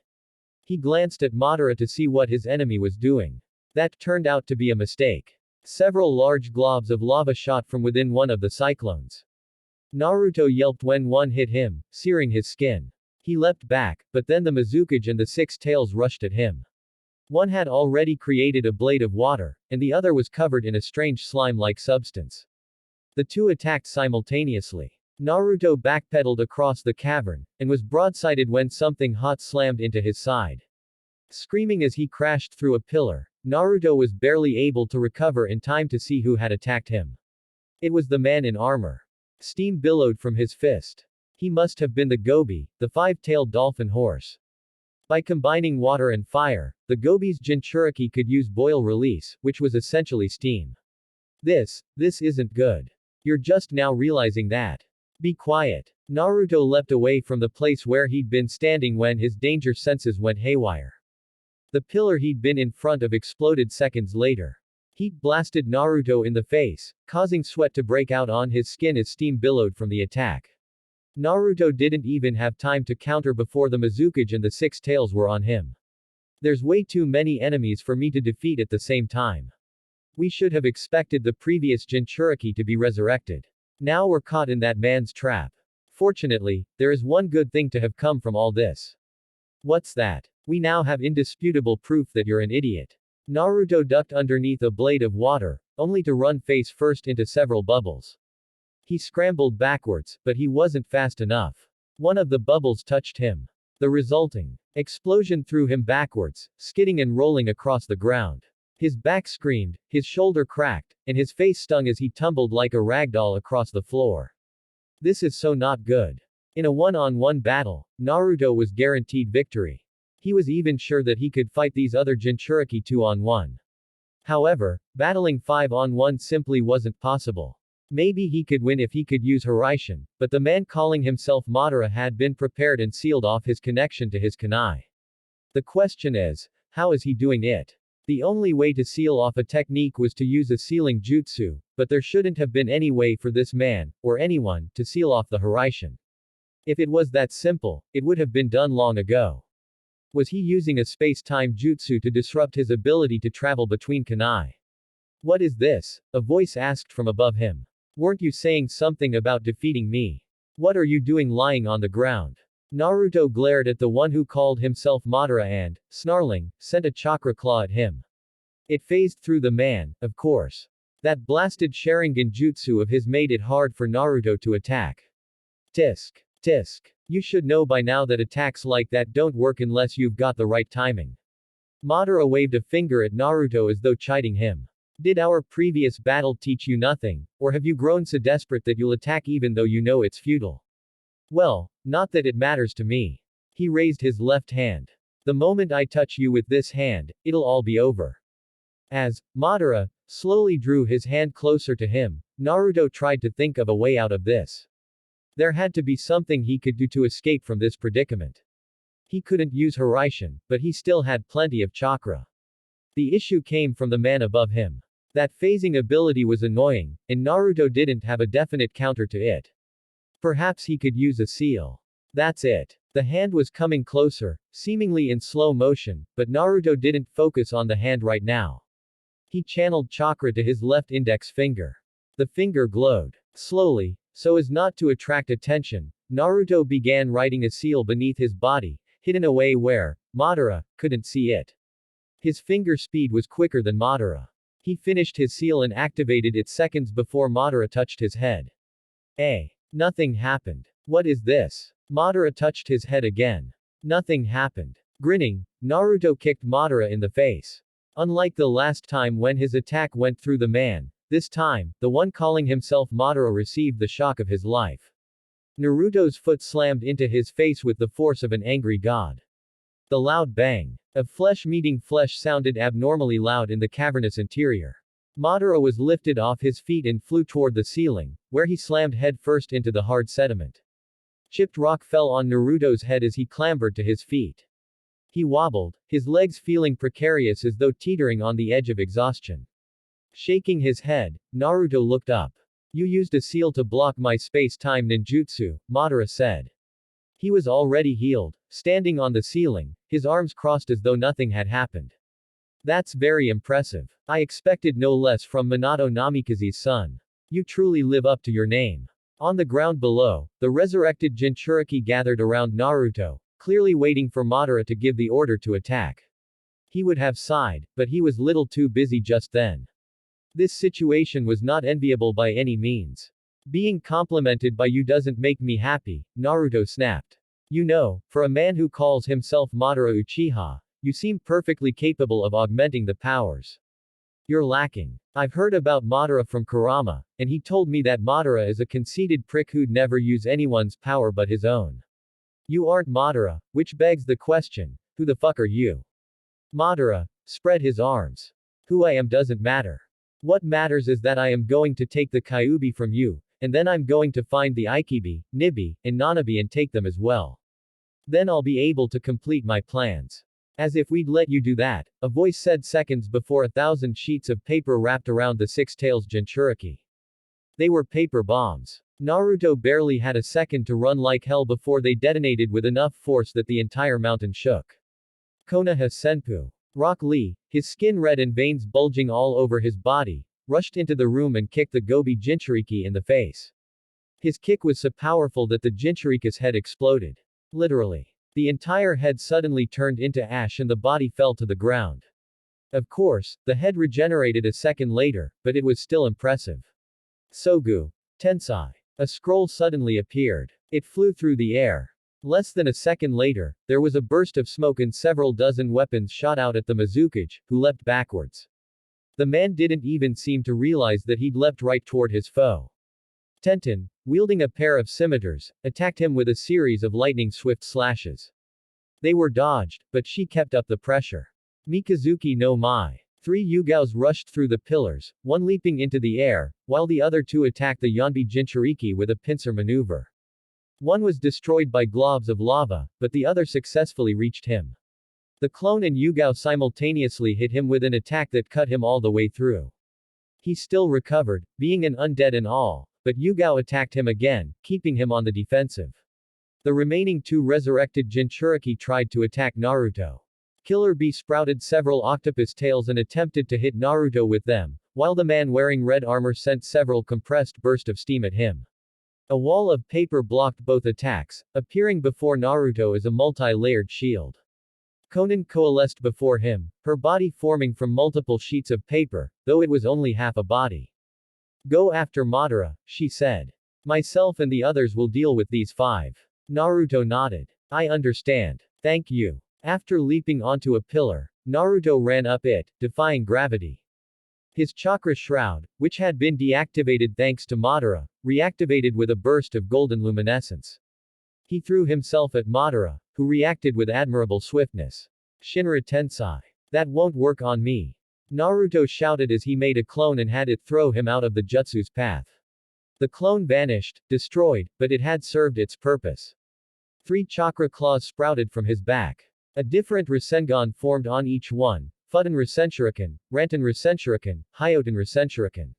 He glanced at Madara to see what his enemy was doing. That turned out to be a mistake. Several large globs of lava shot from within one of the cyclones. Naruto yelped when one hit him, searing his skin. He leapt back, but then the Mizukage and the 6 tails rushed at him. One had already created a blade of water, and the other was covered in a strange slime-like substance. The 2 attacked simultaneously. Naruto backpedaled across the cavern, and was broadsided when something hot slammed into his side. Screaming as he crashed through a pillar, Naruto was barely able to recover in time to see who had attacked him. It was the man in armor. Steam billowed from his fist. He must have been the Gobi, the 5-tailed dolphin horse. By combining water and fire, the Gobi's Jinchuriki could use boil release, which was essentially steam. This isn't good. You're just now realizing that. Be quiet. Naruto leapt away from the place where he'd been standing when his danger senses went haywire. The pillar he'd been in front of exploded seconds later. Heat blasted Naruto in the face, causing sweat to break out on his skin as steam billowed from the attack. Naruto didn't even have time to counter before the Mizukage and the 6 tails were on him. There's way too many enemies for me to defeat at the same time. We should have expected the previous Jinchuriki to be resurrected. Now we're caught in that man's trap. Fortunately, there is one good thing to have come from all this. What's that? We now have indisputable proof that you're an idiot. Naruto ducked underneath a blade of water, only to run face first into several bubbles. He scrambled backwards, but he wasn't fast enough. One of the bubbles touched him. The resulting explosion threw him backwards, skidding and rolling across the ground. His back screamed, his shoulder cracked, and his face stung as he tumbled like a ragdoll across the floor. This is so not good. In a one-on-one battle, Naruto was guaranteed victory. He was even sure that he could fight these other Jinchuriki 2-on-1. However, battling 5-on-1 simply wasn't possible. Maybe he could win if he could use Hiraishin, but the man calling himself Madara had been prepared and sealed off his connection to his kunai. The question is, how is he doing it? The only way to seal off a technique was to use a sealing jutsu, but there shouldn't have been any way for this man, or anyone, to seal off the Hiraishin. If it was that simple, it would have been done long ago. Was he using a space-time jutsu to disrupt his ability to travel between kunai? What is this? A voice asked from above him. Weren't you saying something about defeating me? What are you doing lying on the ground? Naruto glared at the one who called himself Madara and, snarling, sent a chakra claw at him. It phased through the man, of course. That blasted Sharingan jutsu of his made it hard for Naruto to attack. Tisk. Tisk. You should know by now that attacks like that don't work unless you've got the right timing. Madara waved a finger at Naruto as though chiding him. Did our previous battle teach you nothing, or have you grown so desperate that you'll attack even though you know it's futile? Well, not that it matters to me. He raised his left hand. The moment I touch you with this hand, it'll all be over. As Madara slowly drew his hand closer to him, Naruto tried to think of a way out of this. There had to be something he could do to escape from this predicament. He couldn't use Hiraishin, but he still had plenty of chakra. The issue came from the man above him. That phasing ability was annoying, and Naruto didn't have a definite counter to it. Perhaps he could use a seal. That's it. The hand was coming closer, seemingly in slow motion, but Naruto didn't focus on the hand right now. He channeled chakra to his left index finger. The finger glowed. Slowly, so as not to attract attention, Naruto began writing a seal beneath his body, hidden away where Madara couldn't see it. His finger speed was quicker than Madara. He finished his seal and activated it seconds before Madara touched his head. Nothing happened. What is this? Madara touched his head again. Nothing happened. Grinning, Naruto kicked Madara in the face. Unlike the last time when his attack went through the man, this time, the one calling himself Madara received the shock of his life. Naruto's foot slammed into his face with the force of an angry god. The loud bang of flesh meeting flesh sounded abnormally loud in the cavernous interior. Madara was lifted off his feet and flew toward the ceiling, where he slammed head first into the hard sediment. Chipped rock fell on Naruto's head as he clambered to his feet. He wobbled, his legs feeling precarious as though teetering on the edge of exhaustion. Shaking his head, Naruto looked up. You used a seal to block my space-time ninjutsu, Madara said. He was already healed, standing on the ceiling, his arms crossed as though nothing had happened. That's very impressive. I expected no less from Minato Namikaze's son. You truly live up to your name. On the ground below, the resurrected Jinchuriki gathered around Naruto, clearly waiting for Madara to give the order to attack. He would have sighed, but he was little too busy just then. This situation was not enviable by any means. Being complimented by you doesn't make me happy, Naruto snapped. You know, for a man who calls himself Madara Uchiha, you seem perfectly capable of augmenting the powers. You're lacking. I've heard about Madara from Kurama, and he told me that Madara is a conceited prick who'd never use anyone's power but his own. You aren't Madara, which begs the question, who the fuck are you? Madara spread his arms. Who I am doesn't matter. What matters is that I am going to take the Kyuubi from you, and then I'm going to find the Ikibi, Nibi, and Nanabi and take them as well. Then I'll be able to complete my plans. As if we'd let you do that, a voice said seconds before 1,000 sheets of paper wrapped around the Six Tails Jinchuriki. They were paper bombs. Naruto barely had a second to run like hell before they detonated with enough force that the entire mountain shook. Konoha Senpu. Rock Lee, his skin red and veins bulging all over his body, rushed into the room and kicked the Gobi Jinchuriki in the face. His kick was so powerful that the Jinchurika's head exploded. Literally. The entire head suddenly turned into ash and the body fell to the ground. Of course, the head regenerated a second later, but it was still impressive. Sogu. Tensai. A scroll suddenly appeared. It flew through the air. Less than a second later, there was a burst of smoke and several dozen weapons shot out at the Mizukage, who leapt backwards. The man didn't even seem to realize that he'd leapt right toward his foe. Tenten, wielding a pair of scimitars, attacked him with a series of lightning-swift slashes. They were dodged, but she kept up the pressure. Mikazuki no Mai. 3 Yugaos rushed through the pillars, one leaping into the air, while the other 2 attacked the Yonbi Jinchuriki with a pincer maneuver. One was destroyed by globs of lava, but the other successfully reached him. The clone and Yugao simultaneously hit him with an attack that cut him all the way through. He still recovered, being an undead and all, but Yugao attacked him again, keeping him on the defensive. The remaining 2 resurrected Jinchuriki tried to attack Naruto. Killer Bee sprouted several octopus tails and attempted to hit Naruto with them, while the man wearing red armor sent several compressed bursts of steam at him. A wall of paper blocked both attacks, appearing before Naruto as a multi-layered shield. Konan coalesced before him, her body forming from multiple sheets of paper, though it was only half a body. Go after Madara, she said. Myself and the others will deal with these 5. Naruto nodded. I understand. Thank you. After leaping onto a pillar, Naruto ran up it, defying gravity. His chakra shroud, which had been deactivated thanks to Madara, reactivated with a burst of golden luminescence. He threw himself at Madara, who reacted with admirable swiftness. Shinra Tensai. That won't work on me. Naruto shouted as he made a clone and had it throw him out of the jutsu's path. The clone vanished, destroyed, but it had served its purpose. 3 chakra claws sprouted from his back. A different Rasengan formed on each one: Fuden Rasenshuriken, Ranten Rasenshuriken, Hyoten Rasenshuriken.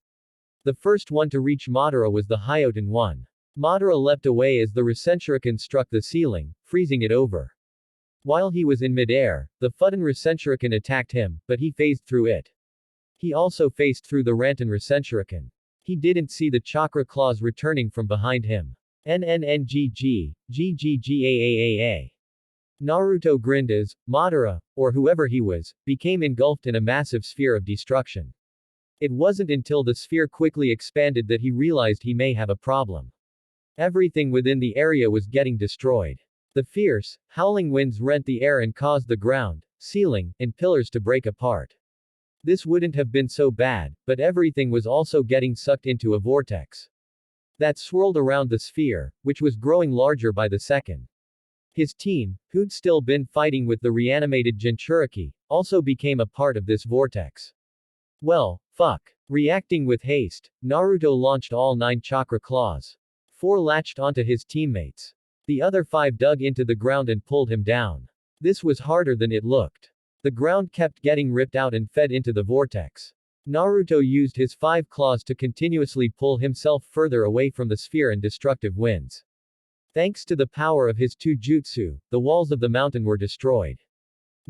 The first one to reach Madara was the Hyoten one. Madara leapt away as the Rasenshuriken struck the ceiling, freezing it over. While he was in midair, the Fuden Rasenshuriken attacked him, but he phased through it. He also phased through the Ranten Rasenshuriken. He didn't see the chakra claws returning from behind him. NNNGG, GGGAAAA. Naruto grinned as Madara, or whoever he was, became engulfed in a massive sphere of destruction. It wasn't until the sphere quickly expanded that he realized he may have a problem. Everything within the area was getting destroyed. The fierce, howling winds rent the air and caused the ground, ceiling, and pillars to break apart. This wouldn't have been so bad, but everything was also getting sucked into a vortex that swirled around the sphere, which was growing larger by the second. His team, who'd still been fighting with the reanimated Jinchuriki, also became a part of this vortex. Well, fuck. Reacting with haste, Naruto launched all 9 chakra claws. 4 latched onto his teammates. The other 5 dug into the ground and pulled him down. This was harder than it looked. The ground kept getting ripped out and fed into the vortex. Naruto used his 5 claws to continuously pull himself further away from the sphere and destructive winds. Thanks to the power of his 2 jutsu, the walls of the mountain were destroyed.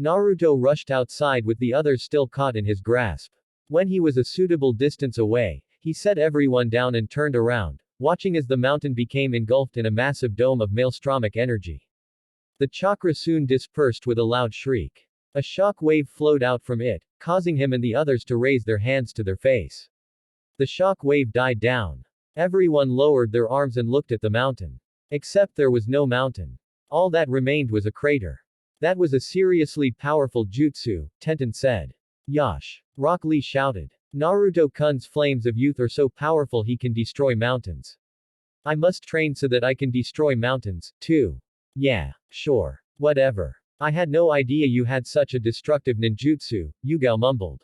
Naruto rushed outside with the others still caught in his grasp. When he was a suitable distance away, he set everyone down and turned around, watching as the mountain became engulfed in a massive dome of maelstromic energy. The chakra soon dispersed with a loud shriek. A shock wave flowed out from it, causing him and the others to raise their hands to their face. The shock wave died down. Everyone lowered their arms and looked at the mountain. Except there was no mountain. All that remained was a crater. That was a seriously powerful jutsu, Tenten said. Yash. Rock Lee shouted. Naruto-kun's flames of youth are so powerful he can destroy mountains. I must train so that I can destroy mountains, too. Yeah, sure. Whatever. I had no idea you had such a destructive ninjutsu, Yugao mumbled.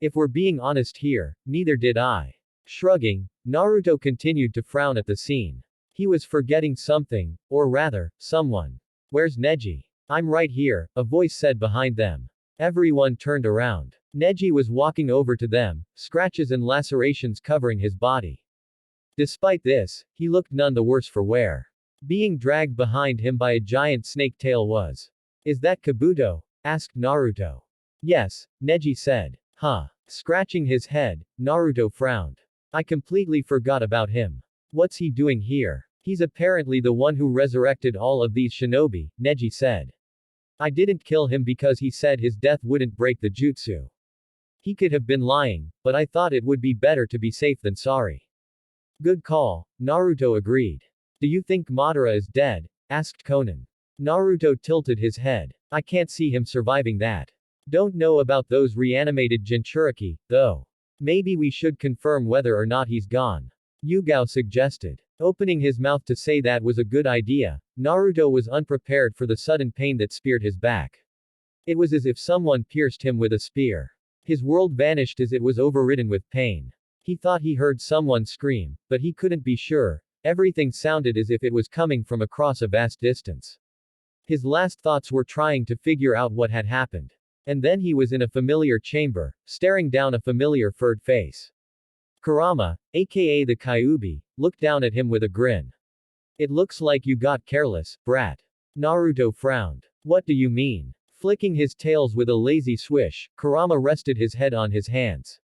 If we're being honest here, neither did I. Shrugging, Naruto continued to frown at the scene. He was forgetting something, or rather, someone. Where's Neji? I'm right here, a voice said behind them. Everyone turned around. Neji was walking over to them, scratches and lacerations covering his body. Despite this, he looked none the worse for wear. Being dragged behind him by a giant snake tail was. Is that Kabuto? Asked Naruto. Yes, Neji said. Huh. Scratching his head, Naruto frowned. I completely forgot about him. What's he doing here? He's apparently the one who resurrected all of these shinobi, Neji said. I didn't kill him because he said his death wouldn't break the jutsu. He could have been lying, but I thought it would be better to be safe than sorry. Good call, Naruto agreed. Do you think Madara is dead? Asked Konan. Naruto tilted his head. I can't see him surviving that. Don't know about those reanimated Jinchuriki, though. Maybe we should confirm whether or not he's gone. Yugao suggested. Opening his mouth to say that was a good idea, Naruto was unprepared for the sudden pain that speared his back. It was as if someone pierced him with a spear. His world vanished as it was overridden with pain. He thought he heard someone scream, but he couldn't be sure. Everything sounded as if it was coming from across a vast distance. His last thoughts were trying to figure out what had happened. And then he was in a familiar chamber, staring down a familiar furred face. Kurama, aka the Kyuubi, looked down at him with a grin. It looks like you got careless, brat. Naruto frowned. What do you mean? Flicking his tails with a lazy swish, Kurama rested his head on his hands.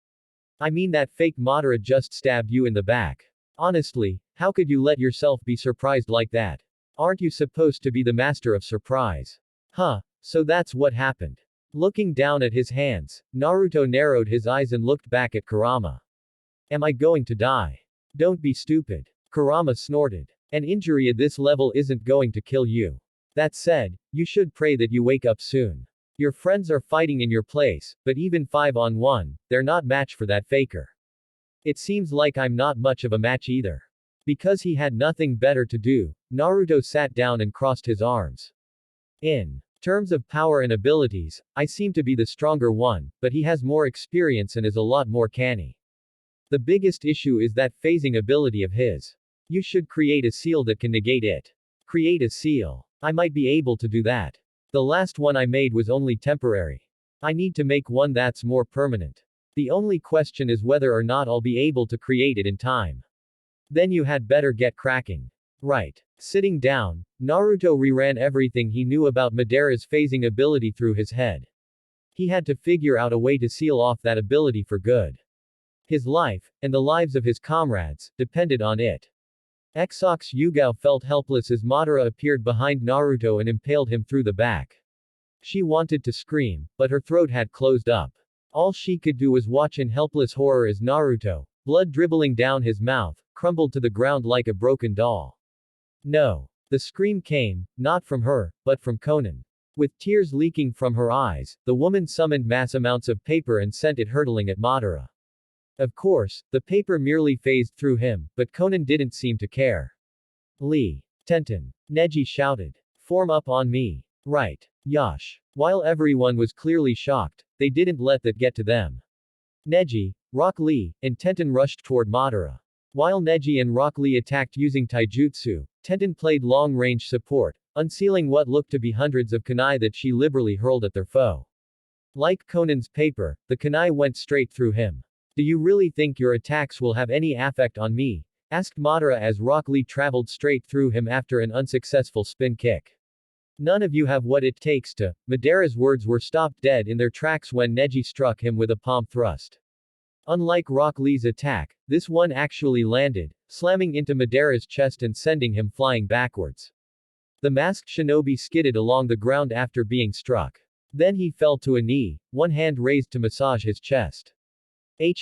I mean that fake Madara just stabbed you in the back. Honestly, how could you let yourself be surprised like that? Aren't you supposed to be the master of surprise? Huh, so that's what happened. Looking down at his hands, Naruto narrowed his eyes and looked back at Kurama. Am I going to die? Don't be stupid. Kurama snorted. An injury at this level isn't going to kill you. That said, you should pray that you wake up soon. Your friends are fighting in your place, but even 5-on-1, they're not match for that faker. It seems like I'm not much of a match either. Because he had nothing better to do, Naruto sat down and crossed his arms. In terms of power and abilities, I seem to be the stronger one, but he has more experience and is a lot more canny. The biggest issue is that phasing ability of his. You should create a seal that can negate it. Create a seal. I might be able to do that. The last one I made was only temporary. I need to make one that's more permanent. The only question is whether or not I'll be able to create it in time. Then you had better get cracking. Right. Sitting down, Naruto reran everything he knew about Madara's phasing ability through his head. He had to figure out a way to seal off that ability for good. His life, and the lives of his comrades, depended on it. Exox Yugao felt helpless as Madara appeared behind Naruto and impaled him through the back. She wanted to scream, but her throat had closed up. All she could do was watch in helpless horror as Naruto, blood dribbling down his mouth, crumbled to the ground like a broken doll. No. The scream came, not from her, but from Konan. With tears leaking from her eyes, the woman summoned mass amounts of paper and sent it hurtling at Madara. Of course, the paper merely phased through him, but Konan didn't seem to care. Lee. Tenten. Neji shouted. Form up on me. Right. Yash. While everyone was clearly shocked, they didn't let that get to them. Neji, Rock Lee, and Tenten rushed toward Madara. While Neji and Rock Lee attacked using taijutsu, Tenten played long-range support, unsealing what looked to be hundreds of kunai that she liberally hurled at their foe. Like Konan's paper, the kunai went straight through him. Do you really think your attacks will have any effect on me? Asked Madara as Rock Lee traveled straight through him after an unsuccessful spin kick. None of you have what it takes to. Madara's words were stopped dead in their tracks when Neji struck him with a palm thrust. Unlike Rock Lee's attack, this one actually landed, slamming into Madara's chest and sending him flying backwards. The masked shinobi skidded along the ground after being struck. Then he fell to a knee, one hand raised to massage his chest.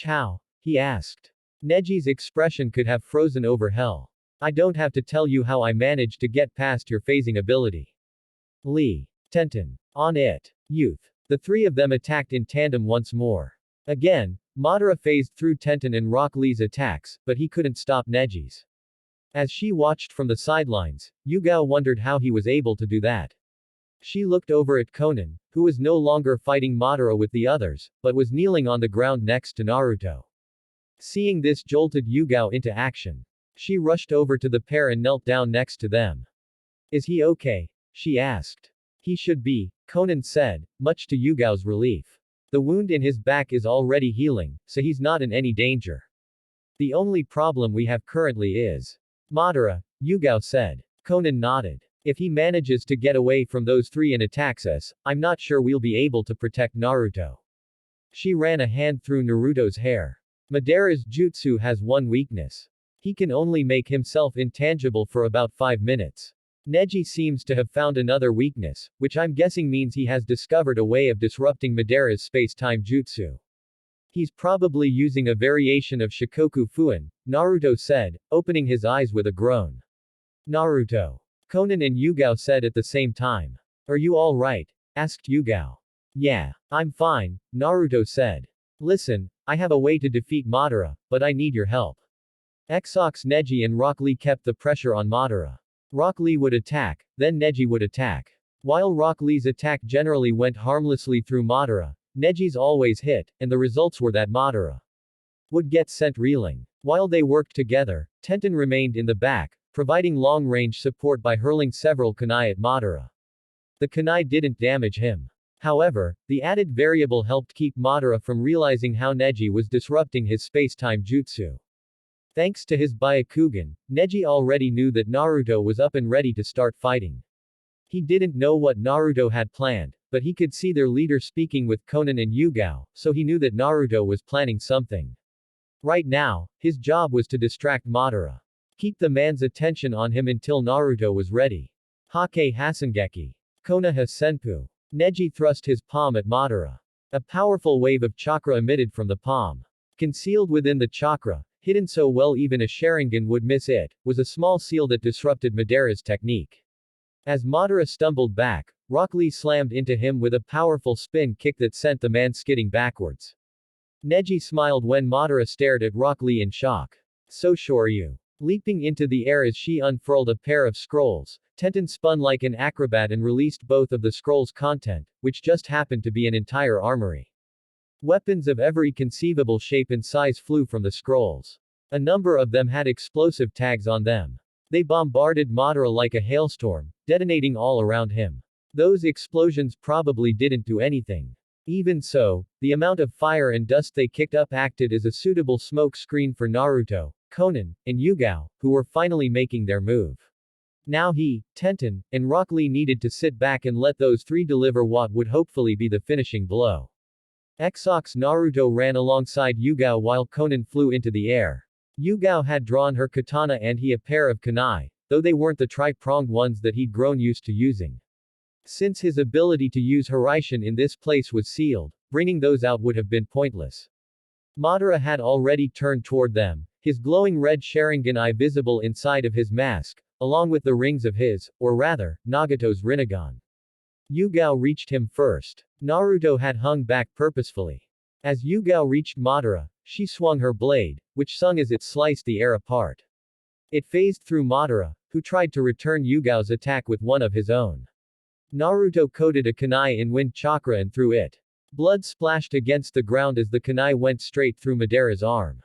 How? He asked. Neji's expression could have frozen over hell. I don't have to tell you how I managed to get past your phasing ability. Lee. Tenten. On it. Youth. The three of them attacked in tandem once more. Again, Madara phased through Tenten and Rock Lee's attacks, but he couldn't stop Neji's. As she watched from the sidelines, Yugao wondered how he was able to do that. She looked over at Konan, who was no longer fighting Madara with the others, but was kneeling on the ground next to Naruto. Seeing this jolted Yugao into action. She rushed over to the pair and knelt down next to them. Is he okay? She asked. He should be, Konan said, much to Yugao's relief. The wound in his back is already healing, so he's not in any danger. The only problem we have currently is Madara, Yugao said. Konan nodded. If he manages to get away from those three and attacks us, I'm not sure we'll be able to protect Naruto. She ran a hand through Naruto's hair. Madara's jutsu has one weakness. He can only make himself intangible for about 5 minutes. Neji seems to have found another weakness, which I'm guessing means he has discovered a way of disrupting Madara's space-time jutsu. He's probably using a variation of Shikoku Fuin, Naruto said, opening his eyes with a groan. Naruto. Konan and Yugao said at the same time. Are you all right? Asked Yugao. Yeah, I'm fine, Naruto said. Listen, I have a way to defeat Madara, but I need your help. Exox Neji and Rock Lee kept the pressure on Madara. Rock Lee would attack, then Neji would attack. While Rock Lee's attack generally went harmlessly through Madara, Neji's always hit, and the results were that Madara would get sent reeling. While they worked together, Tenten remained in the back, providing long-range support by hurling several kunai at Madara. The kunai didn't damage him. However, the added variable helped keep Madara from realizing how Neji was disrupting his space-time jutsu. Thanks to his Byakugan, Neji already knew that Naruto was up and ready to start fighting. He didn't know what Naruto had planned, but he could see their leader speaking with Konan and Yugao, so he knew that Naruto was planning something. Right now, his job was to distract Madara. Keep the man's attention on him until Naruto was ready. Hake Hasengeki. Konoha Senpu. Neji thrust his palm at Madara. A powerful wave of chakra emitted from the palm. Concealed within the chakra, hidden so well even a Sharingan would miss it, was a small seal that disrupted Madara's technique. As Madara stumbled back, Rock Lee slammed into him with a powerful spin kick that sent the man skidding backwards. Neji smiled when Madara stared at Rock Lee in shock. So Shoryu. Leaping into the air as she unfurled a pair of scrolls, Tenten spun like an acrobat and released both of the scrolls' content, which just happened to be an entire armory. Weapons of every conceivable shape and size flew from the scrolls. A number of them had explosive tags on them. They bombarded Madara like a hailstorm, detonating all around him. Those explosions probably didn't do anything. Even so, the amount of fire and dust they kicked up acted as a suitable smoke screen for Naruto, Konan, and Yugao, who were finally making their move. Now he, Tenten, and Rock Lee needed to sit back and let those three deliver what would hopefully be the finishing blow. Exox Naruto ran alongside Yugao while Konan flew into the air. Yugao had drawn her katana and he a pair of kunai, though they weren't the tri-pronged ones that he'd grown used to using. Since his ability to use Hiraishin in this place was sealed, bringing those out would have been pointless. Madara had already turned toward them, his glowing red Sharingan eye visible inside of his mask, along with the rings of his, or rather, Nagato's Rinnegan. Yugao reached him first. Naruto had hung back purposefully. As Yugao reached Madara, she swung her blade, which sung as it sliced the air apart. It phased through Madara, who tried to return Yugao's attack with one of his own. Naruto coated a kunai in wind chakra and threw it. Blood splashed against the ground as the kunai went straight through Madara's arm.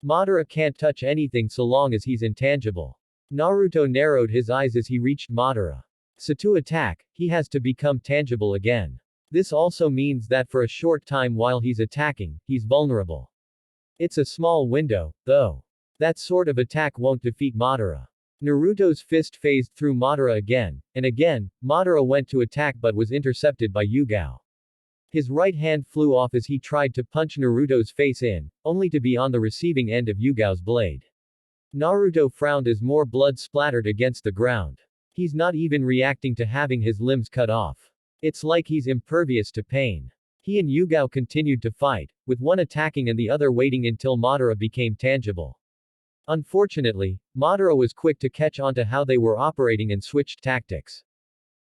Madara can't touch anything so long as he's intangible. Naruto narrowed his eyes as he reached Madara. So to attack, he has to become tangible again. This also means that for a short time while he's attacking, he's vulnerable. It's a small window, though. That sort of attack won't defeat Madara. Naruto's fist phased through Madara again, and again, Madara went to attack but was intercepted by Yugao. His right hand flew off as he tried to punch Naruto's face in, only to be on the receiving end of Yugao's blade. Naruto frowned as more blood splattered against the ground. He's not even reacting to having his limbs cut off. It's like he's impervious to pain. He and Yugao continued to fight, with one attacking and the other waiting until Madara became tangible. Unfortunately, Madara was quick to catch on to how they were operating and switched tactics.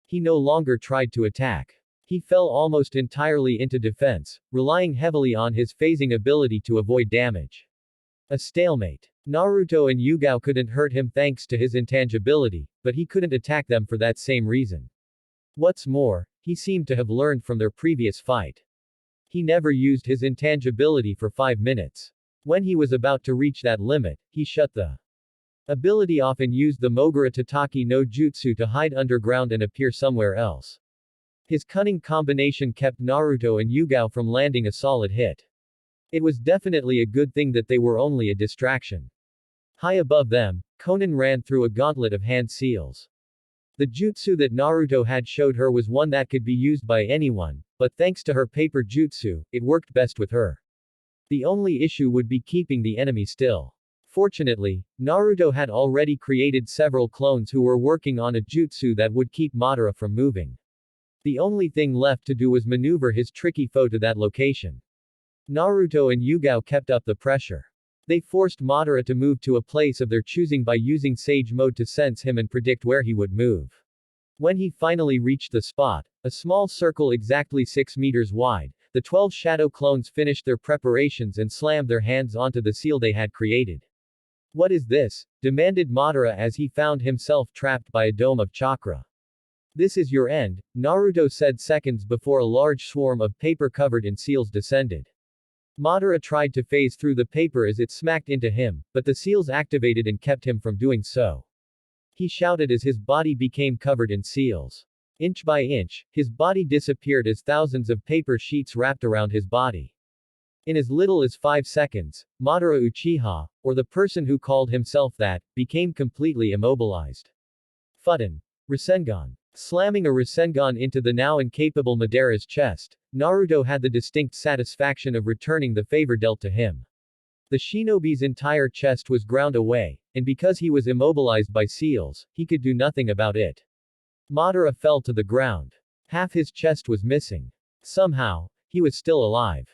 He no longer tried to attack. He fell almost entirely into defense, relying heavily on his phasing ability to avoid damage. A stalemate. Naruto and Yugao couldn't hurt him thanks to his intangibility, but he couldn't attack them for that same reason. What's more, he seemed to have learned from their previous fight. He never used his intangibility for 5 minutes. When he was about to reach that limit, he shut the ability off and used the Mogura Tataki no Jutsu to hide underground and appear somewhere else. His cunning combination kept Naruto and Yugao from landing a solid hit. It was definitely a good thing that they were only a distraction. High above them, Konan ran through a gauntlet of hand seals. The jutsu that Naruto had showed her was one that could be used by anyone, but thanks to her paper jutsu, it worked best with her. The only issue would be keeping the enemy still. Fortunately, Naruto had already created several clones who were working on a jutsu that would keep Madara from moving. The only thing left to do was maneuver his tricky foe to that location. Naruto and Yugao kept up the pressure. They forced Madara to move to a place of their choosing by using Sage Mode to sense him and predict where he would move. When he finally reached the spot, a small circle exactly 6 meters wide, the 12 shadow clones finished their preparations and slammed their hands onto the seal they had created. What is this? Demanded Madara as he found himself trapped by a dome of chakra. This is your end, Naruto said seconds before a large swarm of paper covered in seals descended. Madara tried to phase through the paper as it smacked into him, but the seals activated and kept him from doing so. He shouted as his body became covered in seals. Inch by inch, his body disappeared as thousands of paper sheets wrapped around his body. In as little as 5 seconds, Madara Uchiha, or the person who called himself that, became completely immobilized. Fudan. Rasengan. Slamming a Rasengan into the now incapable Madara's chest, Naruto had the distinct satisfaction of returning the favor dealt to him. The shinobi's entire chest was ground away, and because he was immobilized by seals, he could do nothing about it. Madara fell to the ground. Half his chest was missing. Somehow, he was still alive.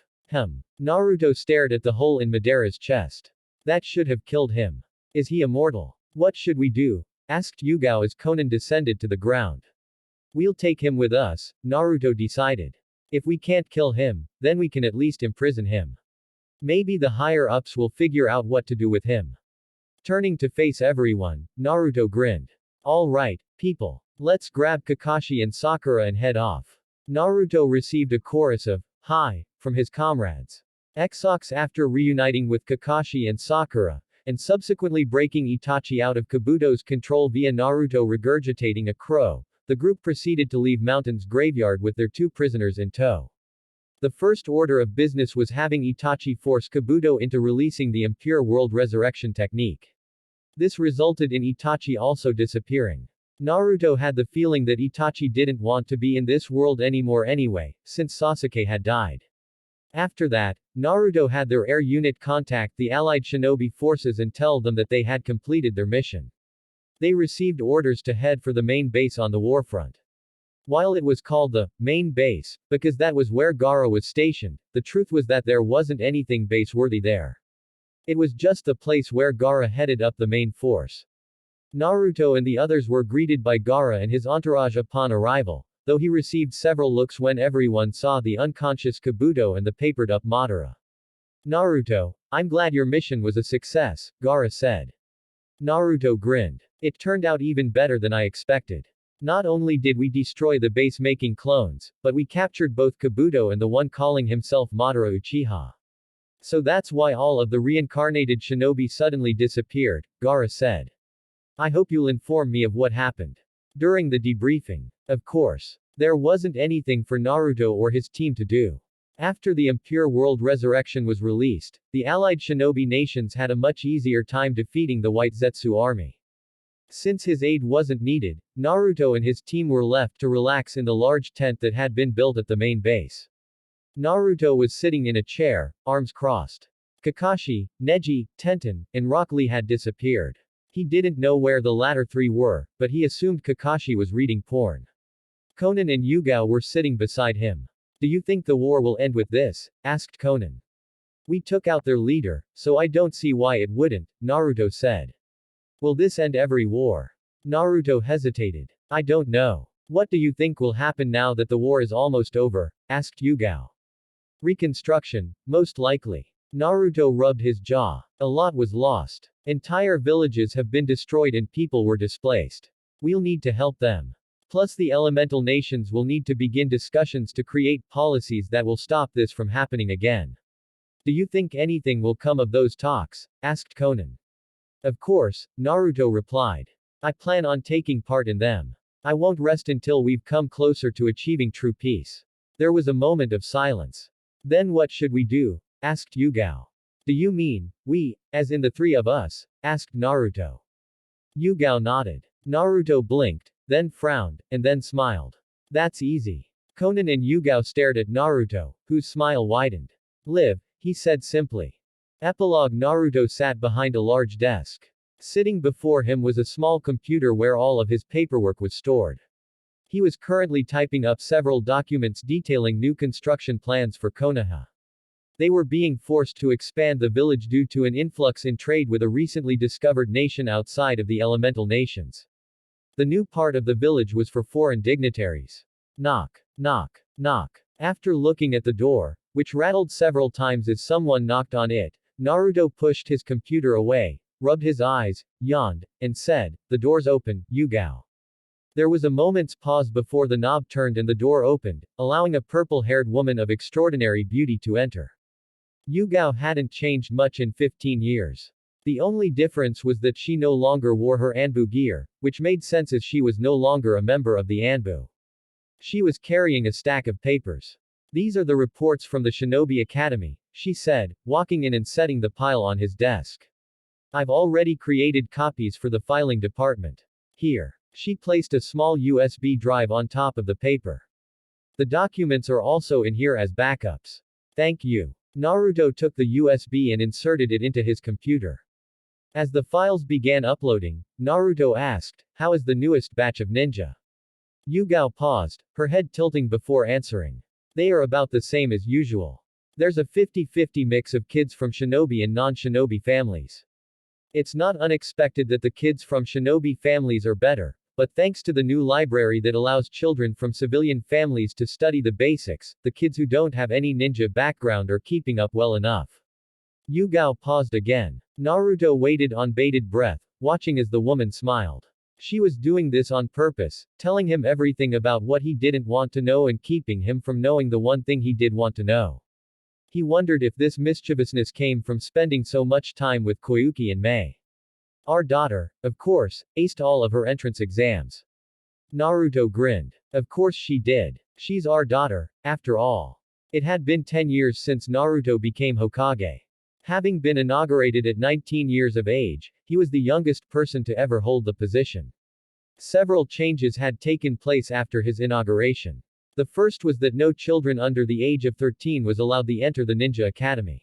Naruto stared at the hole in Madara's chest. That should have killed him. Is he immortal? What should we do? Asked Yugao as Conan descended to the ground. We'll take him with us, Naruto decided. If we can't kill him, then we can at least imprison him. Maybe the higher-ups will figure out what to do with him. Turning to face everyone, Naruto grinned. All right, people. Let's grab Kakashi and Sakura and head off. Naruto received a chorus of, "Hi," from his comrades. Exox after reuniting with Kakashi and Sakura, and subsequently breaking Itachi out of Kabuto's control via Naruto regurgitating a crow, the group proceeded to leave Mountain's graveyard with their two prisoners in tow. The first order of business was having Itachi force Kabuto into releasing the impure world resurrection technique. This resulted in Itachi also disappearing. Naruto had the feeling that Itachi didn't want to be in this world anymore anyway, since Sasuke had died. After that, Naruto had their air unit contact the allied shinobi forces and tell them that they had completed their mission. They received orders to head for the main base on the warfront. While it was called the main base, because that was where Gaara was stationed, the truth was that there wasn't anything base-worthy there. It was just the place where Gaara headed up the main force. Naruto and the others were greeted by Gaara and his entourage upon arrival, though he received several looks when everyone saw the unconscious Kabuto and the papered-up Madara. Naruto, I'm glad your mission was a success, Gaara said. Naruto grinned. It turned out even better than I expected. Not only did we destroy the base making clones, but we captured both Kabuto and the one calling himself Madara Uchiha. So that's why all of the reincarnated shinobi suddenly disappeared, Gaara said. I hope you'll inform me of what happened. During the debriefing. Of course. There wasn't anything for Naruto or his team to do. After the impure world resurrection was released, the allied shinobi nations had a much easier time defeating the White Zetsu army. Since his aid wasn't needed, Naruto and his team were left to relax in the large tent that had been built at the main base. Naruto was sitting in a chair, arms crossed. Kakashi, Neji, Tenten, and Rock Lee had disappeared. He didn't know where the latter three were, but he assumed Kakashi was reading porn. Conan and Yugao were sitting beside him. Do you think the war will end with this? Asked Conan. We took out their leader, so I don't see why it wouldn't, Naruto said. Will this end every war? Naruto hesitated. I don't know. What do you think will happen now that the war is almost over? Asked Yugao. Reconstruction, most likely. Naruto rubbed his jaw. A lot was lost. Entire villages have been destroyed and people were displaced. We'll need to help them. Plus the elemental nations will need to begin discussions to create policies that will stop this from happening again. Do you think anything will come of those talks? Asked Conan. Of course, Naruto replied. I plan on taking part in them. I won't rest until we've come closer to achieving true peace. There was a moment of silence. Then what should we do? Asked Yugao. Do you mean, we, as in the three of us? Asked Naruto. Yugao nodded. Naruto blinked, then frowned, and then smiled. That's easy. Conan and Yugao stared at Naruto, whose smile widened. Live, he said simply. Epilogue. Naruto sat behind a large desk. Sitting before him was a small computer where all of his paperwork was stored. He was currently typing up several documents detailing new construction plans for Konoha. They were being forced to expand the village due to an influx in trade with a recently discovered nation outside of the elemental nations. The new part of the village was for foreign dignitaries. Knock. Knock. Knock. After looking at the door, which rattled several times as someone knocked on it, Naruto pushed his computer away, rubbed his eyes, yawned, and said, "The door's open, Yugao." There was a moment's pause before the knob turned and the door opened, allowing a purple-haired woman of extraordinary beauty to enter. Yugao hadn't changed much in 15 years. The only difference was that she no longer wore her Anbu gear, which made sense as she was no longer a member of the Anbu. She was carrying a stack of papers. These are the reports from the Shinobi Academy, she said, walking in and setting the pile on his desk. I've already created copies for the filing department. Here. She placed a small USB drive on top of the paper. The documents are also in here as backups. Thank you. Naruto took the USB and inserted it into his computer. As the files began uploading, Naruto asked, "How is the newest batch of ninja?" Yugao paused, her head tilting before answering. They are about the same as usual. There's a 50-50 mix of kids from shinobi and non-shinobi families. It's not unexpected that the kids from shinobi families are better, but thanks to the new library that allows children from civilian families to study the basics, the kids who don't have any ninja background are keeping up well enough. Yugao paused again. Naruto waited on bated breath, watching as the woman smiled. She was doing this on purpose, telling him everything about what he didn't want to know and keeping him from knowing the one thing he did want to know. He wondered if this mischievousness came from spending so much time with Koyuki and Mei. Our daughter, of course, aced all of her entrance exams. Naruto grinned. Of course she did. She's our daughter, after all. It had been 10 years since Naruto became Hokage. Having been inaugurated at 19 years of age, he was the youngest person to ever hold the position. Several changes had taken place after his inauguration. The first was that no children under the age of 13 was allowed to enter the Ninja Academy.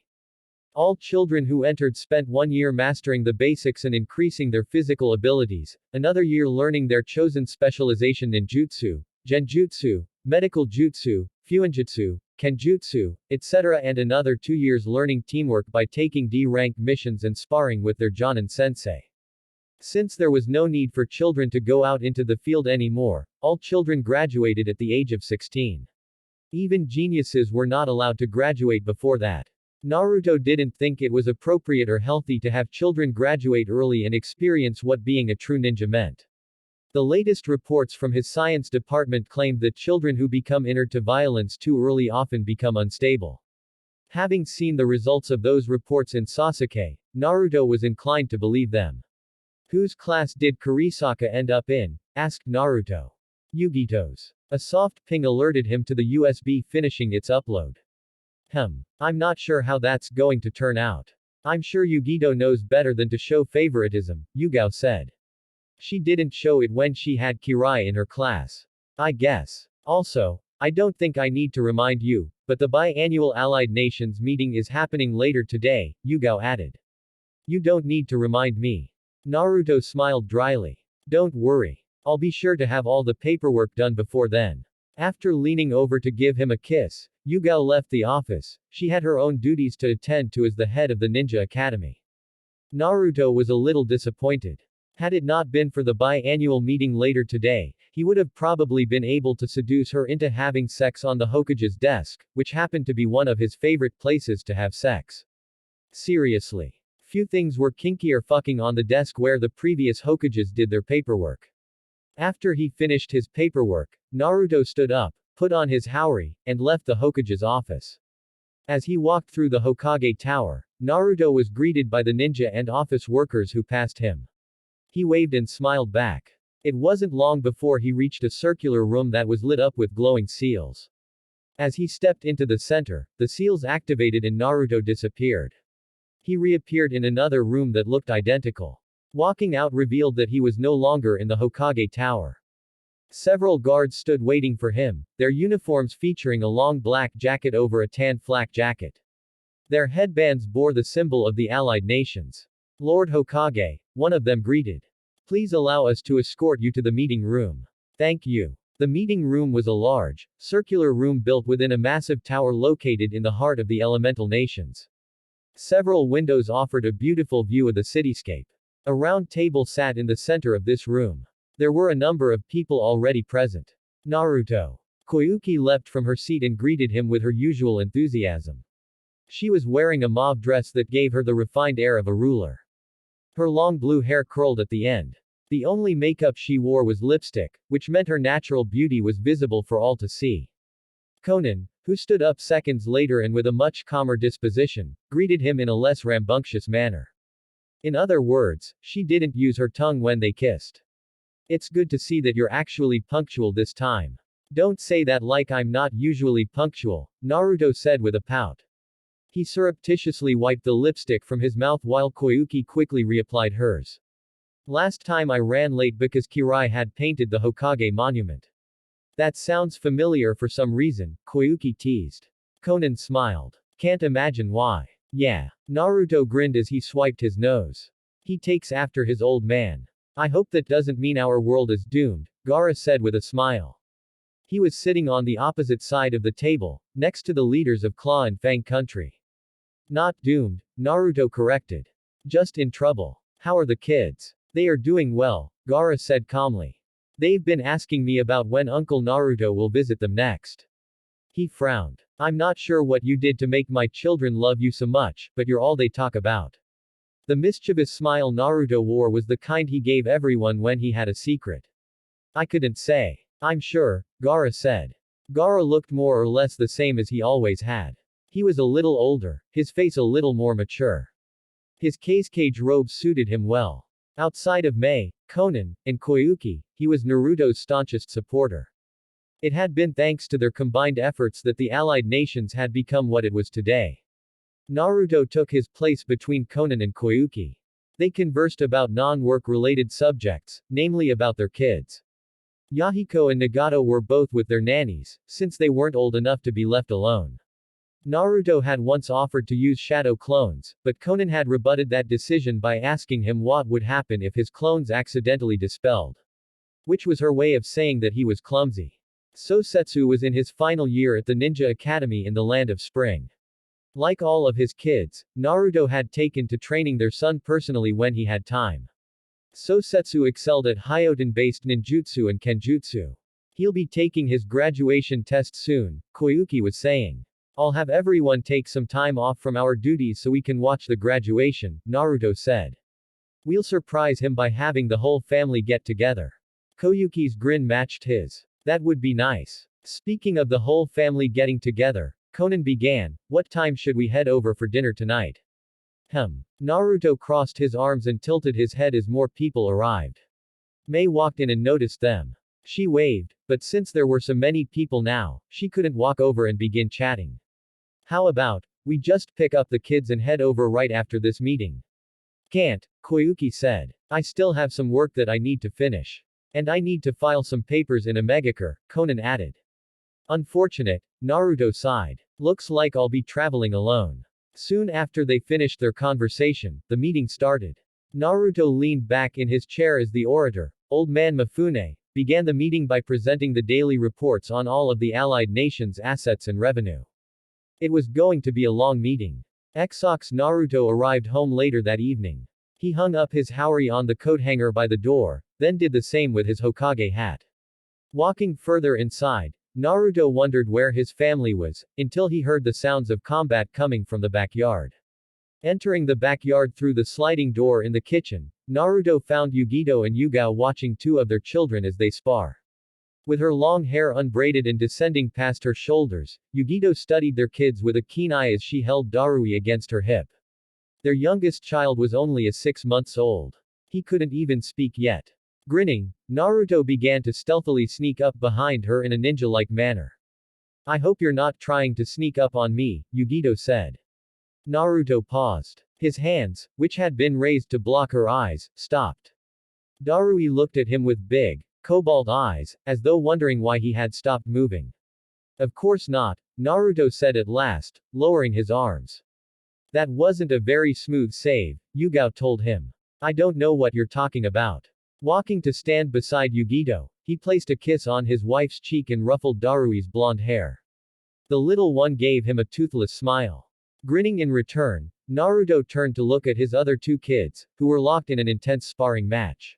All children who entered spent 1 year mastering the basics and increasing their physical abilities, another year learning their chosen specialization in jutsu, genjutsu, medical jutsu, fuinjutsu, kenjutsu, etc., and another 2 years learning teamwork by taking D-rank missions and sparring with their Jonin sensei. Since there was no need for children to go out into the field anymore, all children graduated at the age of 16. Even geniuses were not allowed to graduate before that. Naruto didn't think it was appropriate or healthy to have children graduate early and experience what being a true ninja meant. The latest reports from his science department claimed that children who become inured to violence too early often become unstable. Having seen the results of those reports in Sasuke, Naruto was inclined to believe them. Whose class did Kurisaka end up in? Asked Naruto. Yugito's. A soft ping alerted him to the USB finishing its upload. I'm not sure how that's going to turn out. I'm sure Yugito knows better than to show favoritism, Yugao said. She didn't show it when she had Kirai in her class. I guess. Also, I don't think I need to remind you, but the biannual Allied Nations meeting is happening later today, Yugao added. You don't need to remind me. Naruto smiled dryly. Don't worry. I'll be sure to have all the paperwork done before then. After leaning over to give him a kiss, Yugao left the office. She had her own duties to attend to as the head of the Ninja Academy. Naruto was a little disappointed. Had it not been for the biannual meeting later today, he would have probably been able to seduce her into having sex on the Hokage's desk, which happened to be one of his favorite places to have sex. Seriously. Few things were kinkier fucking on the desk where the previous Hokages did their paperwork. After he finished his paperwork, Naruto stood up, put on his haori, and left the Hokage's office. As he walked through the Hokage Tower, Naruto was greeted by the ninja and office workers who passed him. He waved and smiled back. It wasn't long before he reached a circular room that was lit up with glowing seals. As he stepped into the center, the seals activated and Naruto disappeared. He reappeared in another room that looked identical. Walking out revealed that he was no longer in the Hokage Tower. Several guards stood waiting for him, their uniforms featuring a long black jacket over a tan flak jacket. Their headbands bore the symbol of the Allied Nations. Lord Hokage, one of them greeted. Please allow us to escort you to the meeting room. Thank you. The meeting room was a large, circular room built within a massive tower located in the heart of the elemental nations. Several windows offered a beautiful view of the cityscape. A round table sat in the center of this room. There were a number of people already present. Naruto. Koyuki leapt from her seat and greeted him with her usual enthusiasm. She was wearing a mauve dress that gave her the refined air of a ruler. Her long blue hair curled at the end. The only makeup she wore was lipstick, which meant her natural beauty was visible for all to see. Conan, who stood up seconds later and with a much calmer disposition, greeted him in a less rambunctious manner. In other words, she didn't use her tongue when they kissed. It's good to see that you're actually punctual this time. Don't say that like I'm not usually punctual, Naruto said with a pout. He surreptitiously wiped the lipstick from his mouth while Koyuki quickly reapplied hers. Last time I ran late because Kirai had painted the Hokage monument. That sounds familiar for some reason, Koyuki teased. Conan smiled. Can't imagine why. Yeah. Naruto grinned as he swiped his nose. He takes after his old man. I hope that doesn't mean our world is doomed, Gaara said with a smile. He was sitting on the opposite side of the table, next to the leaders of Claw and Fang country. Not doomed, Naruto corrected. Just in trouble. How are the kids? They are doing well, Gaara said calmly. They've been asking me about when Uncle Naruto will visit them next. He frowned. I'm not sure what you did to make my children love you so much, but you're all they talk about. The mischievous smile Naruto wore was the kind he gave everyone when he had a secret. I couldn't say. I'm sure, Gaara said. Gaara looked more or less the same as he always had. He was a little older, his face a little more mature. His cage robe suited him well. Outside of Mei, Konan, and Koyuki, he was Naruto's staunchest supporter. It had been thanks to their combined efforts that the allied nations had become what it was today. Naruto took his place between Konan and Koyuki. They conversed about non-work related subjects, namely about their kids. Yahiko and Nagato were both with their nannies, since they weren't old enough to be left alone. Naruto had once offered to use shadow clones, but Konan had rebutted that decision by asking him what would happen if his clones accidentally dispelled. Which was her way of saying that he was clumsy. Sosetsu was in his final year at the Ninja Academy in the Land of Spring. Like all of his kids, Naruto had taken to training their son personally when he had time. Sosetsu excelled at Hyoten-based ninjutsu and kenjutsu. He'll be taking his graduation test soon, Koyuki was saying. I'll have everyone take some time off from our duties so we can watch the graduation, Naruto said. We'll surprise him by having the whole family get together. Koyuki's grin matched his. That would be nice. Speaking of the whole family getting together, Konan began, what time should we head over for dinner tonight? Naruto crossed his arms and tilted his head as more people arrived. Mei walked in and noticed them. She waved, but since there were so many people now, she couldn't walk over and begin chatting. How about, we just pick up the kids and head over right after this meeting? Can't, Koyuki said. I still have some work that I need to finish. And I need to file some papers in Omegakure, Konan added. Unfortunate, Naruto sighed. Looks like I'll be traveling alone. Soon after they finished their conversation, the meeting started. Naruto leaned back in his chair as the orator, Old Man Mifune, began the meeting by presenting the daily reports on all of the allied nations' assets and revenue. It was going to be a long meeting. Exox Naruto arrived home later that evening. He hung up his haori on the coat hanger by the door, then did the same with his Hokage hat. Walking further inside, Naruto wondered where his family was, until he heard the sounds of combat coming from the backyard. Entering the backyard through the sliding door in the kitchen, Naruto found Yugito and Yugao watching two of their children as they spar. With her long hair unbraided and descending past her shoulders, Yugito studied their kids with a keen eye as she held Darui against her hip. Their youngest child was only 6 months old. He couldn't even speak yet. Grinning, Naruto began to stealthily sneak up behind her in a ninja-like manner. I hope you're not trying to sneak up on me, Yugito said. Naruto paused. His hands, which had been raised to block her eyes, stopped. Darui looked at him with big, cobalt eyes, as though wondering why he had stopped moving. Of course not, Naruto said at last, lowering his arms. That wasn't a very smooth save, Yugao told him. I don't know what you're talking about. Walking to stand beside Yugito, he placed a kiss on his wife's cheek and ruffled Darui's blonde hair. The little one gave him a toothless smile. Grinning in return, Naruto turned to look at his other two kids, who were locked in an intense sparring match.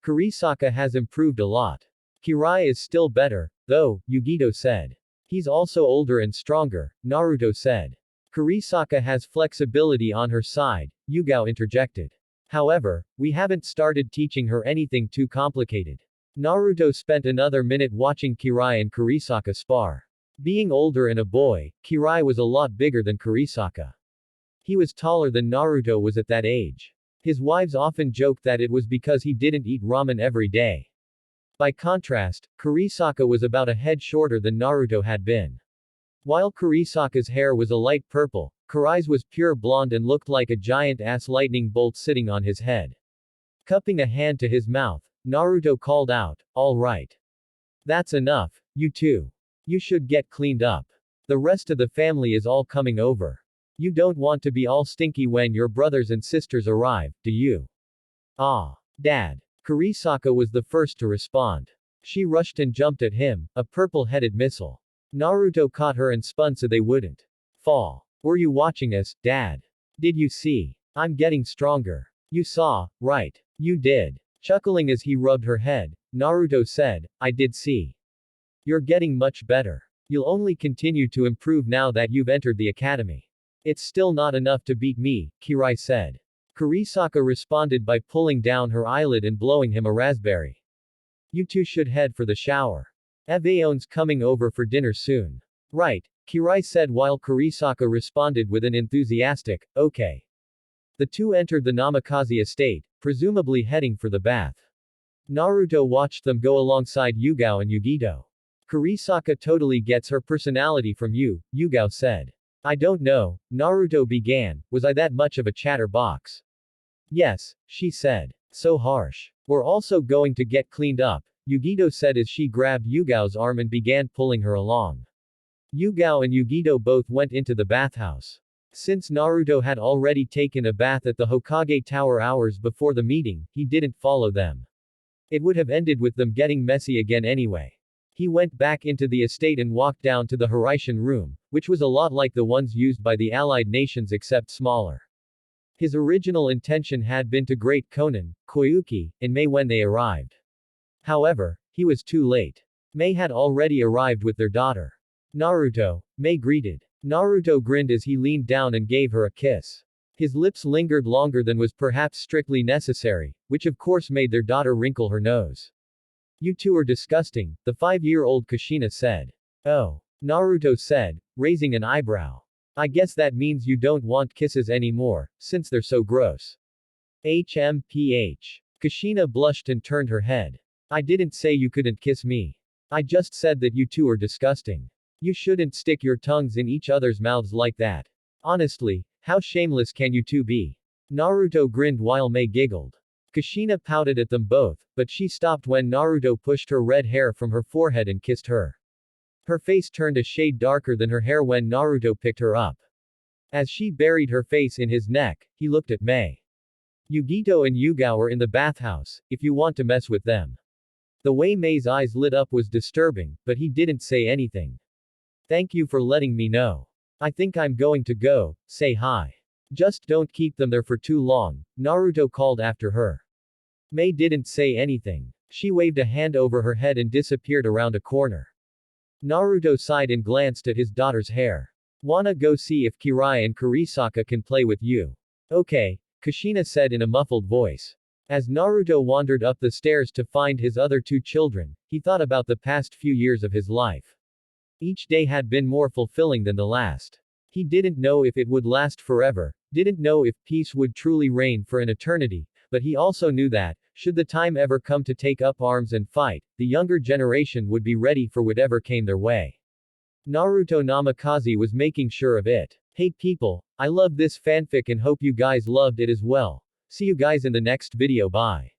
Kurisaka has improved a lot. Kirai is still better, though, Yugito said. He's also older and stronger, Naruto said. Kurisaka has flexibility on her side, Yugao interjected. However, we haven't started teaching her anything too complicated. Naruto spent another minute watching Kirai and Kurisaka spar. Being older and a boy, Kirai was a lot bigger than Kurisaka. He was taller than Naruto was at that age. His wives often joked that it was because he didn't eat ramen every day. By contrast, Kurisaka was about a head shorter than Naruto had been. While Kurisaka's hair was a light purple, Kirai's was pure blonde and looked like a giant-ass lightning bolt sitting on his head. Cupping a hand to his mouth, Naruto called out, all right. That's enough, you two. You should get cleaned up. The rest of the family is all coming over. You don't want to be all stinky when your brothers and sisters arrive, do you? Ah. Dad. Kurisaka was the first to respond. She rushed and jumped at him, a purple-headed missile. Naruto caught her and spun so they wouldn't fall. Were you watching us, Dad? Did you see? I'm getting stronger. You saw, right? You did. Chuckling as he rubbed her head, Naruto said, I did see. You're getting much better. You'll only continue to improve now that you've entered the academy. It's still not enough to beat me, Kirai said. Kurisaka responded by pulling down her eyelid and blowing him a raspberry. You two should head for the shower. Evaon's coming over for dinner soon. Right, Kirai said while Kurisaka responded with an enthusiastic, okay. The two entered the Namikaze estate, presumably heading for the bath. Naruto watched them go alongside Yugao and Yugito. Kurisaka totally gets her personality from you, Yugao said. I don't know, Naruto began, was I that much of a chatterbox? Yes, she said. So harsh. We're also going to get cleaned up, Yugito said as she grabbed Yugao's arm and began pulling her along. Yugao and Yugito both went into the bathhouse. Since Naruto had already taken a bath at the Hokage Tower hours before the meeting, he didn't follow them. It would have ended with them getting messy again anyway. He went back into the estate and walked down to the Hiraishin room, which was a lot like the ones used by the allied nations except smaller. His original intention had been to greet Konan, Koyuki, and Mei when they arrived. However, he was too late. Mei had already arrived with their daughter. Naruto, Mei greeted. Naruto grinned as he leaned down and gave her a kiss. His lips lingered longer than was perhaps strictly necessary, which of course made their daughter wrinkle her nose. You two are disgusting, the 5-year-old Kushina said. Oh. Naruto said, raising an eyebrow. I guess that means you don't want kisses anymore, since they're so gross. HMPH. Kushina blushed and turned her head. I didn't say you couldn't kiss me. I just said that you two are disgusting. You shouldn't stick your tongues in each other's mouths like that. Honestly, how shameless can you two be? Naruto grinned while Mei giggled. Kushina pouted at them both, but she stopped when Naruto pushed her red hair from her forehead and kissed her. Her face turned a shade darker than her hair when Naruto picked her up. As she buried her face in his neck, he looked at Mei. Yugito and Yugao are in the bathhouse, if you want to mess with them. The way Mei's eyes lit up was disturbing, but he didn't say anything. Thank you for letting me know. I think I'm going to go, say hi. Just don't keep them there for too long, Naruto called after her. Mei didn't say anything. She waved a hand over her head and disappeared around a corner. Naruto sighed and glanced at his daughter's hair. Wanna go see if Kirai and Kurisaka can play with you? Okay, Kushina said in a muffled voice. As Naruto wandered up the stairs to find his other two children, he thought about the past few years of his life. Each day had been more fulfilling than the last. He didn't know if it would last forever, didn't know if peace would truly reign for an eternity, but he also knew that, should the time ever come to take up arms and fight, the younger generation would be ready for whatever came their way. Naruto Namikaze was making sure of it. Hey people, I love this fanfic and hope you guys loved it as well. See you guys in the next video, bye.